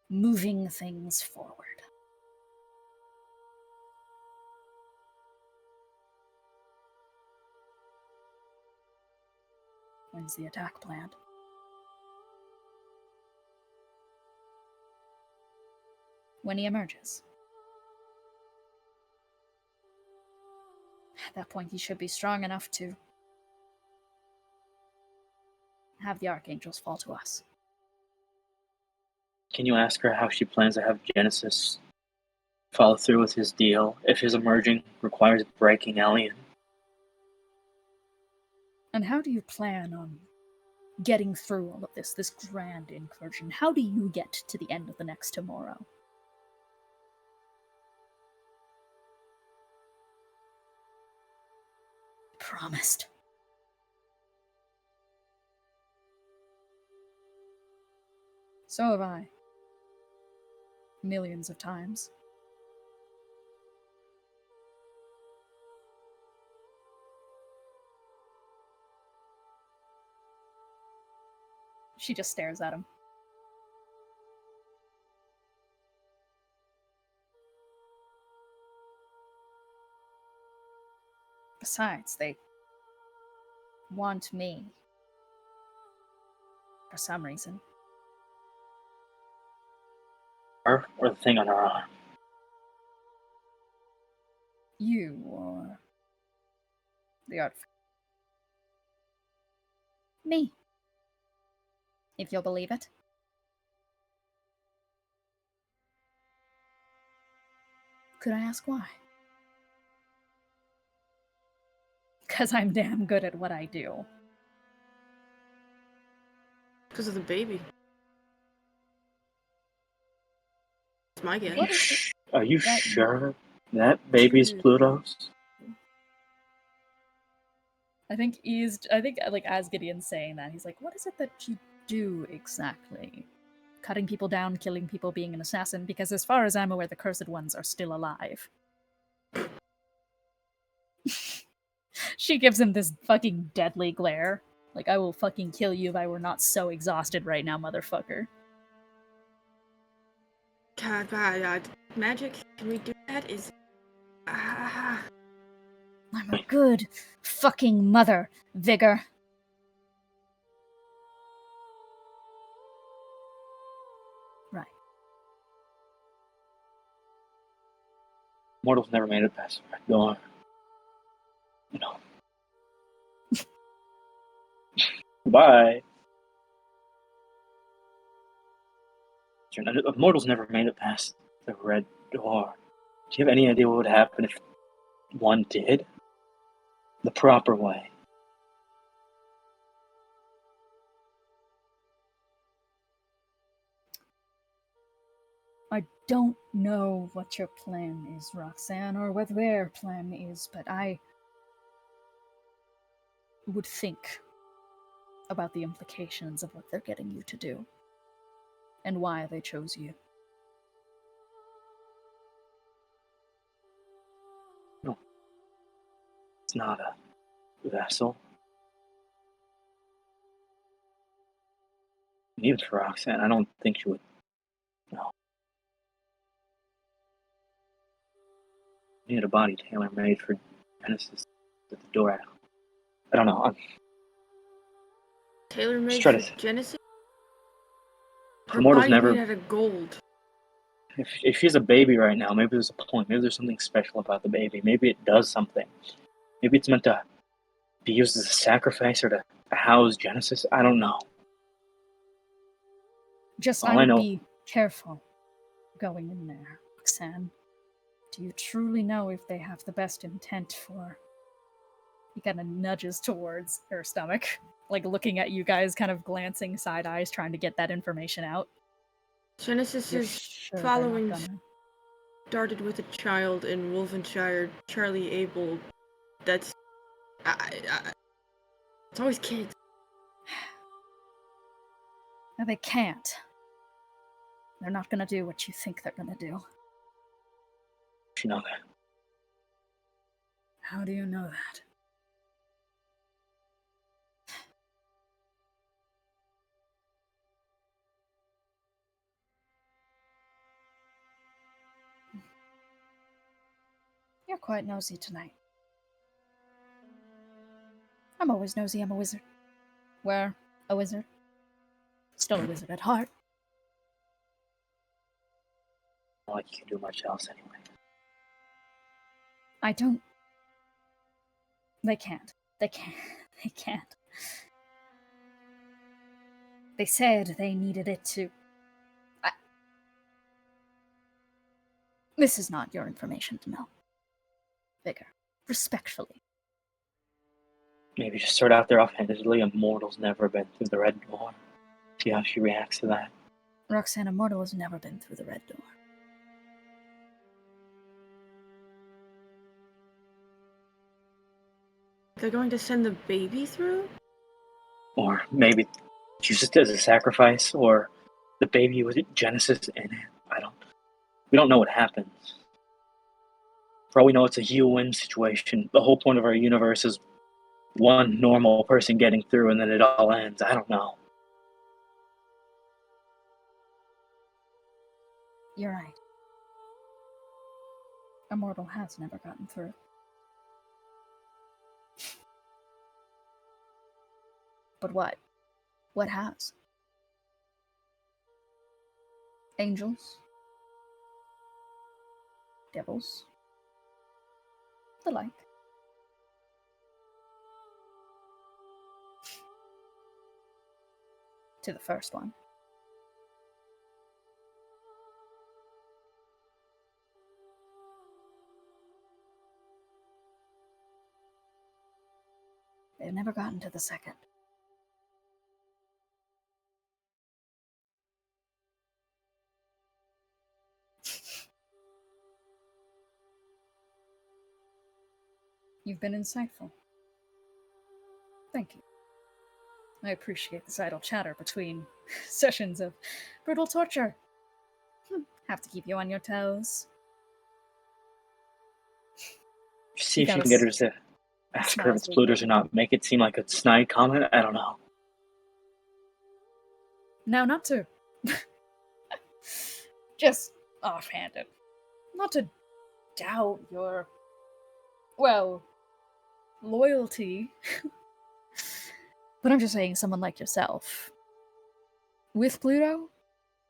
S1: moving things forward. When's the attack planned? When he emerges. At that point, he should be strong enough to have the Archangels fall to us.
S2: Can you ask her how she plans to have Genesis follow through with his deal if his emerging requires breaking Alien?
S1: And how do you plan on getting through all of this grand incursion? How do you get to the end of the next tomorrow? Promised. So have I. Millions of times. She just stares at him. Besides, they want me. For some reason.
S2: Her or the thing on her arm?
S9: You or the artifact?
S1: Me. If you'll believe it.
S9: Could I ask why? Because I'm damn good at what I do.
S3: Because of the baby. That's my guess.
S2: Are you sure that baby's Pluto's?
S9: I think like as Gideon's saying that, he's like, what is it that you do exactly? Cutting people down, killing people, being an assassin, because as far as I'm aware, the Cursed Ones are still alive. She gives him this fucking deadly glare. Like, I will fucking kill you if I were not so exhausted right now, motherfucker.
S3: God, magic? Can we do that?
S1: I'm a good fucking mother, Vigor.
S9: Right.
S2: Mortals never made it past the red door. You know. Bye. Mortals never made it past the red door. Do you have any idea what would happen if one did? The proper way.
S9: I don't know what your plan is, Roxanne, or what their plan is, but I would think about the implications of what they're getting you to do, and why they chose you.
S2: No. It's not a vessel. And even for Roxanne, I don't think she would. No. We need a body tailor-made for Genesis at the door. I don't know.
S3: Tailor-made
S2: for
S3: Genesis? Her
S2: Immortals
S3: body's
S2: never.
S3: made out of gold.
S2: If she's a baby right now, maybe there's a point. Maybe there's something special about the baby. Maybe it does something. Maybe it's meant to be used as a sacrifice or to house Genesis. I don't know.
S9: Just,
S2: All
S9: I
S2: I
S9: would
S2: know-
S9: be careful going in there, Roxanne. Do you truly know if they have the best intent for... He kind of nudges towards her stomach, like looking at you guys, kind of glancing side eyes, trying to get that information out.
S3: Genesis's
S9: Sure
S3: following started with a child in Wolvenshire, Charlie Abel. That's... it's always kids.
S9: No, they can't. They're not gonna do what you think they're gonna do.
S2: You know that.
S9: How do you know that? You're quite nosy tonight. I'm always nosy, I'm a wizard. Where? A wizard. Still a wizard at heart.
S2: Not like you can do much else anyway.
S9: I don't... They can't. They can't. They can't. They said they needed it to... This is not your information to know. Vigor. Respectfully.
S2: Maybe just start out there offhandedly. Immortal's never been through the red door. See how she reacts to that.
S9: Roxanne, Immortal has never been through the red door.
S3: They're going to send the baby through?
S2: Or maybe use it as a sacrifice, or the baby with Genesis in it. We don't know what happens. For all we know, it's a you-win situation. The whole point of our universe is one normal person getting through and then it all ends. I don't know.
S9: You're right. Immortal has never gotten through. But what? What has? Angels? Devils?
S1: The like. To the first one. They've never gotten to the second. You've been insightful. Thank you. I appreciate this idle chatter between sessions of brutal torture. Have to keep you on your toes.
S2: See if you can get her to ask her if it's polluters or not. Make it seem like a snide comment. I don't know.
S1: No, not to. Just offhanded. Not to doubt your, well, loyalty. But I'm just saying, someone like yourself. With Pluto,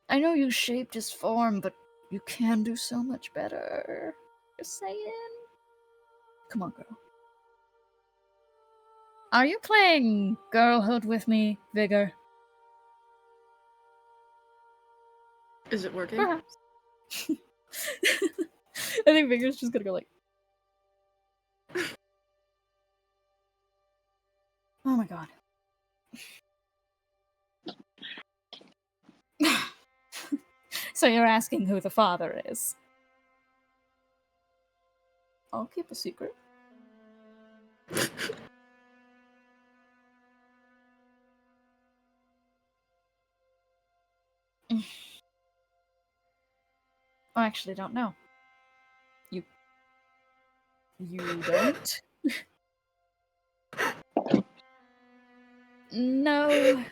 S1: I know you shaped his form, but you can do so much better. Just saying. Come on, girl. Are you playing girlhood with me, Vigor?
S3: Is it working?
S1: Perhaps. I think Vigor's just gonna go like... Oh my god. So you're asking who the father is? I'll keep a secret. I actually don't know. You don't? No.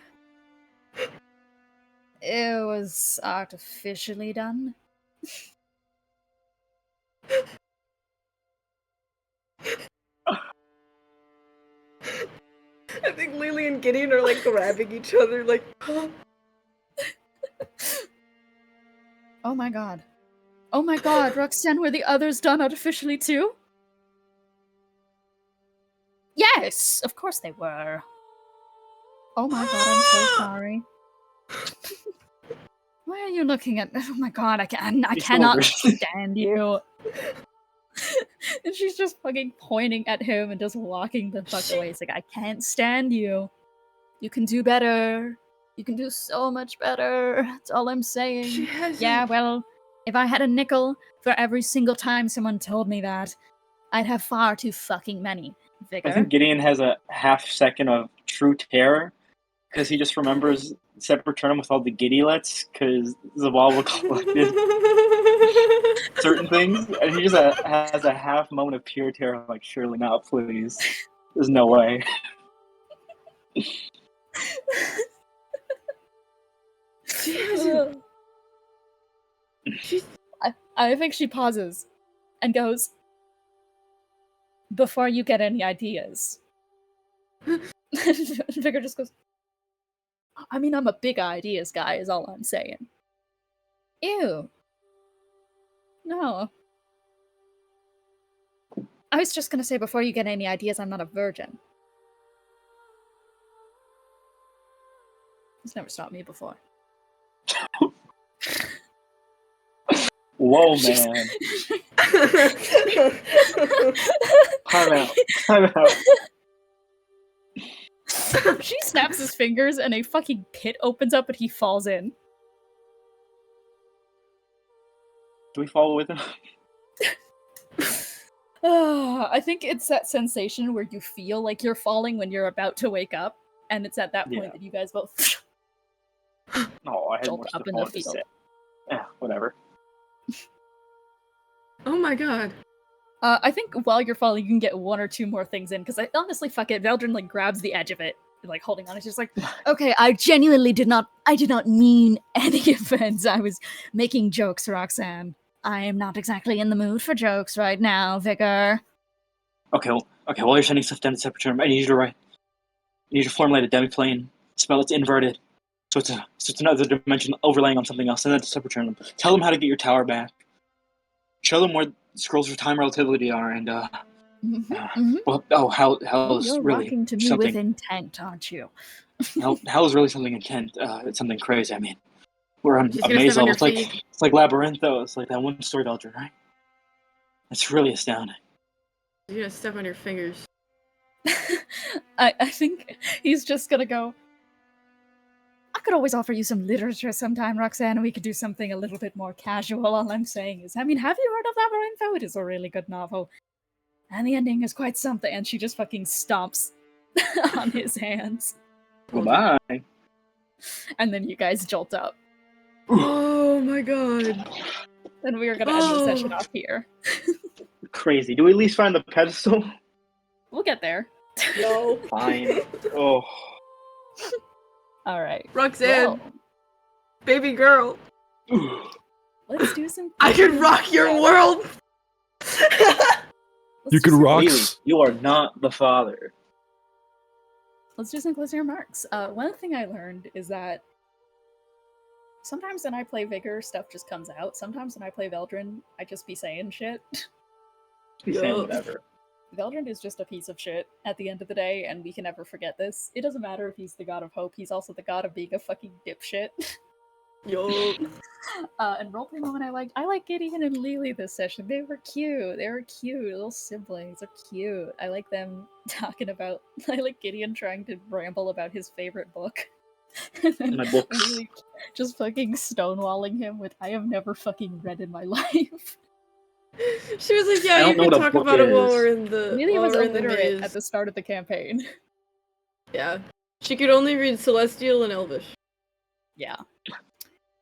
S1: It was artificially done.
S3: I think Lily and Gideon are like grabbing each other, like, huh?
S1: Oh my god. Oh my god, Roxanne, were the others done artificially too? Yes! Of course they were. Oh my god, I'm so sorry. Why are you looking at... Oh my god, I cannot stand you. And she's just fucking pointing at him and just walking the fuck away. It's like, I can't stand you. You can do better. You can do so much better. That's all I'm saying. Yeah, well, if I had a nickel for every single time someone told me that, I'd have far too fucking many. Vigor.
S2: I think Gideon has a half second of true terror because he just remembers Sepulchernum with all the Gideolets because Zavala collected certain things, and he just has a half moment of pure terror, like, surely not, please. There's no way.
S1: I think she pauses and goes, before you get any ideas. Vigor just goes, I mean, I'm a big ideas guy, is all I'm saying. Ew. No. I was just gonna say, before you get any ideas, I'm not a virgin. It's never stopped me before.
S2: Whoa, man. Time out. Time out.
S1: She snaps his fingers and a fucking pit opens up and he falls in.
S2: Do we follow with him?
S1: I think it's that sensation where you feel like you're falling when you're about to wake up, and it's at that point that you guys both
S2: I had
S1: jolt
S2: more
S1: up
S2: stuff
S1: in
S2: I
S1: the
S2: wanted to
S1: field.
S2: say. Yeah, whatever.
S3: Oh my god.
S1: I think while you're falling, you can get one or two more things in, because I honestly, fuck it, Veldrin, like, grabs the edge of it, like, holding on. It's just like, okay, I genuinely did not mean any offense. I was making jokes, Roxanne. I am not exactly in the mood for jokes right now, Vigor.
S2: Okay, while you're sending stuff down to Sepulchernum, I need you to write. I need you to formulate a demiplane. Spell it's inverted. So it's another dimension overlaying on something else. Send that to Sepulchernum. Tell them how to get your tower back. Show them where scrolls for time relativity are, and Well, hell's
S1: You're
S2: really
S1: rocking to me
S2: something.
S1: with intent, aren't you?
S2: Hell's really something intent. It's something crazy. I mean, we're on
S3: She's
S2: a
S3: gonna
S2: maze
S3: step on
S2: level.
S3: your
S2: It's like Labyrinth, though. It's like that one story Belgian, right? It's really astounding.
S3: You're gonna step on your fingers.
S1: I think he's just gonna go, I could always offer you some literature sometime, Roxanne, and we could do something a little bit more casual. All I'm saying is, I mean, have you heard of Labyrinth? It is a really good novel. And the ending is quite something. And she just fucking stomps on his hands.
S2: Goodbye.
S1: And then you guys jolt up.
S3: Oh my god.
S1: And we are gonna end the session off here.
S2: Crazy. Do we at least find the pedestal?
S1: We'll get there.
S3: No.
S2: Fine. Oh.
S1: Alright.
S3: Roxanne,
S1: Well,
S3: baby girl.
S1: let's do some.
S3: I can rock your world.
S5: You can rock.
S2: Really, you are not the father.
S1: Let's do some closing remarks. One thing I learned is that sometimes when I play Vigor, stuff just comes out. Sometimes when I play Veldrin, I just be saying shit.
S2: Be saying whatever.
S1: Veldrin is just a piece of shit at the end of the day, and we can never forget this. It doesn't matter if he's the god of hope, he's also the god of being a fucking dipshit.
S3: Yo.
S1: And roleplay moment I like Gideon and Lily this session. They were cute. They were cute. Little siblings. They're cute. I like them talking about. I like Gideon trying to ramble about his favorite book. And then
S2: My books.
S1: Lily just fucking stonewalling him with, I have never fucking read in my life.
S3: She was like, yeah,
S2: I
S3: you
S2: don't know
S3: can
S2: what a
S3: talk
S2: book
S3: about it while
S2: is.
S3: we're in the
S1: Lily
S3: while
S1: was
S3: we're in the
S1: illiterate
S3: maze.
S1: at the start of the campaign.
S3: Yeah. She could only read Celestial and Elvish.
S1: Yeah.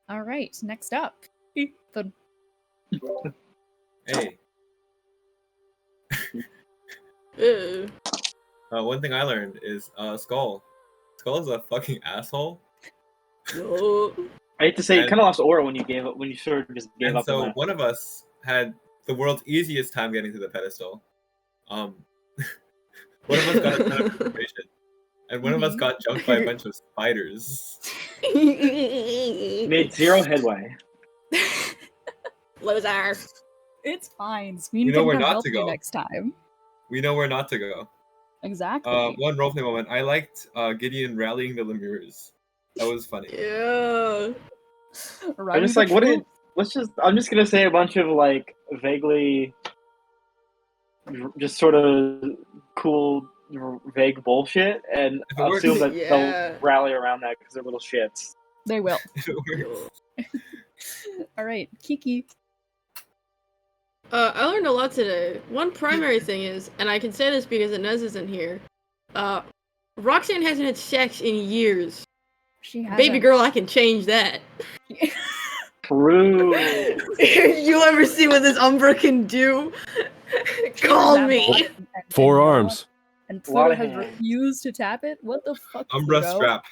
S1: Alright, next up. Ethan.
S4: Hey,
S3: Ew.
S4: one thing I learned is Skull. Skull is a fucking asshole.
S3: Yo.
S2: I hate to say, you
S4: And-
S2: kind of lost aura when you gave up. When you sort of just gave
S4: And
S2: up.
S4: so
S2: on that.
S4: one of us had the world's easiest time getting to the pedestal. One of us got a ton of information, and one of us got jumped by a bunch of spiders.
S2: Made zero headway.
S3: Loser.
S1: It's fine. Sween
S4: You know
S1: can
S4: where
S1: come
S4: not
S1: help
S4: to
S1: you
S4: go.
S1: next time.
S4: We know where not to go.
S1: Exactly.
S4: One roleplay moment. I liked Gideon rallying the lemurs. That was funny.
S3: Yeah.
S2: I'm just like, I'm just gonna say a bunch of like vaguely, just sort of cool, vague bullshit, and
S4: If it works.
S2: assume that
S3: Yeah.
S2: they'll rally around that because they're little shits.
S1: They will.
S4: If it works.
S1: Alright, Kiki.
S3: I learned a lot today. One primary thing is, and I can say this because Ines isn't here, Roxanne hasn't had sex in years.
S1: She has
S3: Baby girl, I can change that.
S2: True.
S3: You ever see what this Umbra can do? Call me.
S5: Four arms.
S1: And
S2: A lot
S1: Pluto
S2: of
S1: has
S2: hands.
S1: refused to tap it? What the fuck,
S4: Umbra
S1: Pluto?
S4: strap.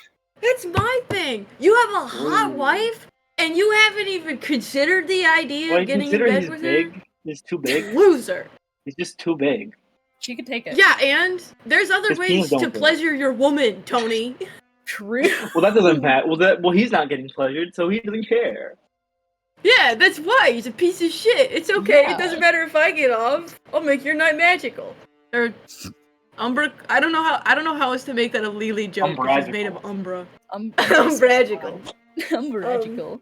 S3: That's my thing. You have a hot
S2: Ooh.
S3: wife, and you haven't even considered the idea
S2: Well,
S3: of getting in
S2: considering
S3: bed
S2: he's
S3: with
S2: big, he's too
S3: her?
S2: big.
S3: Loser.
S2: He's just too big.
S1: She could take it.
S3: Yeah, and there's other
S2: His
S3: ways
S2: penis don't
S3: to
S2: fit.
S3: pleasure your woman, Tony.
S1: True.
S2: Well, that doesn't matter. Well, he's not getting pleasured, so he doesn't care.
S3: Yeah, that's why he's a piece of shit. It's okay.
S1: Yeah.
S3: It doesn't matter if I get off. I'll make your night magical. Or Umbra. I don't know how else to make that a Lily joke. 'Cause she's made of Umbra. Umbragical.
S1: Umbragical.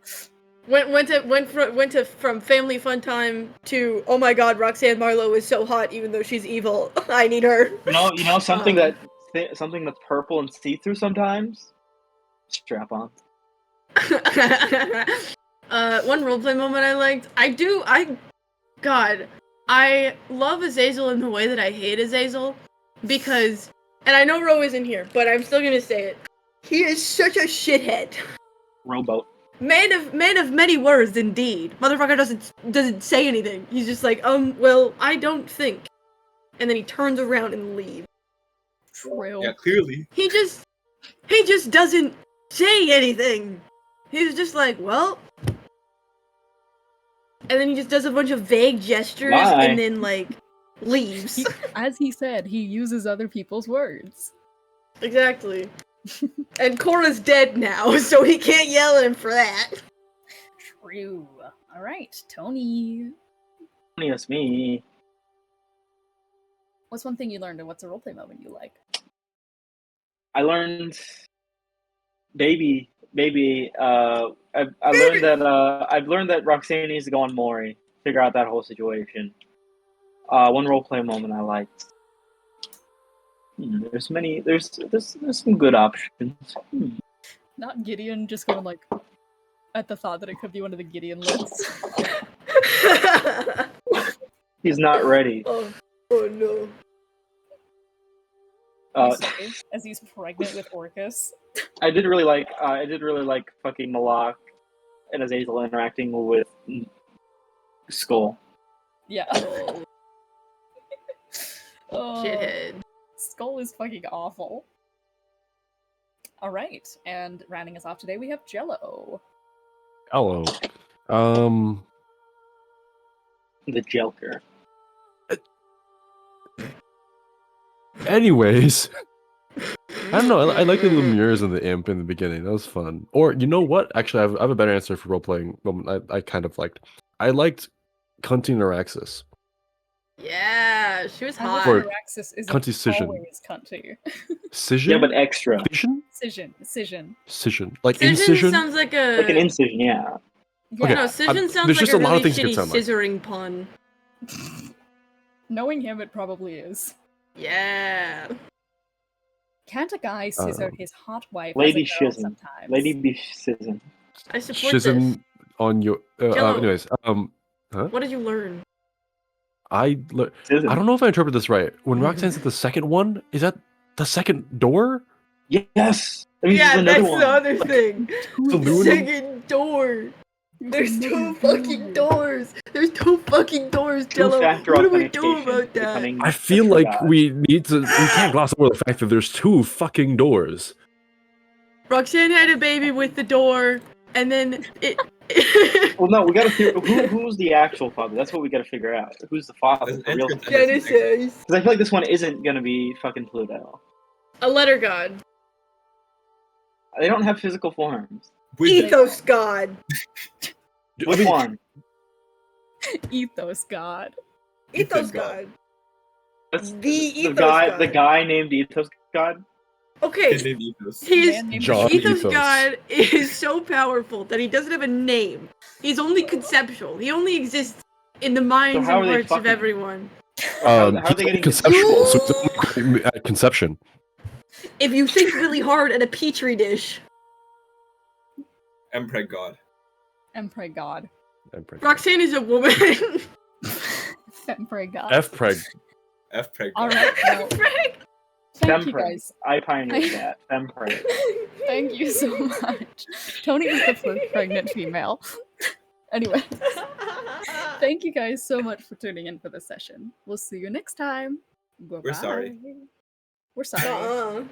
S3: Went to from family fun time to, oh my god, Roxanne Marlowe is so hot even though she's evil. I need her.
S2: You know something something that's purple and see through sometimes. Strap on.
S3: One roleplay moment I liked. I love Azazel in the way that I hate Azazel because, and I know Ro isn't here, but I'm still gonna say it. He is such a shithead.
S2: Rowboat.
S3: Man of many words, indeed. Motherfucker doesn't say anything. He's just like, well, I don't think. And then he turns around and leaves.
S1: True.
S4: Yeah, clearly.
S3: He just doesn't say anything. He's just like, well. And then he just does a bunch of vague gestures
S2: Why?
S3: and then, like, leaves.
S1: As he said, he uses other people's words.
S3: Exactly. And Korah's dead now, so he can't yell at him for that.
S1: True. Alright, Tony.
S2: It's me.
S1: What's one thing you learned, and what's a roleplay moment you like?
S2: I learned, baby. I've learned that Roxanne needs to go on Maury, figure out that whole situation. One roleplay moment I liked. There's many. There's some good options.
S1: Not Gideon, just going like at the thought that it could be one of the Gideon lists.
S2: He's not ready.
S3: Oh no.
S1: As he's pregnant with Orcus.
S2: I did really like fucking Moloch and Azazel interacting with Skull.
S1: Yeah.
S3: Shithead.
S1: Skull is fucking awful. Alright, and rounding us off today, we have Jello.
S5: Hello.
S2: The Jelker.
S5: Anyways, I don't know. I like the Lemures and the Imp in the beginning. That was fun. Or you know what? Actually, I have a better answer for role playing moment. I kind of liked. I liked Cunty Nereid-Ashes.
S3: Yeah, she was hot.
S5: For
S1: Nereid-Ashes is
S5: Cunty Cision.
S1: always cunty.
S5: Cision?
S2: Yeah, but extra.
S5: Cision?
S1: Cision.
S5: Cision. Like
S3: Cision
S5: incision?
S3: sounds like
S2: Like an incision, yeah.
S5: Okay,
S3: No, Cision sounds
S5: there's
S3: like
S5: just
S3: a
S5: a lot
S3: really
S5: of things it could
S3: shitty
S5: sound like.
S3: scissoring pun.
S1: Knowing him, it probably is.
S3: Yeah.
S1: Can't a guy scissor his hot wife
S2: Lady
S1: as a girl
S2: Shizen.
S1: sometimes?
S2: Lady be Shizen.
S3: I support this.
S5: Shizen on your.
S3: Jello.
S5: Anyways, huh?
S3: What did you learn?
S5: I don't know if I interpret this right. When Roxanne's at the second one, is that the second door?
S2: Yes. That means
S3: Yeah,
S2: there's
S3: that's
S2: another one.
S3: the other thing. The
S5: Saloon?
S3: second door. There's two fucking doors. There's two fucking doors, Jello.
S2: Two-factor
S3: What do we do
S2: authentication
S3: about that?
S2: becoming
S5: I feel
S2: a
S5: like
S2: god.
S5: we can't gloss over the fact that there's two fucking doors.
S3: Roxanne had a baby with the door, and then it.
S2: Well, no, we gotta figure who's the actual father. That's what we gotta figure out. Who's the father? The real.
S3: Genesis.
S2: Because I feel like this one isn't gonna be fucking Pluto.
S3: A letter god.
S2: They don't have physical forms.
S3: Ethos god.
S2: Which one?
S1: Ethos god.
S3: Ethos god.
S2: That's
S3: The Ethos
S2: guy.
S3: god.
S2: The guy named Ethos God.
S3: Okay.
S4: His name Ethos.
S5: John
S3: Ethos
S5: Ethos.
S3: god is so powerful that he doesn't have a name. He's only conceptual. He only exists in the minds
S2: how
S3: and
S2: are they
S3: hearts of
S2: fucking-
S3: everyone.
S2: How are they
S5: He's
S2: getting
S5: conceptual, so it's only at conception.
S3: If you think really hard at a petri dish.
S4: Emperor God.
S1: Emperor god.
S3: Roxanne is a woman.
S1: Emperor god.
S5: F-preg.
S4: F-preg.
S1: Alright, well, thank you
S2: Fempreg.
S1: guys.
S2: I pioneered that. Fempreg.
S1: Thank you so much. Tony is the first pregnant female. Anyway, thank you guys so much for tuning in for this session. We'll see you next time. Goodbye.
S4: We're sorry.
S1: We're sorry.